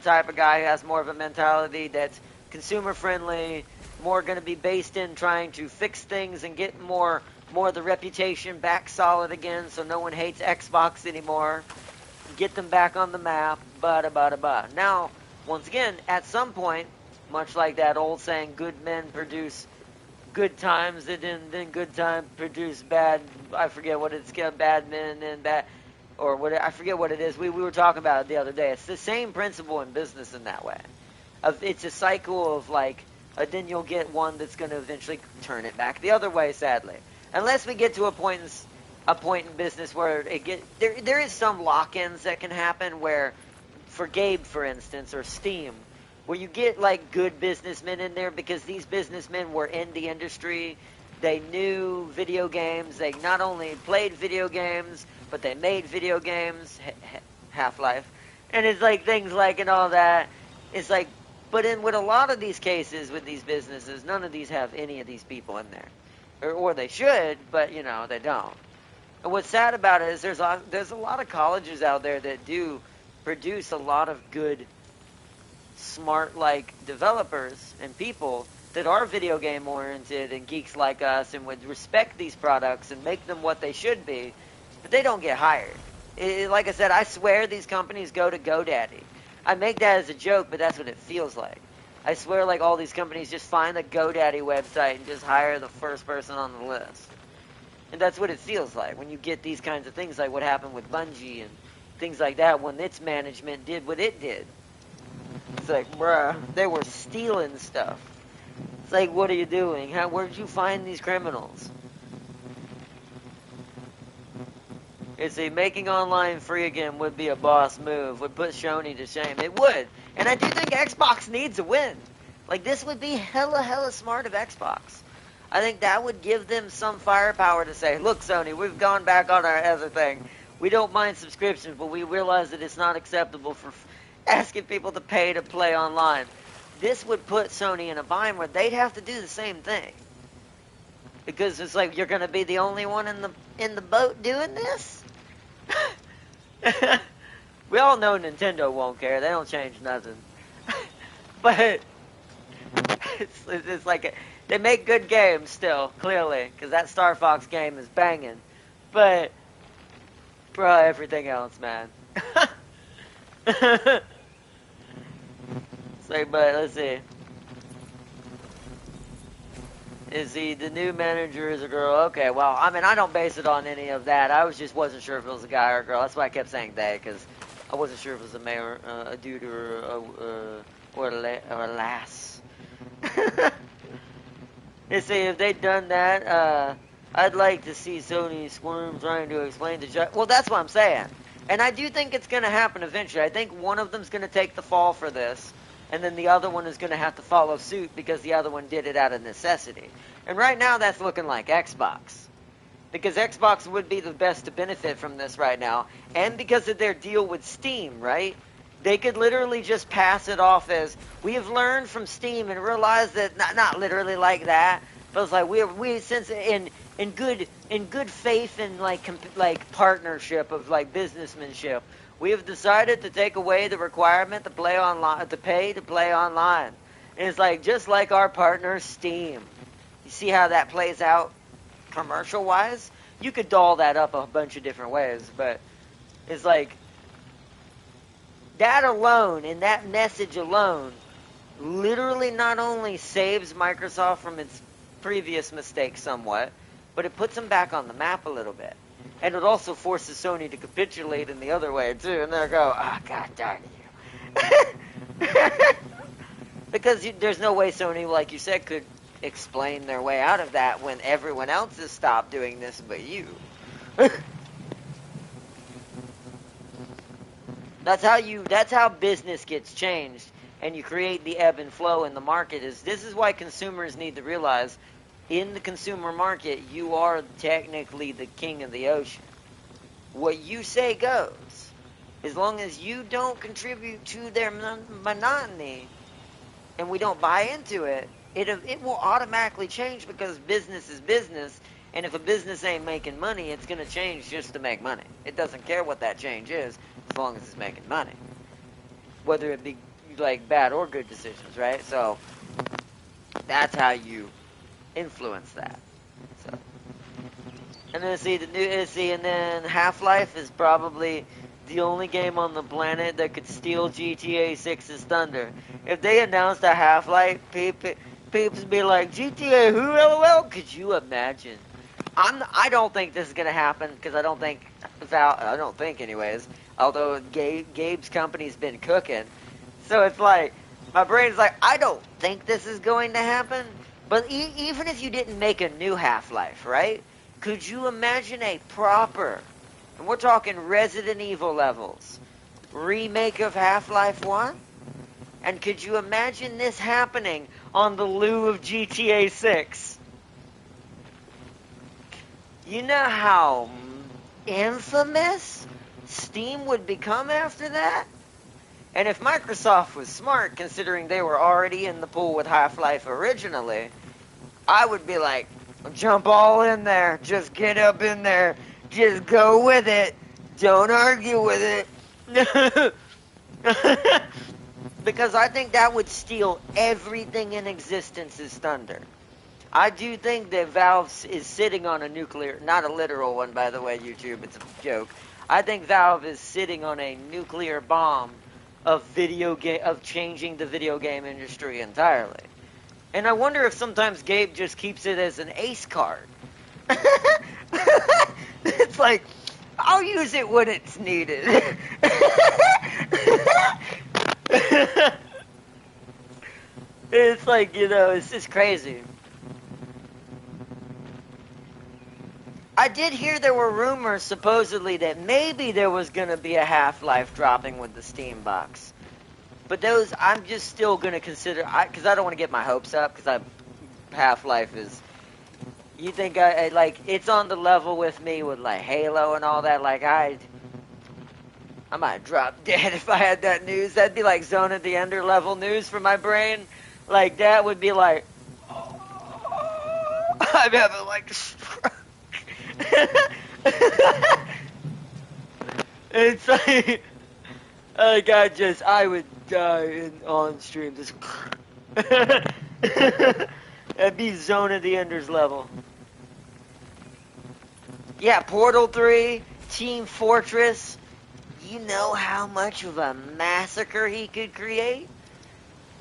type of guy who has more of a mentality that's consumer friendly, more going to be based in trying to fix things and get more of the reputation back solid again, so no one hates Xbox anymore. Get them back on the map, bada. Now, once again, at some point, much like that old saying, good men produce good times, and then good time produce bad, I forget what it's called, bad men and bad, or what, I forget what it is. We were talking about it the other day. It's the same principle in business in that way. It's a cycle of, like, then you'll get one that's going to eventually turn it back the other way, sadly. Unless we get to a point in business where there is some lock-ins that can happen where, for Gabe, for instance, or Steam, where you get, like, good businessmen in there, because these businessmen were in the industry. They knew video games. They not only played video games, but they made video games. Half-Life. And it's like things like and all that. It's like, but with a lot of these cases with these businesses, none of these have any of these people in there. Or they should, but, you know, they don't. And what's sad about it is there's a lot of colleges out there that do produce a lot of good, smart, like, developers and people that are video game oriented and geeks like us and would respect these products and make them what they should be, but they don't get hired. Like I said, I swear these companies go to GoDaddy. I make that as a joke, but that's what it feels like. I swear, like, all these companies just find the GoDaddy website and just hire the first person on the list. And that's what it feels like when you get these kinds of things, like what happened with Bungie and things like that when its management did what it did. It's like, bruh, they were stealing stuff. It's like, what are you doing? Where'd you find these criminals? It's making online free again would be a boss move, would put Sony to shame. It would. And I do think Xbox needs a win. Like, this would be hella smart of Xbox. I think that would give them some firepower to say, look, Sony, we've gone back on our other thing. We don't mind subscriptions, but we realize that it's not acceptable for asking people to pay to play online. This would put Sony in a bind where they'd have to do the same thing. Because it's like, you're going to be the only one in the boat doing this? We all know Nintendo won't care. They don't change nothing. But it's like they make good games still, clearly, because that Star Fox game is banging. But, bro, everything else, man. So, but let's see. Is the new manager is a girl? Okay, well, I mean, I don't base it on any of that. I wasn't sure if it was a guy or a girl. That's why I kept saying they, because I wasn't sure if it was a male, a dude, or a lass. They say if they'd done that, I'd like to see Sony squirm trying to explain to well, that's what I'm saying. And I do think it's going to happen eventually. I think one of them's going to take the fall for this, and then the other one is going to have to follow suit because the other one did it out of necessity. And right now, that's looking like Xbox. Because Xbox would be the best to benefit from this right now. And because of their deal with Steam, right? They could literally just pass it off as, we have learned from Steam and realized that, not literally like that, but it's like, we since in good faith and like partnership of like businessmanship, We have decided to take away the requirement to play online, to pay to play online. And it's like, just like our partner Steam. You see how that plays out commercial-wise? You could doll that up a bunch of different ways, but it's like, that alone, and that message alone, literally not only saves Microsoft from its previous mistakes somewhat, but it puts them back on the map a little bit. And it also forces Sony to capitulate in the other way, too. And they'll go, oh, God darn you. Because there's no way Sony, like you said, could explain their way out of that when everyone else has stopped doing this but you. That's how business gets changed, and you create the ebb and flow in the market. This is why consumers need to realize, in the consumer market, you are technically the king of the ocean. What you say goes. As long as you don't contribute to their monotony, and we don't buy into it, it will automatically change, because business is business, and if a business ain't making money, it's going to change just to make money. It doesn't care what that change is, as long as it's making money. Whether it be like bad or good decisions, right? So that's how you influence that. So, and then and then Half-Life is probably the only game on the planet that could steal GTA 6's thunder. If they announced a Half-Life, people be like, GTA who, LOL? Could you imagine? I don't think this is gonna happen, because I don't think anyways, although Gabe's company's been cooking. So it's like, my brain's like, I don't think this is going to happen. But even if you didn't make a new Half-Life, right? Could you imagine a proper, and we're talking Resident Evil levels, remake of Half-Life 1? And could you imagine this happening on the loo of GTA 6? You know how infamous Steam would become after that? And if Microsoft was smart, considering they were already in the pool with Half-Life originally, I would be like, jump all in there. Just get up in there. Just go with it. Don't argue with it. Because I think that would steal everything in existence's thunder. I do think that Valve is sitting on a nuclear, not a literal one, by the way, YouTube, it's a joke. I think Valve is sitting on a nuclear bomb of changing the video game industry entirely. And I wonder if sometimes Gabe just keeps it as an ace card. It's like, I'll use it when it's needed. It's like, it's just crazy. I did hear there were rumors, supposedly, that maybe there was going to be a Half-Life dropping with the Steam box. But those, I'm just still going to consider, because I don't want to get my hopes up, because Half-Life is, you think, it's on the level with me with, like, Halo and all that, like, I might drop dead if I had that news. That'd be like Zone of the Ender level news for my brain. Like, that would be like, I'm having, like, a stroke. It's like I would die on stream. Just that'd be Zone of the Enders level. Yeah, Portal 3, Team Fortress. You know how much of a massacre he could create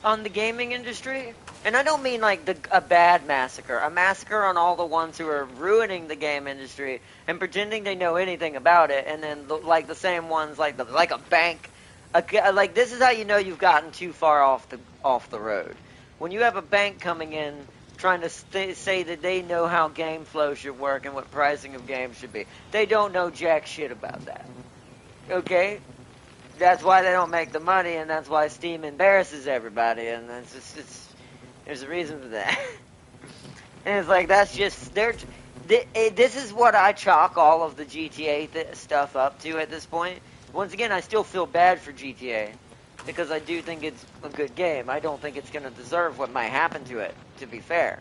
on the gaming industry? And I don't mean like a bad massacre. A massacre on all the ones who are ruining the game industry and pretending they know anything about it. And then the same ones like a bank. Like, this is how you know you've gotten too far off the road. When you have a bank coming in trying to say that they know how game flow should work and what pricing of games should be. They don't know jack shit about that. Okay? That's why they don't make the money, and that's why Steam embarrasses everybody, and there's a reason for that. And it's like, that's just, this is what I chalk all of the GTA stuff up to at this point. Once again, I still feel bad for GTA, because I do think it's a good game. I don't think it's going to deserve what might happen to it, to be fair.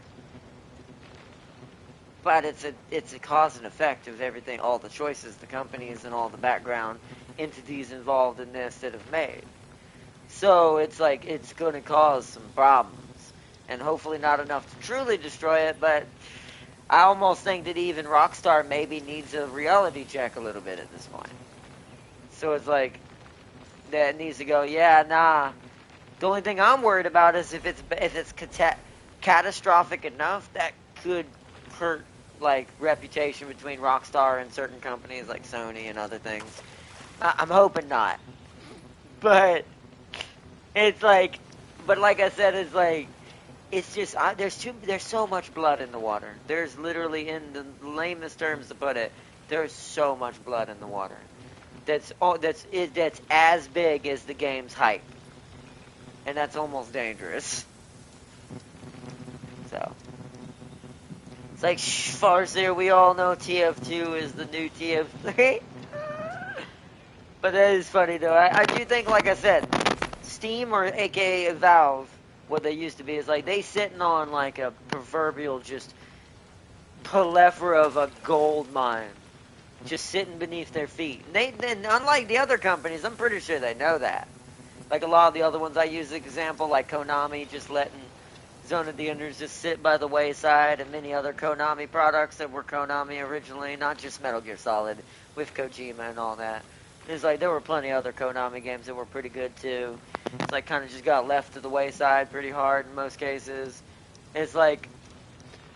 But it's a cause and effect of everything, all the choices, the companies, and all the background, entities involved in this that have made. So it's like it's going to cause some problems, and hopefully not enough to truly destroy it, but I almost think that even Rockstar maybe needs a reality check a little bit at this point. So it's like, that needs to go, yeah, nah. The only thing I'm worried about is if it's catastrophic enough, that could hurt, like, reputation between Rockstar and certain companies like Sony and other things. I'm hoping not. But it's like, but like I said, it's like, it's just, there's so much blood in the water. There's literally, in the lamest terms to put it, there's so much blood in the water. That's as big as the game's hype. And that's almost dangerous. So. It's like, Farseer, we all know TF2 is the new TF3. But that is funny, though. I do think, like I said, Steam, or aka Valve, what they used to be, is like, they sitting on like a proverbial just plethora of a gold mine. Just sitting beneath their feet. And unlike the other companies, I'm pretty sure they know that. Like a lot of the other ones I use as an example, like Konami just letting Zone of the Enders just sit by the wayside, and many other Konami products that were Konami originally, not just Metal Gear Solid, with Kojima and all that. It's like there were plenty of other Konami games that were pretty good too. It's like kind of just got left to the wayside pretty hard in most cases. It's like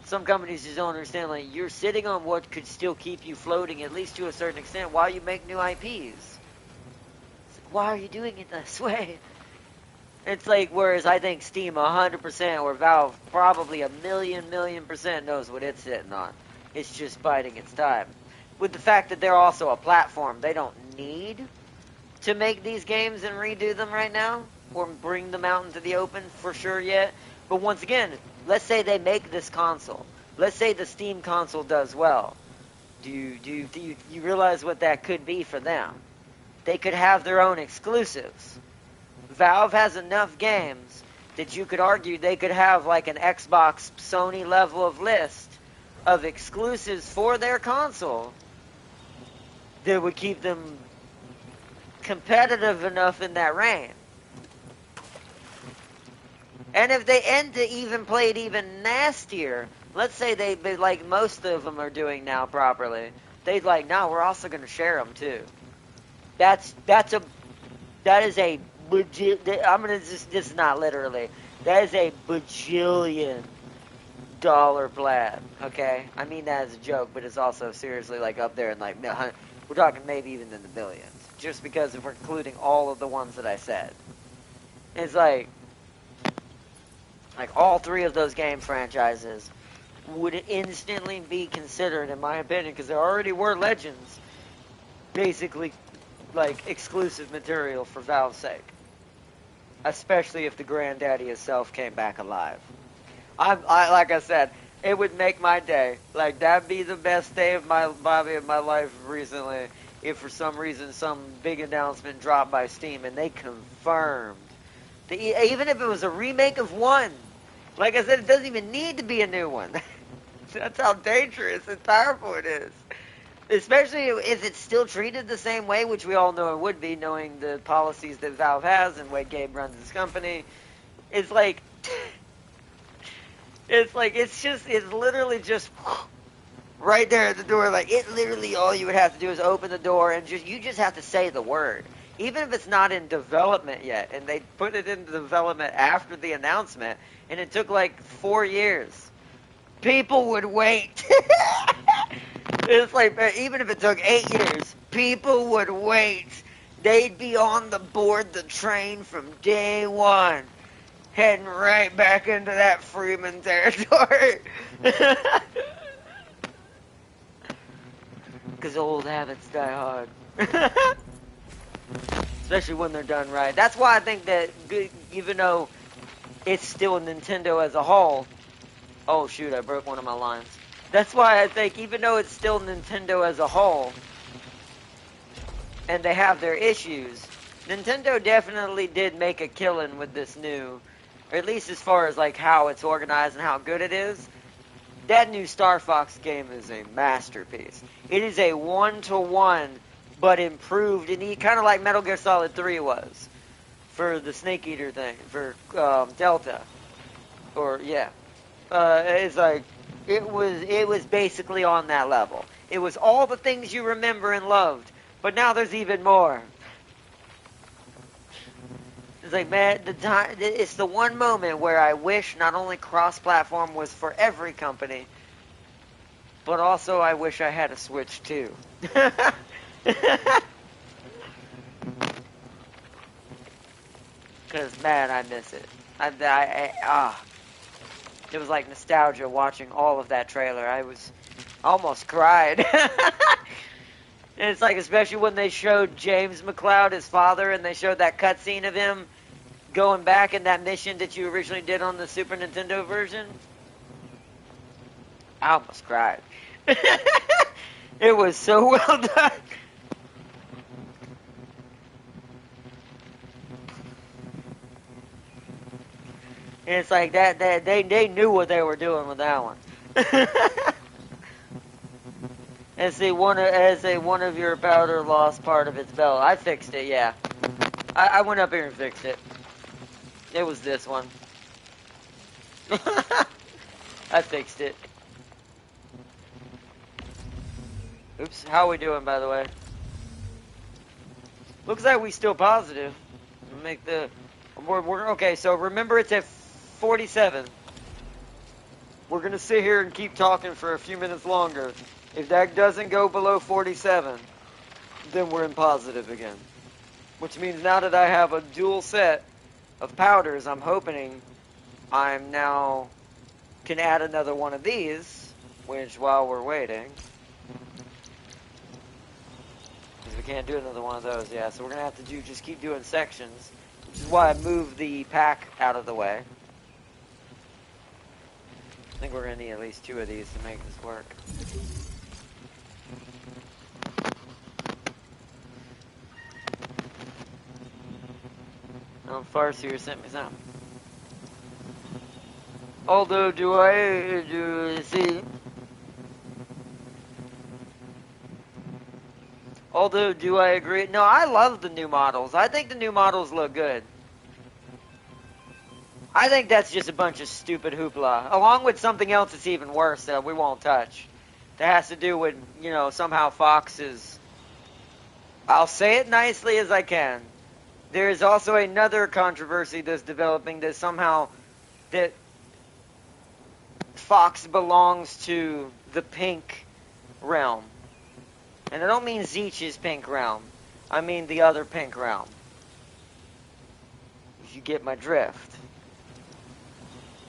some companies just don't understand, like, you're sitting on what could still keep you floating, at least to a certain extent, while you make new IPs. It's like, why are you doing it this way? It's like, whereas I think Steam 100%, or Valve probably a million percent knows what it's sitting on. It's just biding its time. With the fact that they're also a platform, they don't need to make these games and redo them right now, or bring them out into the open for sure yet. But once again, let's say they make this console. Let's say the Steam console does well. Do you realize what that could be for them? They could have their own exclusives. Valve has enough games that you could argue they could have like an Xbox Sony level of list of exclusives for their console that would keep them competitive enough in that range. And if they end to even play it even nastier, let's say they like most of them are doing now properly, they'd like, no, we're also going to share them too. That is a I'm going to just, this is not literally, that is a bajillion dollar plan, okay? I mean that as a joke, but it's also seriously like up there in like, we're talking maybe even in the billions, just because if we're including all of the ones that I said. It's like all three of those game franchises would instantly be considered, in my opinion, because there already were Legends, basically like exclusive material for Valve's sake. Especially if the granddaddy itself came back alive. I like I said, it would make my day. Like, that'd be the best day of my life recently, if for some reason some big announcement dropped by Steam and they confirmed. Even if it was a remake of one. Like I said, it doesn't even need to be a new one. That's how dangerous and powerful it is. Especially if it's still treated the same way, which we all know it would be, knowing the policies that Valve has and the way Gabe runs his company. It's like, it's literally just right there at the door. Like, it literally, all you would have to do is open the door and you just have to say the word. Even if it's not in development yet, and they put it into development after the announcement, and it took like 4 years, people would wait. It's like, even if it took 8 years, people would wait. They'd be on board the train from day one, heading right back into that Freeman territory. Because old habits die hard. Especially when they're done right. That's why I think that, even though it's still Nintendo as a whole... Oh shoot, I broke one of my lines. That's why I think, even though it's still Nintendo as a whole, and they have their issues, Nintendo definitely did make a killing with this new, or at least as far as like how it's organized and how good it is. That new Star Fox game is a masterpiece. It is a 1-to-1 but improved, and kind of like Metal Gear Solid 3 was for the Snake Eater thing, for Delta, or yeah, it's like it was basically on that level. It was all the things you remember and loved, but now there's even more. It's like, man, it's the one moment where I wish not only cross-platform was for every company, but also I wish I had a Switch too. Because, man, I miss it. It was like nostalgia watching all of that trailer. I almost cried. And it's like, especially when they showed James McCloud, his father, and they showed that cutscene of him going back in that mission that you originally did on the Super Nintendo version. I almost cried. It was so well done. And it's like that they knew what they were doing with that one. And see, one of your powder lost part of its belt. I fixed it, yeah. I went up here and fixed it. It was this one. I fixed it. Oops, how are we doing, by the way? Looks like we still positive. Make the... We're okay, so remember it's at 47. We're going to sit here and keep talking for a few minutes longer. If that doesn't go below 47, then we're in positive again. Which means now that I have a dual set of powders, I'm hoping I'm now can add another one of these, which while we're waiting, because we can't do another one of those, yeah, so we're going to have to just keep doing sections, which is why I moved the pack out of the way. I think we're going to need at least 2 of these to make this work. Farseer sent me some. Although, do I agree? No, I love the new models. I think the new models look good. I think that's just a bunch of stupid hoopla, along with something else that's even worse that we won't touch. That has to do with, somehow Fox is... I'll say it nicely as I can. There is also another controversy that's developing that somehow that Fox belongs to the pink realm. And I don't mean Zeech's pink realm. I mean the other pink realm. If you get my drift.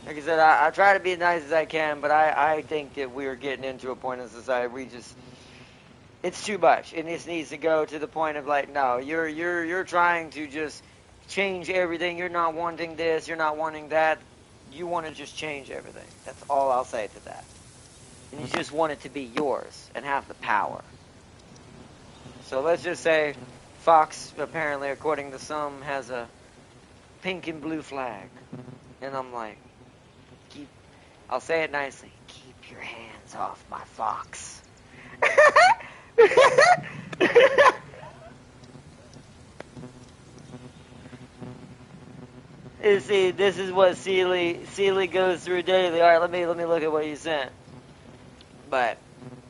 Like I said, I try to be as nice as I can, but I think that we're getting into a point in society it's too much. And this needs to go to the point of like, no, you're trying to just change everything. You're not wanting this, you're not wanting that. You want to just change everything. That's all I'll say to that. And you just want it to be yours and have the power. So let's just say Fox, apparently, according to some, has a pink and blue flag. And I'm like, I'll say it nicely, keep your hands off my Fox. You see, this is what Sealy goes through daily. All right, let me look at what you sent. But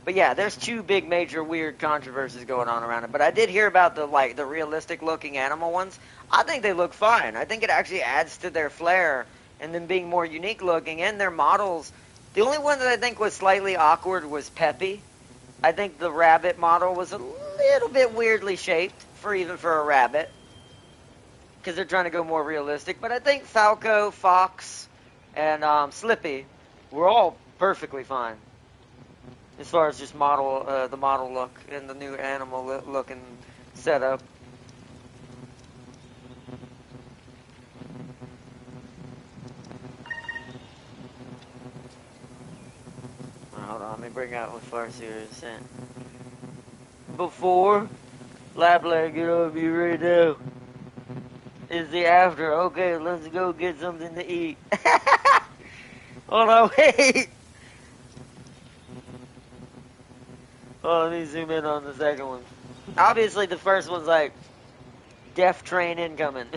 yeah, there's 2 big major weird controversies going on around it. But I did hear about the realistic looking animal ones. I think they look fine. I think it actually adds to their flair and them being more unique looking, and their models. The only one that I think was slightly awkward was Peppy. I think the rabbit model was a little bit weirdly shaped for a rabbit, because they're trying to go more realistic. But I think Falco, Fox, and Slippy were all perfectly fine as far as just the model look and the new animal look and setup. Hold on, let me bring out what Farseer is sent. Before, Lapland, get over you right now. Is the after. Okay, let's go get something to eat. Hold on, wait. Oh, let me zoom in on the second one. Obviously, the first one's like, death train incoming.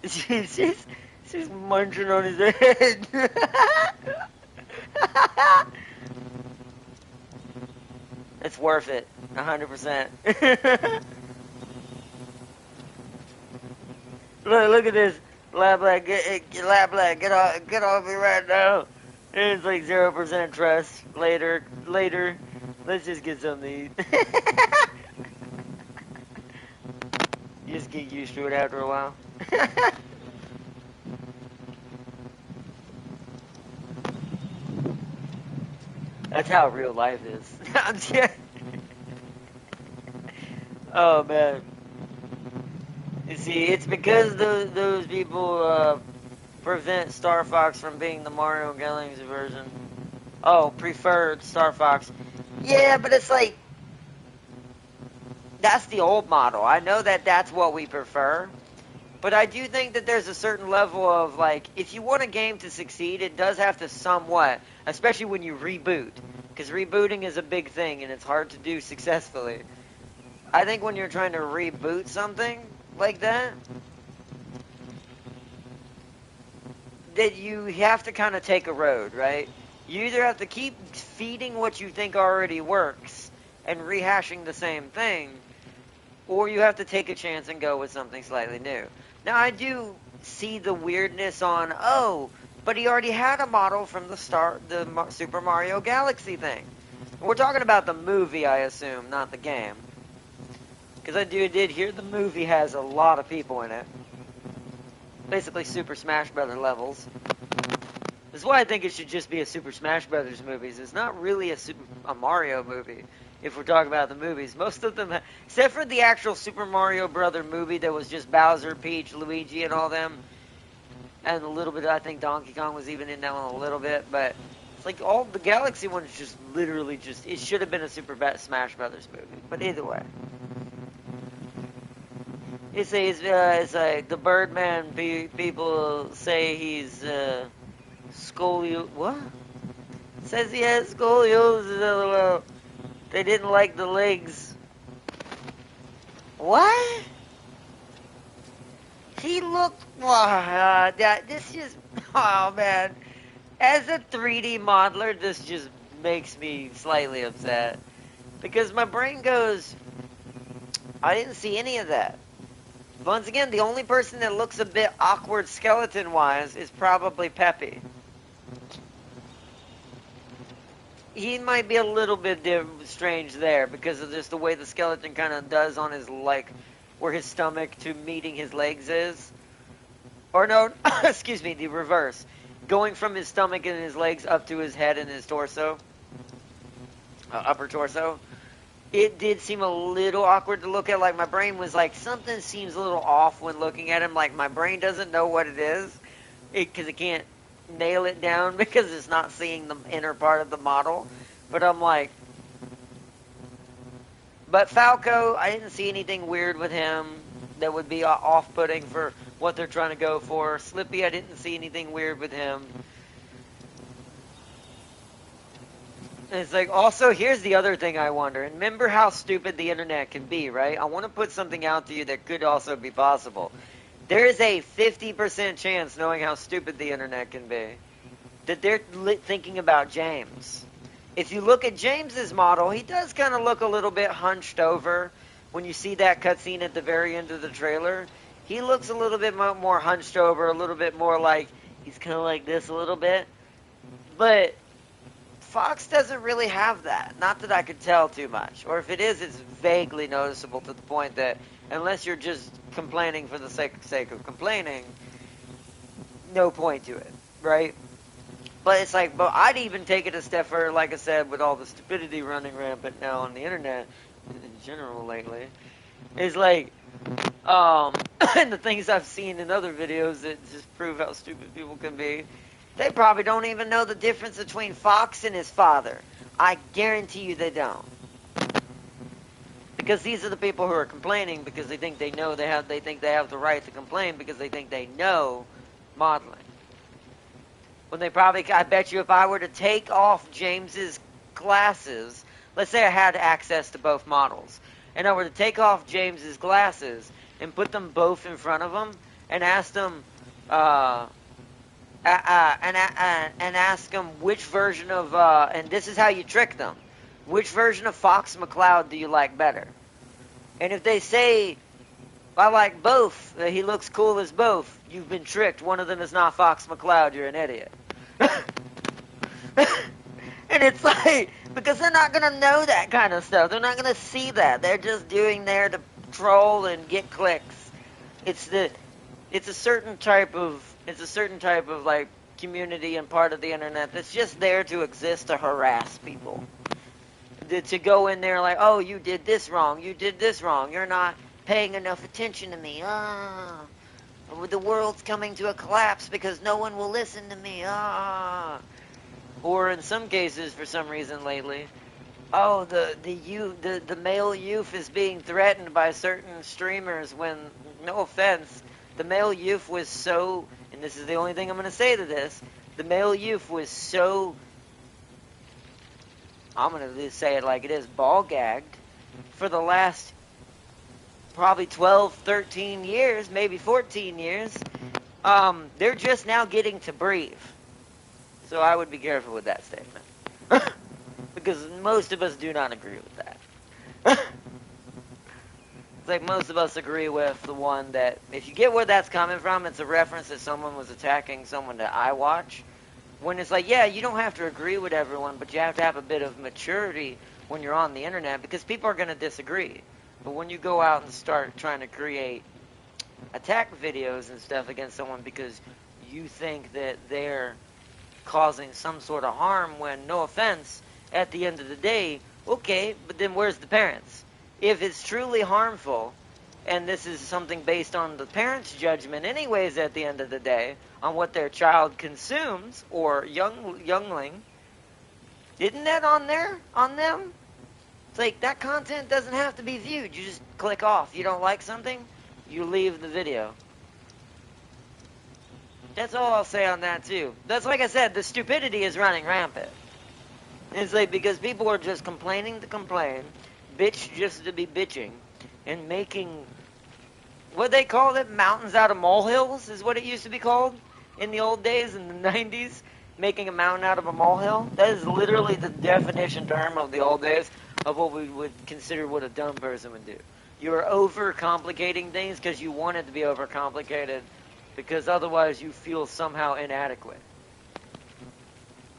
she's munching on his head. It's worth it, 100%. Look at this. Lab Black, get off me right now. And it's like 0% trust. Later. Let's just get something to eat. You just get used to it after a while. That's how real life is. I'm just... Oh man. You see, it's because those people prevent Star Fox from being the Mario Galaxy version. Oh, preferred Star Fox. Yeah, but it's like, that's the old model. I know that that's what we prefer. But I do think that there's a certain level of, like, if you want a game to succeed, it does have to somewhat, especially when you reboot. Because rebooting is a big thing, and it's hard to do successfully. I think when you're trying to reboot something like that, that you have to kind of take a road, right? You either have to keep feeding what you think already works and rehashing the same thing, or you have to take a chance and go with something slightly new. Now, I do see the weirdness on, oh, but he already had a model from the start, the Super Mario Galaxy thing. We're talking about the movie, I assume, not the game. Because I did hear the movie has a lot of people in it. Basically Super Smash Brothers levels. That's why I think it should just be a Super Smash Brothers movies. It's not really a Mario movie, if we're talking about the movies. Most of them, except for the actual Super Mario Brother movie that was just Bowser, Peach, Luigi, and all them. And a little bit, I think Donkey Kong was even in that one a little bit. But it's like all the Galaxy ones just literally just, it should have been a Super Smash Brothers movie. But either way. It's like the Birdman people say he's scoliosis. What? Says he has scoliosis. Well, they didn't like the legs. What? He looked. This just. Oh man. As a 3D modeler, this just makes me slightly upset because my brain goes, I didn't see any of that. Once again, the only person that looks a bit awkward skeleton-wise is probably Peppy. He might be a little bit strange there because of just the way the skeleton kind of does on his, like, where his stomach to meeting his legs is. Or no, excuse me, the reverse. Going from his stomach and his legs up to his head and his torso. Upper torso. It did seem a little awkward to look at. Like, my brain was like, something seems a little off when looking at him. Like, my brain doesn't know what it is. Because it can't nail it down because it's not seeing the inner part of the model. But I'm like... But Falco, I didn't see anything weird with him that would be off-putting for what they're trying to go for. Slippy, I didn't see anything weird with him. And it's like, also, here's the other thing I wonder. And remember how stupid the internet can be, right? I want to put something out to you that could also be possible. There is a 50% chance, knowing how stupid the internet can be, that they're thinking about James. If you look at James's model, he does kind of look a little bit hunched over. When you see that cutscene at the very end of the trailer, he looks a little bit more hunched over, a little bit more like, he's kind of like this a little bit. But... Fox doesn't really have that. Not that I could tell too much. Or if it is, it's vaguely noticeable to the point that unless you're just complaining for the sake of complaining, no point to it, right? But it's like, but I'd even take it a step further, like I said, with all the stupidity running rampant now on the internet in general lately. It's like, and the things I've seen in other videos that just prove how stupid people can be. They probably don't even know the difference between Fox and his father. I guarantee you they don't. Because these are the people who are complaining because they think they know they think they have the right to complain because they think they know modeling. when they probably, I bet you if I were to take off James's glasses, let's say I had access to both models, and I were to take off James's glasses and put them both in front of him and ask them, and ask them which version of, and this is how you trick them, which version of Fox McCloud do you like better? And if they say, I like both, he looks cool as both, you've been tricked. One of them is not Fox McCloud, you're an idiot. And it's like, because they're not going to know that kind of stuff. They're not going to see that. They're just doing there to troll and get clicks. It's a certain type of like community and part of the internet that's just there to exist to harass people. To go in there like, oh, you did this wrong, you're not paying enough attention to me, the world's coming to a collapse because no one will listen to me, Or in some cases, for some reason lately, oh, the male youth is being threatened by certain streamers when, no offense, the male youth was so, and this is the only thing I'm going to say to this, the male youth was so, I'm going to say it like it is, ball-gagged for the last probably 12, 13 years, maybe 14 years. They're just now getting to breathe. So I would be careful with that statement. Because most of us do not agree with that. It's like most of us agree with the one that, if you get where that's coming from, it's a reference that someone was attacking someone that I watch. When it's like, yeah, you don't have to agree with everyone, but you have to have a bit of maturity when you're on the internet, because people are going to disagree. But when you go out and start trying to create attack videos and stuff against someone because you think that they're causing some sort of harm, when, no offense, at the end of the day, okay, but then where's the parents? If it's truly harmful, and this is something based on the parents' judgment anyways at the end of the day, on what their child consumes, or youngling, isn't that on them? It's like, that content doesn't have to be viewed. You just click off. You don't like something, you leave the video. That's all I'll say on that, too. That's like I said, the stupidity is running rampant. It's like, because people are just complaining to complain, bitch just to be bitching, and making, what they call it, mountains out of molehills, is what it used to be called in the old days, in the 90s, making a mountain out of a molehill. That is literally the definition term of the old days of what we would consider what a dumb person would do. You're overcomplicating things because you want it to be overcomplicated, because otherwise you feel somehow inadequate.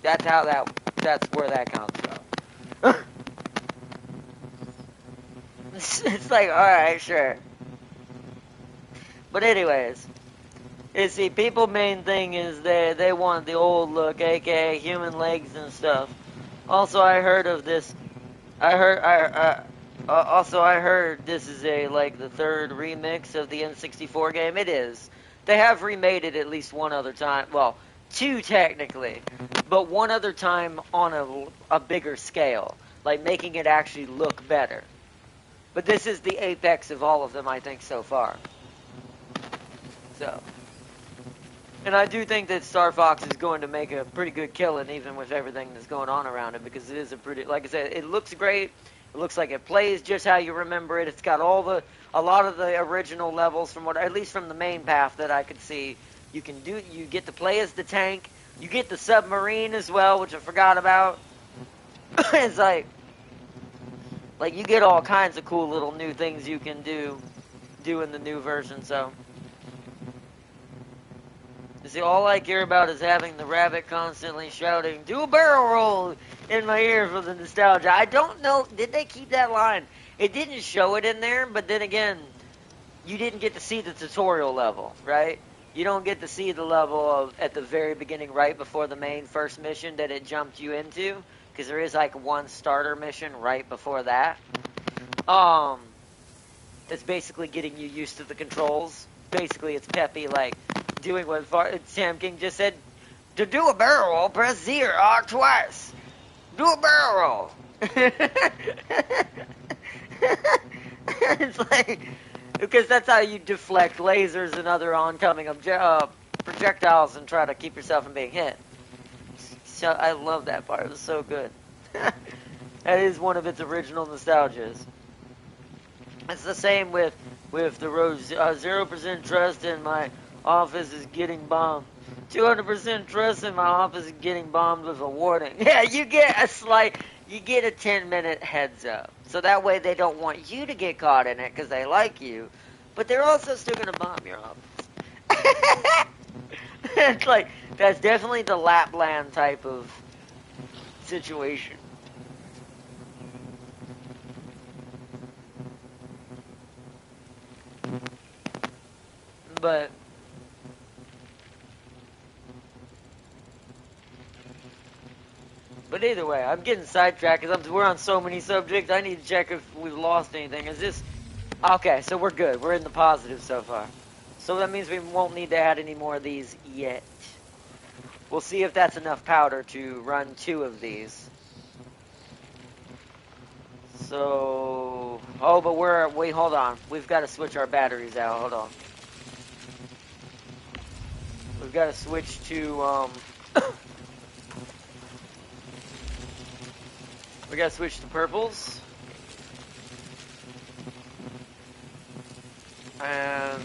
That's where that comes from. It's like, alright, sure. But anyways, you see, people's main thing is they want the old look, aka human legs and stuff. Also, I heard of this. I heard this is the third remix of the N64 game. It is. They have remade it at least one other time. Well, two technically, but one other time on a bigger scale, like making it actually look better. But this is the apex of all of them, I think, so far. So, and I do think that Star Fox is going to make a pretty good killing, even with everything that's going on around it, because it is a pretty, like I said, it looks great. It looks like it plays just how you remember it. It's got a lot of the original levels from what, at least from the main path that I could see. You get to play as the tank. You get the submarine as well, which I forgot about. It's like you get all kinds of cool little new things you can do in the new version, so. You see, all I care about is having the rabbit constantly shouting, "Do a barrel roll!" in my ear for the nostalgia. I don't know, did they keep that line? It didn't show it in there, but then again, you didn't get to see the tutorial level, right? You don't get to see the level of at the very beginning, right before the main first mission that it jumped you into, because there is like one starter mission right before that. That's basically getting you used to the controls. Basically, it's peppy, like doing what Sam King just said. To do a barrel roll, press Z or R twice. Do a barrel roll. It's like, because that's how you deflect lasers and other oncoming projectiles and try to keep yourself from being hit. I love that part. It was so good. That is one of its original nostalgias. It's the same with the Rose 0% trust in my office is getting bombed. 200% trust in my office is getting bombed with a warning. Yeah, you get a 10-minute heads up. So that way they don't want you to get caught in it because they like you. But they're also still going to bomb your office. It's like, that's definitely the Lapland type of situation. But either way, I'm getting sidetracked because we're on so many subjects. I need to check if we've lost anything. Is this... Okay, so we're good. We're in the positive so far. So that means we won't need to add any more of these yet. We'll see if that's enough powder to run 2 of these. So... Oh, but wait, hold on. We've got to switch our batteries out. Hold on. We've got to switch to, we got to switch to purples. And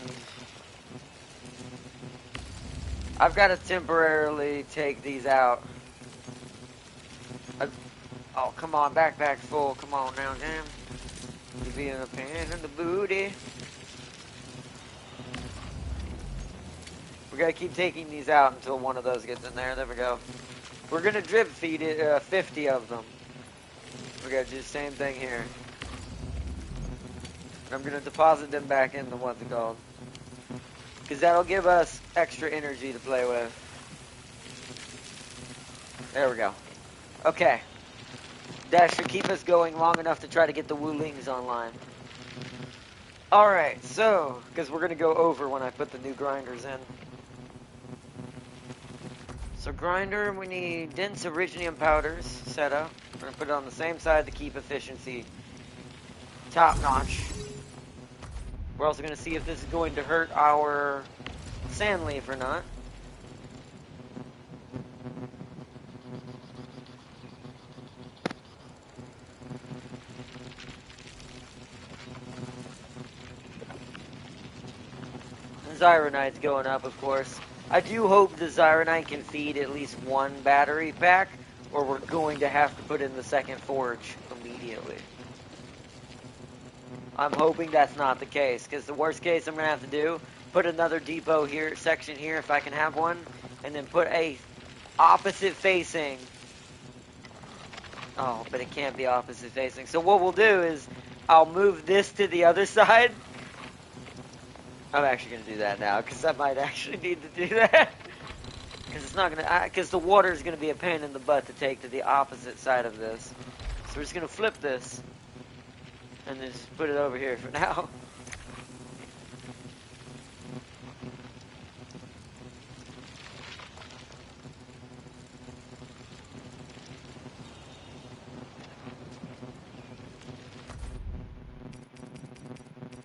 I've got to temporarily take these out. Oh, come on, backpack full. Come on now, damn. You being a pain in the booty. We gotta keep taking these out until one of those gets in there. There we go. We're gonna drip feed it, 50 of them. We gotta do the same thing here. I'm gonna deposit them back in the what's it called. Because that'll give us extra energy to play with. There we go. Okay. That should keep us going long enough to try to get the Wulings online. Alright, so, because we're going to go over when I put the new grinders in. So grinder, we need dense originium powders set up. We're going to put it on the same side to keep efficiency top notch. We're also going to see if this is going to hurt our sand leaf or not. Zyronite's going up, of course. I do hope the Zyronite can feed at least one battery pack, or we're going to have to put in the second forge immediately. I'm hoping that's not the case, because the worst case I'm going to have to do, put another depot here, section here if I can have one, and then put a opposite facing. Oh, but it can't be opposite facing. So what we'll do is, I'll move this to the other side. I'm actually going to do that now, because I might actually need to do that. Because it's not going to, because the water is going to be a pain in the butt to take to the opposite side of this. So we're just going to flip this, and then just put it over here for now.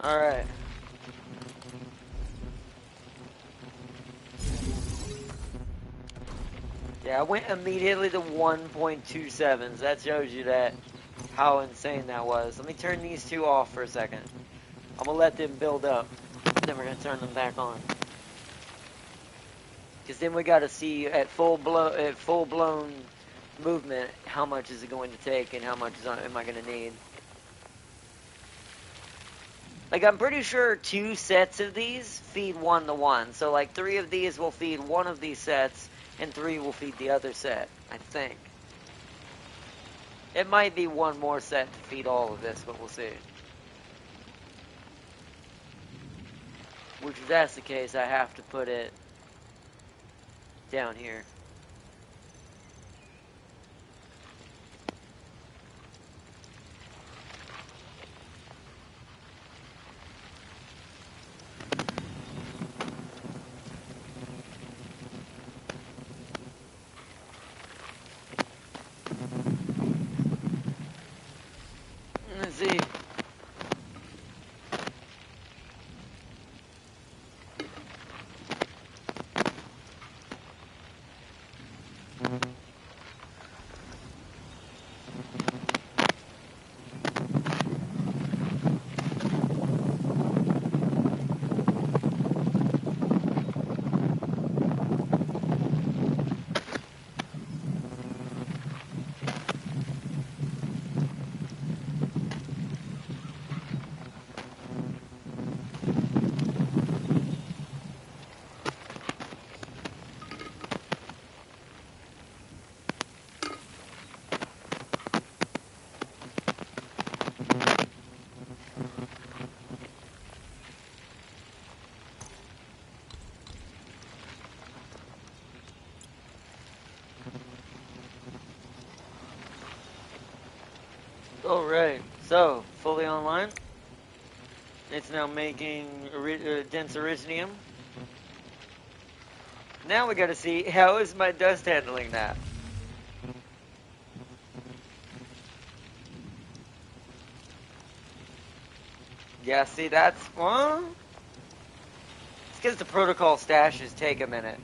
Alright. Yeah, I went immediately to 1.27s. That shows you that how insane that was. Let me turn these two off for a second. I'm gonna let them build up. Then we're gonna turn them back on. Because then we gotta see at full blown movement how much is it going to take and how much am I gonna need. Like, I'm pretty sure 2 sets of these feed 1 to 1. So, like, 3 of these will feed one of these sets, and 3 will feed the other set, I think. It might be one more set to feed all of this, but we'll see. Which, if that's the case, I have to put it down here. Let's see. Alright, so, fully online. It's now making dense Iridium. Now we gotta see, how is my dust handling that? Yeah, see, that's, well, it's because the protocol stashes take a minute.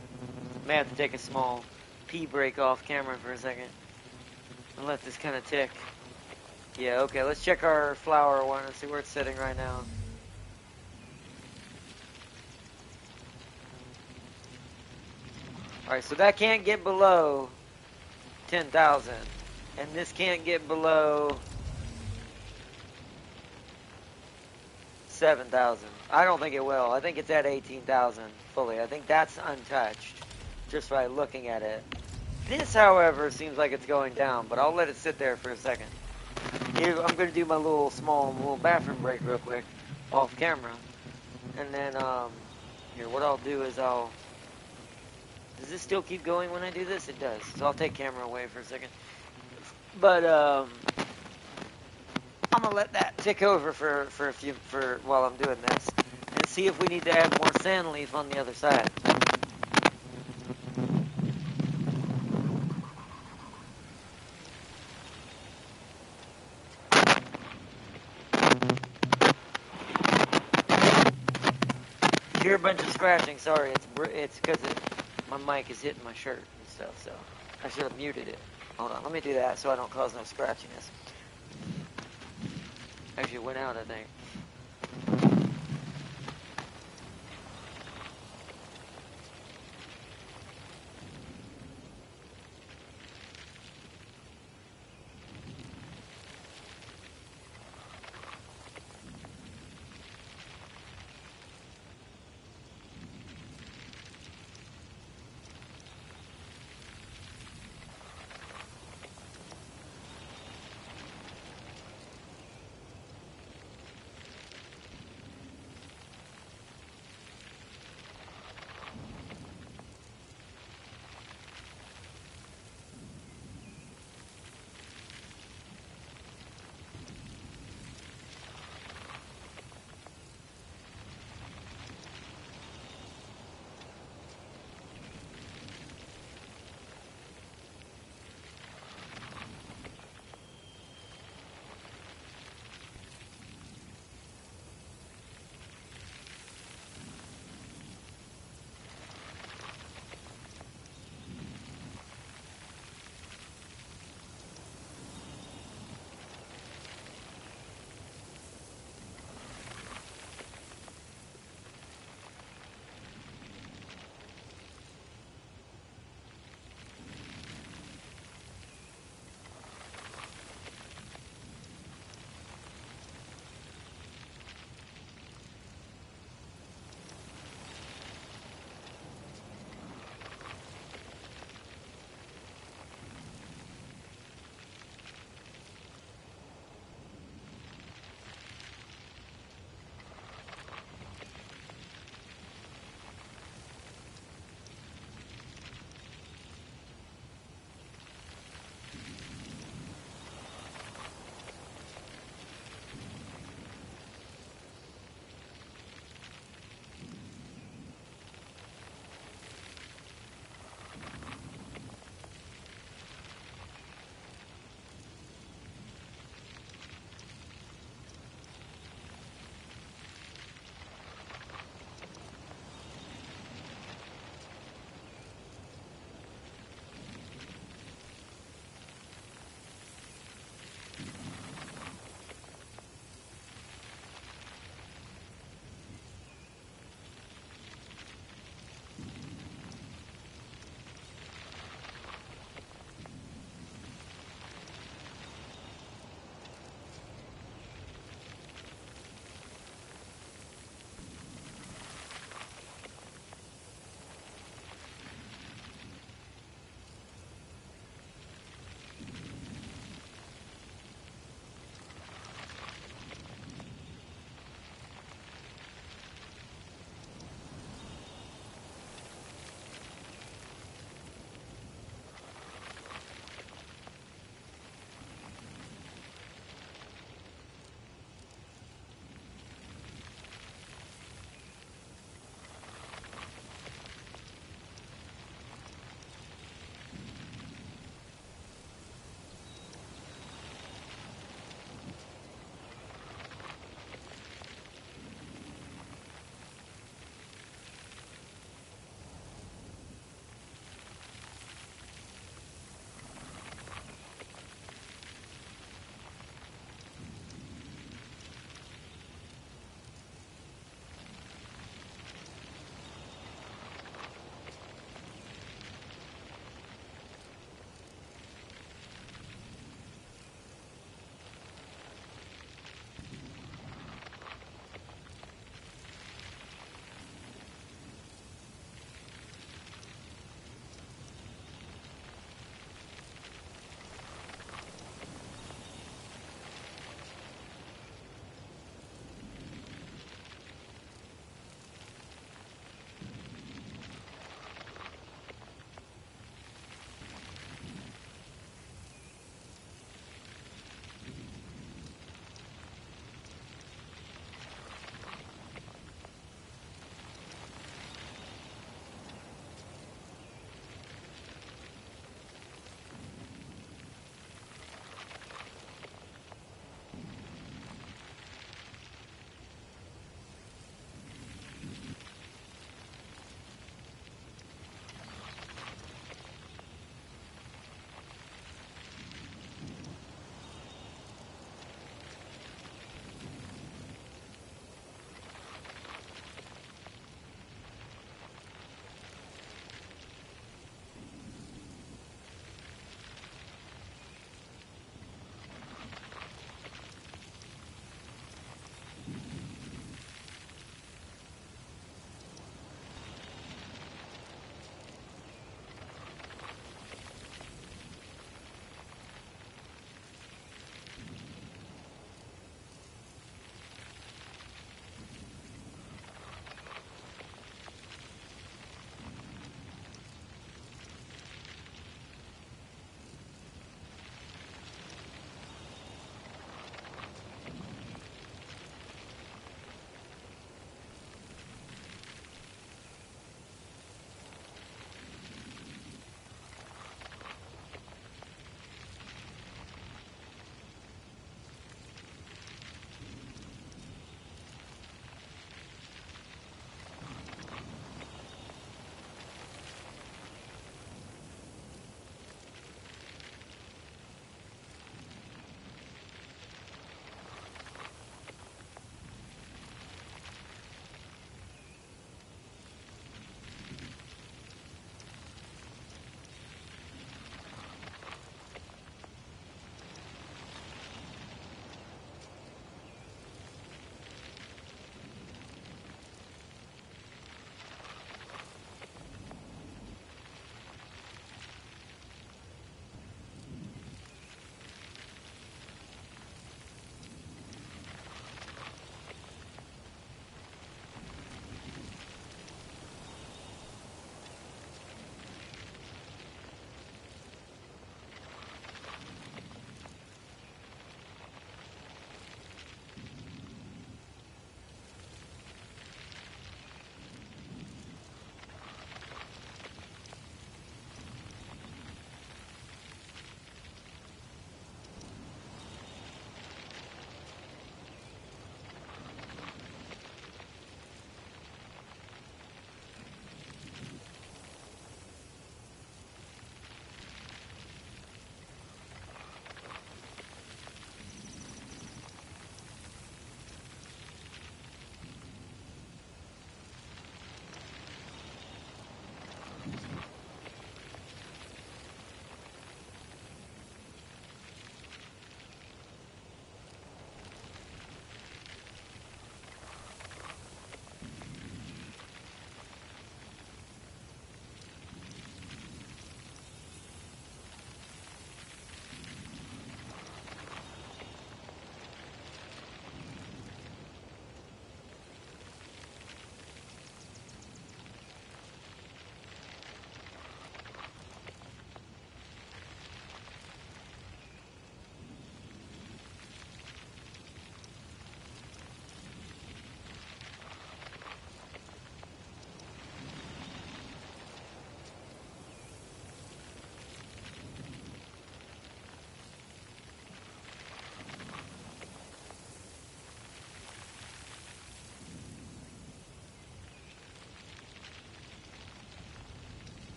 May have to take a small pee break off camera for a second and let this kind of tick. Yeah, okay, let's check our flower one and see where it's sitting right now. Alright, so that can't get below 10,000. And this can't get below 7,000. I don't think it will. I think it's at 18,000 fully. I think that's untouched just by looking at it. This, however, seems like it's going down, but I'll let it sit there for a second. Here, I'm going to do my little bathroom break real quick off camera. And then, here, what I'll do is does this still keep going when I do this? It does. So I'll take camera away for a second. But, I'm gonna let that tick over for while I'm doing this, and see if we need to add more sand leaf on the other side. You hear a bunch of scratching. Sorry, it's because my mic is hitting my shirt and stuff. So I should have muted it. Hold on, let me do that so I don't cause no scratchiness. Actually, it went out, I think.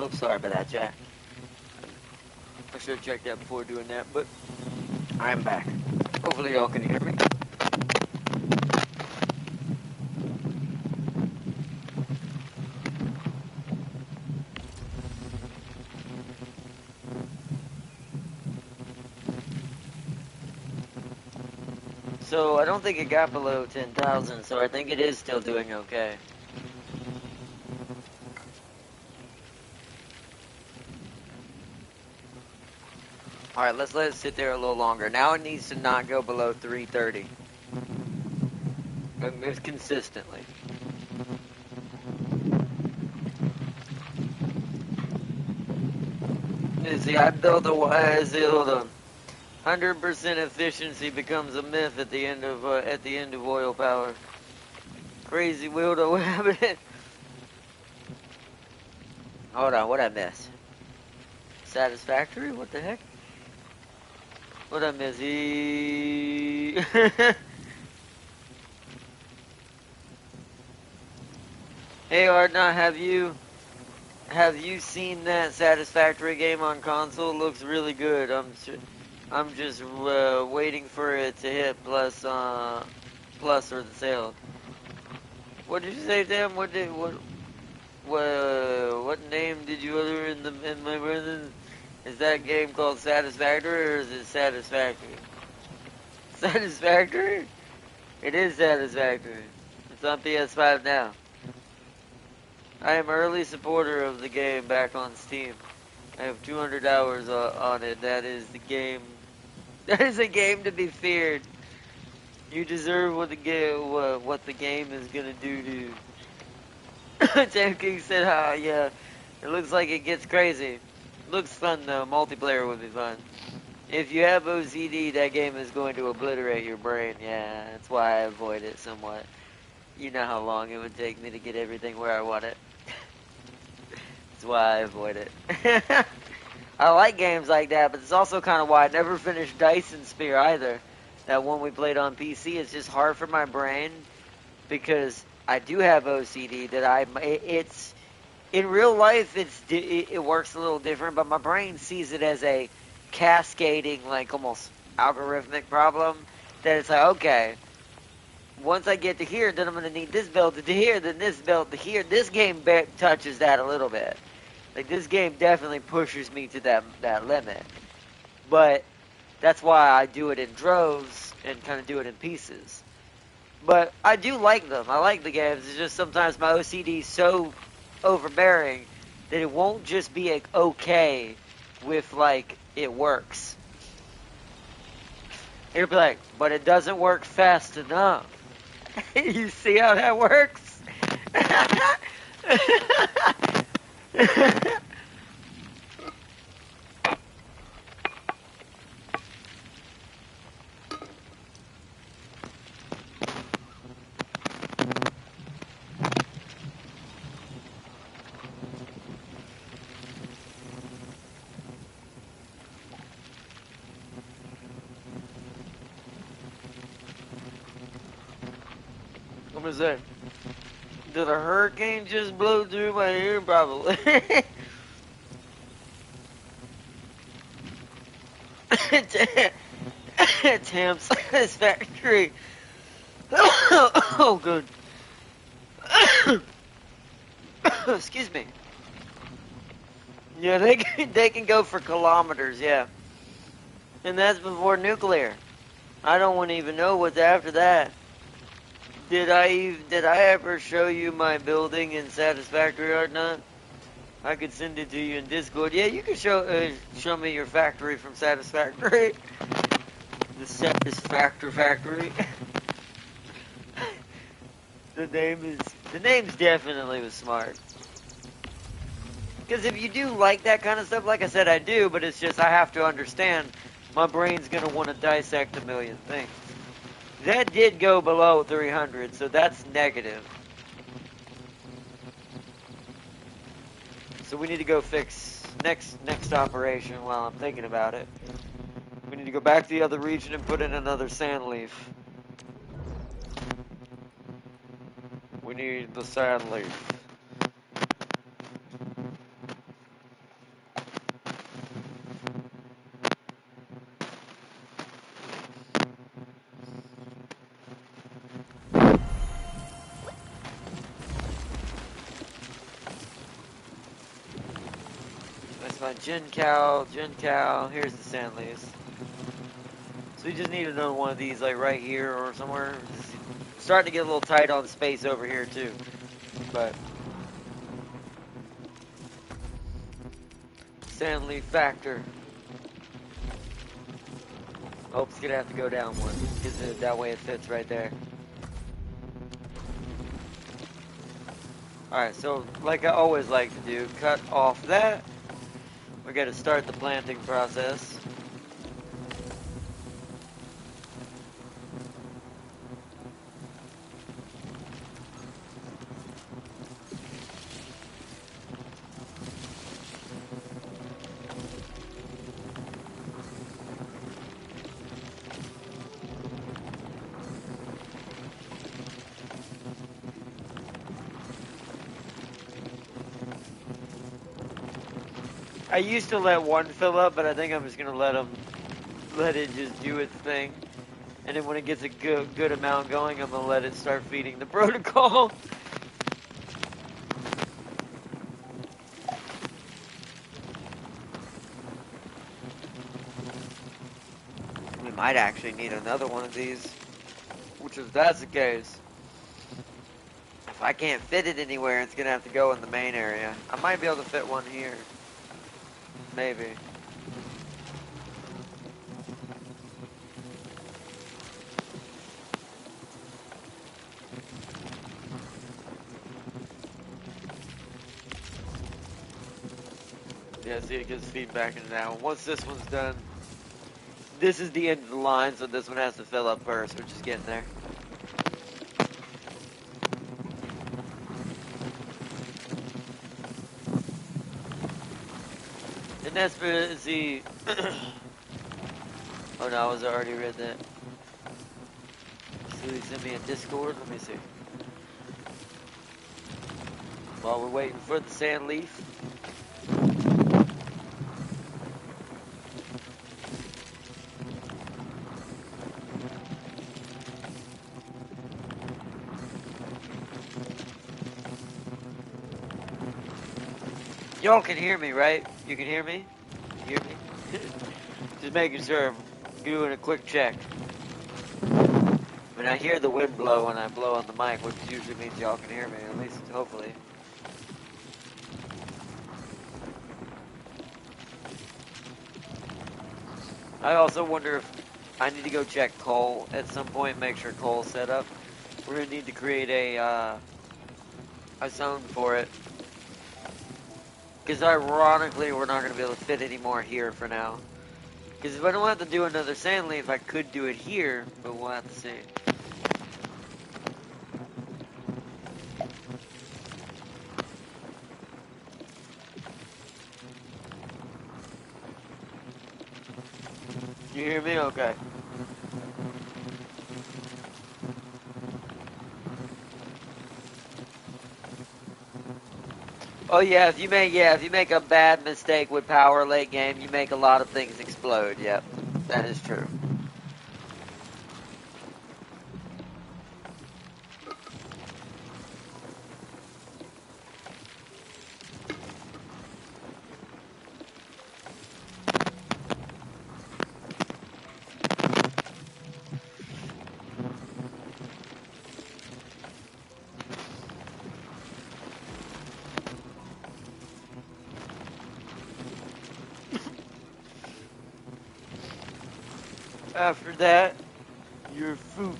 Oops, sorry about that, Jack. I should have checked that before doing that, but I'm back. Hopefully y'all can hear me. So I don't think it got below 10,000, so I think it is still doing okay. Alright, let's let it sit there a little longer. Now it needs to not go below 330. It's consistently. You see, I built a 100% efficiency becomes a myth at the end of oil power. Crazy weirdo, what happened? Hold on, what'd I miss? Satisfactory? What the heck? What'd I miss? Hey Arknight, have you seen that Satisfactory game on console? It looks really good. I'm just waiting for it to hit plus or the sale. What did you say, Tim? What name did you utter in my brother? Is that game called Satisfactory or is it Satisfactory? Satisfactory? It is Satisfactory. It's on PS5 now. I am early supporter of the game back on Steam. I have 200 hours on it. That is the game. That is a game to be feared. You deserve what the game is gonna do to. Tam King said, yeah, it looks like it gets crazy. Looks fun though. Multiplayer would be fun. If you have OCD, that game is going to obliterate your brain. Yeah, that's why I avoid it somewhat. You know how long it would take me to get everything where I want it. That's why I avoid it. I like games like that, but it's also kind of why I never finished Dyson Sphere either. That one we played on PC. It's just hard for my brain because I do have OCD. It's in real life. It works a little different, but my brain sees it as a cascading, like almost algorithmic problem. That it's like, okay, once I get to here, then I'm going to need this build to here, then this build to here. This game touches that a little bit. Like, this game definitely pushes me to that limit. But that's why I do it in droves and kind of do it in pieces. But I do like them. I like the games. It's just sometimes my OCD is so overbearing that it won't just be like, okay with, like, it works. It'll be like, but it doesn't work fast enough. You see how that works? What was that? Did a hurricane just blow through my ear? Probably. Tam's Satisfactory. Oh, good. Excuse me. Yeah, they can go for kilometers, yeah. And that's before nuclear. I don't want to even know what's after that. Did I ever show you my building in Satisfactory or not? I could send it to you in Discord. Yeah, you can show me your factory from Satisfactory. The Satisfactory factory. The name's definitely was smart. Because if you do like that kind of stuff, like I said, I do, but it's just I have to understand my brain's gonna want to dissect a million things. That did go below 300, so that's negative. So we need to go fix next operation while I'm thinking about it. We need to go back to the other region and put in another sand leaf. We need the sand leaf. my gin cow, here's the sand leaves. So we just need another one of these, like right here or somewhere. It's starting to get a little tight on space over here too, but sand leaf factor. Oh, it's gonna have to go down one, because that way it fits right there. Alright, so like I always like to do, cut off that. We're gonna start the planting process. I used to let one fill up, but I think I'm just gonna let it just do its thing. And then when it gets a good amount going, I'm gonna let it start feeding the protocol. We might actually need another one of these. Which if that's the case, if I can't fit it anywhere, it's gonna have to go in the main area. I might be able to fit one here. Maybe. Yeah, see, it gets feedback into that one. Once this one's done, this is the end of the line, so this one has to fill up first. We're just getting there. And that's for the... Oh no, I was already read that. So he sent me a Discord. Let me see. While we're waiting for the sand leaf. Y'all can hear me, right? You can hear me? You hear me? Just making sure I'm doing a quick check. I mean, I hear the wind blow when I blow on the mic, which usually means y'all can hear me, at least hopefully. I also wonder if I need to go check coal at some point, make sure coal's set up. We're gonna need to create a zone for it. Because ironically, we're not gonna be able to fit any more here for now. Because if I don't have to do another sand leaf, I could do it here, but we'll have to see. You hear me? Okay. Oh yeah, if you make a bad mistake with power late game, you make a lot of things explode. Yep, that is true. After that, your food.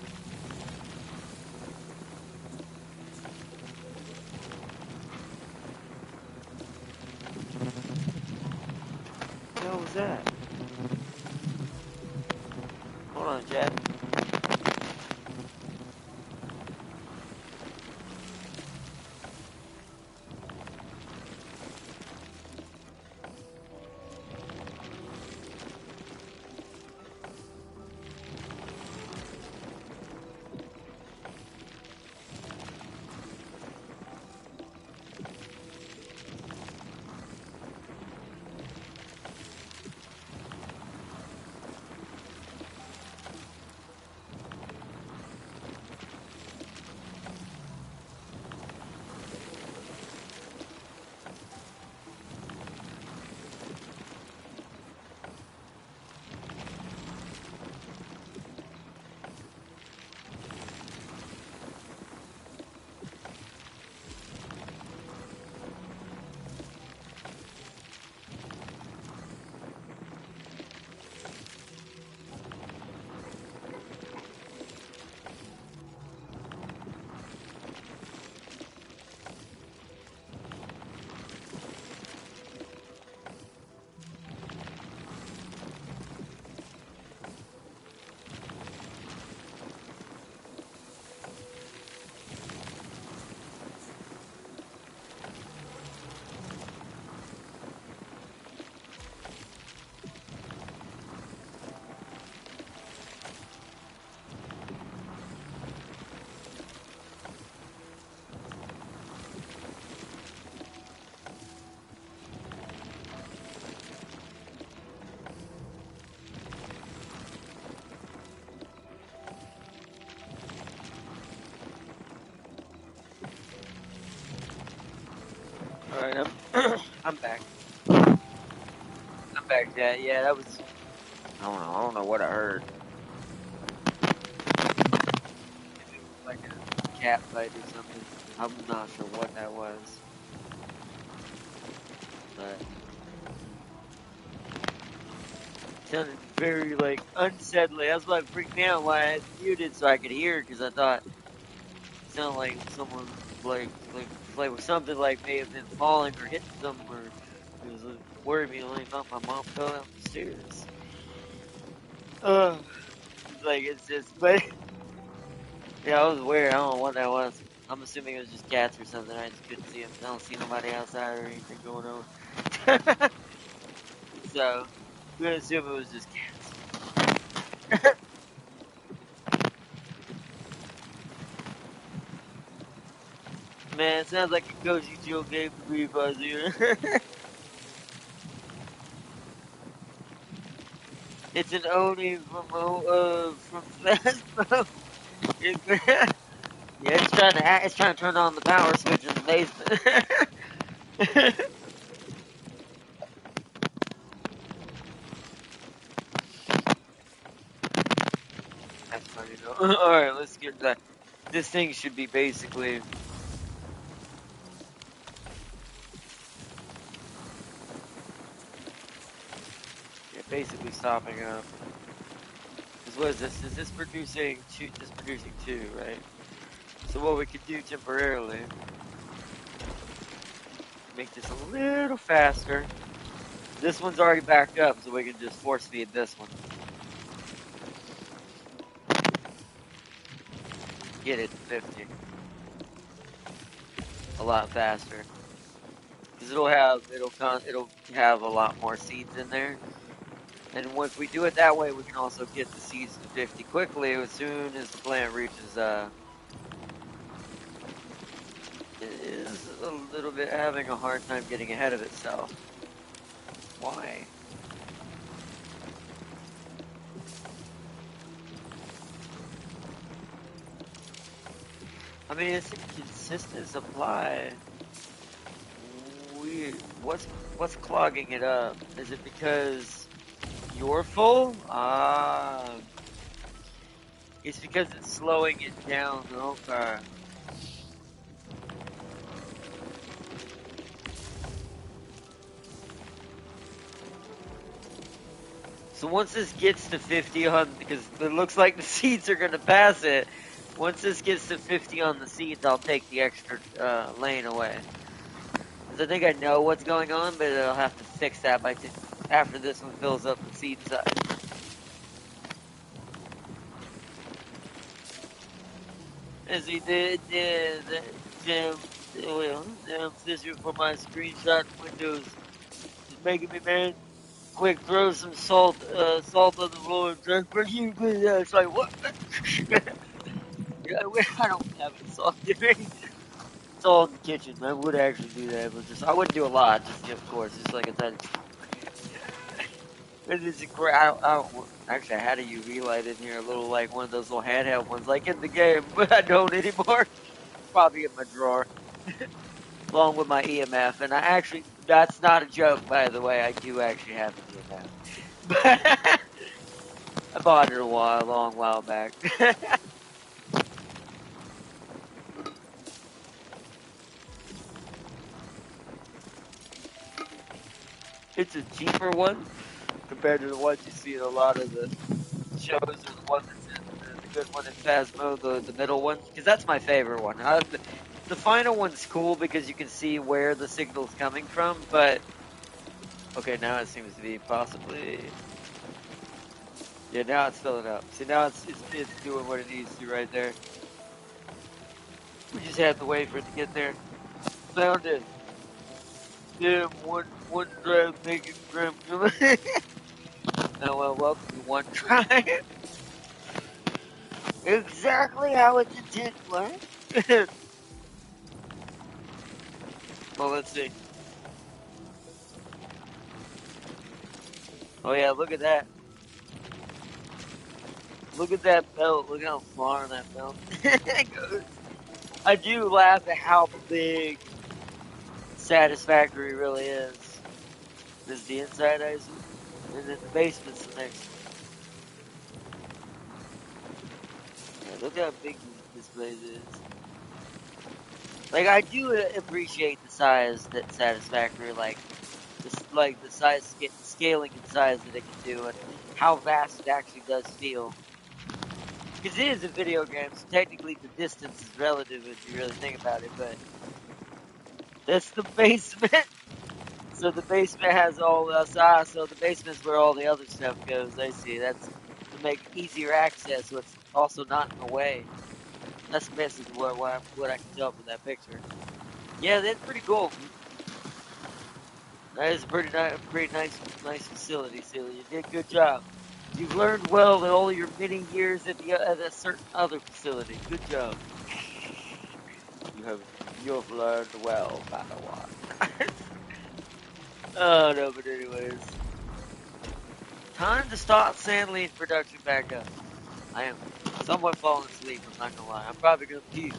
What the hell was that? Hold on, Chad. Alright, I'm back. I'm back, Dad. Yeah, that was... I don't know what I heard. If it was like a cat fight or something. I'm not sure what that was. But... It sounded very, like, unsettling. That's why it freaked me out why I had muted so I could hear, because I thought it sounded like someone, like something like may have been falling or hitting something, or it was worried me like thought my mom fell down the stairs. Like it's just, but yeah, I was weird. I don't know what that was. I'm assuming it was just cats or something. I just couldn't see them. I don't see nobody outside or anything going on. So I'm gonna assume it was just cats. Man, it sounds like a cozy chill game to me, Fuzzy. It's an Oni from Phasmo. Yeah, it's trying to turn on the power switch in the basement. That's funny though. Alright, let's get that. This thing should be basically basically stopping up. Cause what is this? Is this producing two? This producing two, right? So what we could do temporarily, make this a little faster. This one's already backed up, so we can just force feed this one. Get it to 50. A lot faster. Cause it'll have a lot more seeds in there. And once we do it that way, we can also get the seeds to 50 quickly as soon as the plant reaches, it is a little bit having a hard time getting ahead of itself. Why? I mean, it's a consistent supply. What's clogging it up? Is it because you're full? It's because it's slowing it down. Okay. So once this gets to 50 on, because it looks like the seeds are gonna pass it. Once this gets to 50 on the seeds, I'll take the extra lane away. Because I think I know what's going on, but I'll have to fix that after this one fills up the seed size. As he did, damn, damn sister for my screenshot windows is making me mad. Quick, throw some salt on the floor and just bring you good. It's like, what? Yeah, I don't have any salt in me. It's all in the kitchen. I would actually do that, but I wouldn't do a lot. Just, of course, just like I said. It's great. Actually, I had a UV light in here, a little like one of those little handheld ones, like in the game, but I don't anymore. Probably in my drawer, along with my EMF. And that's not a joke, by the way. I do actually have an EMF. But I bought it a long while back. It's a cheaper one compared to the ones you see in a lot of the shows, or the one that's in the good one in Phasmo, the middle one, because that's my favorite one. The final one's cool because you can see where the signal's coming from, but okay, now it seems to be possibly. Yeah, now it's filling up. See, now it's doing what it needs to right there. We just have to wait for it to get there. Found it. Yeah, one drive making gram. Oh well, welcome to one try. Exactly how it's intended. What? Well, let's see. Oh yeah, look at that. Look at that belt. Look how far that belt goes. I do laugh at how big satisfactory really is. This is the inside, I assume. And then the basement's the next one. Yeah, look how big this place is. Like, I do appreciate the size that Satisfactory, like the size, scaling and size that it can do, and how vast it actually does feel. Because it is a video game, so technically the distance is relative if you really think about it, but that's the basement. So the basement has all the so the basement's where all the other stuff goes. I see. That's to make easier access, so it's also not in the way. That's basically what I can tell from that picture. Yeah, that's pretty cool. That is a pretty nice facility, Celia. You did a good job. You've learned well in all your many years at a certain other facility. Good job. You've learned well, Padawan. Oh no, but anyways, time to start Sandley's production back up. I am somewhat falling asleep. I'm not gonna lie. I'm probably gonna be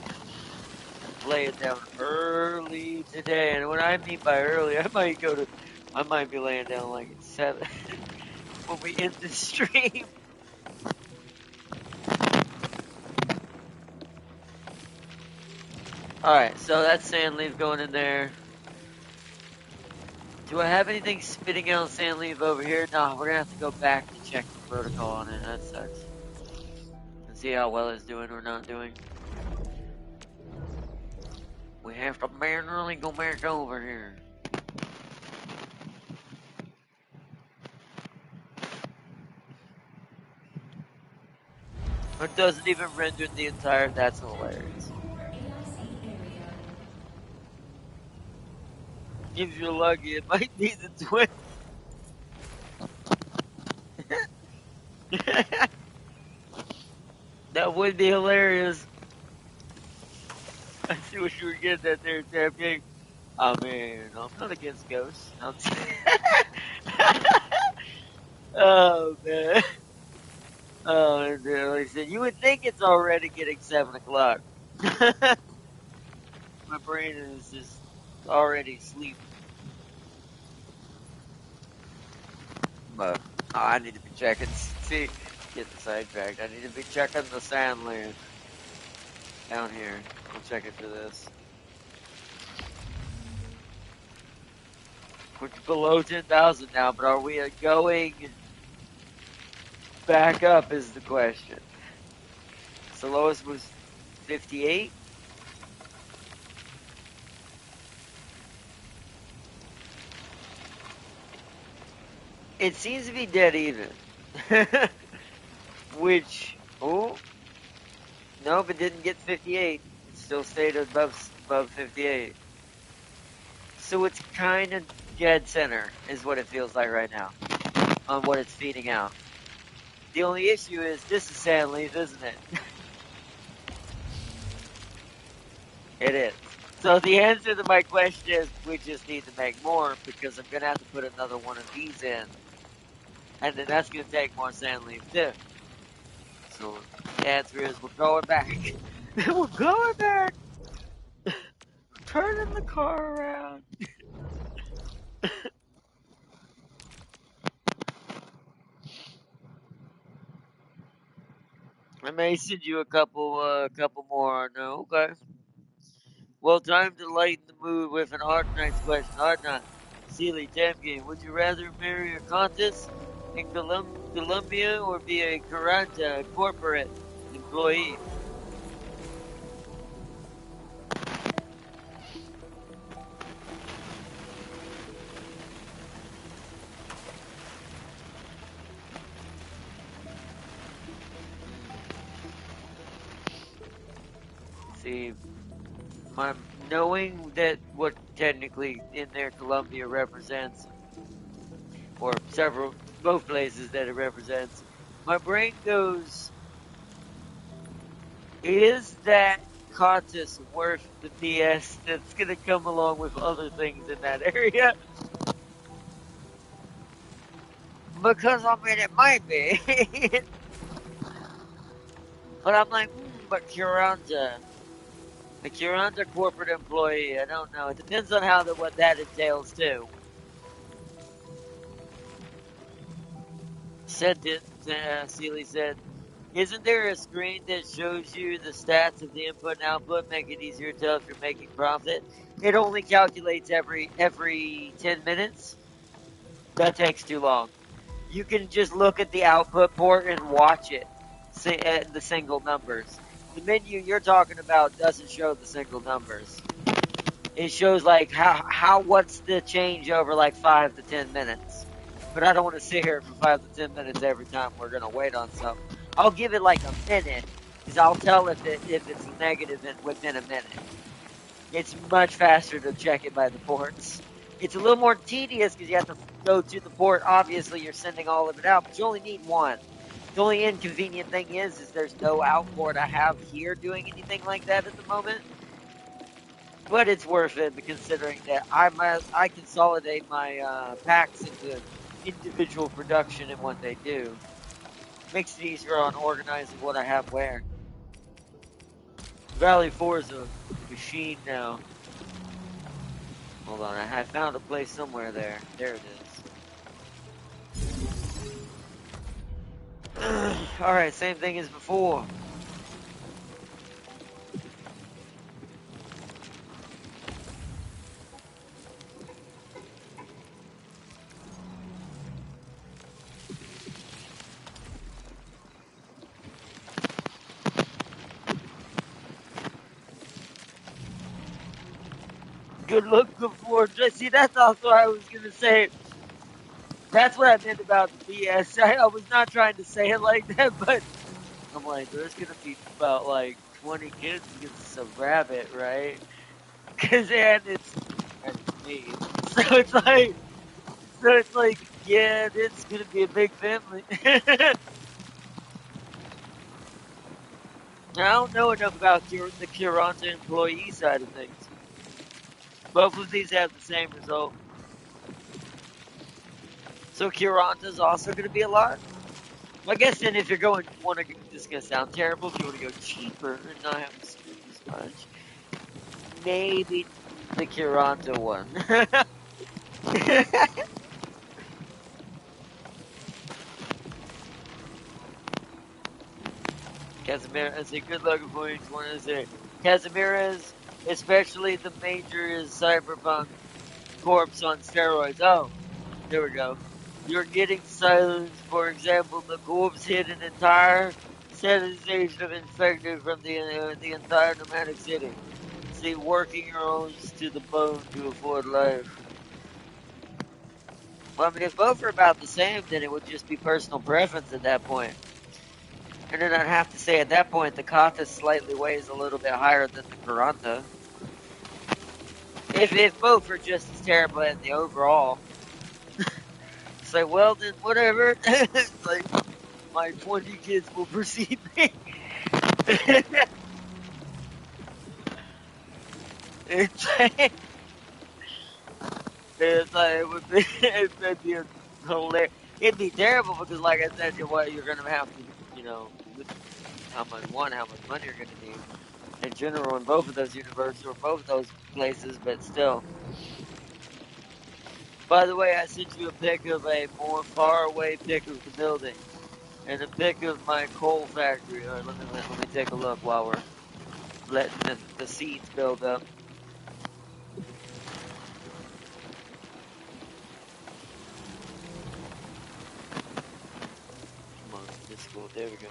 laying down early today, and what I mean by early, I might be laying down like at 7 when we end the stream. Alright, so that's Sandleaf going in there. Do I have anything spitting out Sandleaf over here? No, we're gonna have to go back to check the protocol on it. That sucks. And see how well it's doing or not doing. We have to manually go back over here. It doesn't even render the entire. That's hilarious. If you're lucky, it might be the twin. That would be hilarious. I see what you were getting at there, Tam King. I mean, I'm not against ghosts. Oh, man. Oh, and like I said, you would think it's already getting 7 o'clock. My brain is just already asleep. But I need to be checking. See, get the sidetracked. I need to be checking the sand layer down here. We'll check it for this. We're below 10,000 now, but are we going back up is the question. So lowest was 58. It seems to be dead even. Which, oh, nope, it didn't get 58. It still stayed above 58. So it's kind of dead center, is what it feels like right now, on what it's feeding out. The only issue is this is Sandleaf, isn't it? It is. So the answer to my question is we just need to make more because I'm going to have to put another one of these in. And then that's going to take more Sandleaf too. So the answer is we're going back. We're going back. Turning the car around. I may send you a couple more. No, okay. Well, time to lighten the mood with an Arknights question. Arknight, Sealy, Tamkin, would you rather marry a countess in Colombia or be a Karanta corporate employee? See, knowing that what technically in there Colombia represents, or both places that it represents, my brain goes, is that Contis worth the BS that's gonna come along with other things in that area? Because I mean, it might be. But I'm like, but Curanta. Like you're under corporate employee. I don't know. It depends on how what that entails too. Sealy said, isn't there a screen that shows you the stats of the input and output, make it easier to tell if you're making profit? It only calculates every 10 minutes. That takes too long. You can just look at the output port and watch it, the single numbers. The menu you're talking about doesn't show the single numbers. It shows like what's the change over like 5 to 10 minutes. But I don't want to sit here for 5 to 10 minutes every time we're gonna wait on something. I'll give it like a minute, because I'll tell if it's negative within a minute. It's much faster to check it by the ports. It's a little more tedious because you have to go to the port. Obviously, you're sending all of it out, but you only need one. The only inconvenient thing is there's no out port I have here doing anything like that at the moment. But it's worth it, considering that I consolidate my packs into individual production in what they do. Makes it easier on organizing what I have where. Valley 4 is a machine now. Hold on, I found a place somewhere there. There it is. Alright, same thing as before. Good luck before. See, that's also what I was gonna say. That's what I meant about the BS. I was not trying to say it like that, but I'm like, there's gonna be about like 20 kids against a rabbit, right? Cause it's me. So it's like, yeah, it's gonna be a big family. I don't know enough about the Curanta employee side of things. Both of these have the same result. So Curanta's also gonna be a lot? Well, I guess then if you're going, this is gonna sound terrible, if you want to go cheaper and not have to spend as much, maybe the Curanta one. Casimira, I say good luck for each one. I say Casimiras, especially the major is Cyberpunk Corpse on steroids. Oh, there we go. You're getting silenced. For example, the corpse hit an entire sanitization of infected from the entire nomadic city. See, working your own to the bone to afford life. Well, I mean, if both are about the same, then it would just be personal preference at that point. And then I'd have to say at that point, the Kata slightly weighs a little bit higher than the Kuranta. If both are just as terrible in the overall. It's like, well, then whatever. It's like, my 20 kids will precede me. it's like, it would be, it'd be hilarious. It'd be terrible because, like I said, you're gonna have to, how much money you're gonna need in general in both of those universes or both of those places, but still. By the way, I sent you a pic of a more far away pic of the building and a pic of my coal factory. All right, let me take a look while we're letting the seeds build up. Come on, this cool. There we go.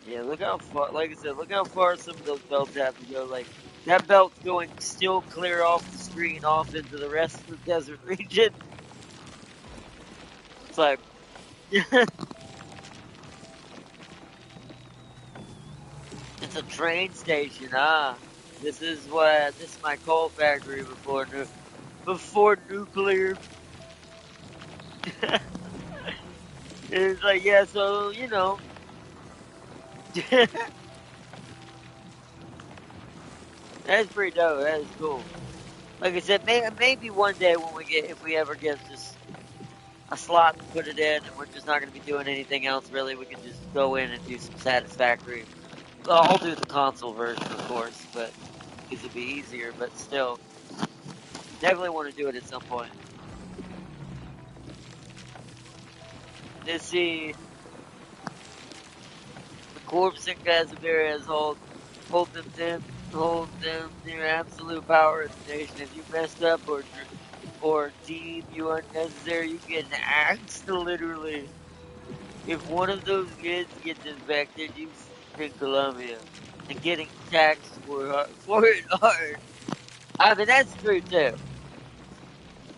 Yeah, look how far, like I said, look how far some of those belts have to go. Like, that belt's going still clear off the screen, off into the rest of the desert region. It's like, it's a train station, This is my coal factory before nuclear. It's like, yeah, so, that's pretty dope. That is cool. Like I said, maybe one day when if we ever get just a slot to put it in, and we're just not going to be doing anything else really. We can just go in and do some satisfactory. Well, I'll do the console version, of course, but because it'd be easier. But still, definitely want to do it at some point. Let's see. The corpse in Casimir has hold them near absolute power of the nation. If you messed up or deem you unnecessary, you get axed literally. If one of those kids gets infected, you in Colombia and getting taxed for it hard. I mean that's true too.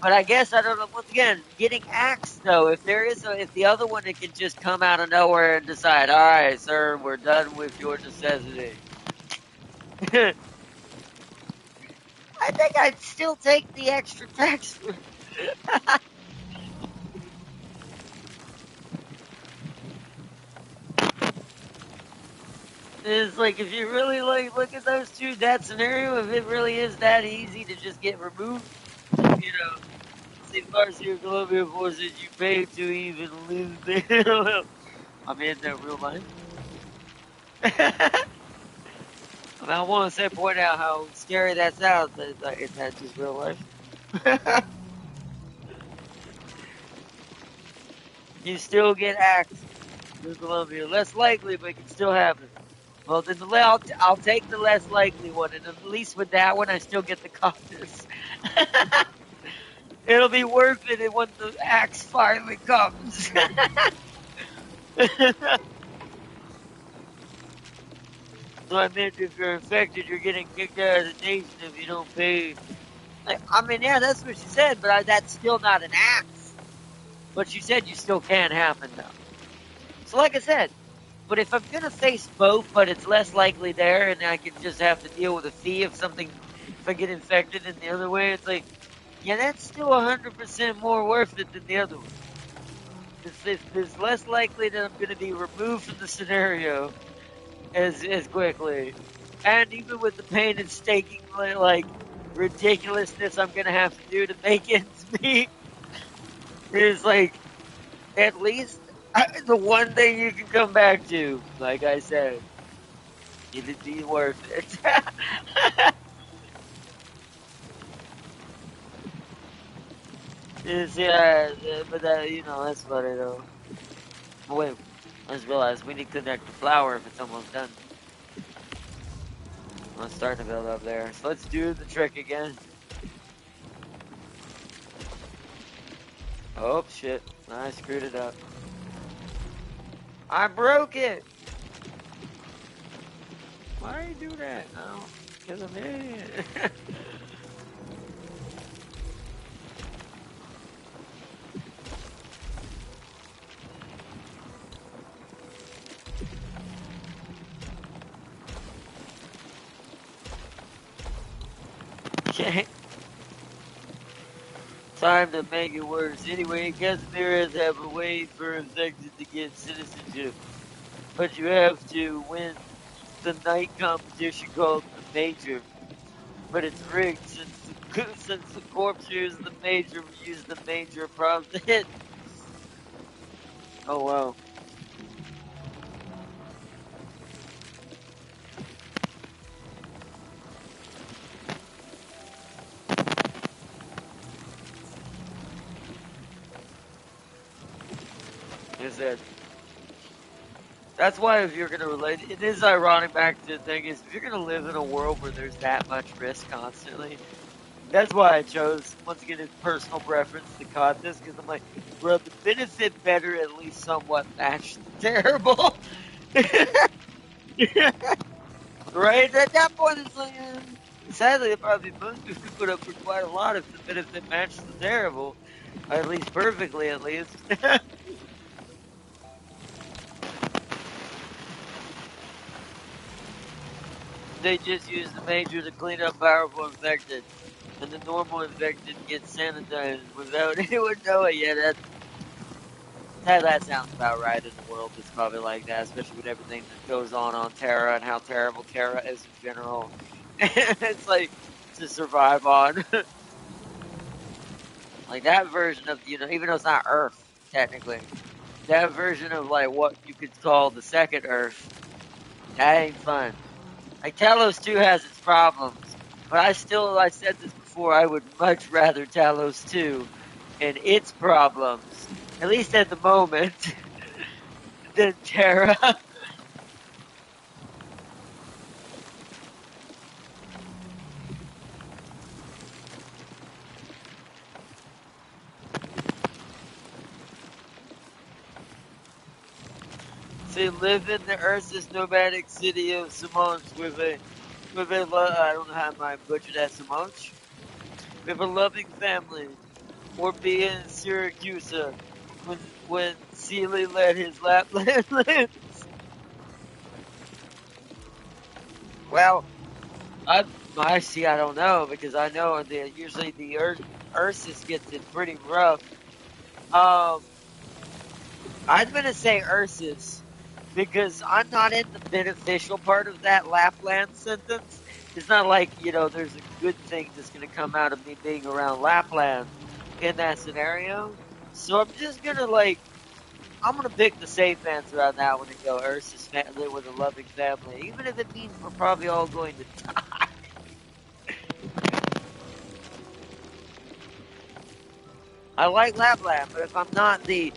But I guess I don't know. Once again, getting axed though. If the other one, it can just come out of nowhere and decide, all right, sir, we're done with your necessity. I think I'd still take the extra tax. It's like if you really like look at those two, that scenario, if it really is that easy to just get removed, see Garcia Columbia forces you pay to even live there. I mean, in real life. I mean, I want to point out how scary that sounds, but is that just real life? You still get axed in Colombia. Less likely, but it can still happen. Well, then I'll take the less likely one, and at least with that one, I still get the cactus. It'll be worth it when the axe finally comes. So I meant if you're infected, you're getting kicked out of the nation if you don't pay. I mean, yeah, that's what she said, but that's still not an axe. But she said you still can happen, though. So like I said, but if I'm going to face both, but it's less likely there, and I can just have to deal with a fee if I get infected in the other way, it's like, yeah, that's still 100% more worth it than the other one. It's less likely that I'm going to be removed from the scenario as quickly. And even with the pain and staking, like, ridiculousness I'm going to have to do to make ends meet, is like, at least the one thing you can come back to, like I said, it'd be worth it. Yeah, but that's funny though. Oh, wait, I just realized we need to connect the flower if it's almost done. Let's start to build up there. So let's do the trick again. Oh shit, I screwed it up. I broke it! Why do you do that? Oh, because I'm an idiot. Okay. Time to make it worse. Anyway, Casimiras have a way for infected to get citizenship. But you have to win the night competition called the Major. But it's rigged since the corpse used the Major prompt to hit. Oh wow. Is that That's why if you're gonna relate, it is ironic. Back to the thing is, if you're gonna live in a world where there's that much risk constantly, that's why I chose once again his personal preference to cut this because I'm like, bro, the benefit better at least somewhat match the terrible, right? At that point, it's like, sadly, probably most people could put up for quite a lot if the benefit matched the terrible, or at least perfectly, at least. They just use the Major to clean up powerful infected, and the normal infected gets sanitized without anyone knowing. Yeah, that sounds about right in the world. It's probably like that, especially with everything that goes on Terra and how terrible Terra is in general. It's like to survive on. Like that version of even though it's not Earth, technically. That version of like what you could call the second Earth, that ain't fun. Like Talos 2 has its problems, but I said this before, I would much rather Talos 2 and its problems, at least at the moment, than Terra. They live in the Ursus nomadic city of Simonch I don't know how I butchered that, Simonch, with a loving family, or be in Syracuse when Sealy led his Lapland live. Well, I see. I don't know because I know that usually the Ursus gets it pretty rough. Um, I'm gonna say Ursus because I'm not in the beneficial part of that Lapland sentence. It's not like there's a good thing that's gonna come out of me being around Lapland in that scenario. So I'm gonna pick the safe answer on that one and go Ursus live with a loving family, even if it means we're probably all going to die. I like Lapland, but if I'm not the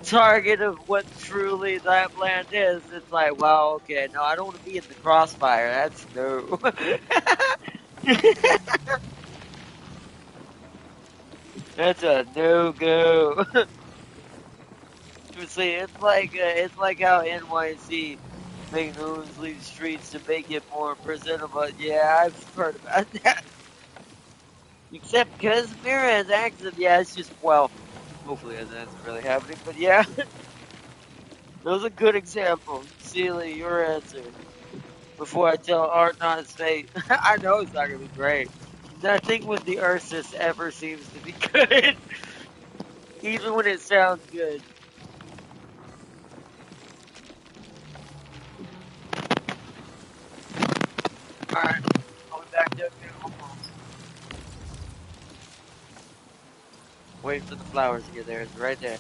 target of what truly Lapland is, it's like, well, okay, no, I don't want to be in the crossfire. That's no. That's a no go. See, it's like how NYC making owns leave streets to make it more presentable. Yeah, I've heard about that. Except because Mirror's accent, yeah, it's just hopefully that's really happening. But yeah, that was a good example. Sealy, your answer. Before I tell Arknights fate, I know it's not gonna be great. Nothing with the Ursus ever seems to be good, even when it sounds good. Alright, I'll be back up here almost. Waiting for the flowers to get there. It's right there.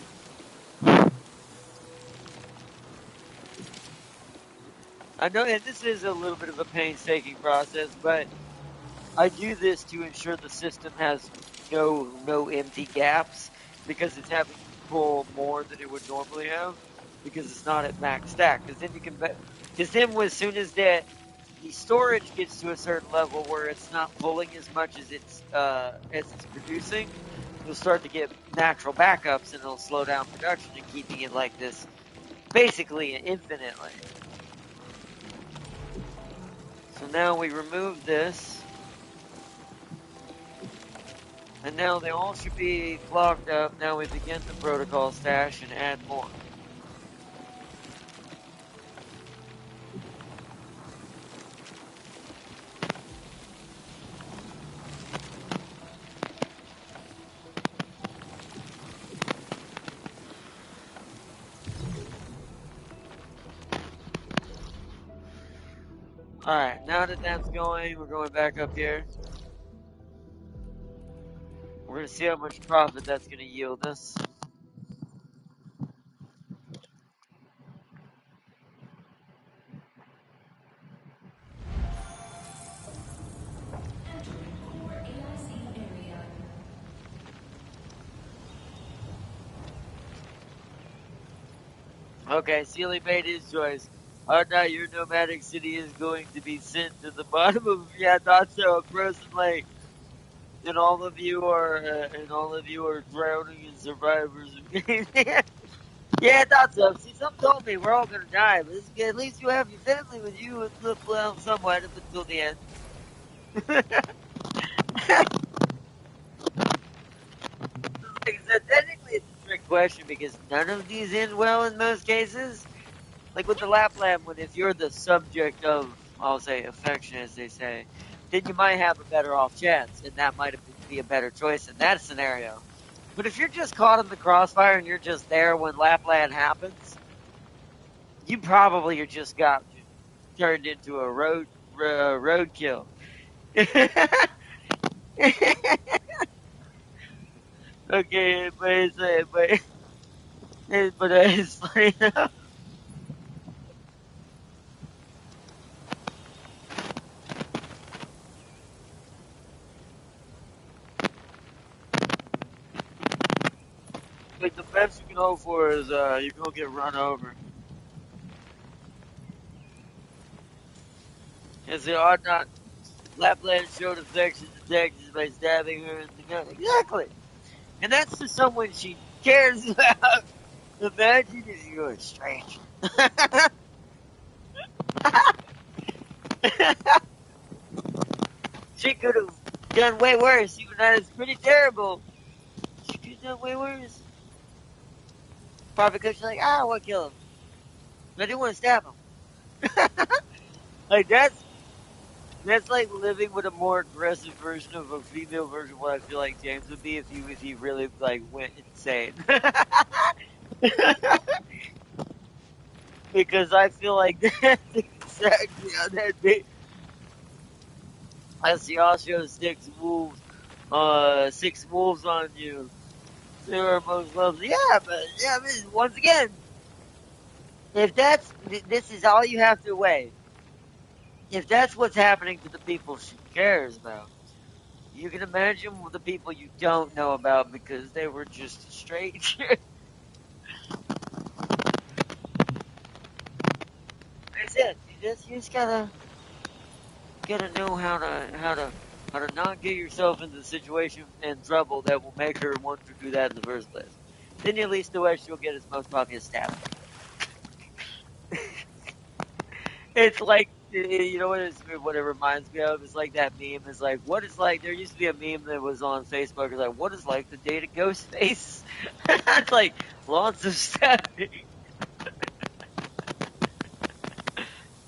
I know, and this is a little bit of a painstaking process, but I do this to ensure the system has no empty gaps because it's having to pull more than it would normally have because it's not at max stack. Because then as soon as the storage gets to a certain level where it's not pulling as much as it's producing, you'll start to get natural backups and it'll slow down production and keeping it like this basically infinitely. So now we remove this. And now they all should be blocked up. Now we begin the protocol stash and add more. Alright, now that that's going, we're going back up here. We're going to see how much profit that's going to yield us. Okay, Sealy made his choice. Alright, your nomadic city is going to be sent to the bottom of, yeah, not so, a frozen lake. And all of you are drowning in survivors. Yeah, I thought so. See, some told me we're all gonna die, but at least you have your family with you, and well, somewhat up until the end. Like I said, technically it's a trick question because none of these end well in most cases. Like with the Lapland one, if you're the subject of, I'll say, affection, as they say, then you might have a better off chance, and that might be a better choice in that scenario. But if you're just caught in the crossfire and you're just there when Lapland happens, you probably are just got turned into a roadkill. Okay, but But it's funny enough. Like the best you can hope for is you don't get run over. As the odd not Lapland showed affection to Texas by stabbing her in the gut. Exactly. And that's to someone she cares about. Imagine if you were strange. She could have done way worse, even though it's pretty terrible. She could have done way worse. Probably because she's like, I want to kill him. I didn't want to stab him. Like that's like living with a more aggressive version of a female version of what I feel like James would be if he really like went insane. Because I feel like that's exactly how that be. I see all shows six wolves on you. They are most lovely. Yeah, but yeah, once again, if this is all you have to weigh. If that's what's happening to the people she cares about, you can imagine the people you don't know about because they were just straight. Like I said, you just gotta know how to not get yourself into the situation and trouble that will make her want to do that in the first place. Then at least the way she'll get his most obvious stab. It's like you know what it reminds me of? It's like that meme. It's like what it's like. There used to be a meme that was on Facebook. It's like what is like the date of Ghostface. It's like lots of stabbing.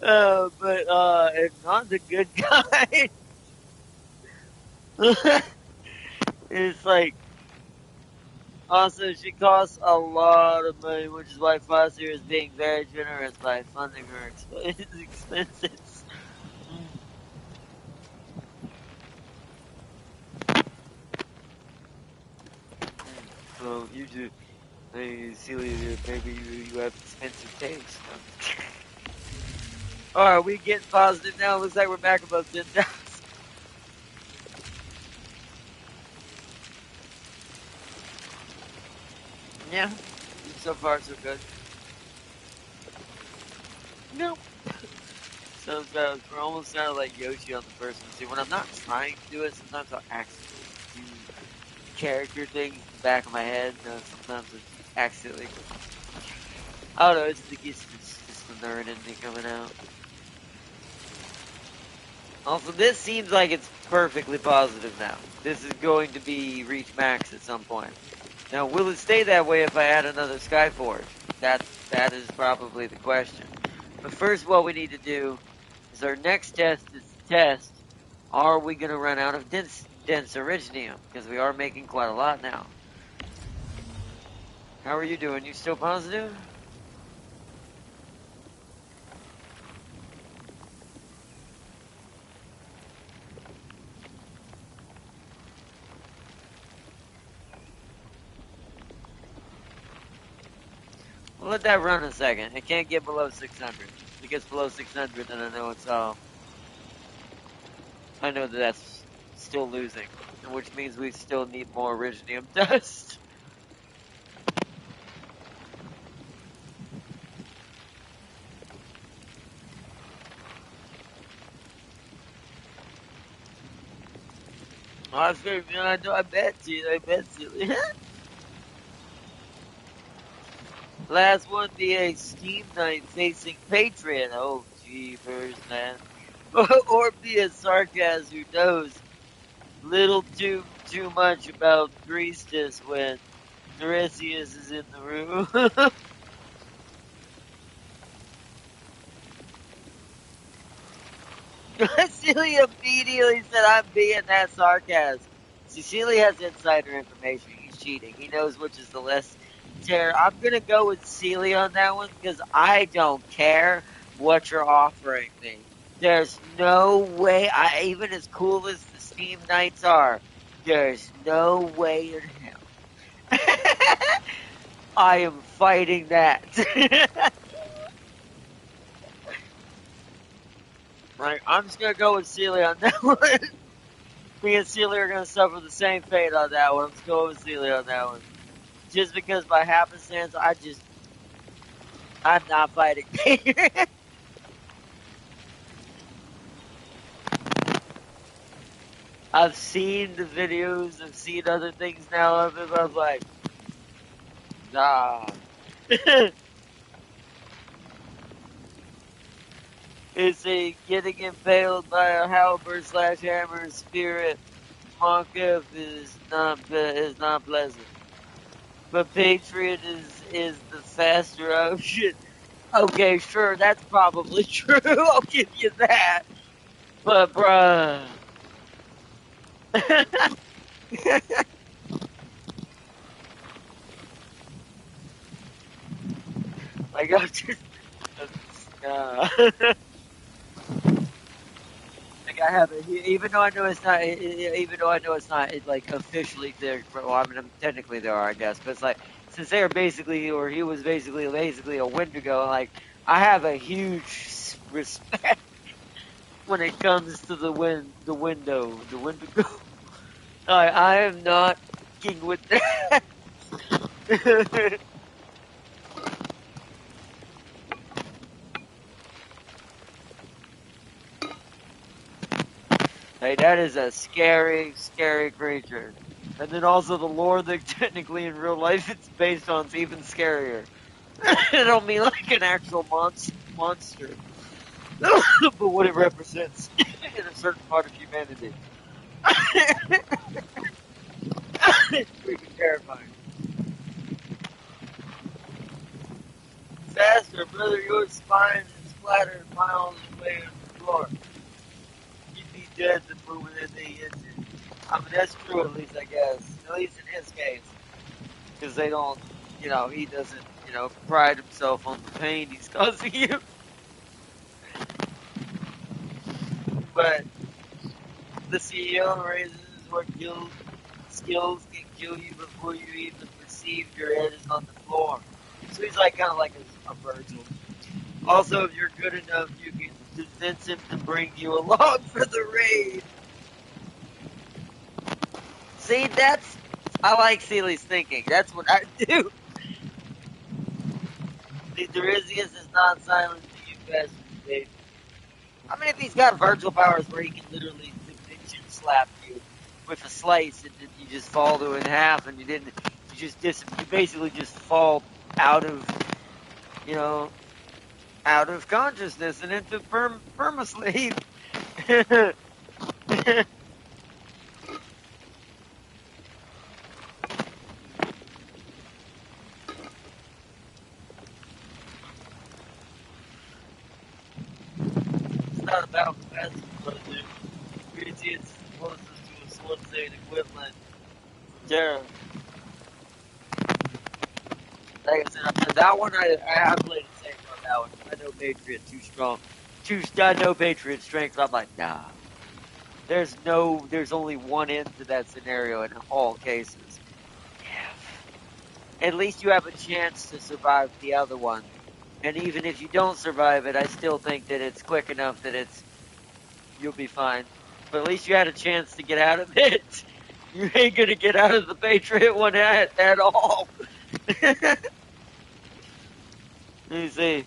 But if not the good guy, it's like also she costs a lot of money, which is why Foster is being very generous by funding her expenses. So you do. Hey, Celia, maybe you have expensive taste. Alright, we getting positive now. Looks like we're back above 10,000. Yeah, so far so good. No. We're almost sounded like Yoshi on the first one. See, when I'm not trying to do it, sometimes I'll accidentally do character things in the back of my head. Sometimes it's accidentally. I don't know, it's just the nerd in me coming out. Also, this seems like it's perfectly positive now. This is going to be reach max at some point. Now, will it stay that way if I add another Skyforge? That is probably the question. But first, what we need to do is our next test is to test, are we going to run out of dense originium? Because we are making quite a lot now. How are you doing? You still positive? We'll let that run a second. It can't get below 600. If it gets below 600, then I know it's all. I know that that's still losing, which means we still need more originium dust. I figured, I know, I bet you. Last one be a Steam Knight facing Patriot. Oh, jeepers, man. Or be a Sarcast who knows little too much about Priestess when Neresius is in the room. Celia immediately said, I'm being that sarcasm. Celia has insider information. He's cheating. He knows which is the less terror. I'm going to go with Celia on that one because I don't care what you're offering me. There's no way, even as cool as the Steam Knights are, there's no way in hell. I am fighting that. Like, I'm just gonna go with Celia on that one. Me and Celia are gonna suffer the same fate on that one. I'm just going with Celia on that one. Just because by happenstance, I'm not fighting. I've seen the videos, I've seen other things now of it, but I was like, nah. It's a getting impaled by a halberd slash hammer spirit monk is not pleasant. But Patriot is the faster option. Okay, sure, that's probably true. I'll give you that. But bruh. Like I'm just like I haven't, even though I know it's not, even though I know it's not like officially there. Well, I mean, technically there are, I guess, but it's like since they're basically, or he was basically a Wendigo. Like I have a huge respect when it comes to the Wendigo. I am not king with that. Hey, that is a scary, scary creature. And then also the lore that technically in real life it's based on is even scarier. I don't mean like an actual monster, but what it represents in a certain part of humanity. It's freaking terrifying. Faster, brother, your spine is splattered miles away on the floor. You'd be dead the moment that they hit you. I mean, that's true, at least, I guess. At least in his case. Because they don't, he doesn't, pride himself on the pain he's causing you. But the CEO raises what skills can kill you before you even perceive your head is on the floor. So he's like kind of like a Virgil. Also, if you're good enough, you can convince him to bring you along for the raid. See, I like Seely's thinking. That's what I do. The Derisius is not silent to you best, baby. I mean, if he's got Virgil powers where he can literally dimension slap you with a slice and then you just fall to in half and you basically just fall out of, out of consciousness and into perma-sleep. It's not about capacity, but it's closest to a sword state equivalent. Terra. Like I said, that one I have played it safe on that one. I know Patriot too strong. I know Patriot strength. I'm like, nah. There's only one end to that scenario in all cases. At least you have a chance to survive the other one. And even if you don't survive it, I still think that it's quick enough that you'll be fine. But at least you had a chance to get out of it. You ain't gonna get out of the Patriot one at all. Let me see.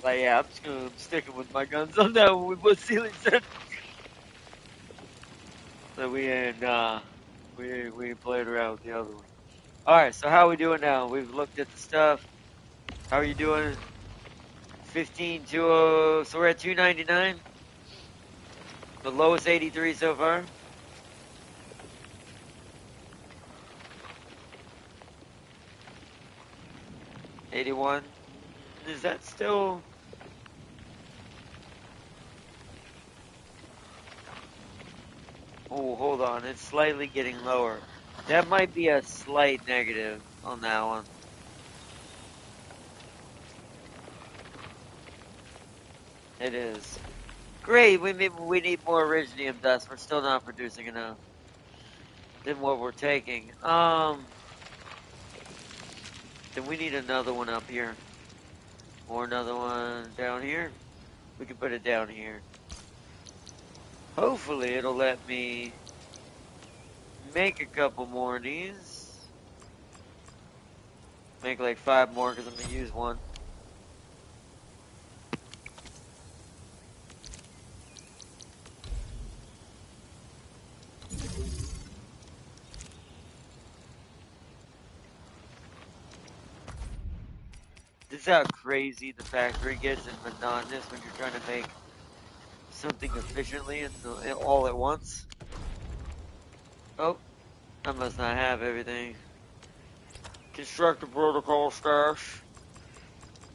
Like, yeah, I'm sticking with my guns on that one with what Sealy said. So we ain't played around with the other one. Alright, so how are we doing now? We've looked at the stuff. How are you doing? 15-2, so we're at 299. The lowest 83 so far. 81. Is that still? Oh, hold on. It's slightly getting lower. That might be a slight negative on that one. It is. Great, we need more Iridium dust. We're still not producing enough than what we're taking. Then we need another one up here. Or another one down here. We can put it down here. Hopefully it'll let me make a couple more of these. Make like 5 more because I'm going to use one. This is how crazy the factory gets and monotonous when you're trying to make something efficiently and all at once. Oh, I must not have everything. Construct a protocol stash.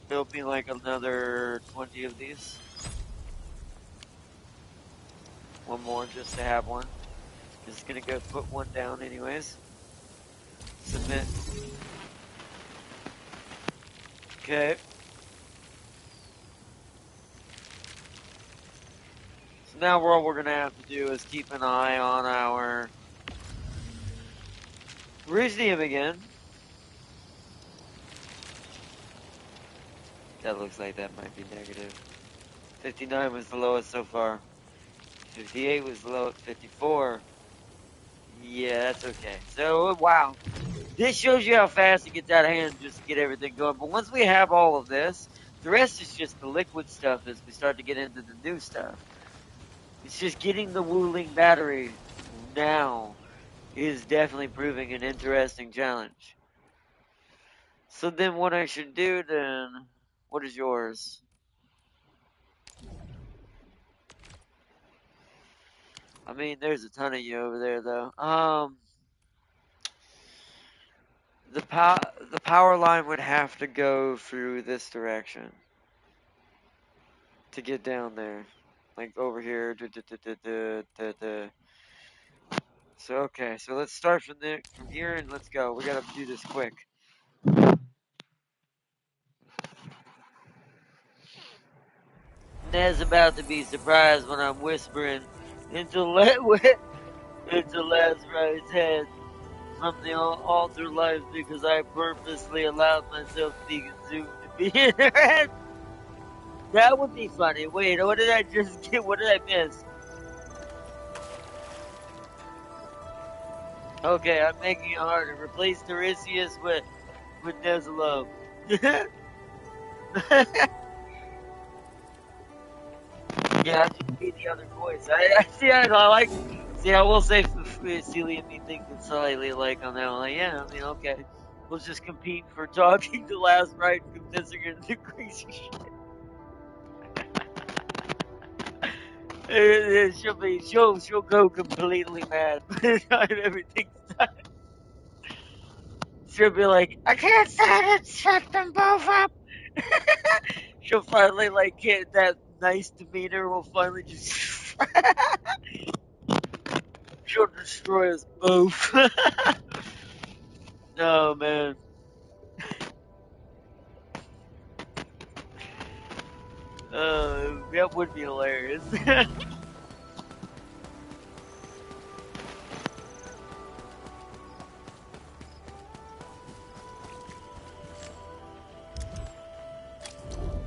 There'll be like another 20 of these. One more just to have one. Just gonna go put one down anyways. Submit. Okay. So now all we're gonna have to do is keep an eye on our Iridium again. That looks like that might be negative. 59 was the lowest so far. 58 was the lowest. 54. Yeah, that's okay. So, wow. This shows you how fast it gets out of hand just to get everything going. But once we have all of this, the rest is just the liquid stuff as we start to get into the new stuff. It's just getting the Wuling battery now is definitely proving an interesting challenge. So then what I should do then, what is yours? I mean, there's a ton of you over there though. The power line would have to go through this direction to get down there, like over here. So okay, so let's start from here and let's go. We gotta do this quick. Ned's about to be surprised when I'm whispering into Lazarus' head from the altar life because I purposely allowed myself to be consumed to be in her head. That would be funny. Wait, what did I just get? What did I miss? Okay, I'm making it harder. Replace Tiresias with Nezalo. Yeah, I should be the other voice. I see. I like. See, I will say Celia me thinking slightly like on that one. Like, yeah, I mean, okay, we'll just compete for talking to last right and convincing her to do crazy shit. She'll go completely mad by the time everything's done. She'll be like, I can't stand it. Shut them both up. She'll finally like get that nice demeanor. Will finally just. She'll destroy us both. Oh man. That would be hilarious.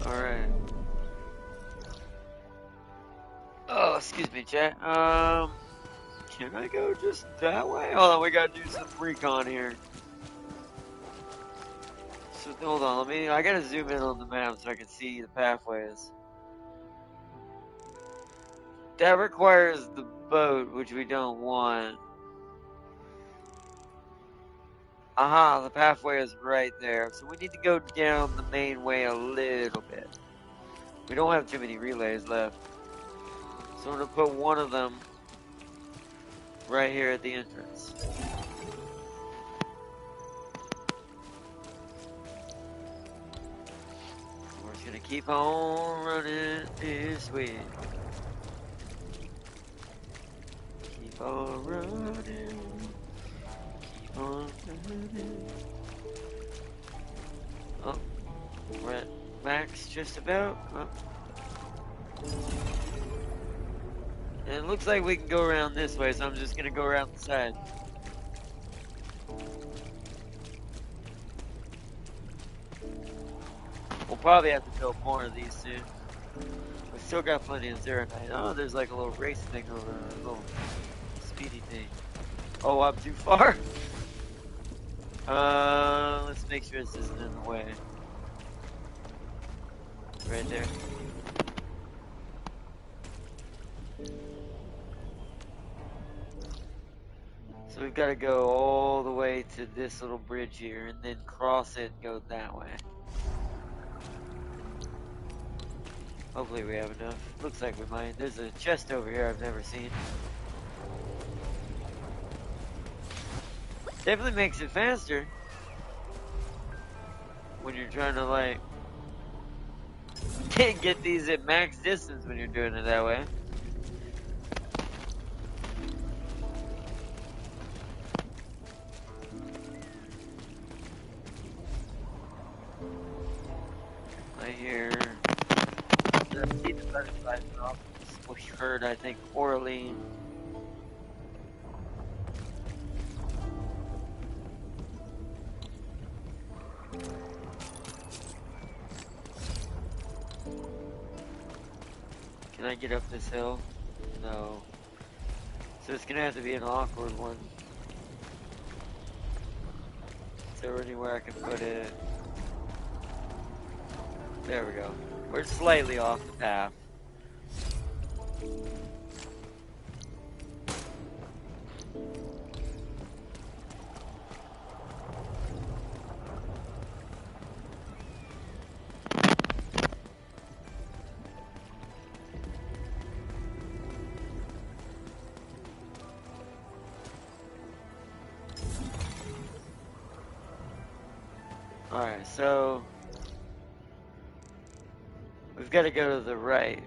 Alright. Oh, excuse me, chat. Can I go just that way? Hold on, we gotta do some recon here. So, hold on, I gotta zoom in on the map so I can see the pathways. That requires the boat, which we don't want. Aha, the pathway is right there. So we need to go down the main way a little bit. We don't have too many relays left. So I'm gonna put one of them right here at the entrance. We're just gonna keep on running this way. Keep on running. Keep on running. Oh, we're at max just about. Oh. And it looks like we can go around this way, so I'm just gonna go around the side. We'll probably have to build more of these soon. We still got plenty of Zeronite. Oh, there's like a little race thing over there, a little speedy thing. Oh, I'm too far. Let's make sure this isn't in the way. Right there. So we've got to go all the way to this little bridge here and then cross it and go that way. Hopefully we have enough. Looks like we might. There's a chest over here I've never seen. Definitely makes it faster when you're trying to like get these at max distance when you're doing it that way. I hear the butterflies off. We heard, I think, Orlean. Can I get up this hill? No. So it's gonna have to be an awkward one. Is there anywhere I can put it? There we go. We're slightly off the path. Alright, so we've got to go to the right.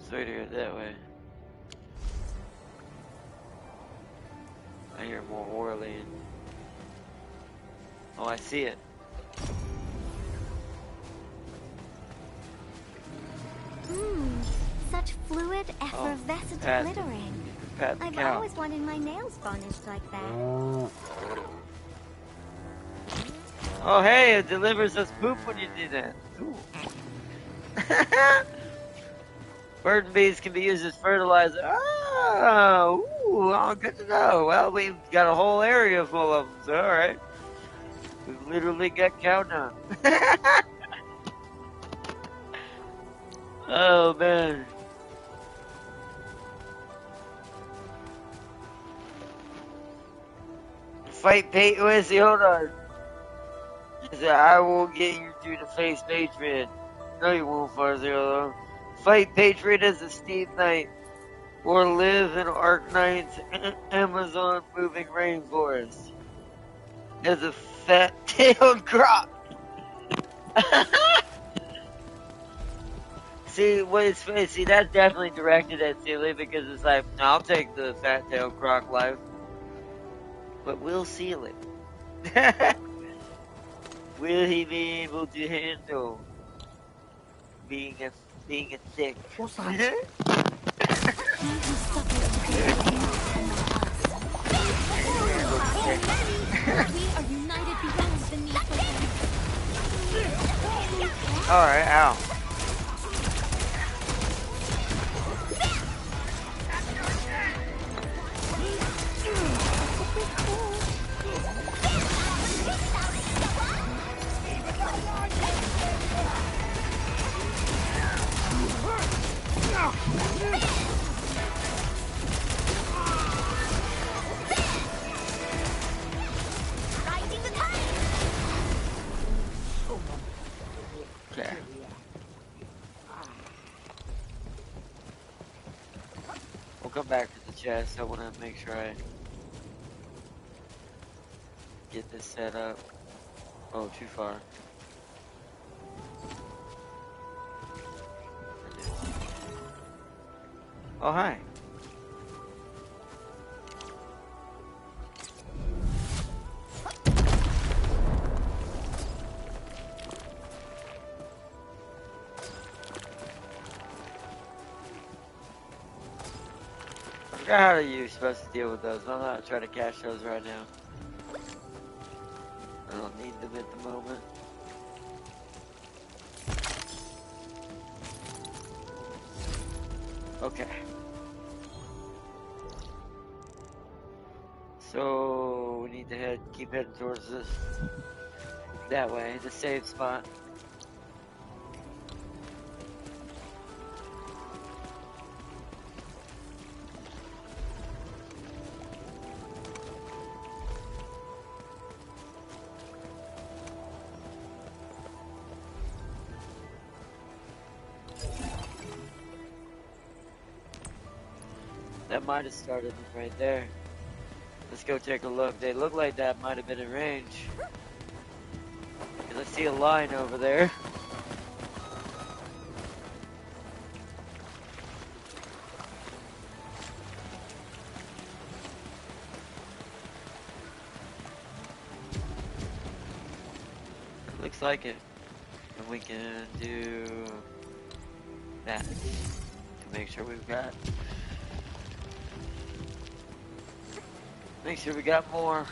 So right here, that way. I hear more Orlean. Oh, I see it. Such fluid, effervescent glittering. I've always wanted my nails varnished like that. Oh, hey, it delivers us poop when you do that. Cool. Bird and bees can be used as fertilizer. Oh, good to know. Well, we've got a whole area full of them, so alright. We've literally got cow dung. Oh, man. Fight Wait, hold on. He said, I will get you through to face Patriot. No, you won't, Farzio. Fight Patriot as a Steam Knight, or live in Arknights Amazon moving rainforest as a fat-tailed croc. See, that's definitely directed at Sealy because it's like, I'll take the fat-tailed croc life, but we'll seal it. Will he be able to handle being a thick? What's that? We are united beyond the need for them. Alright, ow. Okay. We'll come back to the chest. I want to make sure I get this set up. Oh, too far. Oh, hi. forgot how you're supposed to deal with those. I'm not trying to cash those right now. I don't need them at the moment. Okay. So we need to keep heading towards this that way, the safe spot. That might have started them right there. Let's go take a look. They look like that might have been in range. And I see a line over there. Looks like it. And we can do that to make sure we've got. Make sure we got more.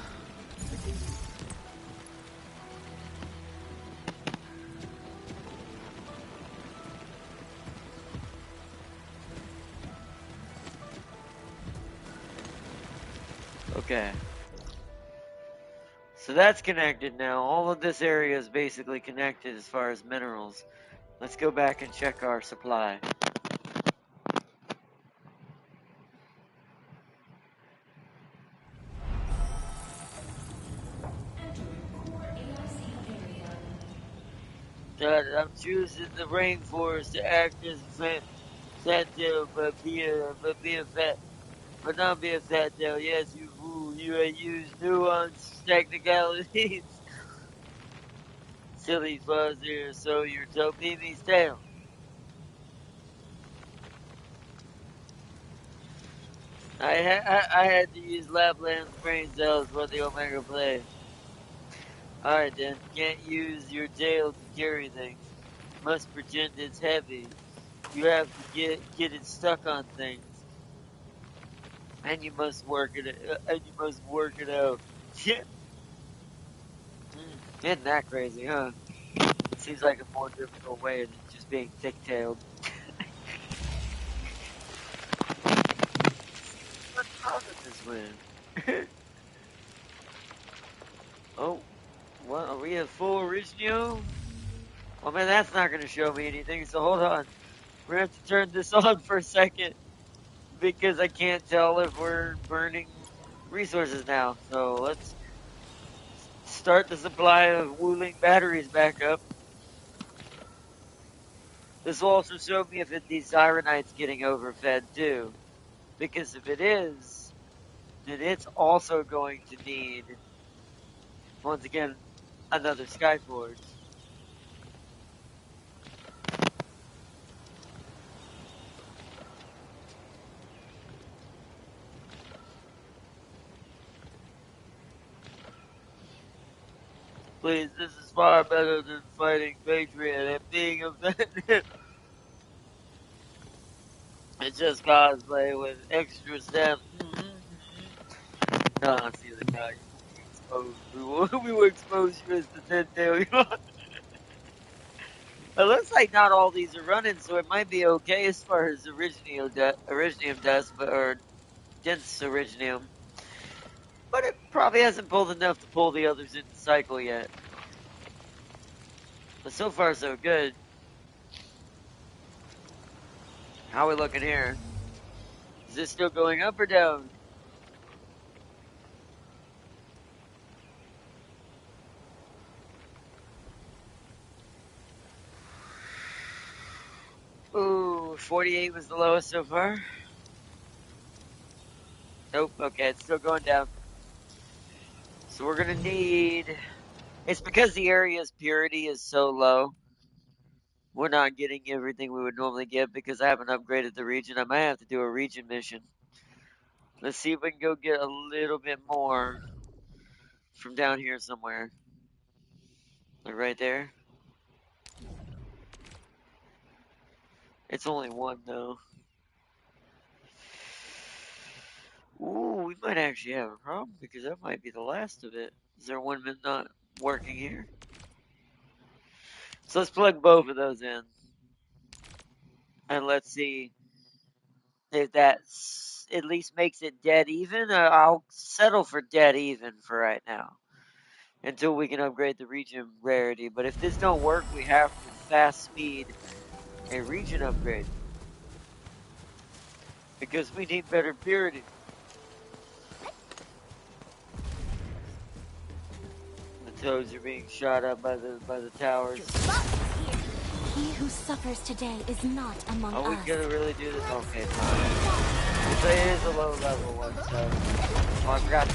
Okay. So that's connected now. All of this area is basically connected as far as minerals. Let's go back and check our supply. I'm choosing the rainforest to act as a fat tail, but not be a fat tail. Yes, you fool. You use nuanced technicalities. Silly fuzzer, so you're Topimi's tail. I had to use Lapland's brain cells for the Omega play. Alright then, can't use your tail to carry things. Must pretend it's heavy. You have to get it stuck on things. And you must work it out. Isn't that crazy, huh? Seems like a more difficult way than just being thick-tailed. What's wrong with this wind? Oh, what? Are we at full Origio? Well, man, that's not going to show me anything, so hold on. We're going to have to turn this on for a second because I can't tell if we're burning resources now. So let's start the supply of Wuling batteries back up. This will also show me if these Ironites getting overfed too. Because if it is, then it's also going to need, once again, another Skyforge. Please, this is far better than fighting Patriot and being offended. It's just cosplay with extra steps. No, see the guy. We will expose you as the dead tail. It looks like not all these are running, so it might be okay as far as Originium does, or dense Originium. But it probably hasn't pulled enough to pull the others into cycle yet. But so far, so good. How are we looking here? Is this still going up or down? Ooh, 48 was the lowest so far. Nope, okay, it's still going down. So we're gonna need... It's because the area's purity is so low. We're not getting everything we would normally get because I haven't upgraded the region. I might have to do a region mission. Let's see if we can go get a little bit more from down here somewhere. Like right there. It's only one though. Ooh, we might actually have a problem because that might be the last of it. Is there one not working here? So let's plug both of those in. And let's see if that at least makes it dead even. I'll settle for dead even for right now. Until we can upgrade the region rarity. But if this don't work, we have to fast speed a region upgrade. Because we need better purity. The toads are being shot up by the towers. He who suffers today is not among us. Are we gonna really do this? Okay, fine. It is a low level one, so oh, I forgot to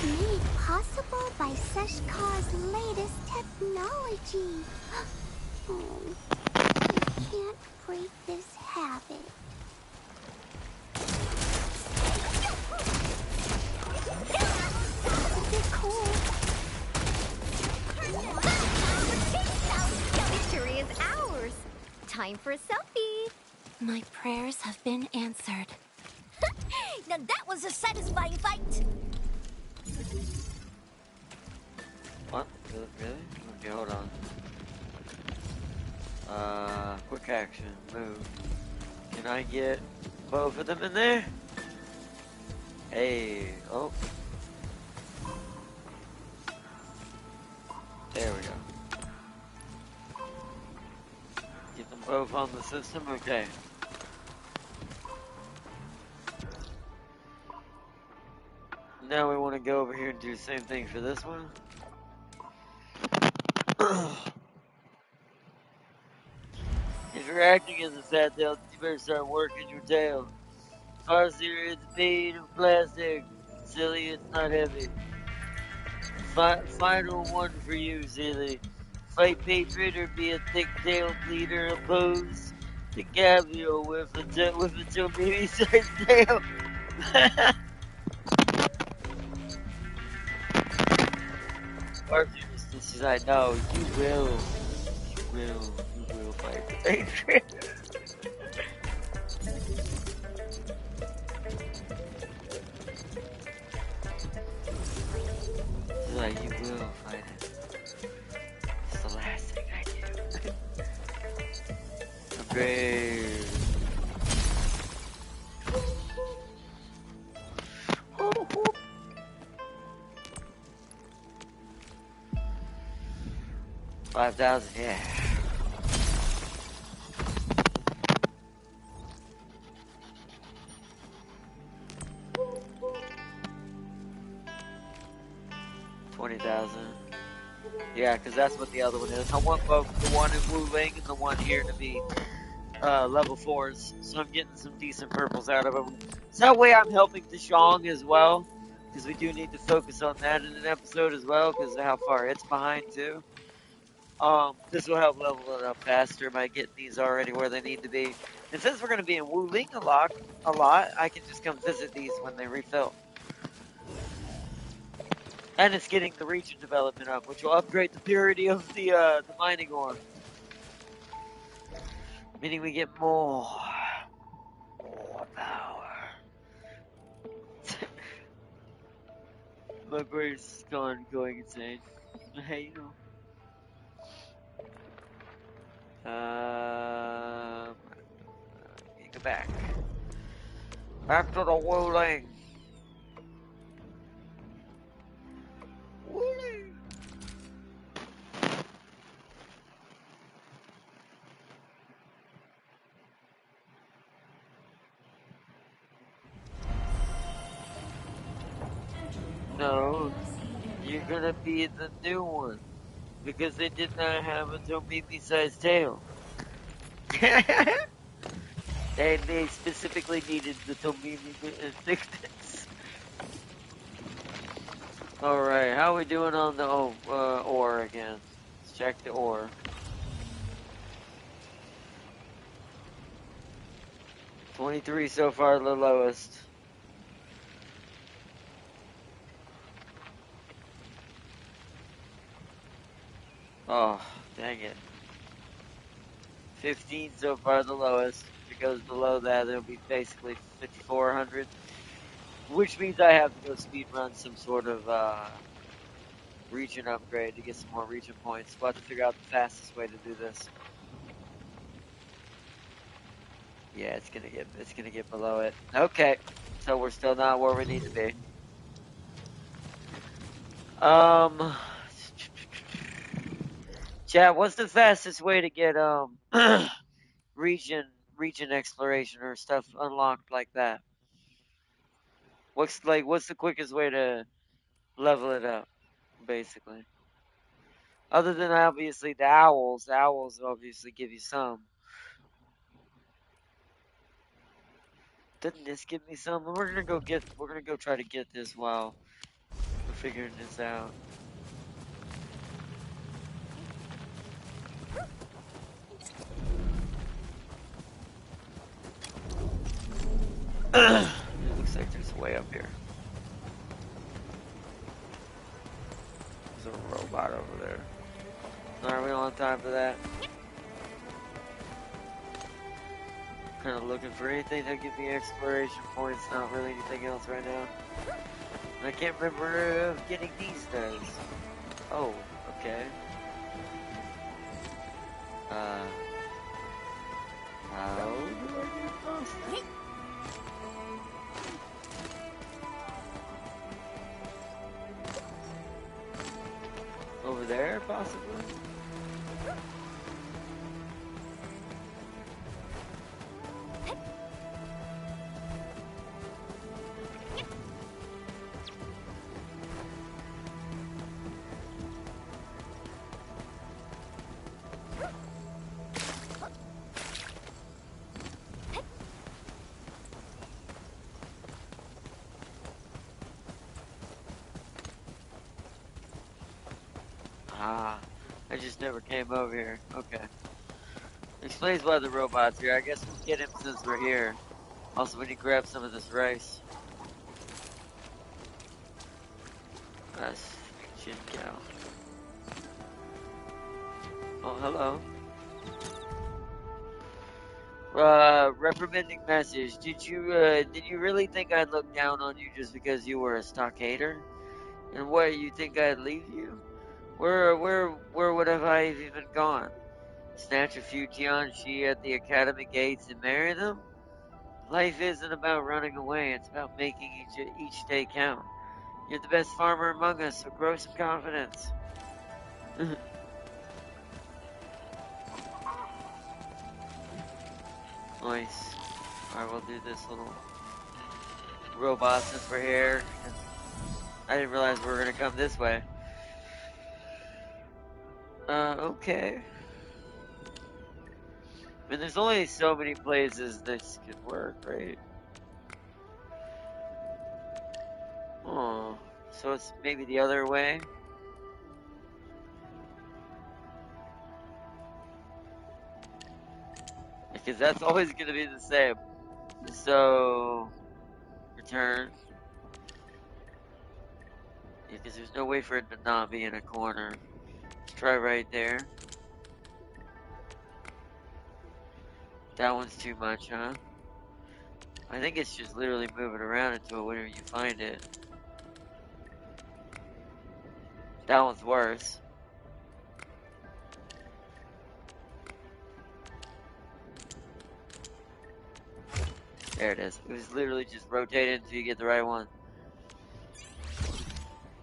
Made possible by Seshkar's latest technology. Oh, I can't break this habit. It's a bit cold. Victory is ours. Time for a selfie. My prayers have been answered. Now that was a satisfying fight. What? Really? Okay, hold on. Quick action, move. Can I get both of them in there? Hey, oh. There we go. Get them both on the system, okay. Now we want to go over here and do the same thing for this one. If you're acting as a fat tail, you better start working your tail. Farseer is made of plastic. Silly, it's not heavy. Final one for you, Silly. Fight Patriot or be a thick-tailed leader. Oppose the Gabio with a baby-sized tail. Farseer is like, no, you will fight the Patriot. Like, you will fight it. It's the last thing I do. Upgrade. 5,000, yeah. $20,000. Yeah, because that's what the other one is. I want both the one in Wu Ling and the one here to be level 4s. So I'm getting some decent purples out of them. So that way I'm helping Deshong as well. Because we do need to focus on that in an episode as well. Because of how far it's behind too. This will help level it up faster by getting these already where they need to be. And since we're going to be in Wu Ling a lot, I can just come visit these when they refill. And it's getting the region development up, which will upgrade the purity of the mining ore. Meaning we get more power. My brain's going insane. Hey, you know. Go back. Back to the Wu Ling. No, you're gonna be the new one. Because they did not have a Tomimi-sized tail. They specifically needed the Tomimi thickness. Alright, how are we doing on the ore again? Let's check the ore. $23 so far, the lowest. Oh, dang it. 15 so far, the lowest. If it goes below that, it'll be basically 5,400. Which means I have to go speed run some sort of, region upgrade to get some more region points. We'll have to figure out the fastest way to do this. Yeah, it's gonna get below it. Okay. So we're still not where we need to be. Chat, what's the fastest way to get, region, region exploration or stuff unlocked like that? What's the quickest way to level it up, basically? Other than obviously the owls obviously give you some. Didn't this give me some? We're gonna go try to get this while we're figuring this out. It looks like there's a way up here. There's a robot over there. Alright, we don't have time for that. Kind of looking for anything that give me exploration points, not really anything else right now. I can't remember if getting these does. Oh, okay. How do I get those? Over there, possibly? Ah, I just never came over here. Okay. Explains why the robot's here. I guess we'll get him since we're here. Also, we need to grab some of this rice. That's chin cow. Oh, hello. Reprimanding message. Did you really think I'd look down on you just because you were a stockader? And what, you think I'd leave you? Where would have I even gone? Snatch a few Tianchi at the academy gates and marry them? Life isn't about running away, it's about making each day count. You're the best farmer among us, so grow some confidence. Nice. Alright, we'll do this little robot since we're here. I didn't realize we were gonna come this way. Okay. I mean, there's only so many places this could work, right? Oh, so it's maybe the other way? Because that's always gonna be the same. So, return. Yeah, because there's no way for it to not be in a corner. Let's try right there. That one's too much, huh? I think it's just literally moving around until whenever you find it. That one's worse. There it is. It was literally just rotated until you get the right one.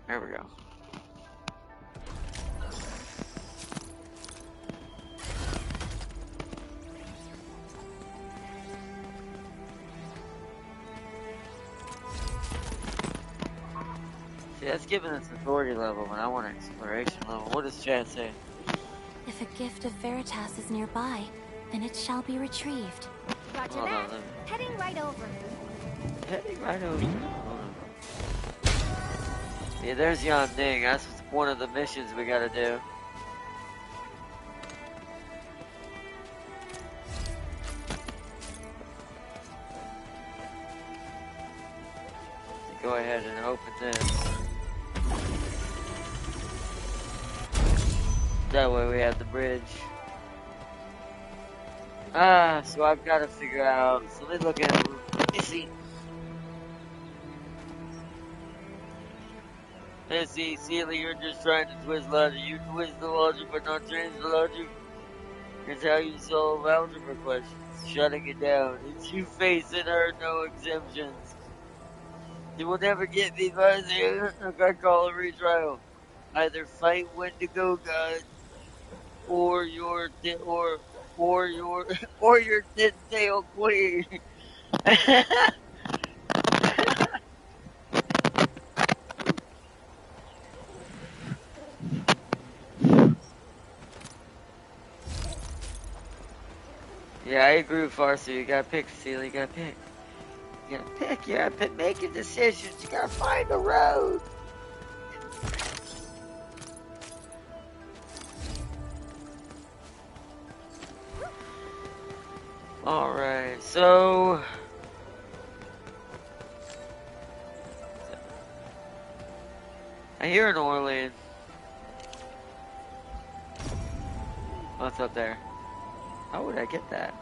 There we go. See, that's giving us authority level when I want an exploration level. What does chat say? If a gift of Veritas is nearby, then it shall be retrieved. Roger that. Heading right over. Heading right over. Yeah, there's Yan Ning. That's one of the missions we gotta do. Go ahead and open this. That way we have the bridge. So I've got to figure out. So let me look at it. Let me see. Let's see, Sealy, you're just trying to twist logic. You twist the logic but not change the logic. It's how you solve algebra questions. Shutting it down. It's you facing her, no exemptions. You will never get me by the I call a retrial. Either fight Wendigo God or your or your or your thin-tailed queen. Yeah, I agree with Farsi. You gotta pick, Cecilia. You gotta pick. You gotta pick. You gotta pick. Making decisions. You gotta find the road. Alright, so... I hear an Orlean. What's up there? How would I get that?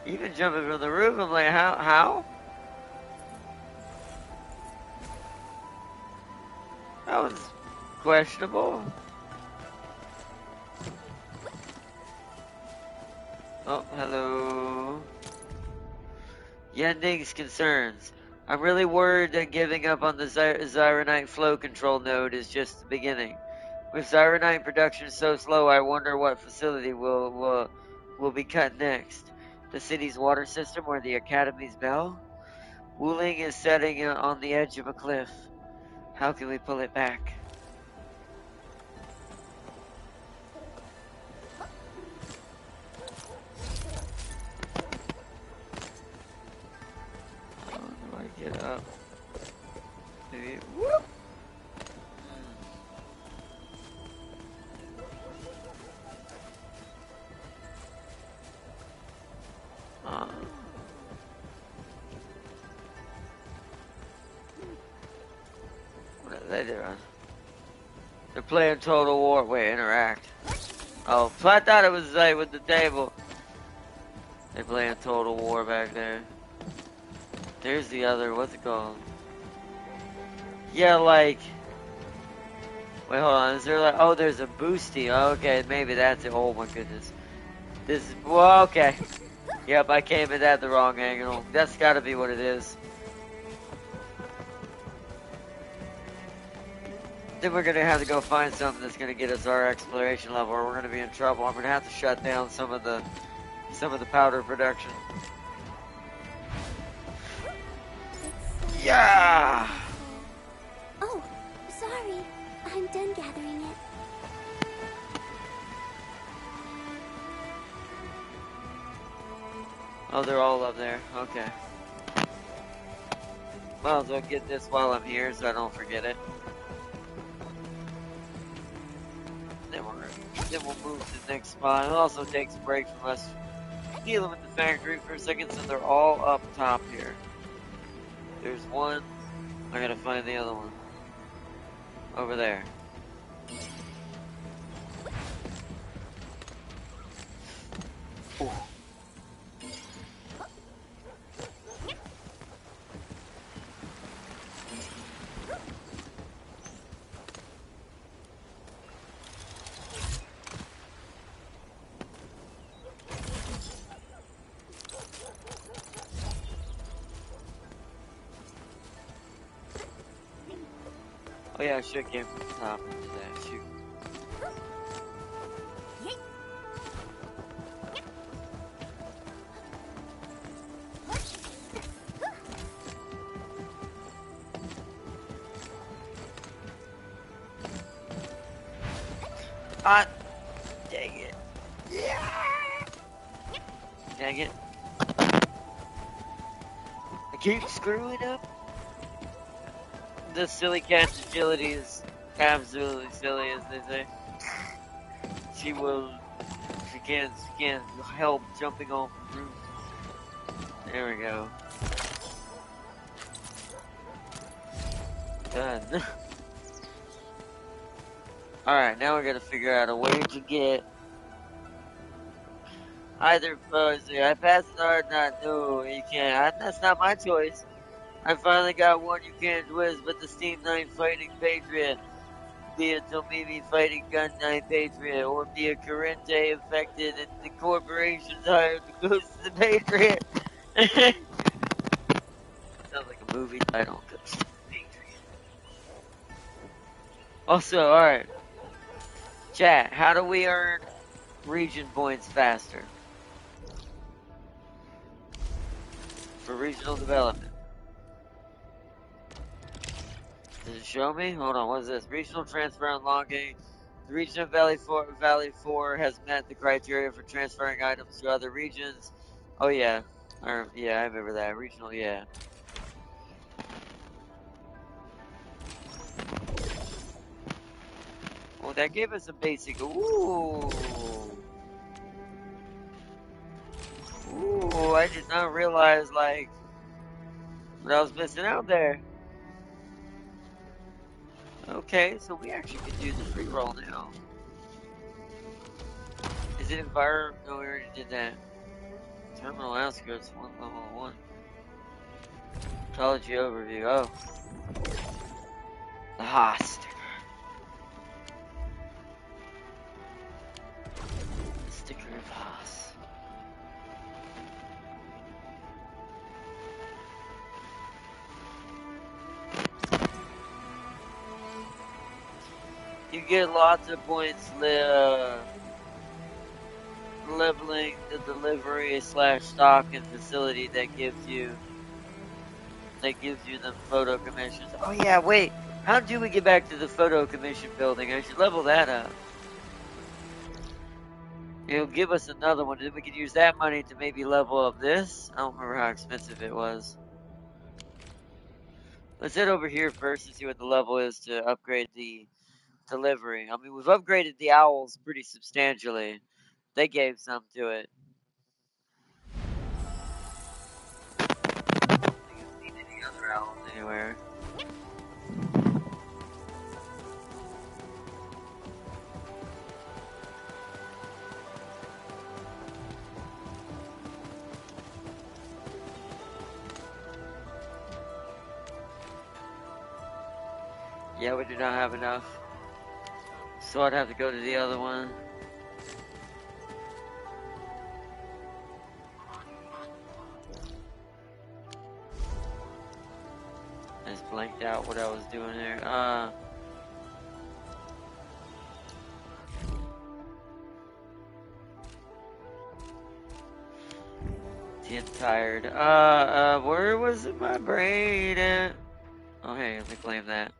Even jumping from the roof, I'm like, how? That was questionable. Oh, hello. Yending's concerns. I'm really worried that giving up on the Zyronite flow control node is just the beginning. With Zyronite production so slow, I wonder what facility will be cut next. The city's water system or the Academy's bell? Wuling is setting on the edge of a cliff. How can we pull it back? How do I get up? Maybe, whoop! What are they doing? They're playing Total War. Wait, interact. Oh, so I thought it was like with the table. They're playing Total War back there. There's the other, what's it called? Yeah, like... Wait, hold on, is there like... Oh, there's a boosty. Okay, maybe that's it. Oh my goodness. This is... Well, okay. Yep, I came at that the wrong angle. That's gotta be what it is. Then we're gonna have to go find something that's gonna get us our exploration level, or we're gonna be in trouble. I'm gonna have to shut down some of the powder production. Yeah. Oh, sorry. I'm done gathering it. Oh, they're all up there. Okay. Might as well get this while I'm here so I don't forget it. Then we'll move to the next spot. It also takes a break from us dealing with the factory for a second, so they're all up top here. There's one. I gotta find the other one. Over there. Ooh. Oh yeah, I should have came from the top into that. Shoot. Ah, dang it. Yeah. Dang it. I keep screwing up. The silly cat's agility is absolutely silly, as they say. She can't help jumping off the roof. There we go. Done. Alright, now we're gonna figure out a way to get either I passed the hard not. No, you can't. That's not my choice. I finally got one you can't twist, but the Steam 9 Fighting Patriot. Be a Tomimi Fighting Gun 9 Patriot, or be a Carente infected and the corporations hired the Ghost of the Patriot. Sounds like a movie title, Ghost of the Patriot. Also, alright. Chat, how do we earn region points faster? For regional development. Does it show me? Hold on, what is this? Regional transfer unlocking. The region of Valley 4 has met the criteria for transferring items to other regions. Oh yeah. Yeah, I remember that. Regional, yeah. Well, that gave us a basic. Ooh. Ooh, I did not realize, like, what I was missing out there. Okay, so we actually can do the free roll now. Is it environment? No, we already did that. Terminal outskirts, level 1. Ecology overview. Oh. The Haas sticker. The sticker of Haas. You get lots of points leveling the delivery / stock and facility that gives you the photo commissions. Oh yeah, wait. How do we get back to the photo commission building? I should level that up. It'll give us another one, and then we can use that money to maybe level up this. I don't remember how expensive it was. Let's head over here first and see what the level is to upgrade the delivery. I mean, we've upgraded the owls pretty substantially. They gave some to it. I don't think I've seen any other owls anywhere. Yeah, we do not have enough. So I'd have to go to the other one. I just blanked out what I was doing there. Getting tired. Where was my brain at? Oh, hey, let me claim that.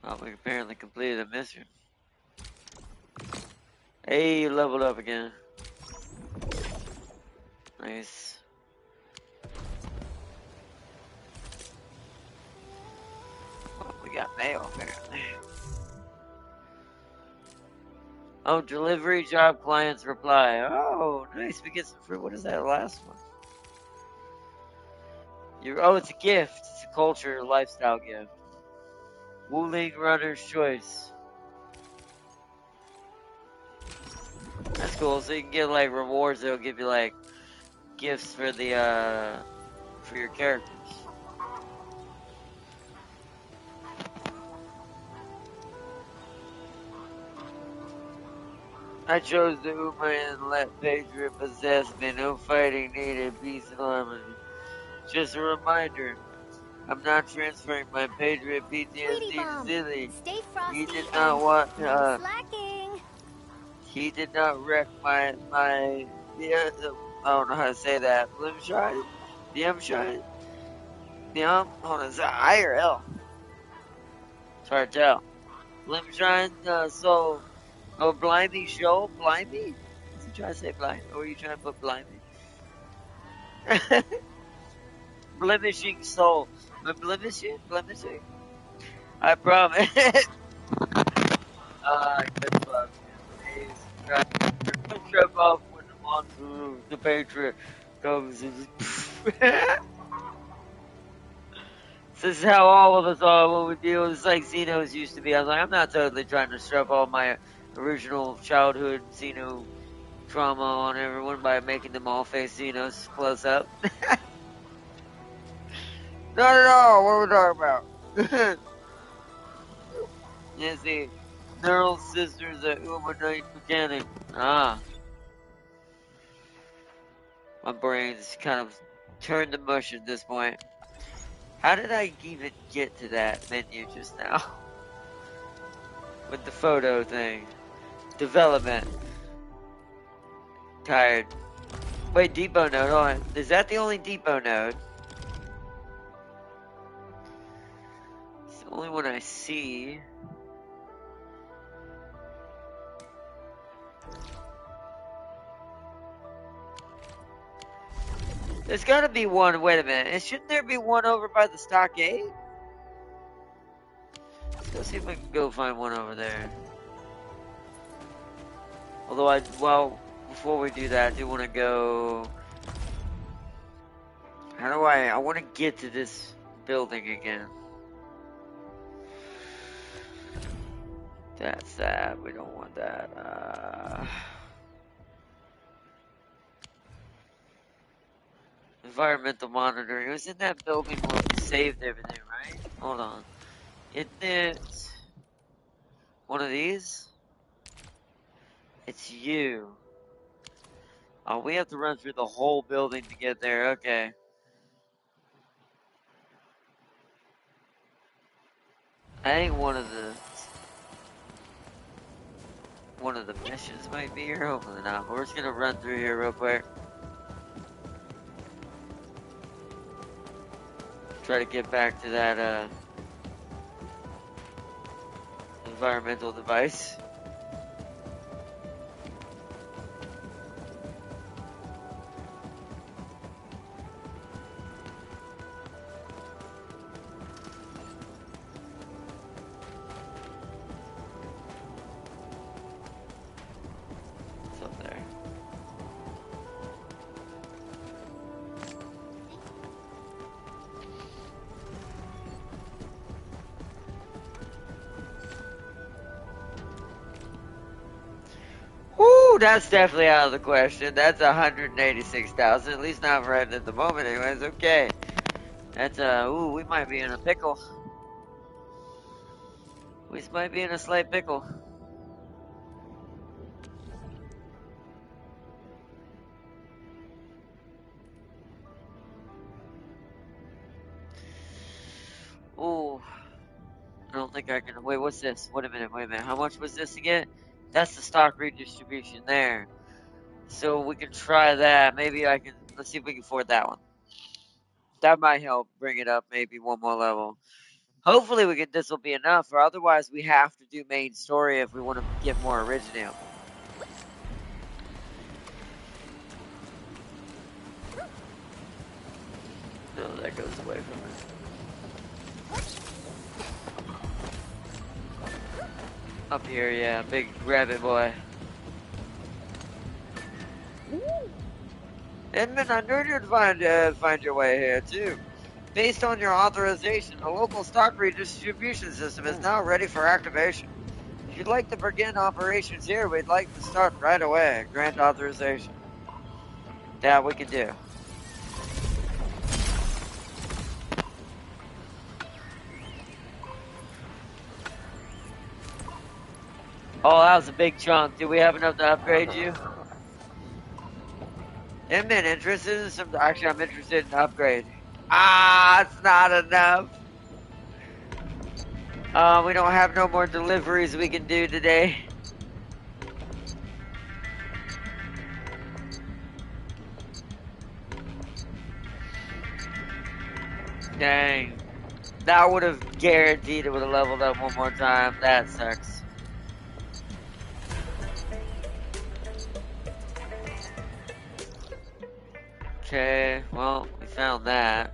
Oh, we apparently completed a mission. Hey, leveled up again. Nice. Oh, we got mail apparently. Oh, delivery job clients reply. Oh, nice. We get some fruit. What is that last one? Oh, it's a gift. It's a culture lifestyle gift. Wuling Runner's Choice. That's cool. So you can get like rewards that'll give you like gifts for the for your characters. I chose the Uma and let Patriot possess me. No fighting needed. Peace and harmony. Just a reminder. I'm not transferring my Patriot PTSD to Zilly. Stay frosty. He did not want slacking. He did not wreck my yeah, I don't know how to say that. Blimshine? The M-shine? Hold on, is that I or L? It's hard to tell. Blimshine, so blimey show? Blimey? Is he trying to say blind? Or are you trying to put blimey? Blemishing soul. Blemishing? I promise. Good luck. Trip off with the monster, the Patriot. comes and just this is how all of us are when we deal. It's like Xenos used to be. I was like, I'm not totally trying to strap all my original childhood Xeno trauma on everyone by making them all face Xenos close up. Not at all. What are we talking about? Yeah, see, Neural Sisters at Ubernight Mechanic. Ah. My brain's kind of turned to mush at this point. How did I even get to that menu just now? With the photo thing. Development. Tired. Wait, depot node, hold on. Is that the only depot node? It's the only one I see. There's gotta be one, wait a minute. Shouldn't there be one over by the stockade? Let's go see if we can go find one over there. Although well, before we do that, I do want to go... How do I want to get to this building again. That's that, we don't want that. Environmental monitoring. It was in that building where we saved everything, right? Hold on. Isn't it one of these? It's you. Oh, we have to run through the whole building to get there. Okay. I think one of the missions might be here. Hopefully not. But we're just gonna run through here real quick. Try to get back to that environmental device. It's up there. Woo, that's definitely out of the question. That's 186,000. At least not right at the moment, anyways. Okay. That's ooh, we might be in a pickle. We might be in a slight pickle. Ooh. I don't think I can. Wait, what's this? Wait a minute. How much was this again? That's the stock redistribution there. So we can try that. Maybe I can. Let's see if we can afford that one. That might help bring it up maybe one more level. Hopefully we can. This will be enough. Or otherwise we have to do main story if we want to get more original. No, that goes away from it. Up here, yeah, big rabbit boy. Edmund, I knew you'd find your way here too. Based on your authorization, the local stock redistribution system is now ready for activation. If you'd like to begin operations here, we'd like to start right away. Grant authorization. That we can do. Oh, that was a big chunk. Do we have enough to upgrade you? Inman interested in some. Actually, I'm interested in upgrade. Ah, it's not enough. We don't have no more deliveries we can do today. Dang. That would have guaranteed it would have leveled up one more time. That sucks. Okay, well, we found that.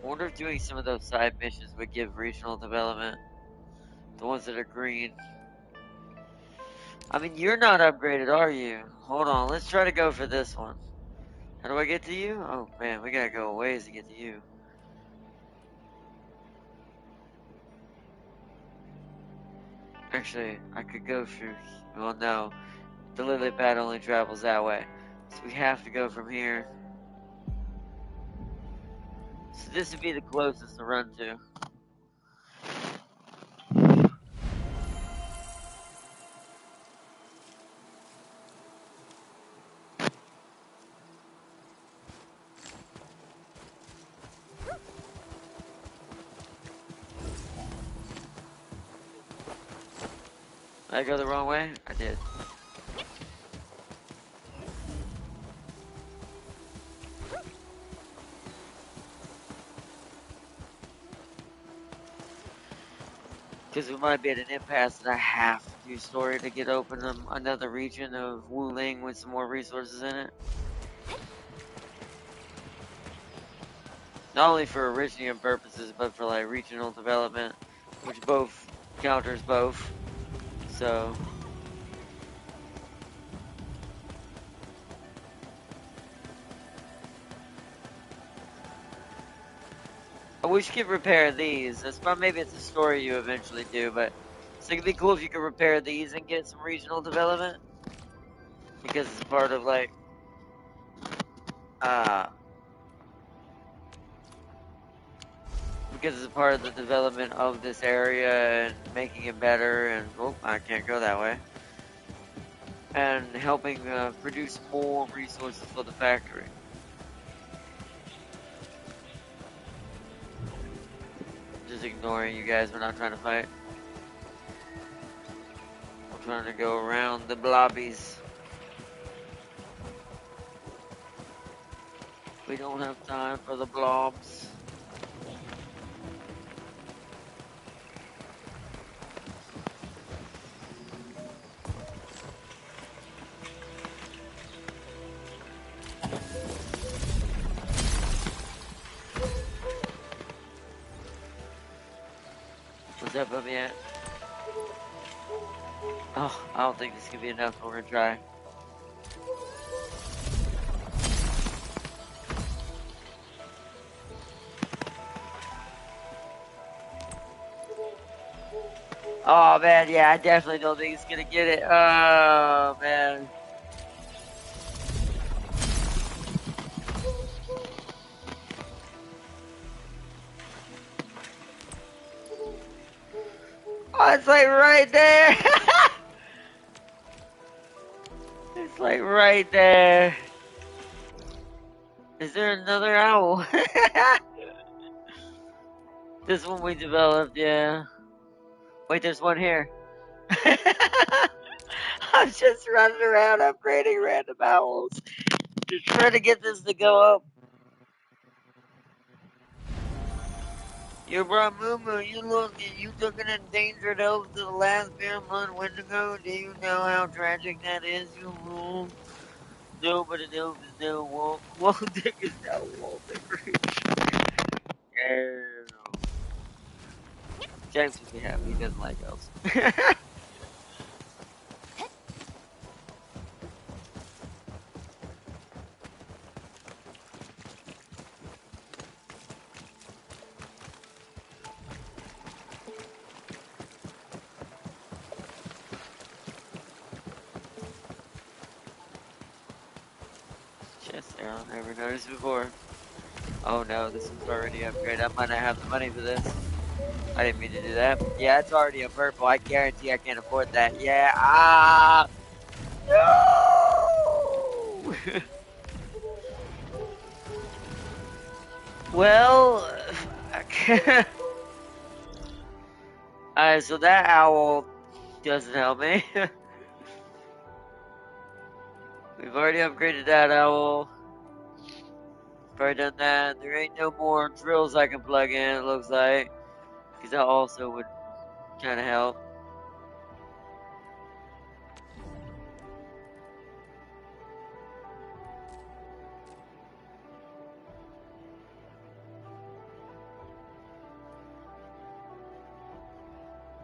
Wonder if doing some of those side missions would give regional development. The ones that are green. I mean, you're not upgraded, are you? Hold on, let's try to go for this one. How do I get to you? Oh man, we gotta go a ways to get to you. Actually, I could go through. Well, no. The lily pad only travels that way. So we have to go from here. So this would be the closest to run to. Did I go the wrong way? I did. Because we might be at an impasse and I have to do story to get open another region of Wuling with some more resources in it. Not only for originium purposes, but for like regional development, which both counters both. So I wish you could repair these. That's why maybe it's a story you eventually do, but so it'd be cool if you could repair these and get some regional development. Because it's part of like because it's part of the development of this area and making it better and oh, I can't go that way. And helping produce more resources for the factory. Just ignoring you guys, we're not trying to fight. We're trying to go around the blobbies. We don't have time for the blobs. What's up, up yet? Oh, I don't think this could be enough. We're gonna try. Oh man, yeah, I definitely don't think it's gonna get it. Oh man. Oh, it's like right there. It's like right there. Is there another owl? This one we developed, yeah. Wait, there's one here. I'm just running around upgrading random owls. Just trying to get this to go up. Your bro Moo, you took an endangered elf to the last bare month Wendigo. Do you know how tragic that is, you fool? No, but an elf is now Walt Dick is now Walt Dick. James would be happy, he doesn't like elves. Chest there, I've never noticed before. Oh no, this one's already upgraded. I might not have the money for this. I didn't mean to do that. Yeah, it's already a purple. I guarantee I can't afford that. Yeah, no! Well, alright, so that owl doesn't help me. We've already upgraded that owl. Already done that. There ain't no more drills I can plug in, it looks like. Because that also would kind of help.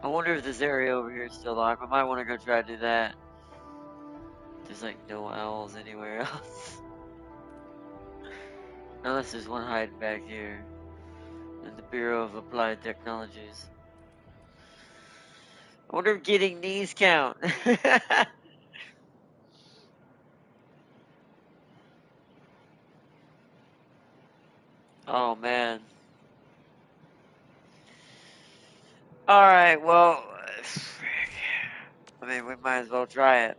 I wonder if this area over here is still locked. I might want to go try to do that. There's like no owls anywhere else. Unless there's one hiding back here. In the Bureau of Applied Technologies. I wonder if getting knees count. Oh man. Alright, well, I mean, we might as well try it.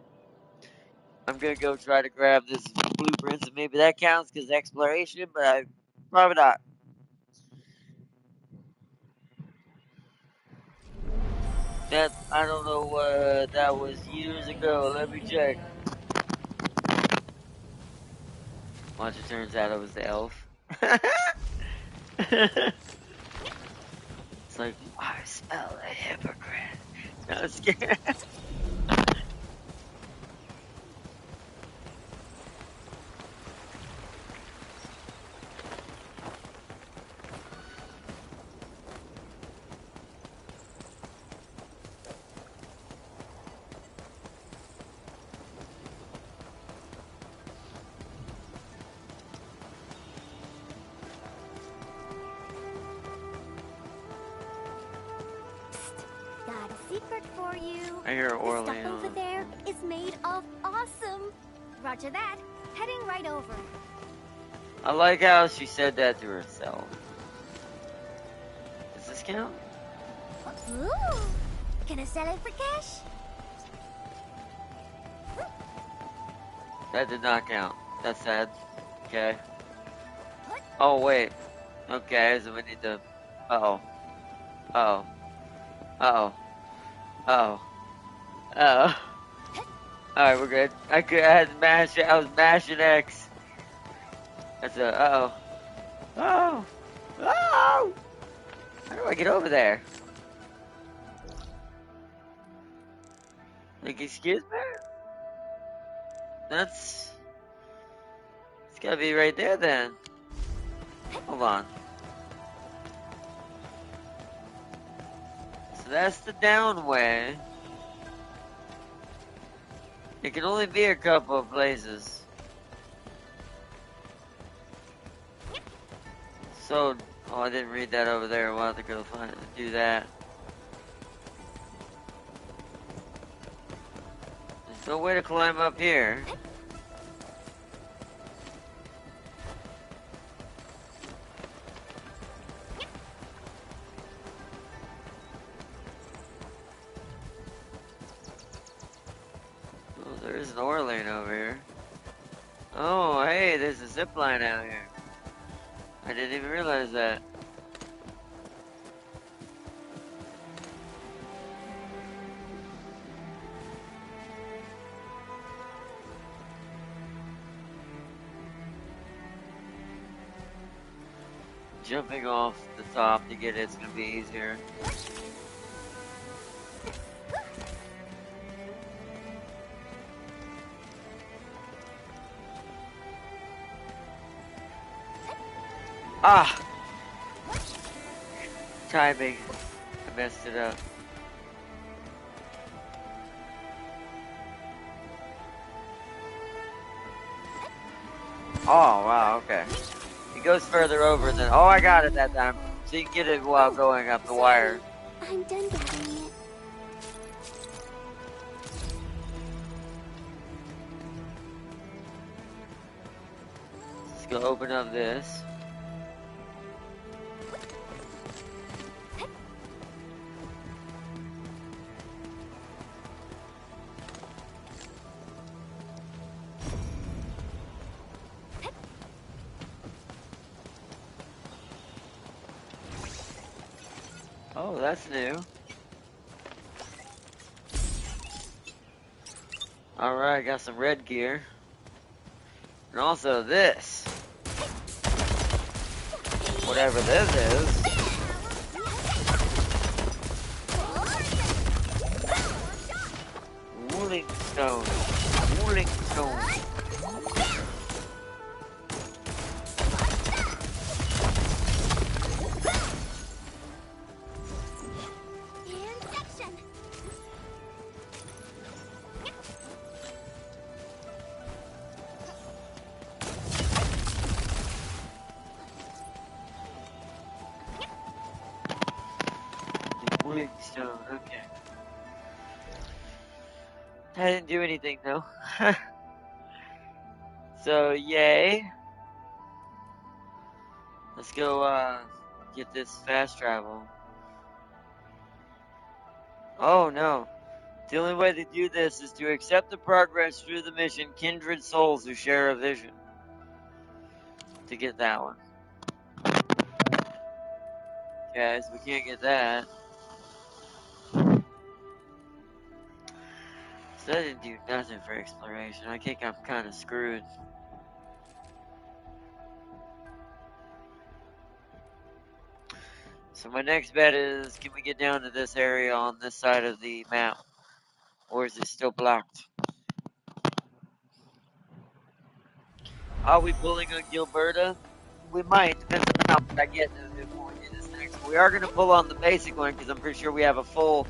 I'm gonna go try to grab this blueprints, and maybe that counts because exploration, but probably not. That, I don't know, that was years ago. Let me check. Once it turns out it was the elf. It's like, I smell a hypocrite. No, I'm scared. Got a secret for you. I hear The Orly stuff over on. there is made of awesome. Roger that. Heading right over. I like how she said that to herself. Does this count? Ooh. Can I sell it for cash? That did not count. That's sad. Okay. Oh, wait. Okay, so we need to... Uh-oh. Uh-oh. Uh-oh. Uh-oh. Uh-oh. Alright, we're good. I had to mash it. I was mashing X. That's a... Uh-oh. Oh! Oh! How do I get over there? Like, excuse me? That's... It's gotta be right there, then. Hold on. So that's the down way. It can only be a couple of places. So, oh, I didn't read that over there. We'll have to go find it, do that. There's no way to climb up here. Oh, there's an ore lane over here. Oh, hey, there's a zip line out here. I didn't even realize that. Jumping off the top to get it's gonna be easier. Ah! Timing. I messed it up. Oh, wow, okay. It goes further over than... Oh, I got it that time. So you can get it while going up the wire. I'm done gathering it. Let's go open up this. Oh, that's new. Alright, got some red gear. And also this. Whatever this is. Wooling stone. Wooling stone. Inception. Big stone, okay. I didn't do anything though. So, yay. Let's go, get this fast travel. Oh no. The only way to do this is to accept the progress through the mission Kindred Souls Who Share a Vision. To get that one. Guys, we can't get that. So that didn't do nothing for exploration. I think I'm kind of screwed. So my next bet is, can we get down to this area on this side of the map? Or is it still blocked? Are we pulling on Gilberta? We might, depends on how much I get before we do this next. We are going to pull on the basic one, because I'm pretty sure we have a full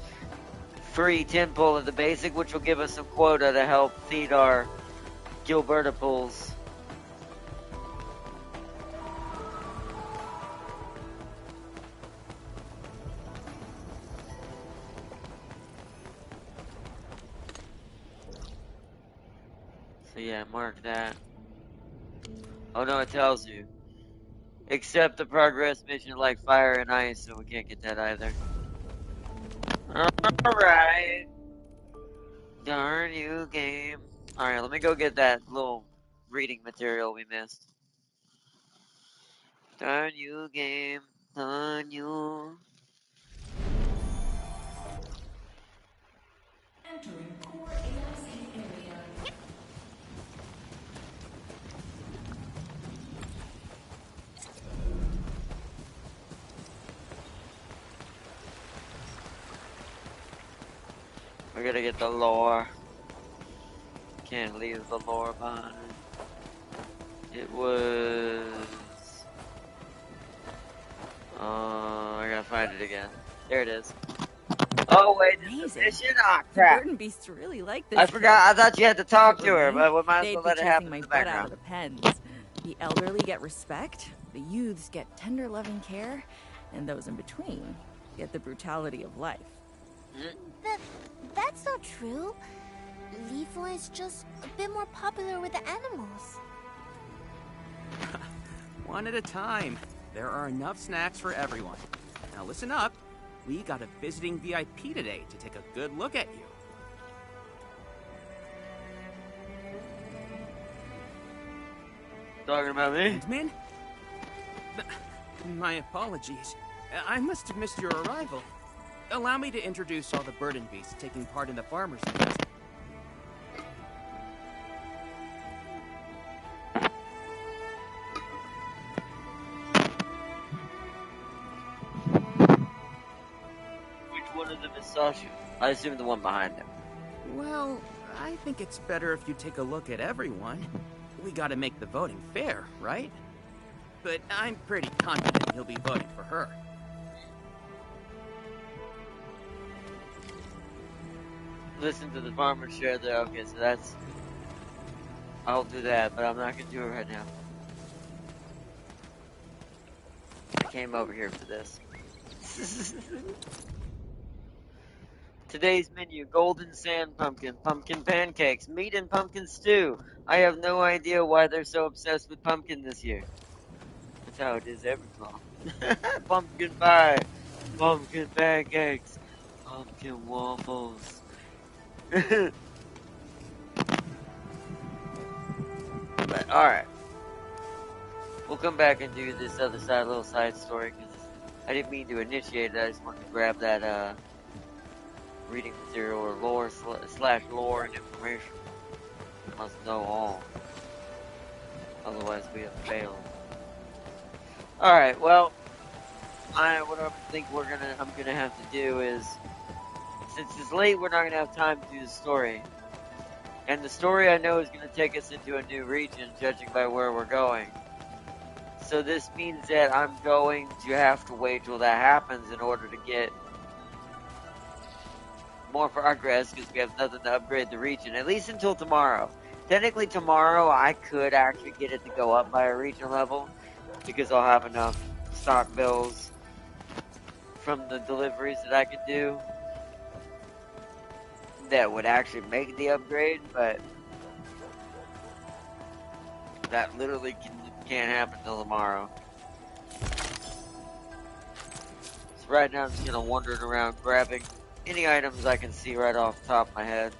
free 10 pull of the basic, which will give us some quota to help feed our Gilberta pulls. So yeah, mark that. Oh no, it tells you. Accept the progress mission like fire and ice, so we can't get that either. Alright. Darn you, game. Alright, let me go get that little reading material we missed. Darn you, game. Darn you. Entering core AIC area. We're gonna get the lore. Can't leave the lore behind. It was... I gotta find it again. There it is. Oh wait, this is a mission? Ah, crap. Burden beasts really like this. I forgot, I thought you had to talk to her, but we might as They'd well be let it chasing happen my in the butt out background. of the pens. The elderly get respect, the youths get tender loving care, and those in between get the brutality of life. That's not true. Leafo is just a bit more popular with the animals. One at a time. There are enough snacks for everyone. Now listen up. We got a visiting VIP today to take a good look at you. Talking about me? Admin? My apologies. I must have missed your arrival. Allow me to introduce all the burden beasts taking part in the farmers' fest. Which one of them is Sasha? I assume the one behind him. Well, I think it's better if you take a look at everyone. We gotta make the voting fair, right? But I'm pretty confident you'll be voting for her. Listen to the farmer share there. Okay, so that's... I'll do that, but I'm not gonna do it right now. I came over here for this. Today's menu: golden sand pumpkin, pumpkin pancakes, meat and pumpkin stew. I have no idea why they're so obsessed with pumpkin this year. That's how it is every fall. Pumpkin pie, pumpkin pancakes, pumpkin waffles. But alright. We'll come back and do this other side, little side story, because I didn't mean to initiate it. I just wanted to grab that reading material or lore slash lore and information. We must know all. Otherwise we have failed. Alright, well, what I think I'm gonna have to do is, since it's late, we're not gonna have time to do the story. And the story I know is gonna take us into a new region, judging by where we're going. So this means that I'm going to have to wait till that happens in order to get more progress, because we have nothing to upgrade the region, at least until tomorrow. Technically tomorrow I could actually get it to go up by a region level, because I'll have enough stock bills from the deliveries that I could do that would actually make the upgrade, but that literally can't happen till tomorrow. So right now I'm just gonna wander around grabbing any items I can see right off the top of my head.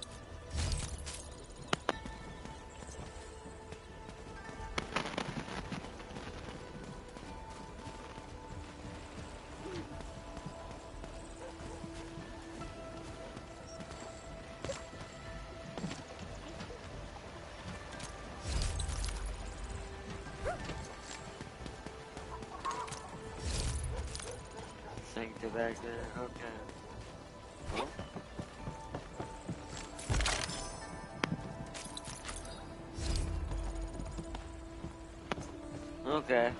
Sanctum back there, okay. Okay.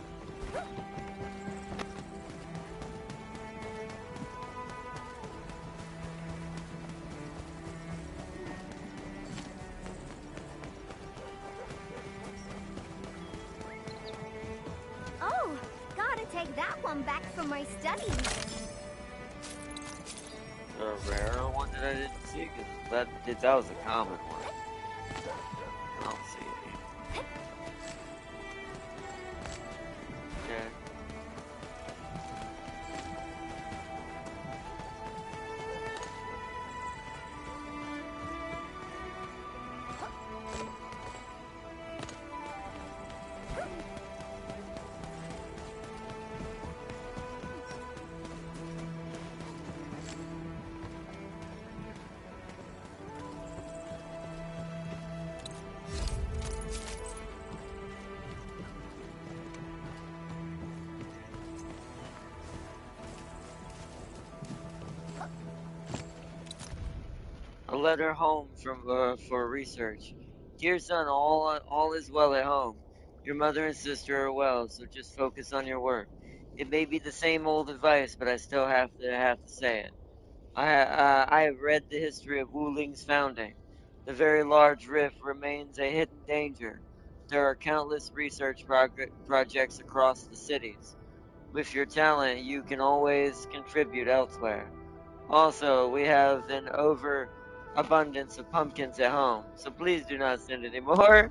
Oh, gotta take that one back from my studies. A rarer one that I didn't see, because that was a common one. I don't see any. Okay. A letter home from for research. Dear son, all is well at home. Your mother and sister are well, so just focus on your work. It may be the same old advice, but I still have to say it. I have read the history of Wuling's founding. The very large rift remains a hidden danger. There are countless research projects across the cities. With your talent, you can always contribute elsewhere. Also, we have an overabundance of pumpkins at home, so please do not send any more.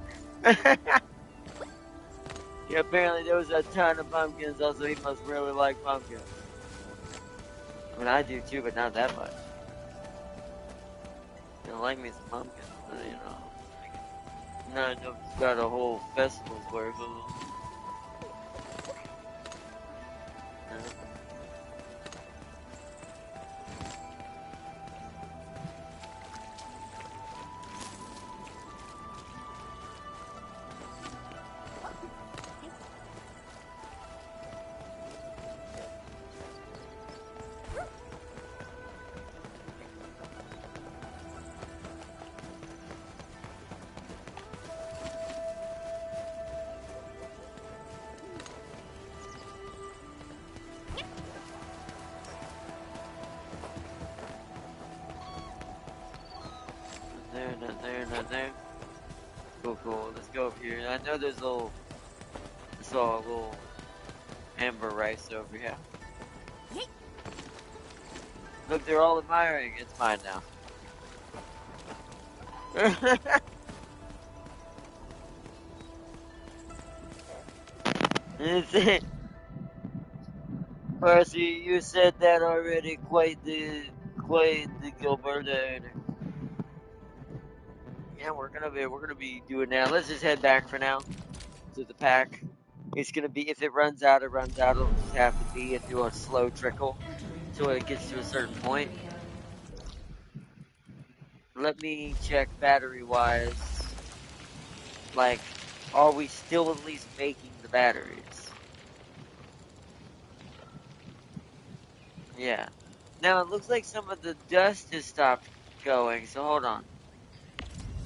Yeah, apparently there was a ton of pumpkins, also he must really like pumpkins. I mean, I do too, but not that much. You know, like me some pumpkins, but you know. No, I know it's got a whole festival's worth of them. Not there. Cool. Let's go up here. I know there's I saw a little amber rice over here. Look, they're all admiring. It's mine now. Percy, you said that already. Quite the Gilbert. Yeah, we're gonna be doing that. Let's just head back for now to the pack. It's gonna be, if it runs out, it runs out. It'll just have to be through a slow trickle until it gets to a certain point. Let me check battery wise. Like, are we still at least making the batteries? Yeah. Now it looks like some of the dust has stopped going, so hold on.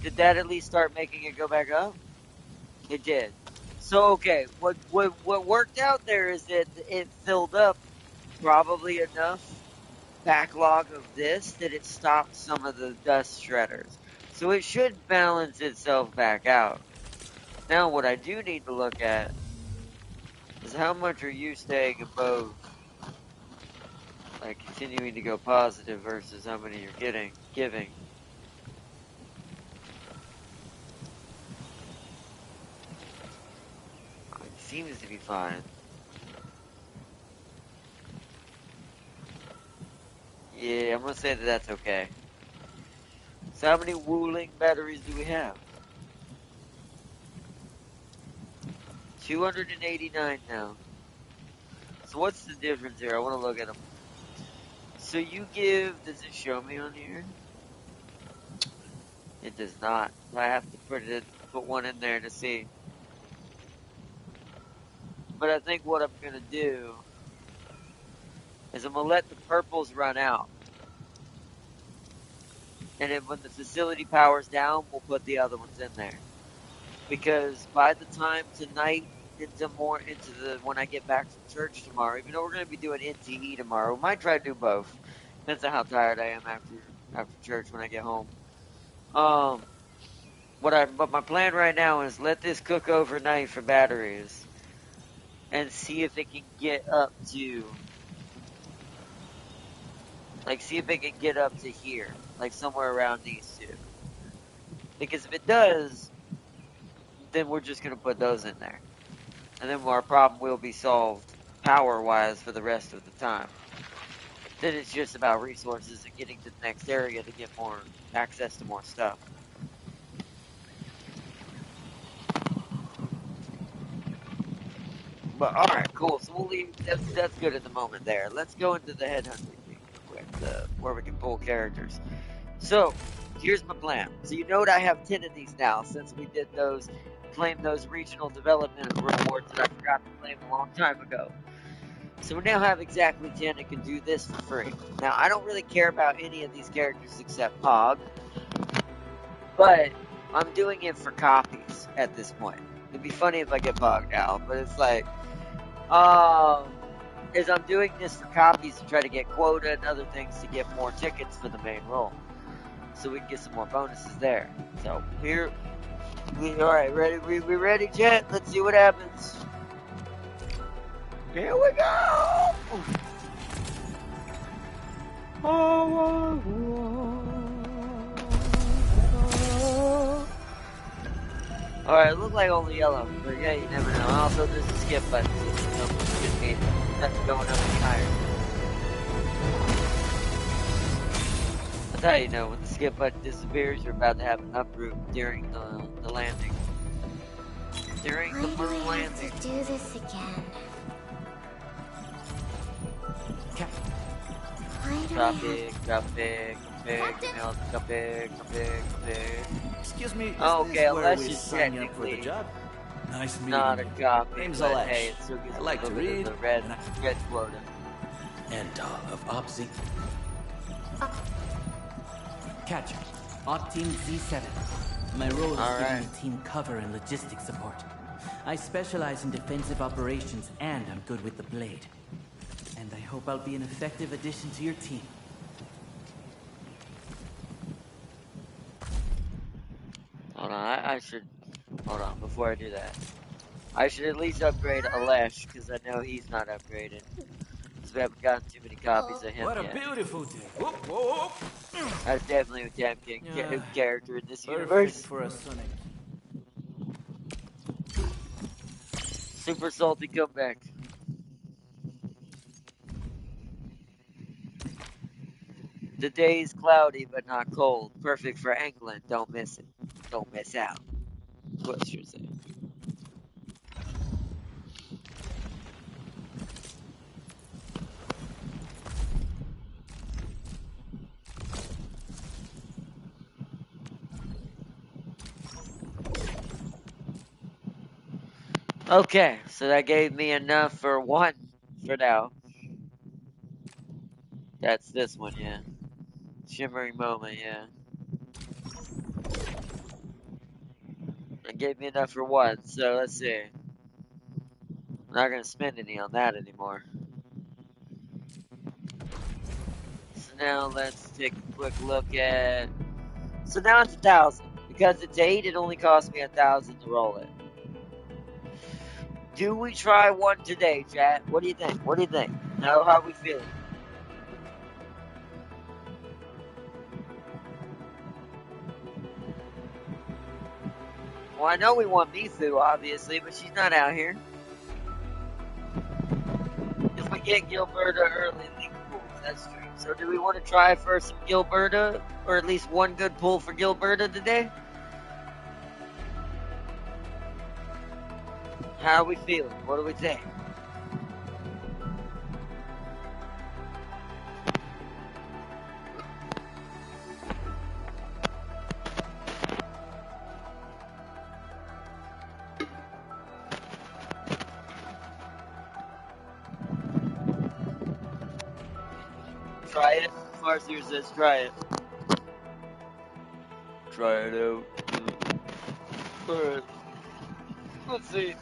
Did that at least start making it go back up? It did. So okay, what worked out there is that it filled up probably enough backlog of this that it stopped some of the dust shredders. So it should balance itself back out. Now what I do need to look at is how much are you staying above like continuing to go positive versus how many you're giving. It seems to be fine. Yeah, I'm gonna say that that's okay. So how many Wuling batteries do we have? 289 now. So what's the difference here? I want to look at them. So you give, does it show me on here? It does not. I have to put one in there to see. But I think what I'm going to do is I'm going to let the purples run out. And then when the facility powers down, we'll put the other ones in there. Because by the time tonight, when I get back from church tomorrow, even though we're going to be doing NTE tomorrow, we might try to do both. Depends on how tired I am after church when I get home. But my plan right now is let this cook overnight for batteries and see if it can get up to, here, like somewhere around these two. Because if it does, then we're just going to put those in there. And then our problem will be solved power-wise for the rest of the time. Then it's just about resources and getting to the next area to get more access to more stuff. But alright, cool. So we'll leave. That's good at the moment there. Let's go into the headhunting thing real quick, where we can pull characters. So, here's my plan. So you note I have 10 of these now since we did claim those regional development rewards that I forgot to claim a long time ago. So we now have exactly 10 and can do this for free. Now, I don't really care about any of these characters except Pog, but I'm doing it for copies at this point. It'd be funny if I get Pog now, but it's like, is I'm doing this for copies to try to get quota and other things to get more tickets for the main role. So we can get some more bonuses there. So, alright, ready? We ready, chat? Let's see what happens. Here we go! Alright, it looks like only yellow, but yeah, you never know. Also, there's a skip button, so that's going up higher. That's how you know, when the skip button disappears, you're about to have an uproot during the landing. During the moon landing. To do this again. Drop big. Excuse me, okay, unless we you're sign up for the technically job? Nice meeting not a you. copy, Name's but Alesh. hey, it still gives I like a to little bit read, of the red and quota. And of Opsy. Catcher, Op Team Z7. My role is Alright. giving the team cover and logistics support. I specialize in defensive operations and I'm good with the blade. And I hope I'll be an effective addition to your team. Hold on, hold on, before I do that. I should at least upgrade Alesh, because I know he's not upgraded. Because we haven't gotten too many copies of him What a yet. beautiful day. Whoop, whoop, whoop. That's definitely a damn character in this Perfect universe. for a Sonic. Super salty comeback. The day's cloudy but not cold. Perfect for angling. Don't miss it. Don't miss out. What's your saying? Okay, so that gave me enough for one for now. That's this one, yeah. Shimmering moment, yeah. It gave me enough for one, so let's see. I'm not gonna spend any on that anymore. So now let's take a quick look at... So now it's 1,000. Because it's 8, it only cost me 1,000 to roll it. Do we try one today, chat? What do you think? What do you think? How are we feeling? Well, I know we want Mifu, obviously, but she's not out here. If we get Gilberta early, Leek pulls. That's true. So do we want to try for some Gilberta? Or at least one good pull for Gilberta today? How are we feeling? What do we think? Try it. Marcia says try it. Try it out. Alright. Let's see.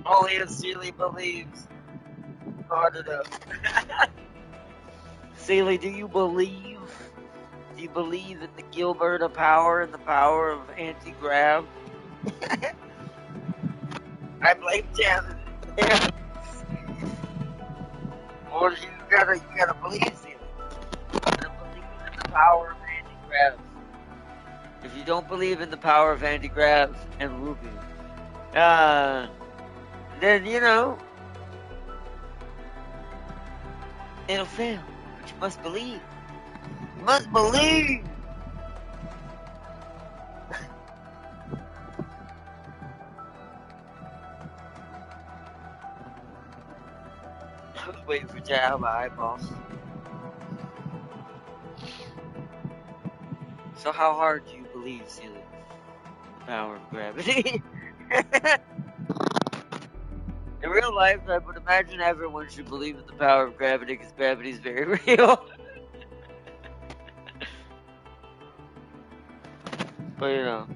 Only if Sealy believes. Hard enough. Sealy, do you believe? Do you believe in the Gilberta power and the power of anti-grav? I blame Jasmine. Yeah. Or you gotta believe, Sealy. You gotta believe in the power of anti-grav. If you don't believe in the power of anti-grav and Ruby, then, you know, it'll fail. But you must believe. You must believe! I was waiting for Jay to have my eyeballs. So how hard do you believe, Sealy? The power of gravity? In real life, I would imagine everyone should believe in the power of gravity because gravity is very real. But you know,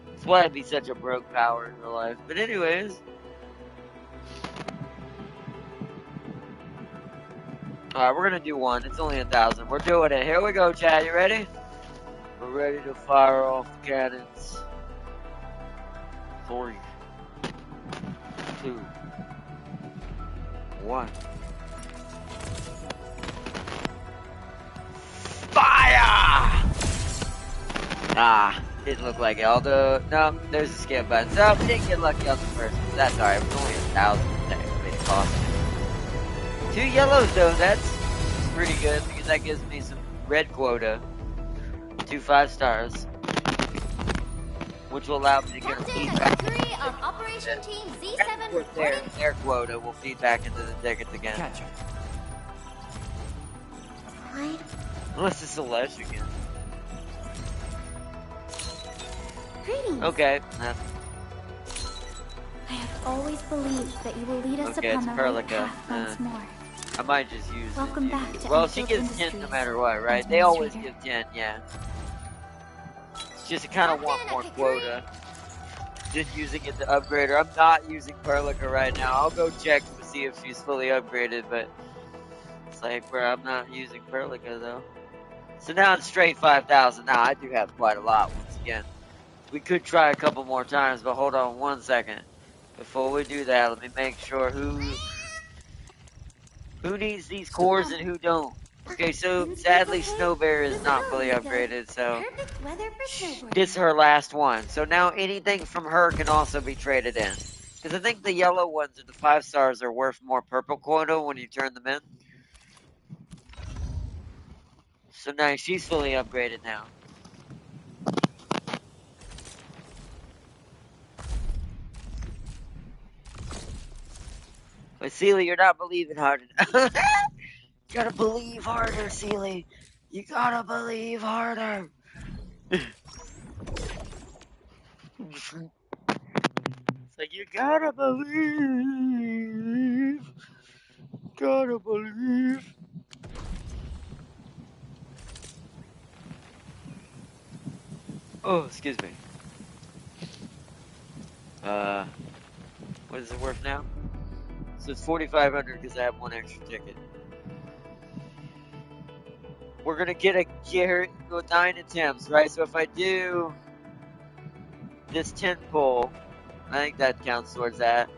that's why it'd be such a broke power in real life. But anyways, alright, we're gonna do one. It's only 1,000. We're doing it. Here we go, chat. You ready? We're ready to fire off the cannons. 3, 2, 1. Fire! Ah, didn't look like it. Although, no, there's a skip button. So, we didn't get lucky on the first one. That's alright. It was only 1,000 it cost. 2 yellows, though. That's pretty good because that gives me some red quota. 2 5-stars. Which will allow me to get a feedback. Of Operation Team Z7 their quota will feed back into the tickets again. Catch What? Unless it's Celeste again. Greetings. Okay. I have always believed that you will lead us Okay, upon it's the right Perlica. path once more. I might just use Welcome it. back to Well, she Endfield gets 10 no Industries, matter what, right? They always Administrator. give 10, yeah. It's just I kind of want more quota. Just using it to upgrade her. I'm not using Perlica right now. I'll go check to see if she's fully upgraded, but it's like, bro, I'm not using Perlica though. So now it's straight 5,000. Now I do have quite a lot once again. We could try a couple more times, but hold on one second. Before we do that, let me make sure who needs these cores and who don't. Okay, so sadly Snowbear is not fully upgraded, so Perfect weather for snowboarding. this is her last one. So now anything from her can also be traded in. Because I think the yellow ones or the 5-stars are worth more purple quota when you turn them in. So now she's fully upgraded now. But Sealy, you're not believing hard enough. You gotta believe harder, Sealy. You gotta believe harder. It's like, you gotta believe. Gotta believe. Oh, excuse me. What is it worth now? So it's 4,500 because I have one extra ticket. We're gonna get a Garrett with 9 attempts, right? So if I do this 10 pull, I think that counts towards that.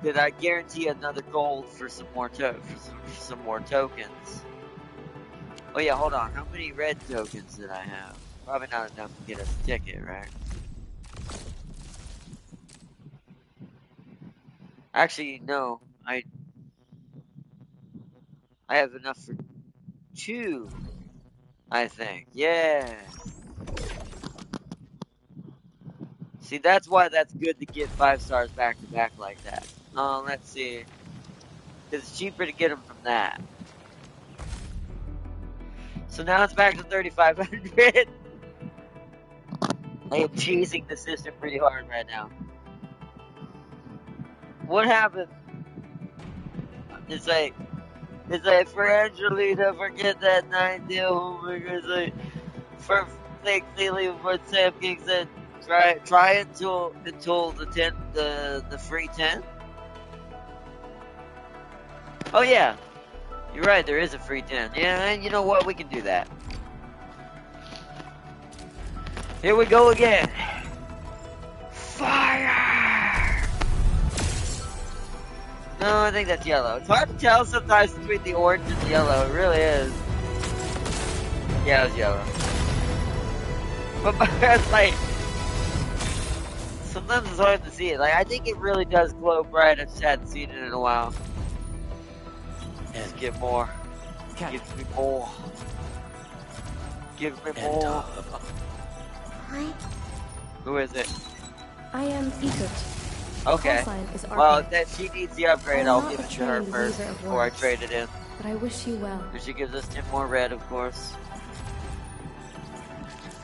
Did I guarantee another gold for some more some more tokens? Oh yeah, hold on. How many red tokens did I have? Probably not enough to get us a ticket, right? Actually, no. I have enough for 2, I think. Yeah. See, that's why that's good to get 5 stars back to back like that. Let's see. It's cheaper to get them from that. So now it's back to 3,500. I am chasing the system pretty hard right now. What happened? It's like for Angelina, forget that 9 deal homework. It's like for fake Thiele for Sam King said try until the free 10. Oh yeah, you're right. There is a free 10. Yeah, and you know what? We can do that. Here we go again. Fire! No, I think that's yellow. It's hard to tell sometimes between the orange and the yellow. It really is. Yeah, it was yellow. But it's like, sometimes it's hard to see it. Like, I think it really does glow bright. I just hadn't seen it in a while. Just get more. Give me more. Give me more. Hi. Who is it? I am Egypt. Okay. Is well, that she needs the upgrade. I'm I'll not give a it to her trained first weaver of before I words, trade it in. But I wish you well. And she gives us 10 more red, of course.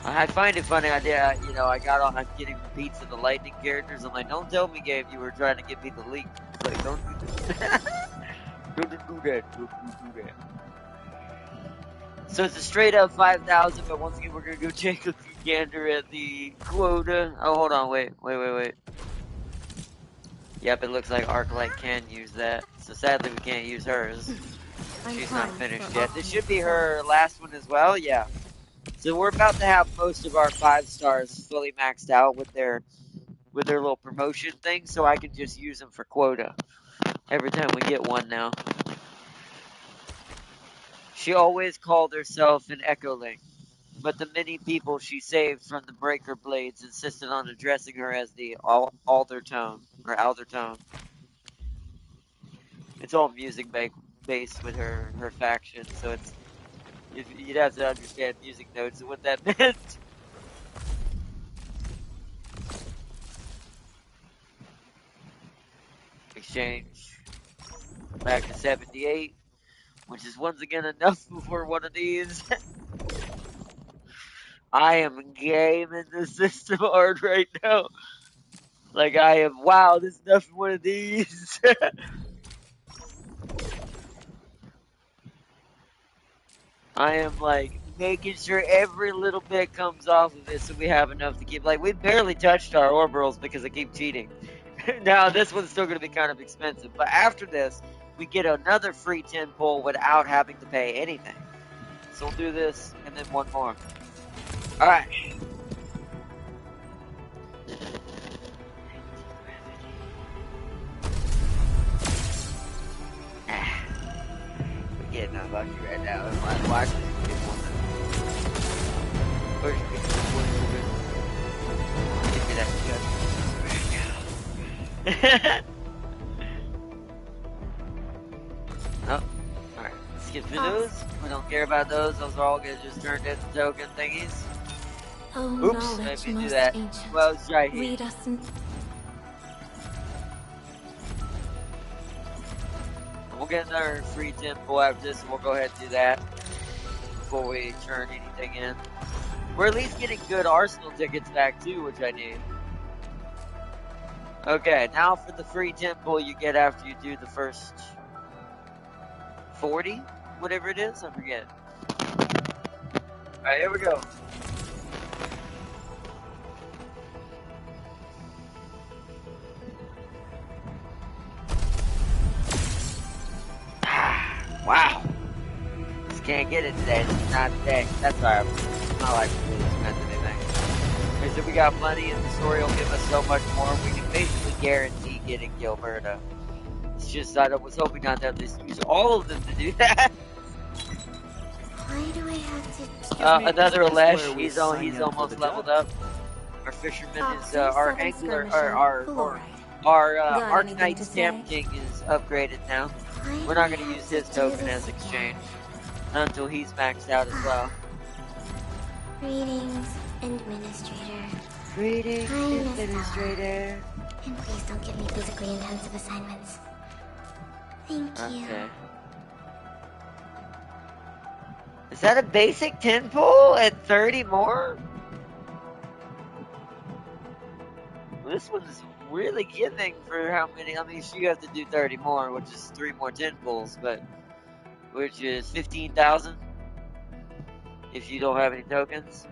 I find it funny. I'm getting repeats of the lightning characters. I'm like, don't tell me, Gabe, you were trying to get me the Leek. It's like, don't do that. Don't do that. Don't do that. So it's a straight up 5,000, but once again, we're gonna go take a gander at the quota. Oh, hold on, wait. Yep, it looks like Arknight can use that. So sadly, we can't use hers. She's not finished yet. This should be her last one as well, yeah. So we're about to have most of our 5 stars fully maxed out with their little promotion thing, so I can just use them for quota every time we get one now. She always called herself an Echoling, but the many people she saved from the Breaker Blades insisted on addressing her as the Aldertone. It's all music based with her faction, so you'd have to understand music notes and what that meant. Exchange. Back to 78, which is once again enough for one of these. I am gaming the system hard right now. Like I am, wow, this is enough for one of these. I am like making sure every little bit comes off of it so we have enough to keep. Like we barely touched our orbitals because I keep cheating. Now this one's still going to be kind of expensive, but after this we get another free 10 pull without having to pay anything. So we'll do this and then one more. All right. We're getting unlucky right now. I'm watching this get one. First, give me that gun. Oh, alright. Skip through those. We don't care about those. Those are all gonna just turn into token thingies. Oh, oops, maybe do that. Ancient. Well, it's right here. Lead us in. We'll get another free 10 pull after this, and we'll go ahead and do that before we turn anything in. We're at least getting good Arsenal tickets back too, which I need. Okay, now for the free 10 pull you get after you do the first 40, whatever it is, I forget. Alright, here we go. Wow. Just can't get it today. It's not today. That's alright. It's not like we really spent anything. Okay, so we got money and the story will give us so much more. We can basically guarantee getting Gilberta. It's just I was hoping not to have to use all of them to do that. Why do I have to... Another is this Alesh, where we he's sign you up for almost the leveled job? up. Our fisherman is, Fox our 07 angler, skirmisher, full alright. our, Got anything Arknights to say? King is upgraded now. Why We're do not I gonna have use to his do token this as again? exchange. Not until he's maxed out as well. Greetings, Administrator. Greetings, Hi, Miss Administrator. And please don't give me physically intensive assignments. Thank you. Okay. Is that a basic 10 pull at 30 more? This one's really giving for how many. I mean, you have to do 30 more, which is 3 more 10 pulls, but which is 15,000 if you don't have any tokens.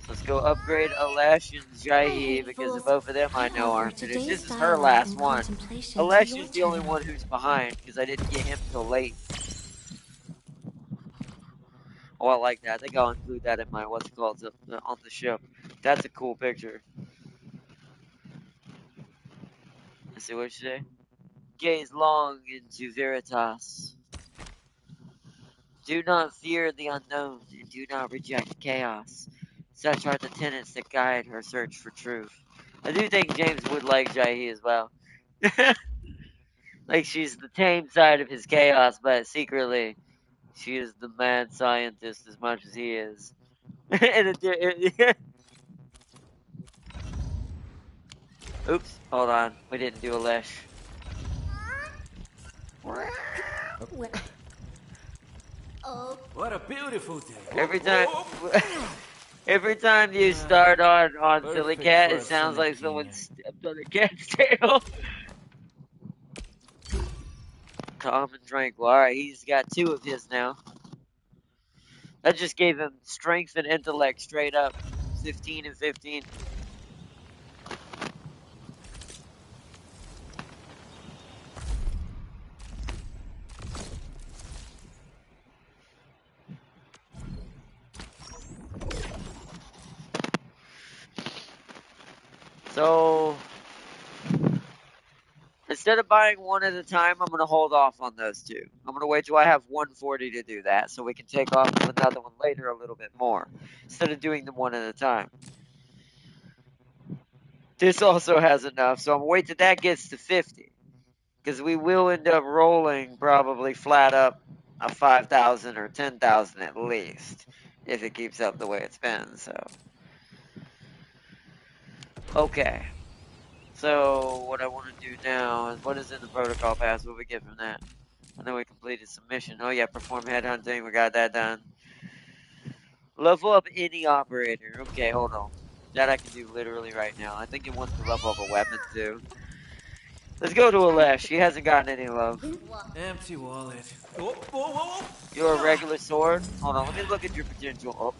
Let's go upgrade Alesh and Jaihi because both of them I know aren't finished. This is her last one. Alesh is the only one who's behind because I didn't get him till late. Oh, I like that. I think I'll include that in my on the ship. That's a cool picture. Let's see what you say. Gaze long into Veritas. Do not fear the unknown and do not reject chaos. Such are the tenets that guide her search for truth. I do think James would like Jaihi as well. Like she's the tame side of his chaos, but secretly she is the mad scientist as much as he is. Oops, hold on. We didn't do a lesh. What a beautiful day. Every time you start on Silly Perfect Cat, for it a sounds like Sonic someone King. stepped on a cat's tail. Calm and tranquil. Alright, he's got 2 of his now. That just gave him strength and intellect straight up. 15 and 15. So, instead of buying one at a time, I'm going to hold off on those 2. I'm going to wait till I have 140 to do that so we can take off with another one later a little bit more. Instead of doing them one at a time. This also has enough, so I'm going to wait till that gets to 50. Because we will end up rolling probably flat up a 5,000 or 10,000 at least. If it keeps up the way it's been, so. Okay. So, what I want to do now is, what is in the protocol pass? What we get from that? I know we completed some mission. Oh yeah, perform headhunting. We got that done. Level up any operator. Okay, hold on. That I can do literally right now. I think it wants to level up a weapon too. Let's go to Alesh. She hasn't gotten any love. Empty wallet. You're a regular sword? Hold on, let me look at your potential. Oh,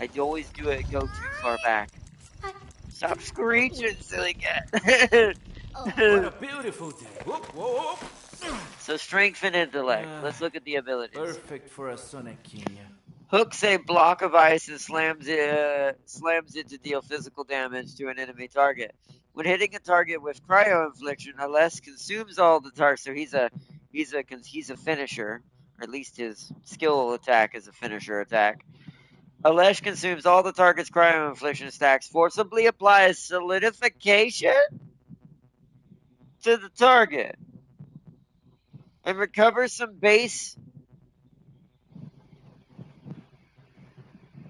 I always do it go too far back. Stop screeching, silly cat. What a beautiful day. So strength and intellect. Let's look at the abilities. Perfect for a Sonic King. Hooks a block of ice and slams it to deal physical damage to an enemy target. When hitting a target with cryo infliction, Alesh consumes all the targets. So he's a finisher, or at least his skill attack is a finisher attack. Alesh consumes all the target's cryo infliction stacks, forcibly applies solidification to the target, and recovers some base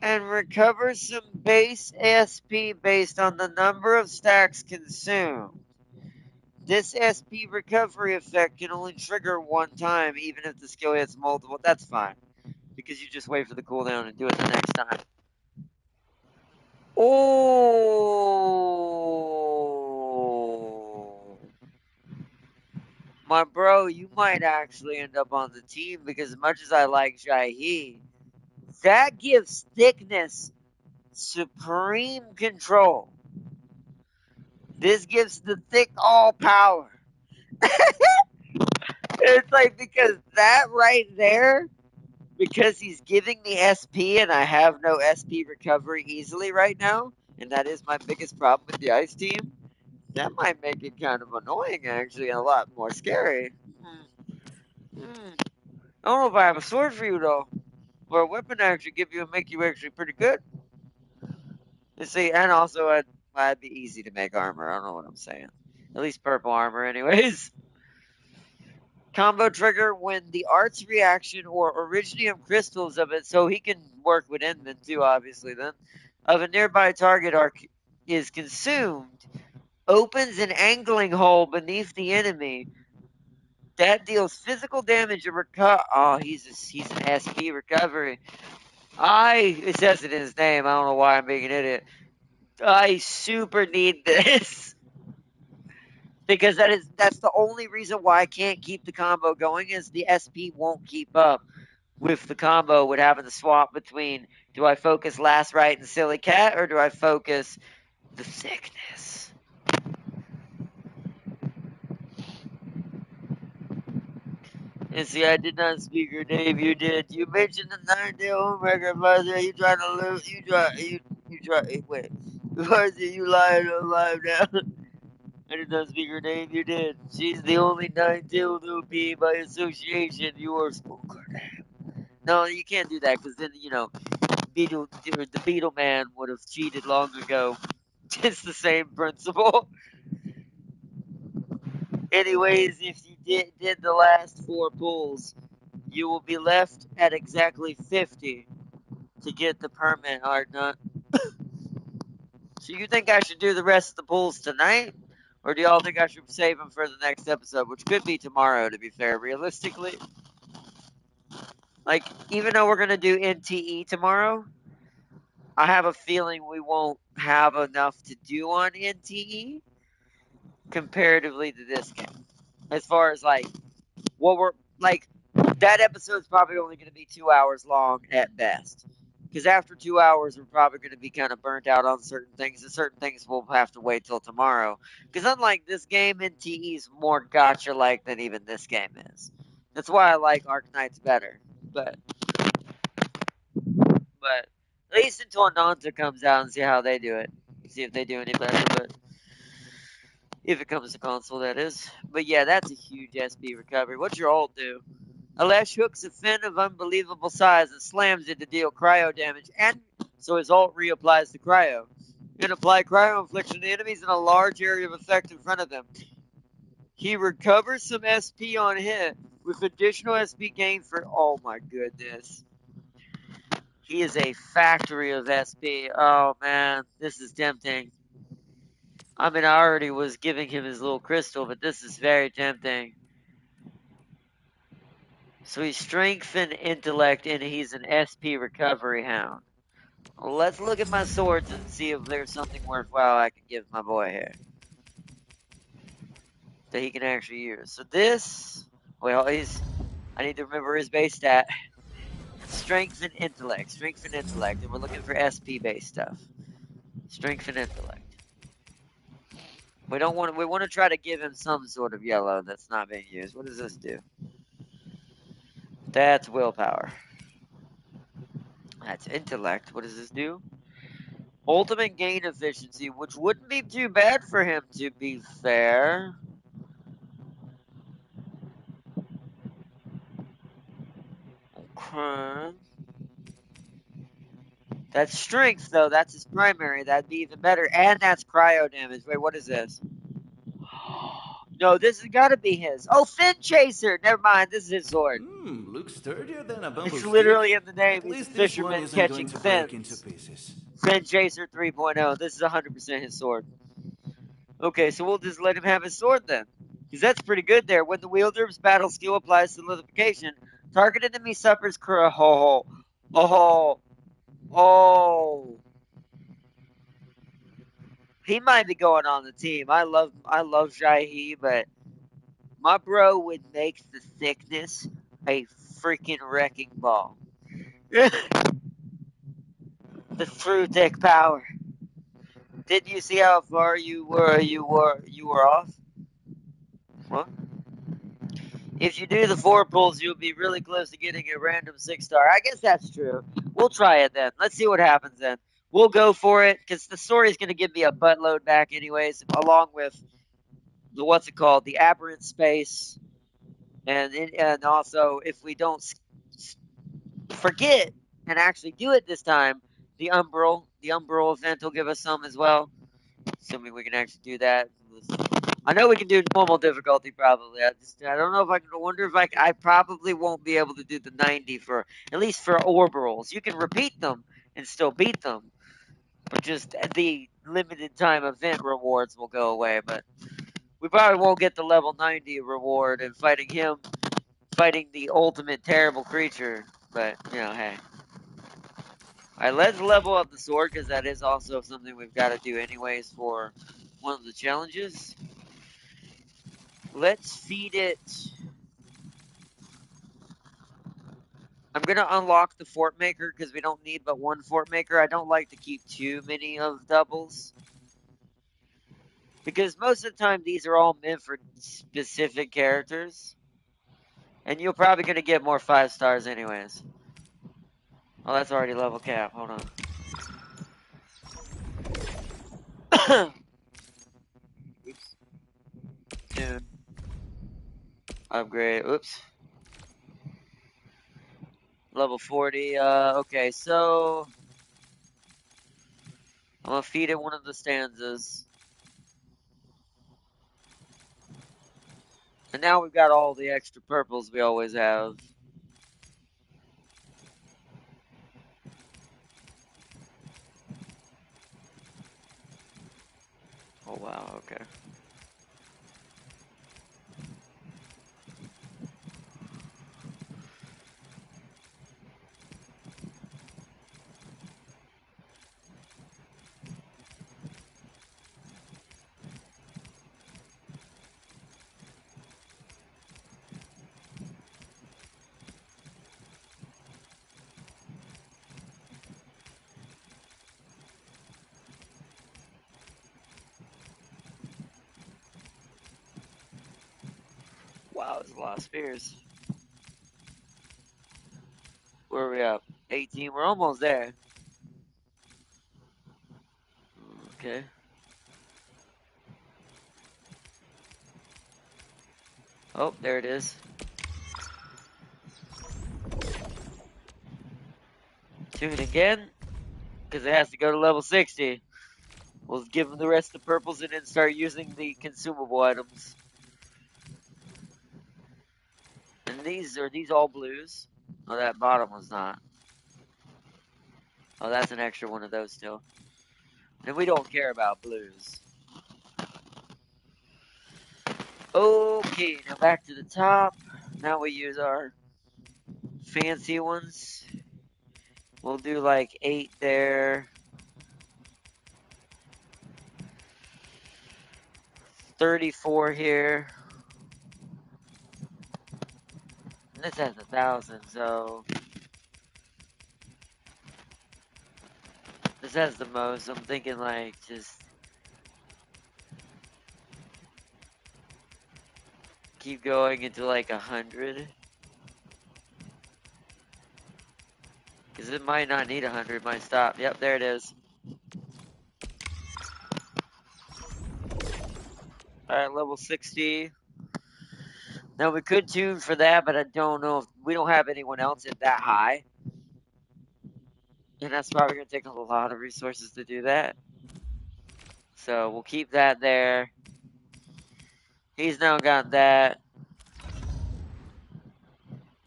SP based on the number of stacks consumed. This SP recovery effect can only trigger one time, even if the skill hits multiple. That's fine, because you just wait for the cooldown and do it the next time. Oh, my bro, you might actually end up on the team because as much as I like Jaihi, that gives thickness supreme control. This gives the thick all power. It's like, because that right there, because he's giving me SP and I have no SP recovery easily right now, and that is my biggest problem with the ice team, That might make it kind of annoying, actually, and a lot more scary. I don't know if I have a sword for you, though. Or a weapon actually make you actually pretty good. You see, and also I'd be easy to make armor. I don't know what I'm saying. At least purple armor, anyways. Combo trigger when the art's reaction or originium crystals of it, so he can work with Inman too, obviously, then, of a nearby target is consumed, opens an angling hole beneath the enemy. That deals physical damage and he's an SP recovery. It says it in his name. I don't know why I'm being an idiot. I super need this. Because that's the only reason why I can't keep the combo going is the SP won't keep up with the combo with having to swap between do I focus Last Right and Silly Cat or do I focus the sickness? And see, I did not speak your name. You did. You mentioned the 9-day home record, Martha. You trying to lose? You try. Wait, Martha, you lying alive now? I did not speak her name. You did. She's the only 9-tailed OP by association. You are spoken. No, you can't do that because then the Beetle Man would have cheated long ago. It's the same principle. Anyways, if you did the last 4 pulls, you will be left at exactly 50 to get the permit, Arknight. So you think I should do the rest of the pulls tonight? Or do y'all think I should save them for the next episode, which could be tomorrow, to be fair, realistically? Like, even though we're going to do NTE tomorrow, I have a feeling we won't have enough to do on NTE comparatively to this game. As far as, like, that episode's probably only going to be 2 hours long at best. Because after 2 hours, we're probably going to be kind of burnt out on certain things, and certain things we'll have to wait till tomorrow. Because unlike this game, NTE is more gacha-like than even this game is. That's why I like Arknights better. But at least until Ananta comes out and see how they do it. See if they do any better, but if it comes to console, that is. But yeah, that's a huge SB recovery. What's your ult do? Alesh hooks a fin of unbelievable size and slams it to deal cryo damage, and so his ult reapplies the cryo. And apply cryo infliction to enemies in a large area of effect in front of them. He recovers some SP on hit with additional SP gain for. Oh my goodness. He is a factory of SP. Oh man, this is tempting. I mean, I already was giving him his little crystal, but this is very tempting. So he's strength and intellect, and he's an SP recovery hound. Well, let's look at my swords and see if there's something worthwhile I can give my boy here that he can actually use. So this, well, I need to remember his base stat. Strength and intellect, and we're looking for SP based stuff. Strength and intellect. We want to try to give him some sort of yellow that's not being used. What does this do? That's willpower. That's intellect. What does this do? Ultimate gain efficiency, which wouldn't be too bad for him, to be fair. Okay. That's strength, though. That's his primary. That'd be even better. And that's cryo damage. Wait, what is this? No, this has got to be his. Oh, Fin Chaser! Never mind, this is his sword. Looks sturdier than a bamboo It's stick. literally in the name. At He's a least this one fisherman isn't catching going to break into fins. pieces. Fin Chaser 3.0. This is 100% his sword. Okay, so we'll just let him have his sword then. Because that's pretty good there. When the wielder's battle skill applies solidification, target enemy suffers Oh. He might be going on the team. I love Jai-Hee, but my bro would make the thickness a freaking wrecking ball. The true thick power. Didn't you see how far you were off? What? If you do the 4 pulls, you'll be really close to getting a random 6-star. I guess that's true. We'll try it then. Let's see what happens then. we'll go for it because the story's going to give me a buttload back anyways, along with the what's it called, the aberrant space, and also if we don't forget and actually do it this time, the Umbral event will give us some as well. Assuming we can actually do that. I know we can do normal difficulty probably. I don't know if I can. Wonder if I probably won't be able to do the 90 for at least for orbitals. You can repeat them and still beat them, but just the limited time event rewards will go away. But we probably won't get the level 90 reward and fighting the ultimate terrible creature. But hey. Alright, let's level up the sword because that is also something we've got to do anyways for one of the challenges. Let's feed it. I'm going to unlock the fort maker because we don't need but one fort maker. I don't like to keep too many of doubles. Because most of the time these are all meant for specific characters. And you're probably going to get more 5 stars anyways. Oh, that's already level cap. Hold on. Oops. Tune. Upgrade. Oops. Level 40. Okay, so I'm gonna feed it one of the stanzas. And now we've got all the extra purples we always have. Oh wow, okay. Wow, there's a lot of spears. Where are we at? 18. We're almost there. Okay. Oh, there it is. Tune again. Because it has to go to level 60. We'll give them the rest of the purples and then start using the consumable items. And are these all blues? Oh, that bottom was not. Oh, that's an extra one of those still. And we don't care about blues. Okay, now back to the top. Now we use our fancy ones. We'll do like 8 there. 34 here. And this has 1,000, so this has the most. I'm thinking like just keep going into like 100. Because it might not need 100, it might stop. Yep, there it is. Alright, level 60. Now we could tune for that, but I don't know if we don't have anyone else at that high. And that's probably going to take a lot of resources to do that. So we'll keep that there. He's now got that.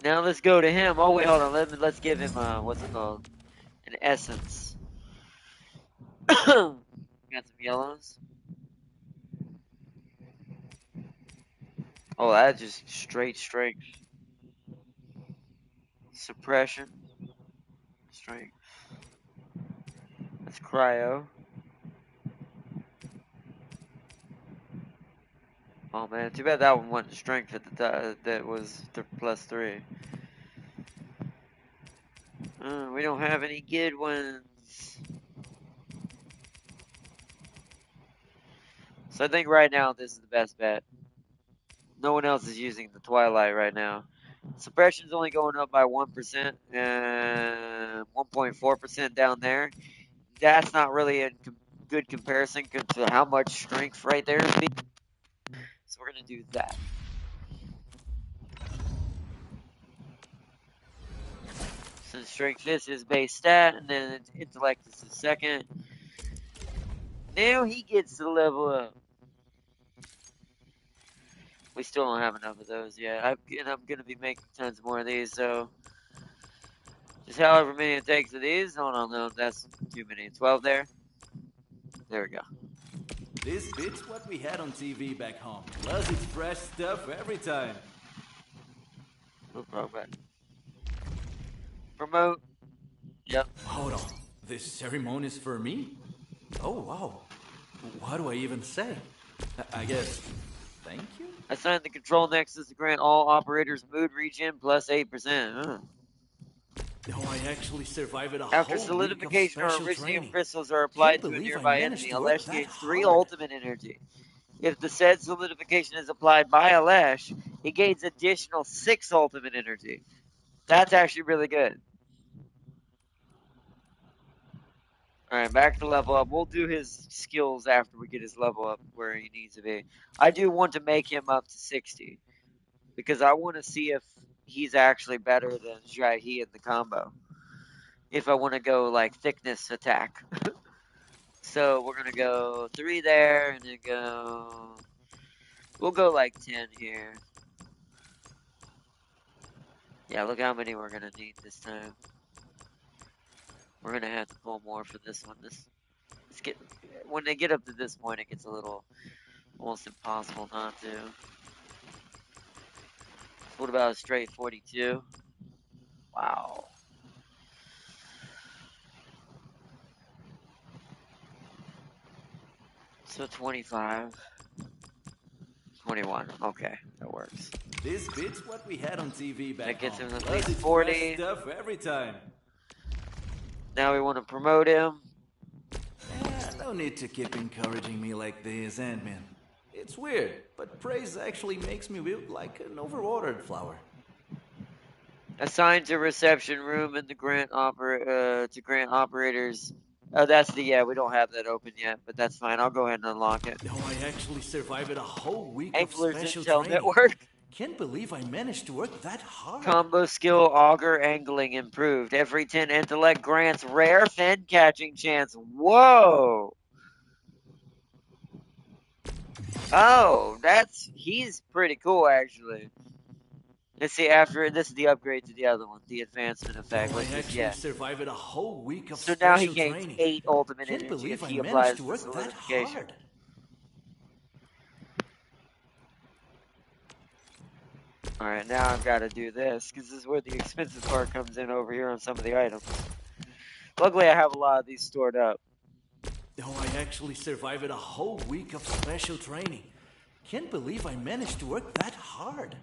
Now let's go to him. Oh wait, hold on. Let's give him what's it called? An essence. Got some yellows. Oh, that's just straight strength. Suppression. Strength. That's cryo. Oh man, too bad that one wasn't strength at the time. That was +3. We don't have any good ones. So I think right now this is the best bet. No one else is using the Twilight right now. Suppression's only going up by 1% and 1.4% down there. that's not really a good comparison to how much strength right there is being. So we're gonna do that. So strength is his base stat, and then intellect is his second. Now he gets to level up. We still don't have enough of those yet. And I'm gonna be making tons more of these, so just however many it takes of these. Hold on, no, that's too many. 12 there. There we go. This beats what we had on TV back home. Plus, it's fresh stuff every time. No problem. Promote. Yep. Hold on. This ceremony is for me? Oh, wow. What do I even say? I guess, thank you? Assign the control nexus to grant all operators mood regen plus 8%. Oh, I actually survived a After whole solidification week or of special iridium training. crystals are applied to a Can't believe I nearby managed enemy, to work Alesh that gains 3 hard. ultimate energy. If the said solidification is applied by Alesh, he gains additional 6 ultimate energy. That's actually really good. Alright, back to level up. We'll do his skills after we get his level up where he needs to be. I do want to make him up to 60. Because I want to see if he's actually better than Jahi in the combo. If I want to go like thickness attack. So we're going to go 3 there and then go... We'll go like 10 here. Yeah, look how many we're going to need this time. We're going to have to pull more for this one. When they get up to this point, it gets a little almost impossible not to. What about a straight 42? Wow. So 25. 21. Okay, that works. This beats what we had on TV back That gets home. him at Plus, least it's 40. fresh stuff every time. Now we want to promote him. No need to keep encouraging me like this, Ant-Man. It's weird, but praise actually makes me feel like an overwatered flower. Assigned to reception room in the grant to grant operators. Oh, that's the we don't have that open yet, but that's fine. I'll go ahead and unlock it. No, I actually survived a whole week Anglers of special Intel training. Network. Can't believe I managed to work that hard. Combo skill auger angling improved. Every 10 intellect grants rare fin catching chance. Whoa. Oh, he's pretty cool actually. Let's see, after this is the upgrade to the other one, the advancement effect. No, I Let's just, actually survived a whole week of So special now he gains training. 8 ultimate Can't energy believe if I he managed applies to the work that solidification. hard. Alright, now I've got to do this, because this is where the expensive part comes in over here on some of the items. Luckily, I have a lot of these stored up. No, I actually survived a whole week of special training. Can't believe I managed to work that hard.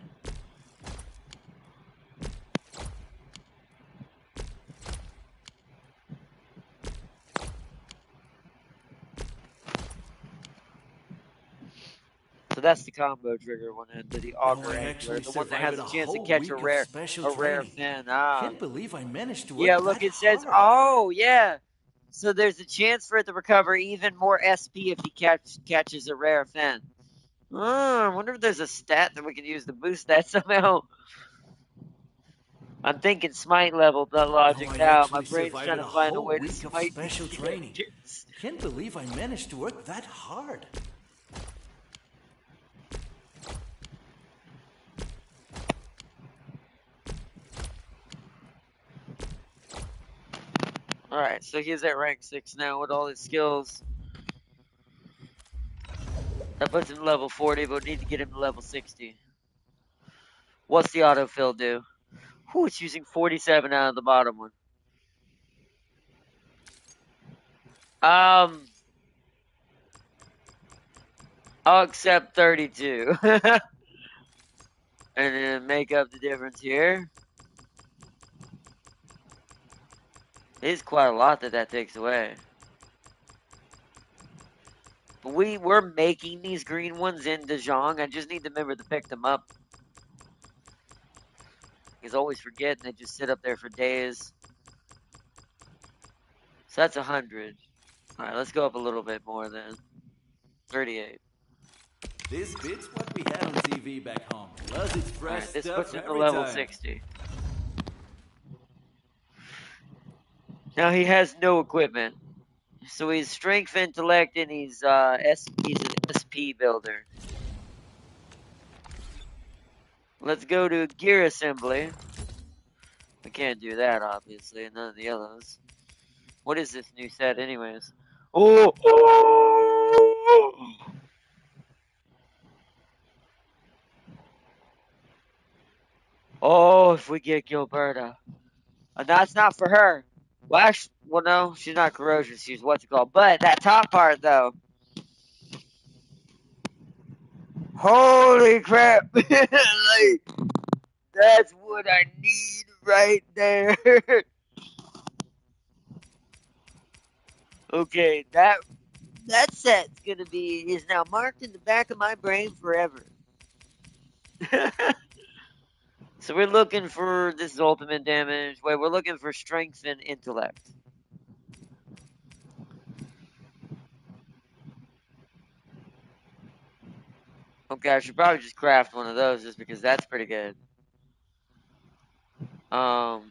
So that's the combo trigger one, and the auger angler, actually the one that has a survived a chance to whole catch a week of rare special training. fin. Can't believe I managed to work Yeah, look, that it says, hard. oh, yeah. So there's a chance for it to recover even more SP if he catches a rare fin. I wonder if there's a stat that we can use to boost that somehow. I'm thinking smite level the logic now. My brain's trying to find a way to smite special these training. characters. Can't believe I managed to work that hard. Alright, so he's at rank 6 now with all his skills. That puts him level 40, but we need to get him to level 60. What's the autofill do? Whew, it's using 47 out of the bottom one. I'll accept 32. And then make up the difference here. It's quite a lot that takes away. But we're making these green ones in Dajong. I just need to remember to pick them up. Because I always forget and they just sit up there for days. So that's 100. Alright, let's go up a little bit more then. 38. This bit's what we had on TV back home. Plus it's fresh Alright, this stuff puts him to every level time. 60. Now he has no equipment. So he's strength, intellect, and he's he's an SP builder. Let's go to gear assembly. We can't do that, obviously, and none of the others. What is this new set, anyways? Oh! Oh, if we get Gilberta. And that's not for her. Well, actually, well, no, she's not corrosion. She's what's it called. But that top part, though. Holy crap. Like, that's what I need right there. Okay, that set's gonna is now marked in the back of my brain forever. So we're looking for, this is ultimate damage. Wait, we're looking for strength and intellect. Okay, I should probably just craft one of those just because that's pretty good. Because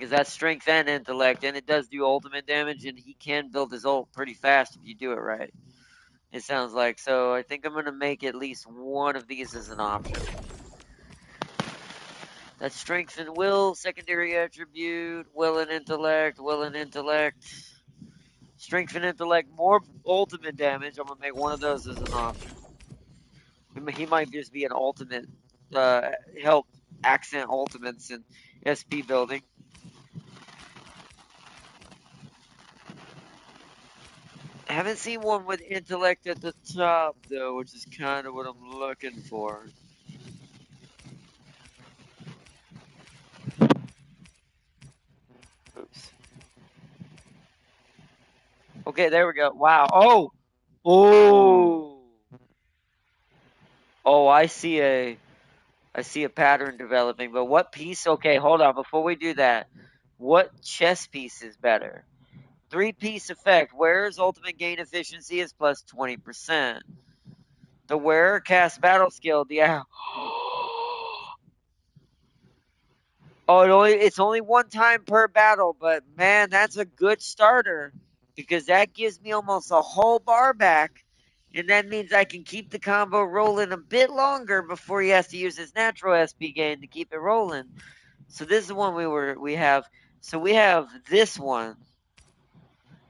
that's strength and intellect, and it does do ultimate damage, and he can build his ult pretty fast if you do it right. It sounds like. So I think I'm going to make at least one of these as an option. That's strength and will, secondary attribute, will and intellect, will and intellect. Strength and intellect, more ultimate damage. I'm going to make one of those as an option. He might just be an ultimate, help accent ultimates in SP building. I haven't seen one with intellect at the top, though, which is kind of what I'm looking for. Oops. Okay, there we go. Wow. Oh! Oh! Oh, I see a pattern developing, but what piece? Okay, hold on. Before we do that, what chess piece is better? 3-piece effect. Wearer's ultimate gain efficiency is plus 20%. The wearer cast battle skill. Yeah. Oh, it's only one time per battle, but man, that's a good starter because that gives me almost a whole bar back, and that means I can keep the combo rolling a bit longer before he has to use his natural SP gain to keep it rolling. So this is the one we have. So we have this one.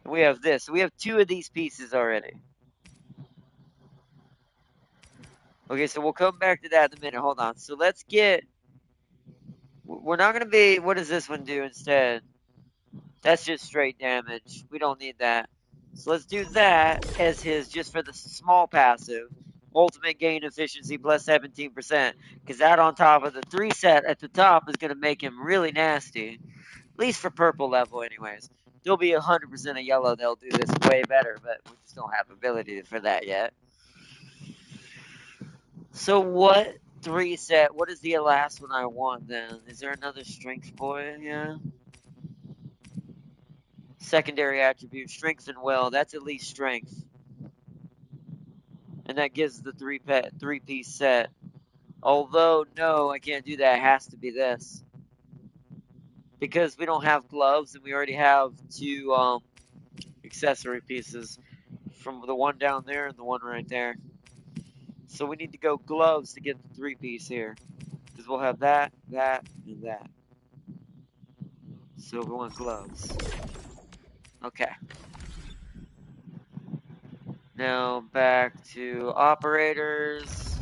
We have this. So we have 2 of these pieces already. Okay, so we'll come back to that in a minute. Hold on. So let's get. We're not going to be. What does this one do instead? That's just straight damage. We don't need that. So let's do that as his, just for the small passive. Ultimate gain efficiency plus 17%. Because that on top of the 3 set at the top is going to make him really nasty. At least for purple level anyways. There'll be 100% of yellow. They'll do this way better. But we just don't have ability for that yet. So what 3 set? What is the last one I want then? Is there another strength boy? Yeah. Secondary attribute, strength and will. That's at least strength. And that gives the 3-piece set. Although, no, I can't do that. It has to be this. Because we don't have gloves and we already have 2 accessory pieces. From the one down there and the one right there. So we need to go gloves to get the 3-piece here. Because we'll have that, that, and that. So we want gloves. Okay. Now back to operators.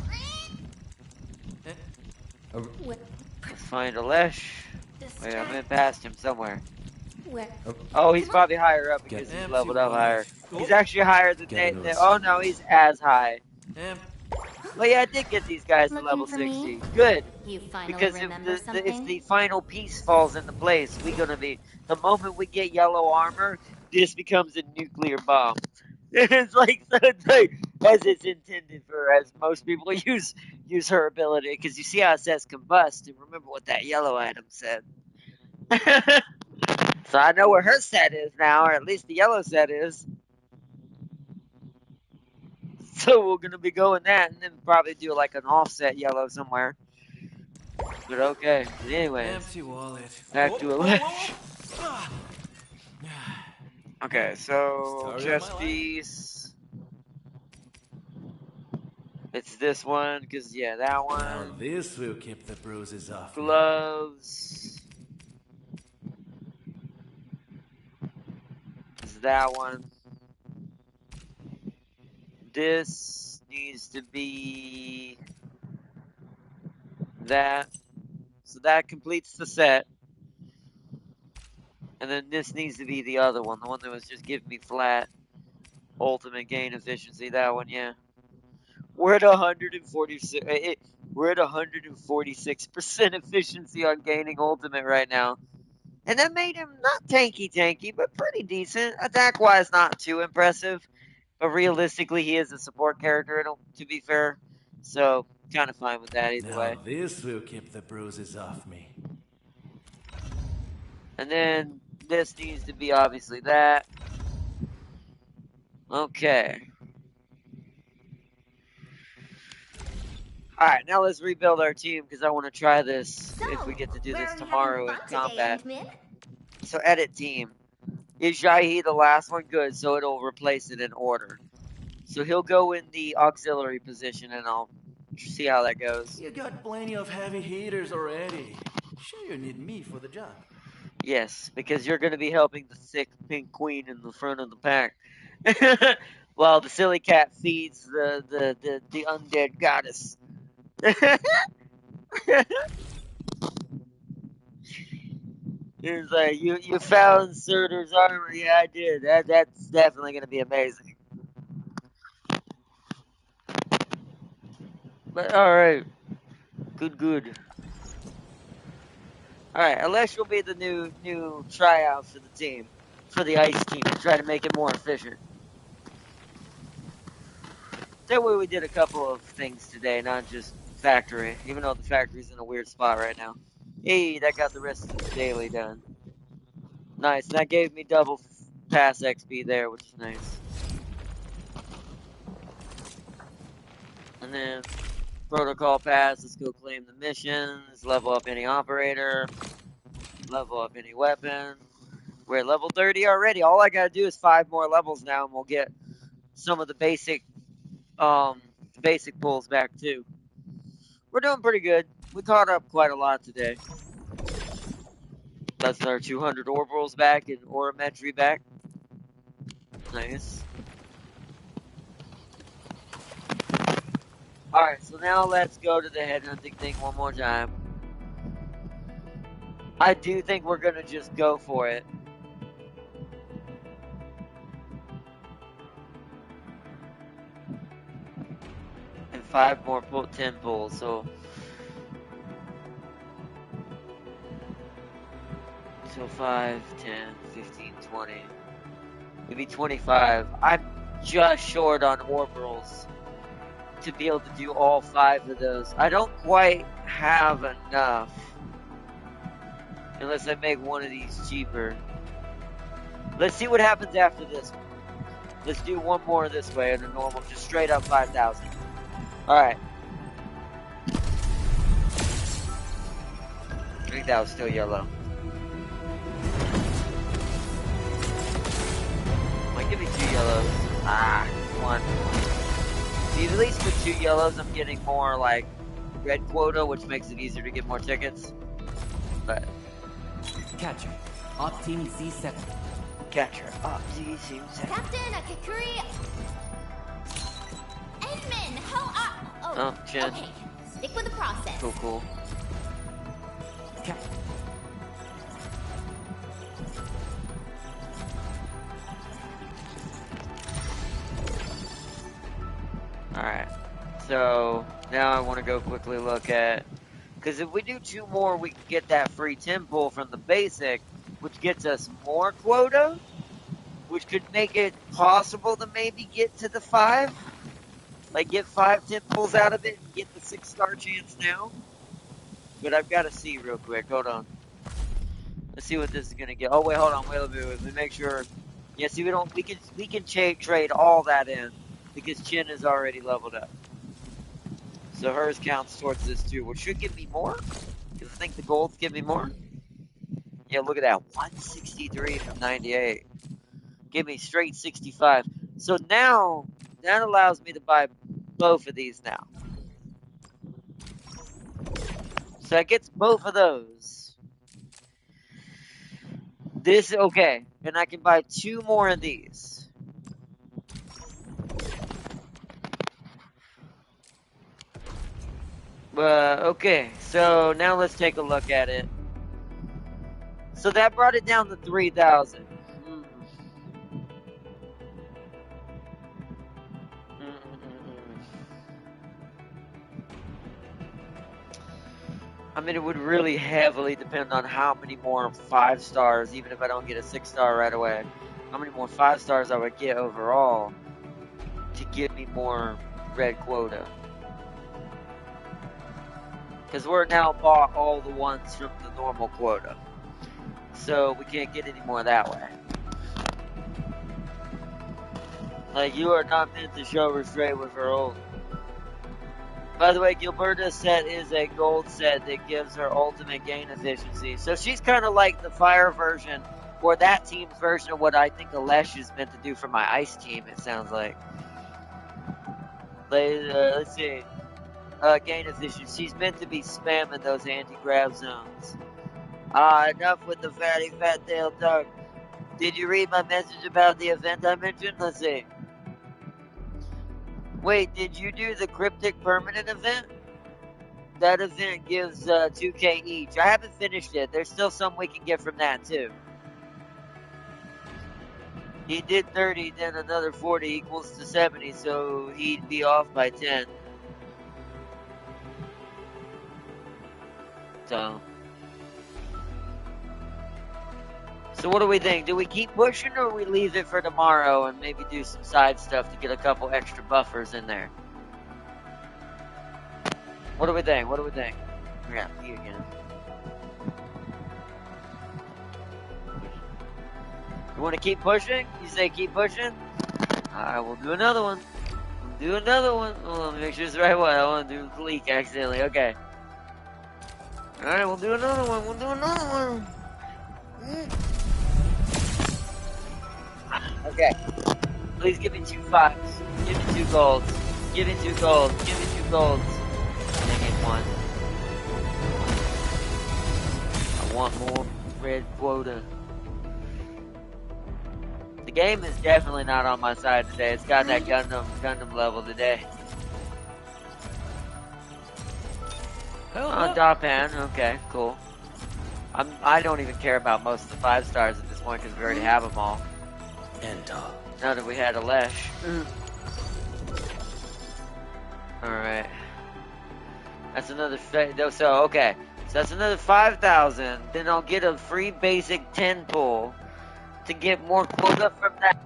Let's find Alesh. Wait, I went past him somewhere. Oh, he's probably higher up because he's leveled up higher. He's actually higher than they. Oh no, he's as high. But yeah, I did get these guys to level 60. Good. Because if the final piece falls into place, we're gonna be, the moment we get yellow armor, this becomes a nuclear bomb. It's like as it's intended for, as most people use her ability. Because you see how it says combust, and remember what that yellow item said. So I know where her set is now, or at least the yellow set is. So we're gonna be going that, and then probably do like an offset yellow somewhere. But okay. But anyways, Empty wallet. back to election. Okay, so Story of chess my life. piece. It's this one, because, yeah, that Now one. this will keep the bruises off me. Gloves. It's that one. This needs to be that. So that completes the set. And then this needs to be the other one, the one that was just giving me flat ultimate gain efficiency. That one, yeah. We're at 146. We're at 146% efficiency on gaining ultimate right now, and that made him not tanky, but pretty decent. Attack wise, not too impressive, but realistically, he is a support character. To be fair, so kind of fine with that either Now way. this will keep the bruises off me. And then this needs to be obviously that. Okay. Alright, now let's rebuild our team because I want to try this if we get to do this tomorrow in combat. So edit team. Is Jahi the last one? Good, so it'll replace it in order. So he'll go in the auxiliary position and I'll see how that goes. You got plenty of heavy hitters already. Sure you need me for the job. Yes, because you're going to be helping the sick pink queen in the front of the pack. While the silly cat feeds the undead goddess. It's like, you found Surtur's armor. Yeah, I did. That's definitely going to be amazing. But alright. Good. Alright, Alesh will be the new tryout for the team. For the ice team. Try to make it more efficient. That way we did a couple of things today, not just factory. Even though the factory's in a weird spot right now. Hey, that got the rest of the daily done. Nice, that gave me double pass XP there, which is nice. And then protocol pass, let's go claim the missions, level up any operator, level up any weapon. We're at level 30 already. All I gotta do is 5 more levels now and we'll get some of the basic pulls back too. We're doing pretty good. We caught up quite a lot today. That's our 200 orbitals back and aurimetry back. Nice. Alright, so now let's go to the headhunting thing one more time. I do think we're gonna just go for it. And 5 more 10 pulls, so 5, 10, 15, 20. Maybe 25. I'm just short on orbitals to be able to do all 5 of those. I don't quite have enough. Unless I make one of these cheaper. Let's see what happens after this one. Let's do one more this way in a normal, just straight up 5,000. Alright. I think that was still yellow. Might give me 2 yellows. Ah, 1. See, at least with 2 yellows, I'm getting more like red quota, which makes it easier to get more tickets. But Catcher, Ops Team C7. Catcher, Ops Team C7. Captain Akakuri. Edmund, how are? Oh, Chen. Okay, stick with the process. Cool. Captain. Alright, so now I want to go quickly look at, because if we do 2 more, we can get that free 10 pull from the basic, which gets us more quota, which could make it possible to maybe get to the 5. Like, get 5 10 pulls out of it and get the 6-star chance now. But I've got to see real quick, hold on. Let's see what this is gonna get. Oh wait, hold on, wait a minute. Let me make sure. Yeah, see, we can trade all that in because Chin is already leveled up. So hers counts towards this too, which should give me more. Because I think the golds give me more. Yeah, look at that. 163 from 98. Give me straight 65. So now, that allows me to buy both of these now. So that gets both of those. This, okay. And I can buy 2 more of these. Okay. So now let's take a look at it. So that brought it down to 3,000. I mean, it would really heavily depend on how many more 5 stars, even if I don't get a 6 star right away. How many more 5 stars I would get overall to give me more red quota. Because we're now bought all the ones from the normal quota. So we can't get any more that way. Like, you are not meant to show restraint with her old. By the way, Gilberta's set is a gold set that gives her ultimate gain efficiency. So she's kind of like the fire version, or that team's version of what I think Alesh is meant to do for my ice team, it sounds like. Let's see. Gain efficiency. She's meant to be spamming those anti-grab zones. Enough with the fatty fat-tailed duck. Did you read my message about the event I mentioned? Let's see. Wait, did you do the cryptic permanent event? That event gives 2k each. I haven't finished it. There's still some we can get from that too. He did 30, then another 40 equals to 70, so he'd be off by 10. So what do we think? Do we keep pushing or we leave it for tomorrow and maybe do some side stuff to get a couple extra buffers in there? What do we think? What do we think? Yeah, you again. You want to keep pushing? You say keep pushing? Alright, we'll do another one. We'll do another one. Hold on, make sure it's the right one. I want to do Leek accidentally. Okay. Alright, we'll do another one. We'll do another one. Okay. Please give me 2 5s. Give me 2 golds. Give me 2 golds. Give me 2 golds. Dang it, 1. I want more red quota. The game is definitely not on my side today. It's got that Gundam level today. Oh, Dapan. Okay, cool. I don't even care about most of the 5 stars at this point because we already have them all. Now that we had Alesh. Alright. That's another... So, okay. So that's another 5,000. Then I'll get a free basic 10 pull to get more quota from that.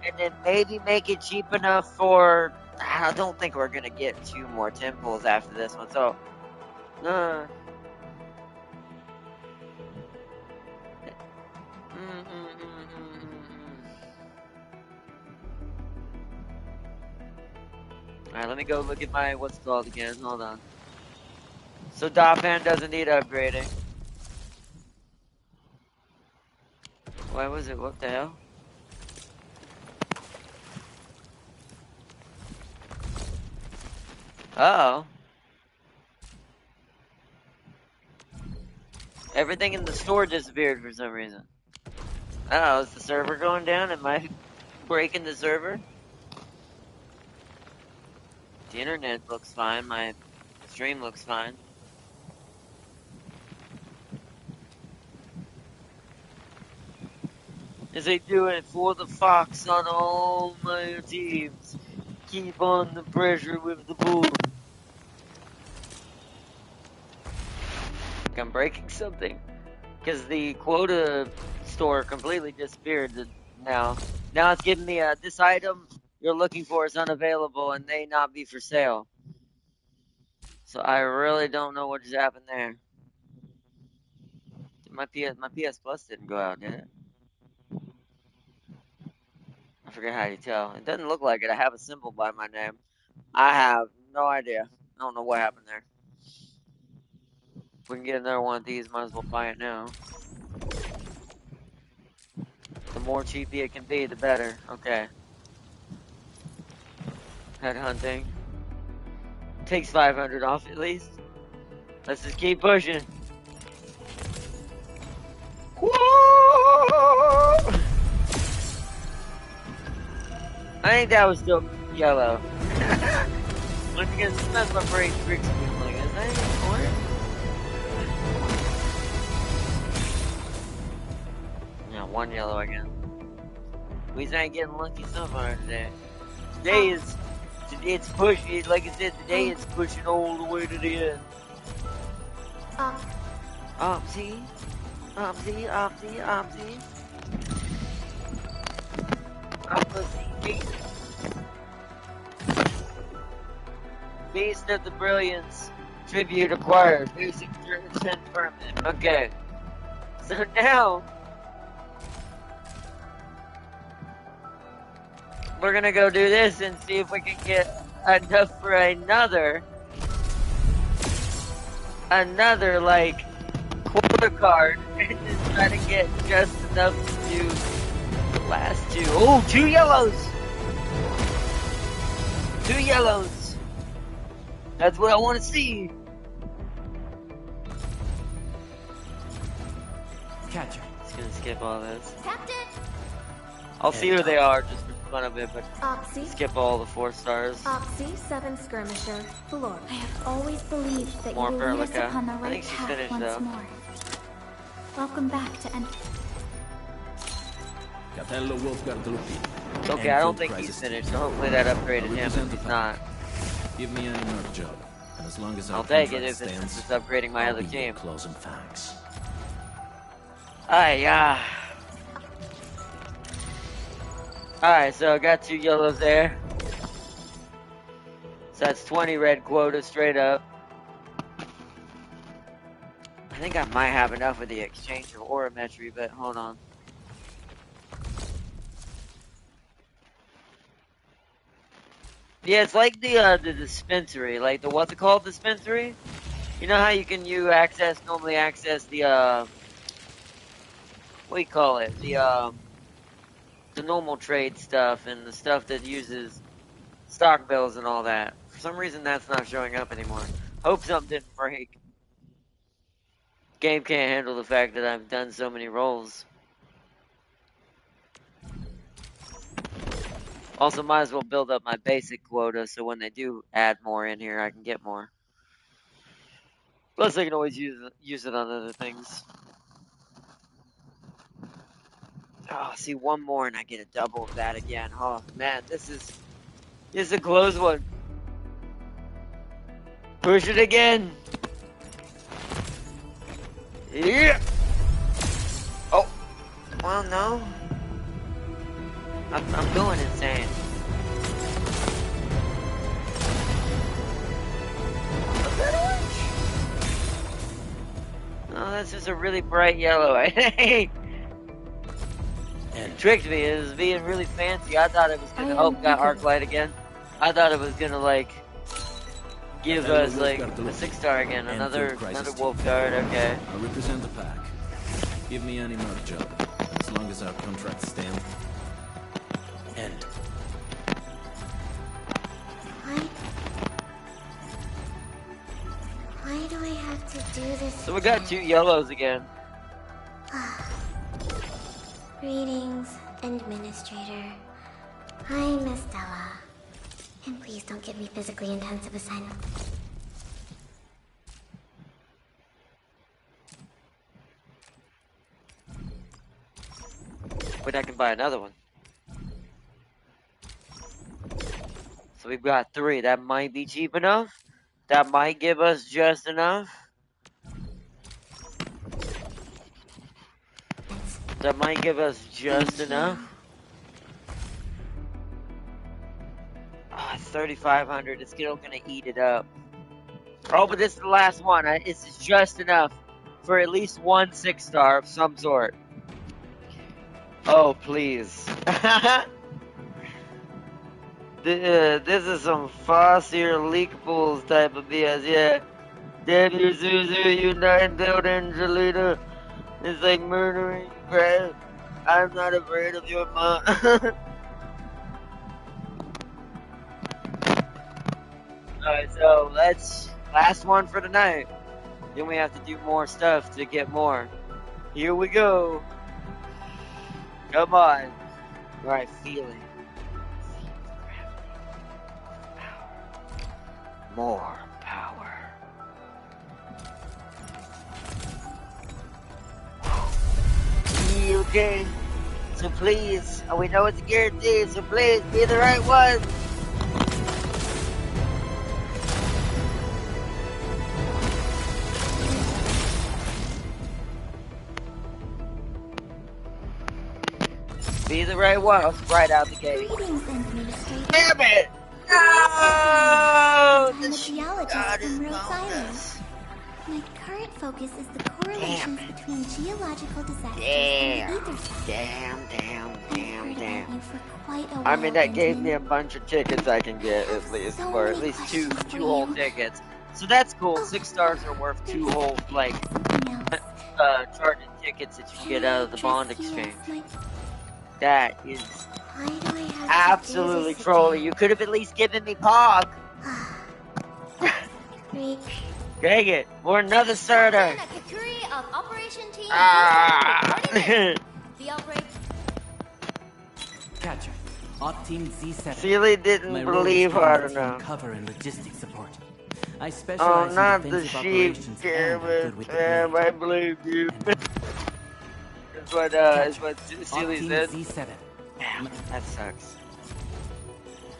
And then maybe make it cheap enough for... I don't think we're going to get 2 more 10 pulls after this one. So... Alright, let me go look at my, what's it called again, hold on. So Dapan doesn't need upgrading. Why was it, what the hell? Uh-oh. Everything in the store disappeared for some reason. Uh-oh, is the server going down? Am I breaking the server? The internet looks fine, my stream looks fine. As I do it for the Fox on all my teams. Keep on the pressure with the bull. I'm breaking something. Because the quota store completely disappeared now. Now it's giving me this item you're looking for is unavailable and may not be for sale. So I really don't know what just happened there. My PS Plus didn't go out, did it? I forget how you tell. It doesn't look like it. I have a symbol by my name. I have no idea. I don't know what happened there. If we can get another one of these, might as well buy it now. The more cheapy it can be, the better. Okay. Headhunting. Takes 500 off at least. Let's just keep pushing. Whoa! I think that was still yellow. Once again, sometimes my brain tricks me. I'm like, is that even orange? Yeah, one yellow again. We ain't getting lucky so far today. Today it's pushing, like I said, today it's pushing all the way to the end. Opsy. Beast of the Brilliance. Tribute acquired. Basic 10 permanent. Okay. So now we're gonna go do this and see if we can get enough for another like quarter card and just try to get just enough to do the last two. Oh, 2 yellows! 2 yellows! That's what I want to see! Catcher. Just gonna skip all this. Captain! I'll see who they are just for fun of it, but Oxy. skip all the 4 stars. Oxy, 7 skirmisher, Valor. I have always believed that More you will lead us Berlica. upon the I right think she's path finished, once though. more. Welcome back to End. Catello Wolfgard Lupi. Okay, I don't think he's finished, so hopefully that upgraded him if he's not. Give me any more job. And as long as I'll take it if it's upgrading my other team. Closing thanks. Alright, so I got 2 yellows there. So that's 20 red quota straight up. I think I might have enough of the exchange of aurametry, but hold on. Yeah, it's like the dispensary, like the what's it called dispensary? You know how you can normally access the what do you call it? The normal trade stuff and the stuff that uses stock bills and all that. For some reason that's not showing up anymore. Hope something didn't break. Game can't handle the fact that I've done so many rolls. Also, might as well build up my basic quota so when they do add more in here, I can get more. Plus, I can always use it on other things. Oh, see, one more and I get a double of that again. Oh, man, this is a close one. Push it again. Yeah. Oh. Well, no. I'm going insane. What's that orange? Oh, that's just a really bright yellow. It tricked me. It was being really fancy. I thought it was gonna. Oh, got arc light again. I thought it was gonna like give us like a 6-star again. Another wolf guard. Okay. I'll represent the pack. Give me any more job, as long as our contracts stand. End. Why do I have to do this? So we got 2 yellows again. Greetings, Administrator. I'm Estella. And please don't give me physically intensive assignments. Wait, I can buy another one. So we've got 3. That might be cheap enough. That might give us just enough. That might give us just enough. Oh, 3,500. It's still gonna eat it up. Oh, but this is the last one. This is just enough. for at least one 6-star of some sort. Oh, please. This is some Fossier Leek Bulls type of BS, yeah. Damn you, Zuzu, you 9-build Angelina. It's like murdering grass. I'm not afraid of your mom. Alright, so that's last one for tonight. Then we have to do more stuff to get more. Here we go. Come on. Alright, feeling. More power. Okay. So please, we know it's a guarantee, so please be the right one. Be the right one. Right out the gate. Greetings, Administrator. Damn it! No! I'm a geologist from Rhode Island. My current focus is the correlations between geological disasters and the ether cycle. Damn. I mean, that gave me a bunch of tickets I can get at least, or at least two whole tickets. So that's cool. 6 stars are worth 2 whole, like, charted tickets that you can get out of the bond exchange. That is absolutely trolly. You could have at least given me Pog. Dang it, we're another starter. Catcher, Op Team Z7. Sealy didn't believe hard enough. Cover and logistics support. I specialize not in the defensive sheep, operations damn and it, good with the damn, blade. I believe you. It's what Sealy said. Z7. Damn, that sucks.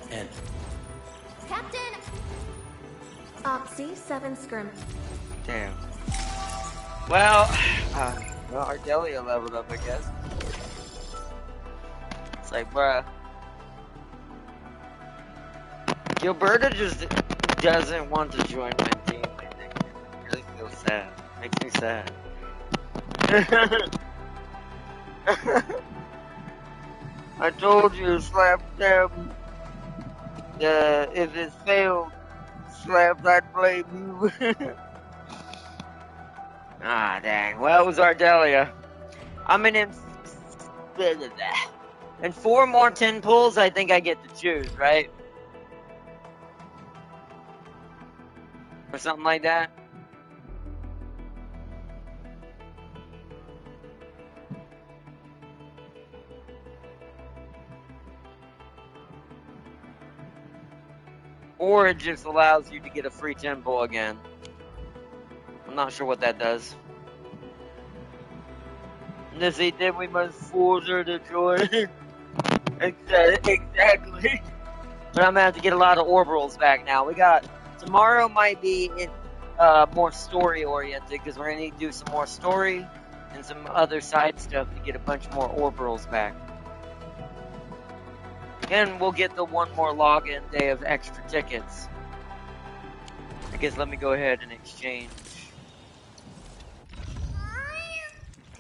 And Captain! Oxy 7 Scrim. Damn. Well, Ardelia leveled up, I guess. It's like, bruh. Gilberta just doesn't want to join my team. I think it really feels sad. Makes me sad. I told you, slap them. If it failed, slap, I'd blame you. Ah, dang. Well, it was Ardelia. I'm in 4 more 10 pulls, I think I get to choose, right? Or something like that. Or it just allows you to get a free 10 pull again. I'm not sure what that does. Nissy, then we must force her to join. Exactly. But I'm gonna have to get a lot of orbitals back now. Tomorrow might be more story oriented because we're gonna need to do some more story and some other side stuff to get a bunch more orbitals back. And we'll get the one more login day of extra tickets. I guess let me go ahead and exchange.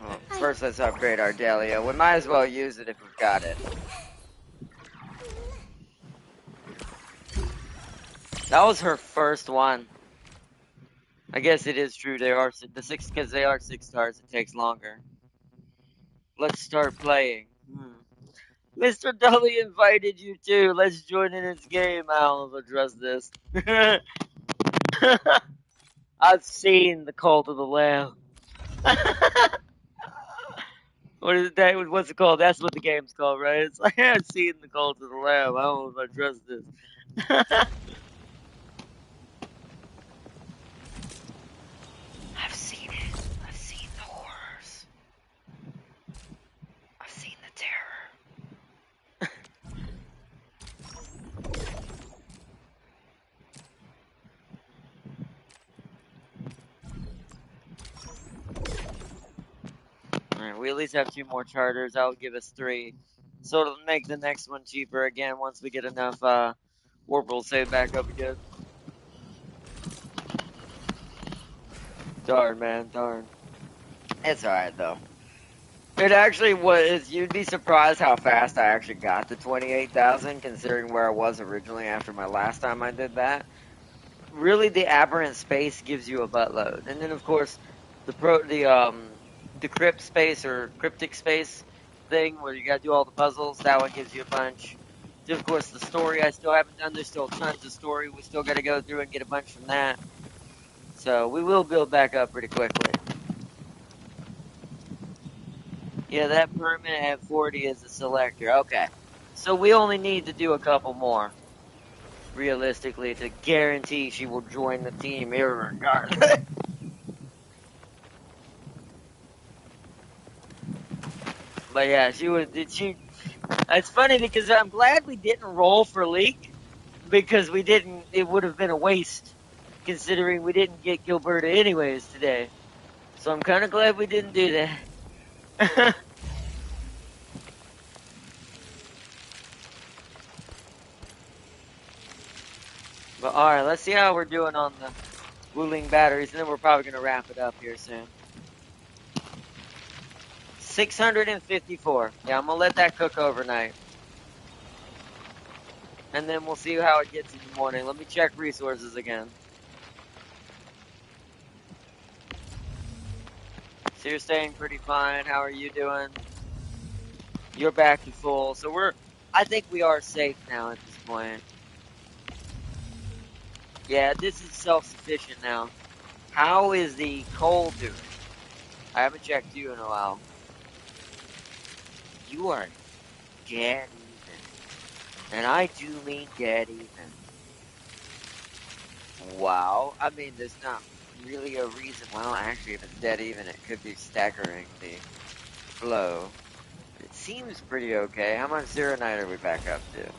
Well, first let's upgrade Ardelia. We might as well use it if we've got it. That was her first one. I guess it is true. They are because they are 6 stars. It takes longer. Let's start playing. Mr. Dully invited you too. Let's join in his game. I don't address this. I've seen the Cult of the Lamb. What is that? What's it called? That's what the game's called, right? It's like I've seen the Cult of the Lamb. I don't address this. I've seen it. I've seen the horrors. I've seen the terror. Alright, we at least have 2 more charters. That'll give us 3. So it'll make the next one cheaper again once we get enough orbitals saved back up again. Darn, man, darn. It's alright though. It actually was. You'd be surprised how fast I actually got to 28,000, considering where I was originally after my last time I did that. Really, the aberrant space gives you a buttload, and then of course the crypt space or cryptic space thing where you gotta do all the puzzles. That one gives you a bunch. Then of course the story I still haven't done. There's still tons of story we still gotta go through and get a bunch from that. So we will build back up pretty quickly. Yeah, that permanent at 40 is a selector. Okay. So we only need to do a couple more, realistically, to guarantee she will join the team irregardless. But yeah, it's funny because I'm glad we didn't roll for Leek, because it would have been a waste, considering we didn't get Gilberta anyways today. So I'm kind of glad we didn't do that. But alright, let's see how we're doing on the Wuling batteries, and then we're probably going to wrap it up here soon. 654. Yeah, I'm going to let that cook overnight. And then we'll see how it gets in the morning. Let me check resources again. So you're staying pretty fine. How are you doing? You're back to full. So I think we are safe now at this point. Yeah, this is self-sufficient now. How is the coal doing? I haven't checked you in a while. You are dead even. And I do mean dead even. Wow. I mean, there's not really a reason. Well, actually, if it's dead even, it could be staggering the flow. It seems pretty okay. How much Zeronite are we back up to?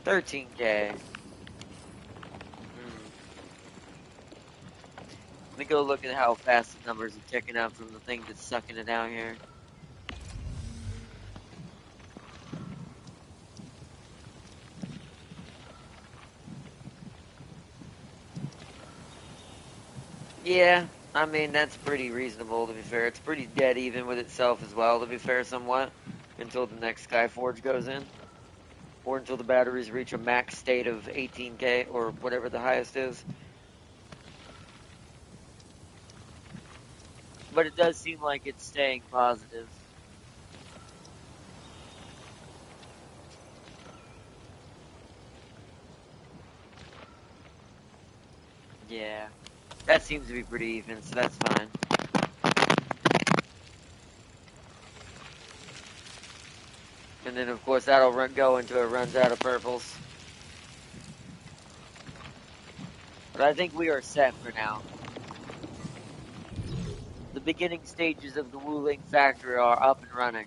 13k. Let me go look at how fast the numbers are ticking up from the thing that's sucking it out here. Yeah, I mean, that's pretty reasonable, to be fair. It's pretty dead even with itself as well, to be fair, somewhat. Until the next Skyforge goes in. Or until the batteries reach a max state of 18k, or whatever the highest is. But it does seem like it's staying positive. Yeah. That seems to be pretty even, so that's fine. And then, of course, that'll go until it runs out of purples. But I think we are set for now. The beginning stages of the Wuling factory are up and running.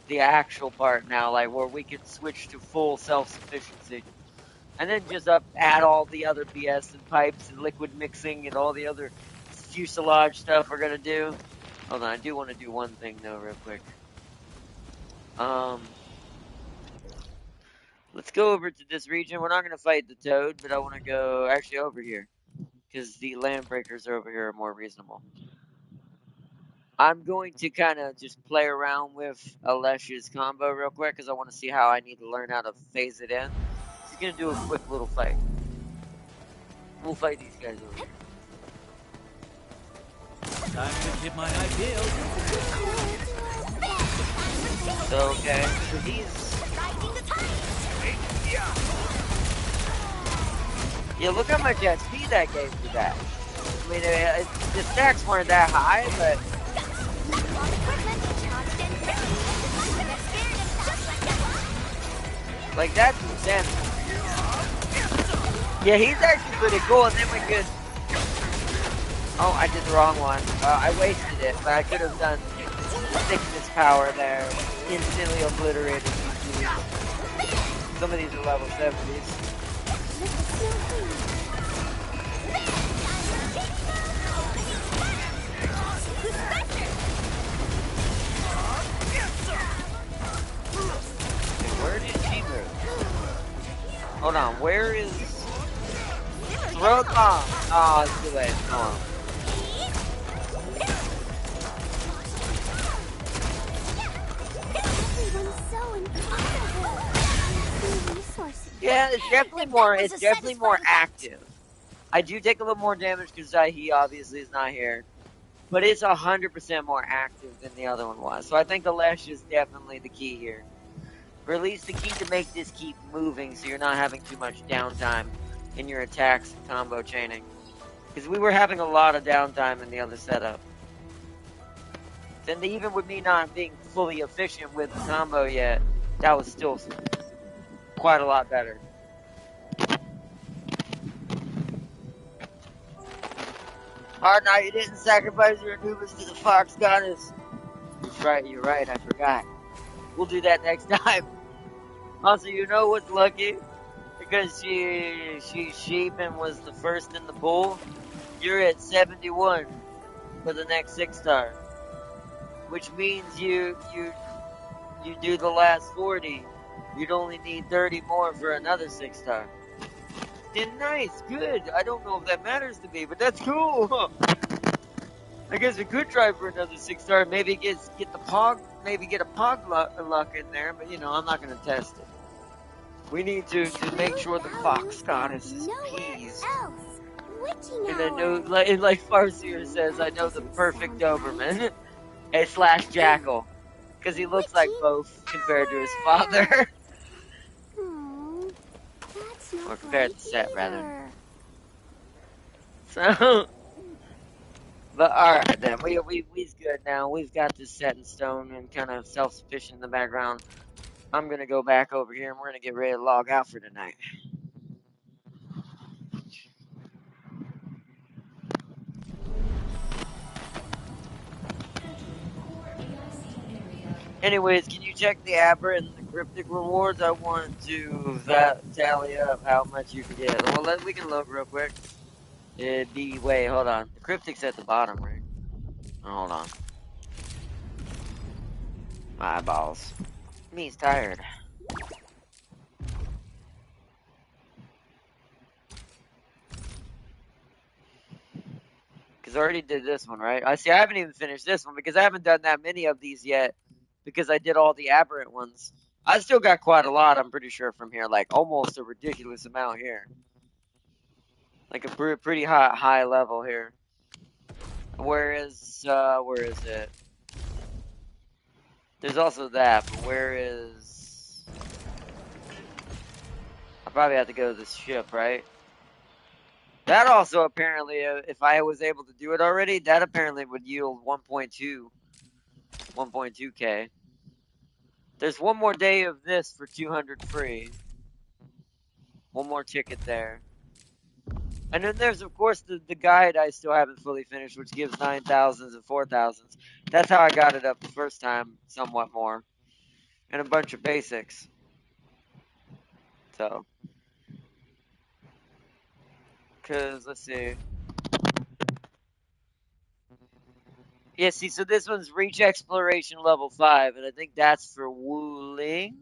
The actual part now, like where we can switch to full self-sufficiency. And then just add all the other BS and pipes and liquid mixing and all the other fuselage stuff we're gonna do. Hold on, I do want to do one thing though, real quick. Let's go over to this region. We're not gonna fight the Toad, but I want to go actually over here. Because the Landbreakers over here are more reasonable. I'm going to kind of just play around with Alessia's combo real quick, because I want to see how I need to learn how to phase it in. She's going to do a quick little fight. We'll fight these guys over here. Time to get my ideals. So, okay. So he's... Yeah, look how much SP that gave me back. I mean, the stacks weren't that high, but... Like, that's insane. Yeah, he's actually pretty cool, and then we could... Oh, I did the wrong one. I wasted it, but I could have done the thickness power there. Instantly obliterated these dudes. Some of these are level 70s. Where did she move? Hold on, where is... Throw bomb! Oh, it's too late. Come on. Yeah, it's definitely more. It's definitely more active. I do take a little more damage because he obviously is not here, but it's 100% more active than the other one was. So I think the lash is definitely the key here, or at least the key to make this keep moving, so you're not having too much downtime in your attacks and combo chaining. Because we were having a lot of downtime in the other setup. And even with me not being fully efficient with the combo yet, that was still quite a lot better. Arknight, you didn't sacrifice your Anubis to the Fox Goddess. That's right, you're right, I forgot. We'll do that next time. Also, you know what's lucky? Because she's sheep and was the first in the pool. You're at 71 for the next 6-star. Which means you do the last 40. You'd only need 30 more for another 6-star. And nice, good. I don't know if that matters to me, but that's cool. I guess we could try for another 6-star. Maybe get the pog, maybe get a pog luck in there. But I'm not gonna test it. We need to make sure the Fox Goddess is appeased. And I know, like Farseer says, I know the perfect Doberman / Jackal, because he looks like both compared to his father. Or compared to Set, rather. So, but alright then, we's good now. We've got this set in stone and kind of self-sufficient in the background. I'm gonna go back over here and we're gonna get ready to log out for tonight. Anyways, can you check the aberrant and the cryptic rewards? I want to tally up how much you can get. Well, we can look real quick. Wait, hold on. The cryptic's at the bottom, right? Oh, hold on. My eyeballs. Me's tired. Because I already did this one, right? I haven't even finished this one because I haven't done that many of these yet because I did all the aberrant ones. I still got quite a lot, I'm pretty sure, from here. Like, almost a ridiculous amount here. Like, a pretty high level here. Where is it? There's also that, but where is... I probably have to go to this ship, right? That also apparently, if I was able to do it already, that apparently would yield 1.2k. There's one more day of this for 200 free. One more ticket there. And then there's, of course, the guide I still haven't fully finished, which gives 9,000s and 4,000s. That's how I got it up the first time, somewhat more. And a bunch of basics. So. Because, let's see. Yeah, see, so this one's Reach Exploration Level 5, and I think that's for Wuling.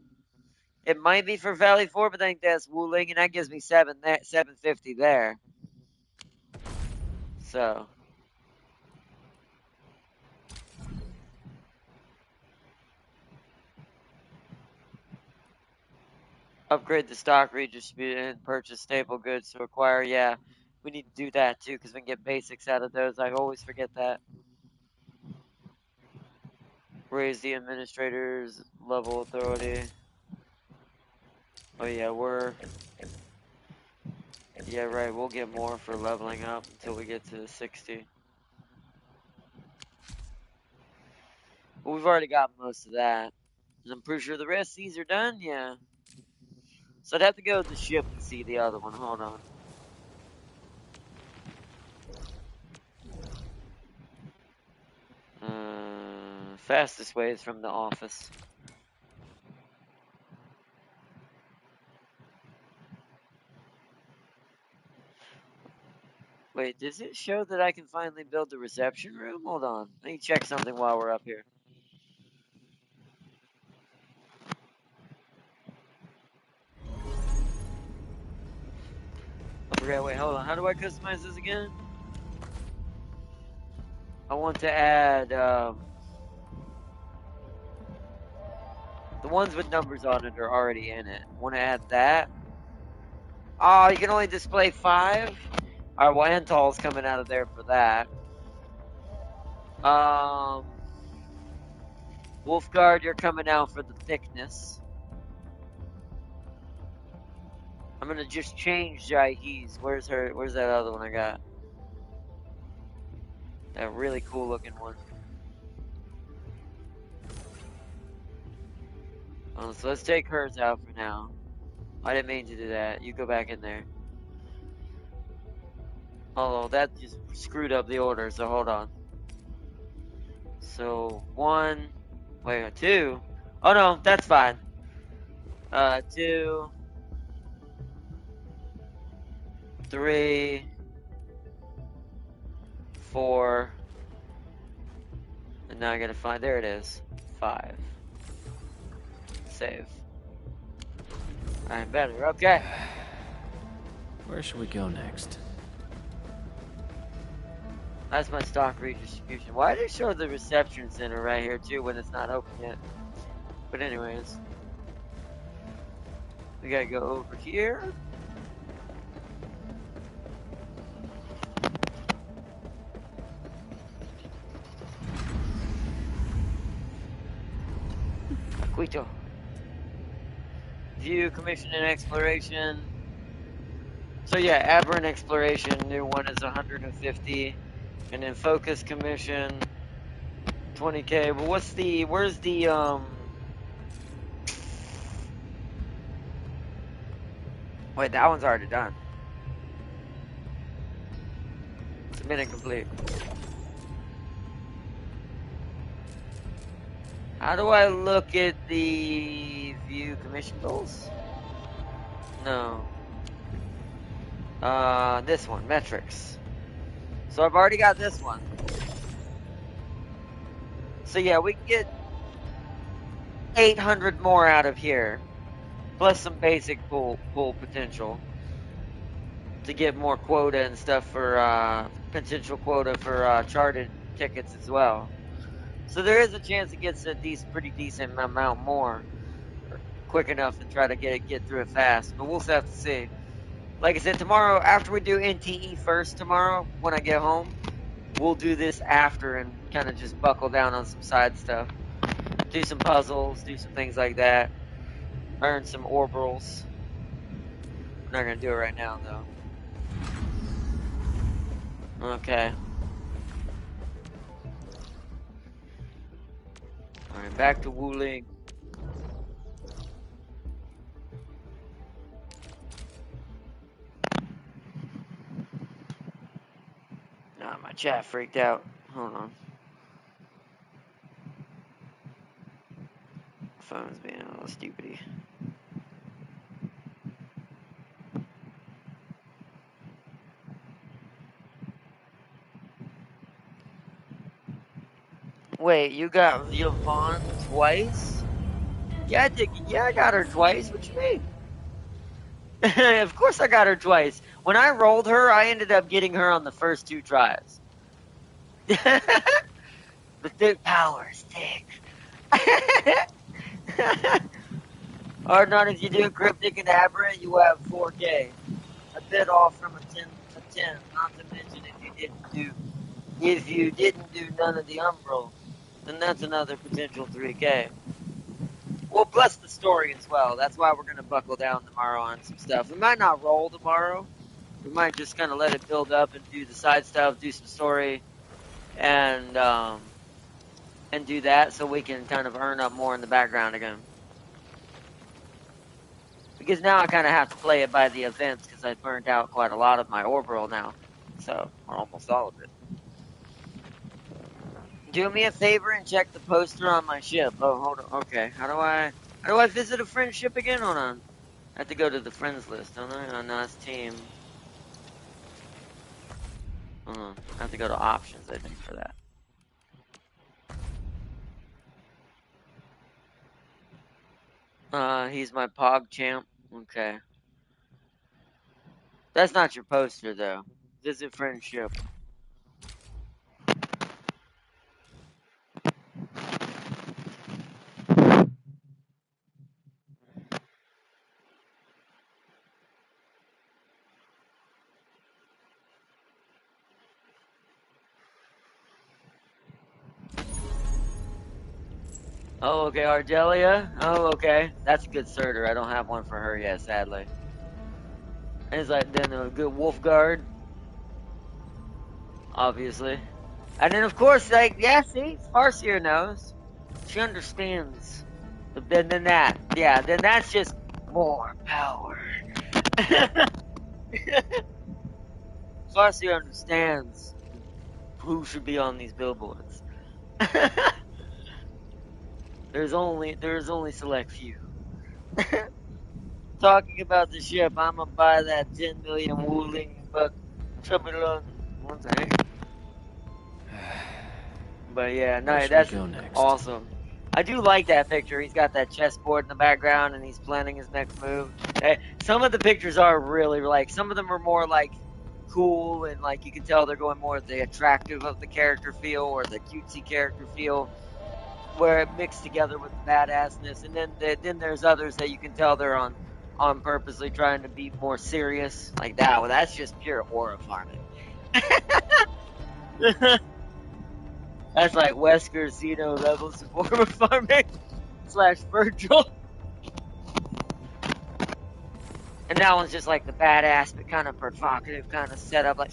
It might be for Valley 4, but I think that's Wuling, and that gives me 750 there. So. Upgrade the stock, redistribute, and purchase staple goods to acquire. Yeah, we need to do that too, because we can get basics out of those. I always forget that. Raise the administrator's level authority. Oh yeah, yeah, right, we'll get more for leveling up until we get to 60. But we've already got most of that. And I'm pretty sure the rest of these are done, yeah. So I'd have to go to the ship to see the other one. Hold on. Fastest way is from the office. Wait, does it show that I can finally build the reception room? Hold on. Let me check something while we're up here. I forgot, wait, hold on. How do I customize this again? I want to add, the ones with numbers on it are already in it. I want to add that. Oh, you can only display 5? Alright, well, Entol's coming out of there for that. Wolfguard, you're coming out for the thickness. I'm gonna just change Jaihe's. Where's that other one I got? That really cool looking one. So let's take hers out for now. I didn't mean to do that. You go back in there. Although that just screwed up the order, so hold on. So 1, wait, 2. Oh no, that's fine. 2, 3, 4, and now I gotta find, there it is, 5. Save. Alright, better, okay. Where should we go next? That's my stock redistribution. Why do they show the reception center right here too when it's not open yet? But anyways. We gotta go over here. Quito. View, commission, and exploration. So yeah, aberrant exploration, new one is 150. And then focus commission, 20k. But where's the, wait, that one's already done. Submit incomplete. How do I look at the view commission goals? No. This one, metrics. So I've already got this one. So yeah, we can get 800 more out of here. Plus some basic pool potential. To get more quota and stuff for, potential quota for, charted tickets as well. So there is a chance it gets a pretty decent amount more. Quick enough and try to get through it fast. But we'll have to see. Like I said, tomorrow, after we do NTE first tomorrow, when I get home, we'll do this after and kind of just buckle down on some side stuff. Do some puzzles, do some things like that. Earn some orbitals. We're not going to do it right now, though. Okay. Alright, back to Wuling. Nah, my chat freaked out. Hold on. Phone's being a little stupid. Wait, you got Yvonne twice? Yeah, I got her twice. What you mean? Of course I got her twice. When I rolled her, I ended up getting her on the first 2 tries. The thick power is thick. Or not, if you do cryptic and aberrant, you have 4K. A bit off from a 10, not to mention if you didn't do none of the umbral, then that's another potential 3K. Well, plus the story as well. That's why we're gonna buckle down tomorrow on some stuff. We might not roll tomorrow. We might just kind of let it build up and do the side stuff, do some story, and do that so we can kind of earn up more in the background again. Because now I kind of have to play it by the events because I burned out quite a lot of my orbital now. So, or almost all of it. Do me a favor and check the poster on my ship. Oh, hold on. Okay. How do I visit a friend's ship again? Hold on. I have to go to the friends list, don't I? Oh, no, it's team. Hold on. I have to go to options, I think, for that. He's my Pog champ. Okay. That's not your poster, though. Visit friendship. Oh, okay, Ardelia. Oh, okay. That's a good starter. I don't have one for her yet, sadly. And it's like then a good wolf guard, obviously. And then of course, like, yeah, see, Farseer knows. She understands. Then that, yeah, then that's just more power. Farseer understands who should be on these billboards. there's only select few. Talking about the ship, I'm gonna buy that 10 million Wuling buck Troubadour one day. But yeah, Where no, should we that's go next? awesome. I do like that picture. He's got that chessboard in the background and he's planning his next move. Some of the pictures are really like, some of them are more like cool and like you can tell they're going more with the attractive of the character feel or the cutesy character feel, where it mixed together with the badassness. And then there's others that you can tell they're on purposely trying to be more serious, like that. Well, that's just pure aura farming. That's like Wesker Xeno level support farming / Virgil. And that one's just like the badass but kind of provocative kind of setup. Like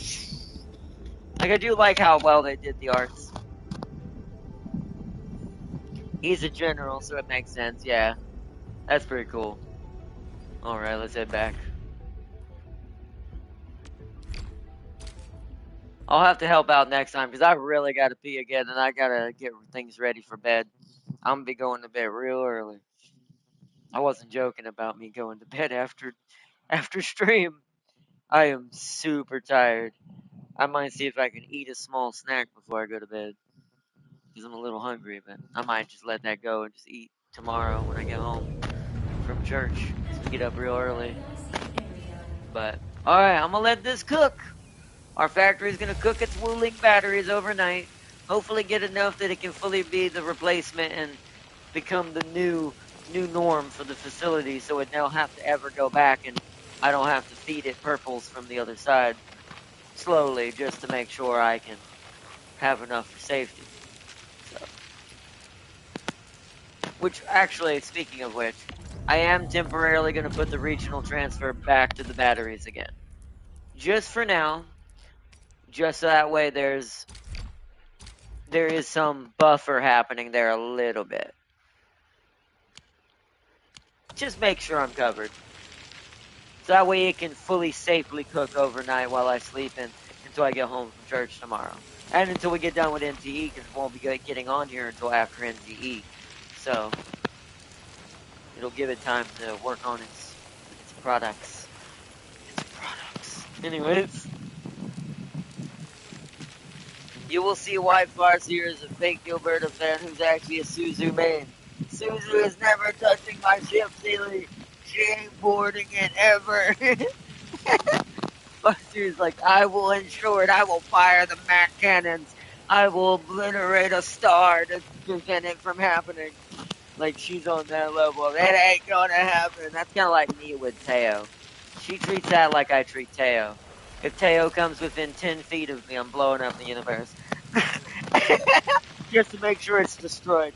I do like how well they did the arts. He's a general, so it makes sense. Yeah, that's pretty cool. All right, let's head back. I'll have to help out next time because I really got to pee again and I gotta get things ready for bed. I'm gonna be going to bed real early. I wasn't joking about me going to bed after stream. I am super tired. I might see if I can eat a small snack before I go to bed because I'm a little hungry, but I might just let that go and just eat tomorrow when I get home from church. So we get up real early. But alright, I'm gonna let this cook. Our factory's gonna cook its Wuling batteries overnight. Hopefully get enough that it can fully be the replacement and become the new norm for the facility so it don't have to ever go back and I don't have to feed it purples from the other side slowly just to make sure I can have enough for safety. So, which actually, speaking of which, I am temporarily going to put the regional transfer back to the batteries again. Just for now, just so that way there is some buffer happening there a little bit. Just make sure I'm covered. So that way it can fully safely cook overnight while I sleep in until I get home from church tomorrow. And until we get done with NTE, because it won't be getting on here until after NTE. So, it'll give it time to work on its products. Anyways, you will see why Farseer is a fake Gilberta fan who's actually a Suzu main. Suzu is never touching my ship, Sealy. She ain't boarding it ever. Farseer's like, I will ensure it. I will fire the Mac cannons. I will obliterate a star to prevent it from happening. Like, she's on that level. It ain't gonna happen. That's kind of like me with Teo. She treats that like I treat Teo. If Teo comes within 10 feet of me, I'm blowing up the universe. Just to make sure it's destroyed.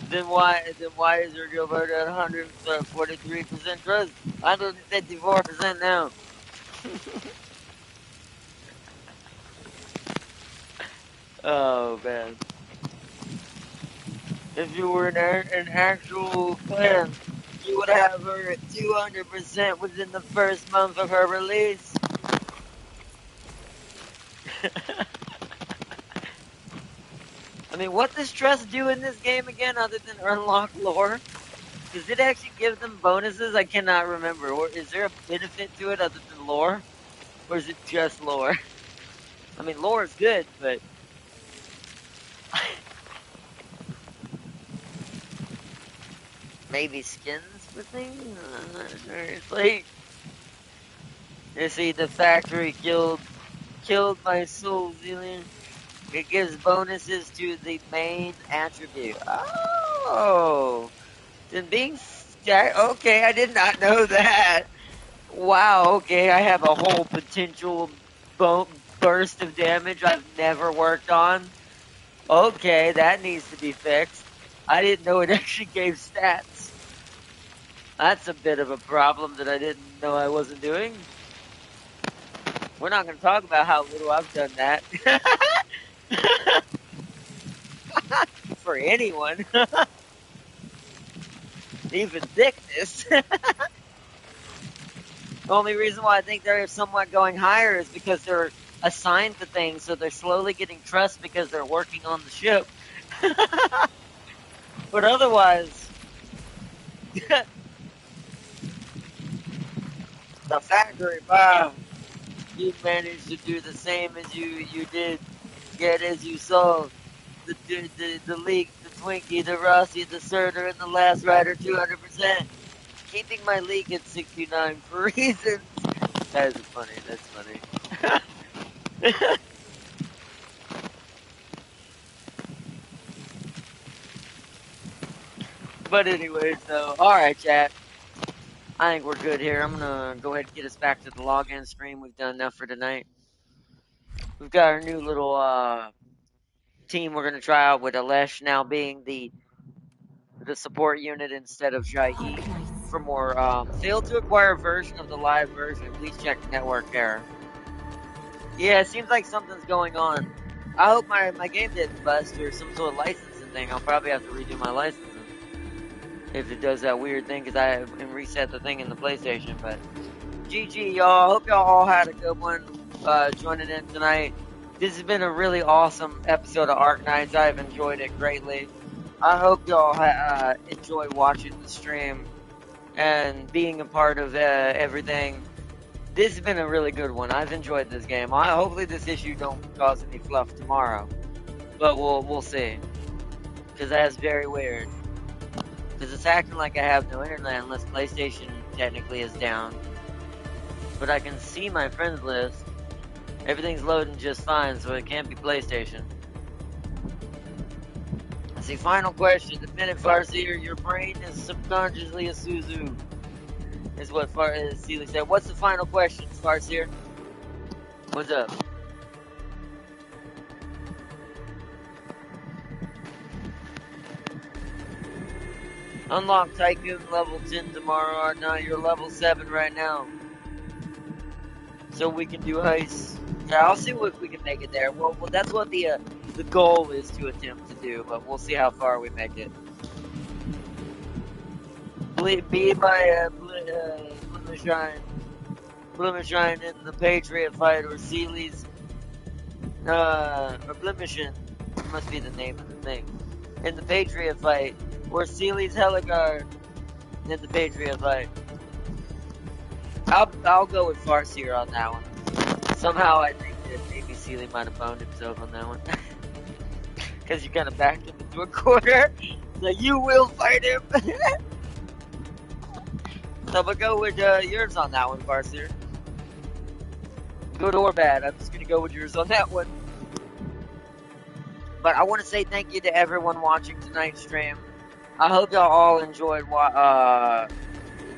Then why is your Gilbert at 143% trust? 154% now. Oh man. If you were an actual fan, you would have her at 200% within the first month of her release. I mean, what does trust do in this game again other than unlock lore? Does it actually give them bonuses? I cannot remember. Or is there a benefit to it other than lore? Or is it just lore? I mean, lore is good, but... maybe skins for things? It's like... you see, the factory killed my soul, Zillion. It gives bonuses to the main attribute. Oh! Then That okay, I did not know that. Wow, okay, I have a whole potential burst of damage I've never worked on. Okay, that needs to be fixed. I didn't know it actually gave stats. That's a bit of a problem that I didn't know I wasn't doing. We're not going to talk about how little I've done that. For anyone. Even thickness. The only reason why I think they're somewhat going higher is because they're assigned to things, so they're slowly getting trust because they're working on the ship. But otherwise, the factory, wow, you managed to do the same as you did, yet as you saw the Leek, the Twinkie, the Rossi, the Surtur, and the Last Rider 200%. Keeping my Leek at 69 for reasons. That is funny, that's funny. But anyways, though, alright, chat. I think we're good here. I'm gonna go ahead and get us back to the login screen. We've done enough for tonight. We've got our new little team we're gonna try out with Alesh now being the support unit instead of Jahi. For more, failed to acquire a version of the live version. Please check network error. Yeah, it seems like something's going on. I hope my game didn't bust or some sort of licensing thing. I'll probably have to redo my licensing if it does that weird thing, because I can reset the thing in the PlayStation. But GG, y'all. Hope y'all all had a good one joining in tonight. This has been a really awesome episode of Arknights. I've enjoyed it greatly. I hope y'all enjoy watching the stream and being a part of everything. This has been a really good one. I've enjoyed this game. Hopefully this issue don't cause any fluff tomorrow, but we'll see. Because that's very weird. Because it's acting like I have no internet unless PlayStation technically is down. But I can see my friends list. Everything's loading just fine, so it can't be PlayStation. I see. Final question. The minute Farseer, your brain is subconsciously a Suzu. Is what Sealy said. What's the final question, Farseer? What's up? Unlock Tycoon level 10 tomorrow. Now you're level 7 right now. So we can do heists. Yeah, I'll see if we can make it there. Well, that's what the goal is to attempt to do, but we'll see how far we make it. Be my Blemishin in the Patriot fight, or Sealy's, or Blemishin, must be the name of the thing, in the Patriot fight, or Sealy's Heligar in the Patriot fight. I'll go with Farseer on that one. Somehow I think that maybe Sealy might have boned himself on that one. Because you kind of backed him into a corner. So you will fight him. So we'll go with yours on that one, Farseer. Good or bad, I'm just going to go with yours on that one. But I want to say thank you to everyone watching tonight's stream. I hope y'all all enjoyed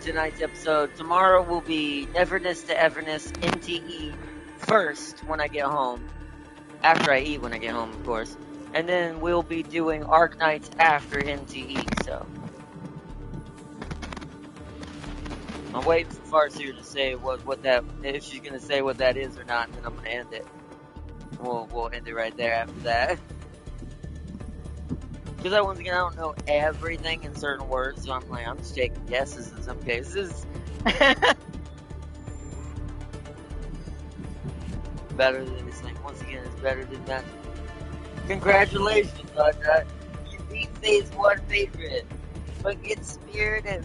tonight's episode. Tomorrow will be Neverness to Everness NTE first when I get home. After I eat when I get home, of course. And then we'll be doing Arknights after NTE, so. I'm waiting for Farseer to say what that, if she's going to say what that is or not, and then I'm going to end it. We'll end it right there after that. Because once again, I don't know everything in certain words, so I'm just taking guesses in some cases. Better than this thing. Once again, it's better than that. Congratulations, Arknight. You beat Phase 1 Patriot. But get speared at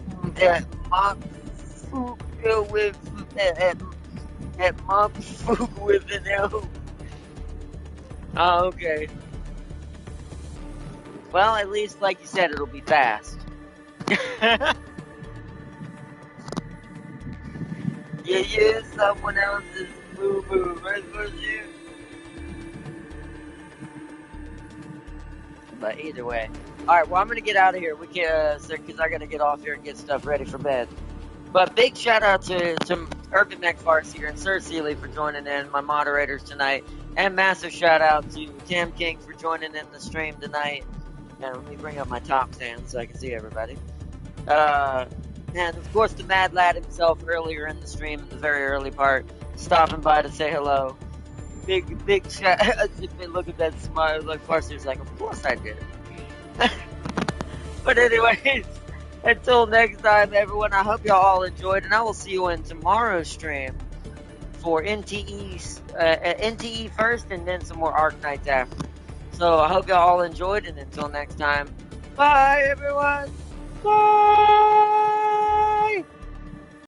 Mach Fook with at Mach Fook with an L. Oh, okay. Well, at least, like you said, it'll be fast. You use someone else's boo-boo, right for you? But either way. Alright, well, I'm going to get out of here. We can, because I got to get off here and get stuff ready for bed. But big shout out to Urban Mech Farseer and Sir Seeley for joining in, my moderators tonight. And massive shout out to Tam King for joining in the stream tonight. And let me bring up my top stand so I can see everybody. And of course the Mad Lad himself earlier in the stream, in the very early part, stopping by to say hello. Big shout out. Look at that smile. Like Farseer's like, of course I did. But anyways, until next time, everyone, I hope y'all all enjoyed, and I will see you in tomorrow's stream for NTE first, and then some more Arknights after. So I hope y'all all enjoyed, and until next time, bye everyone. Bye.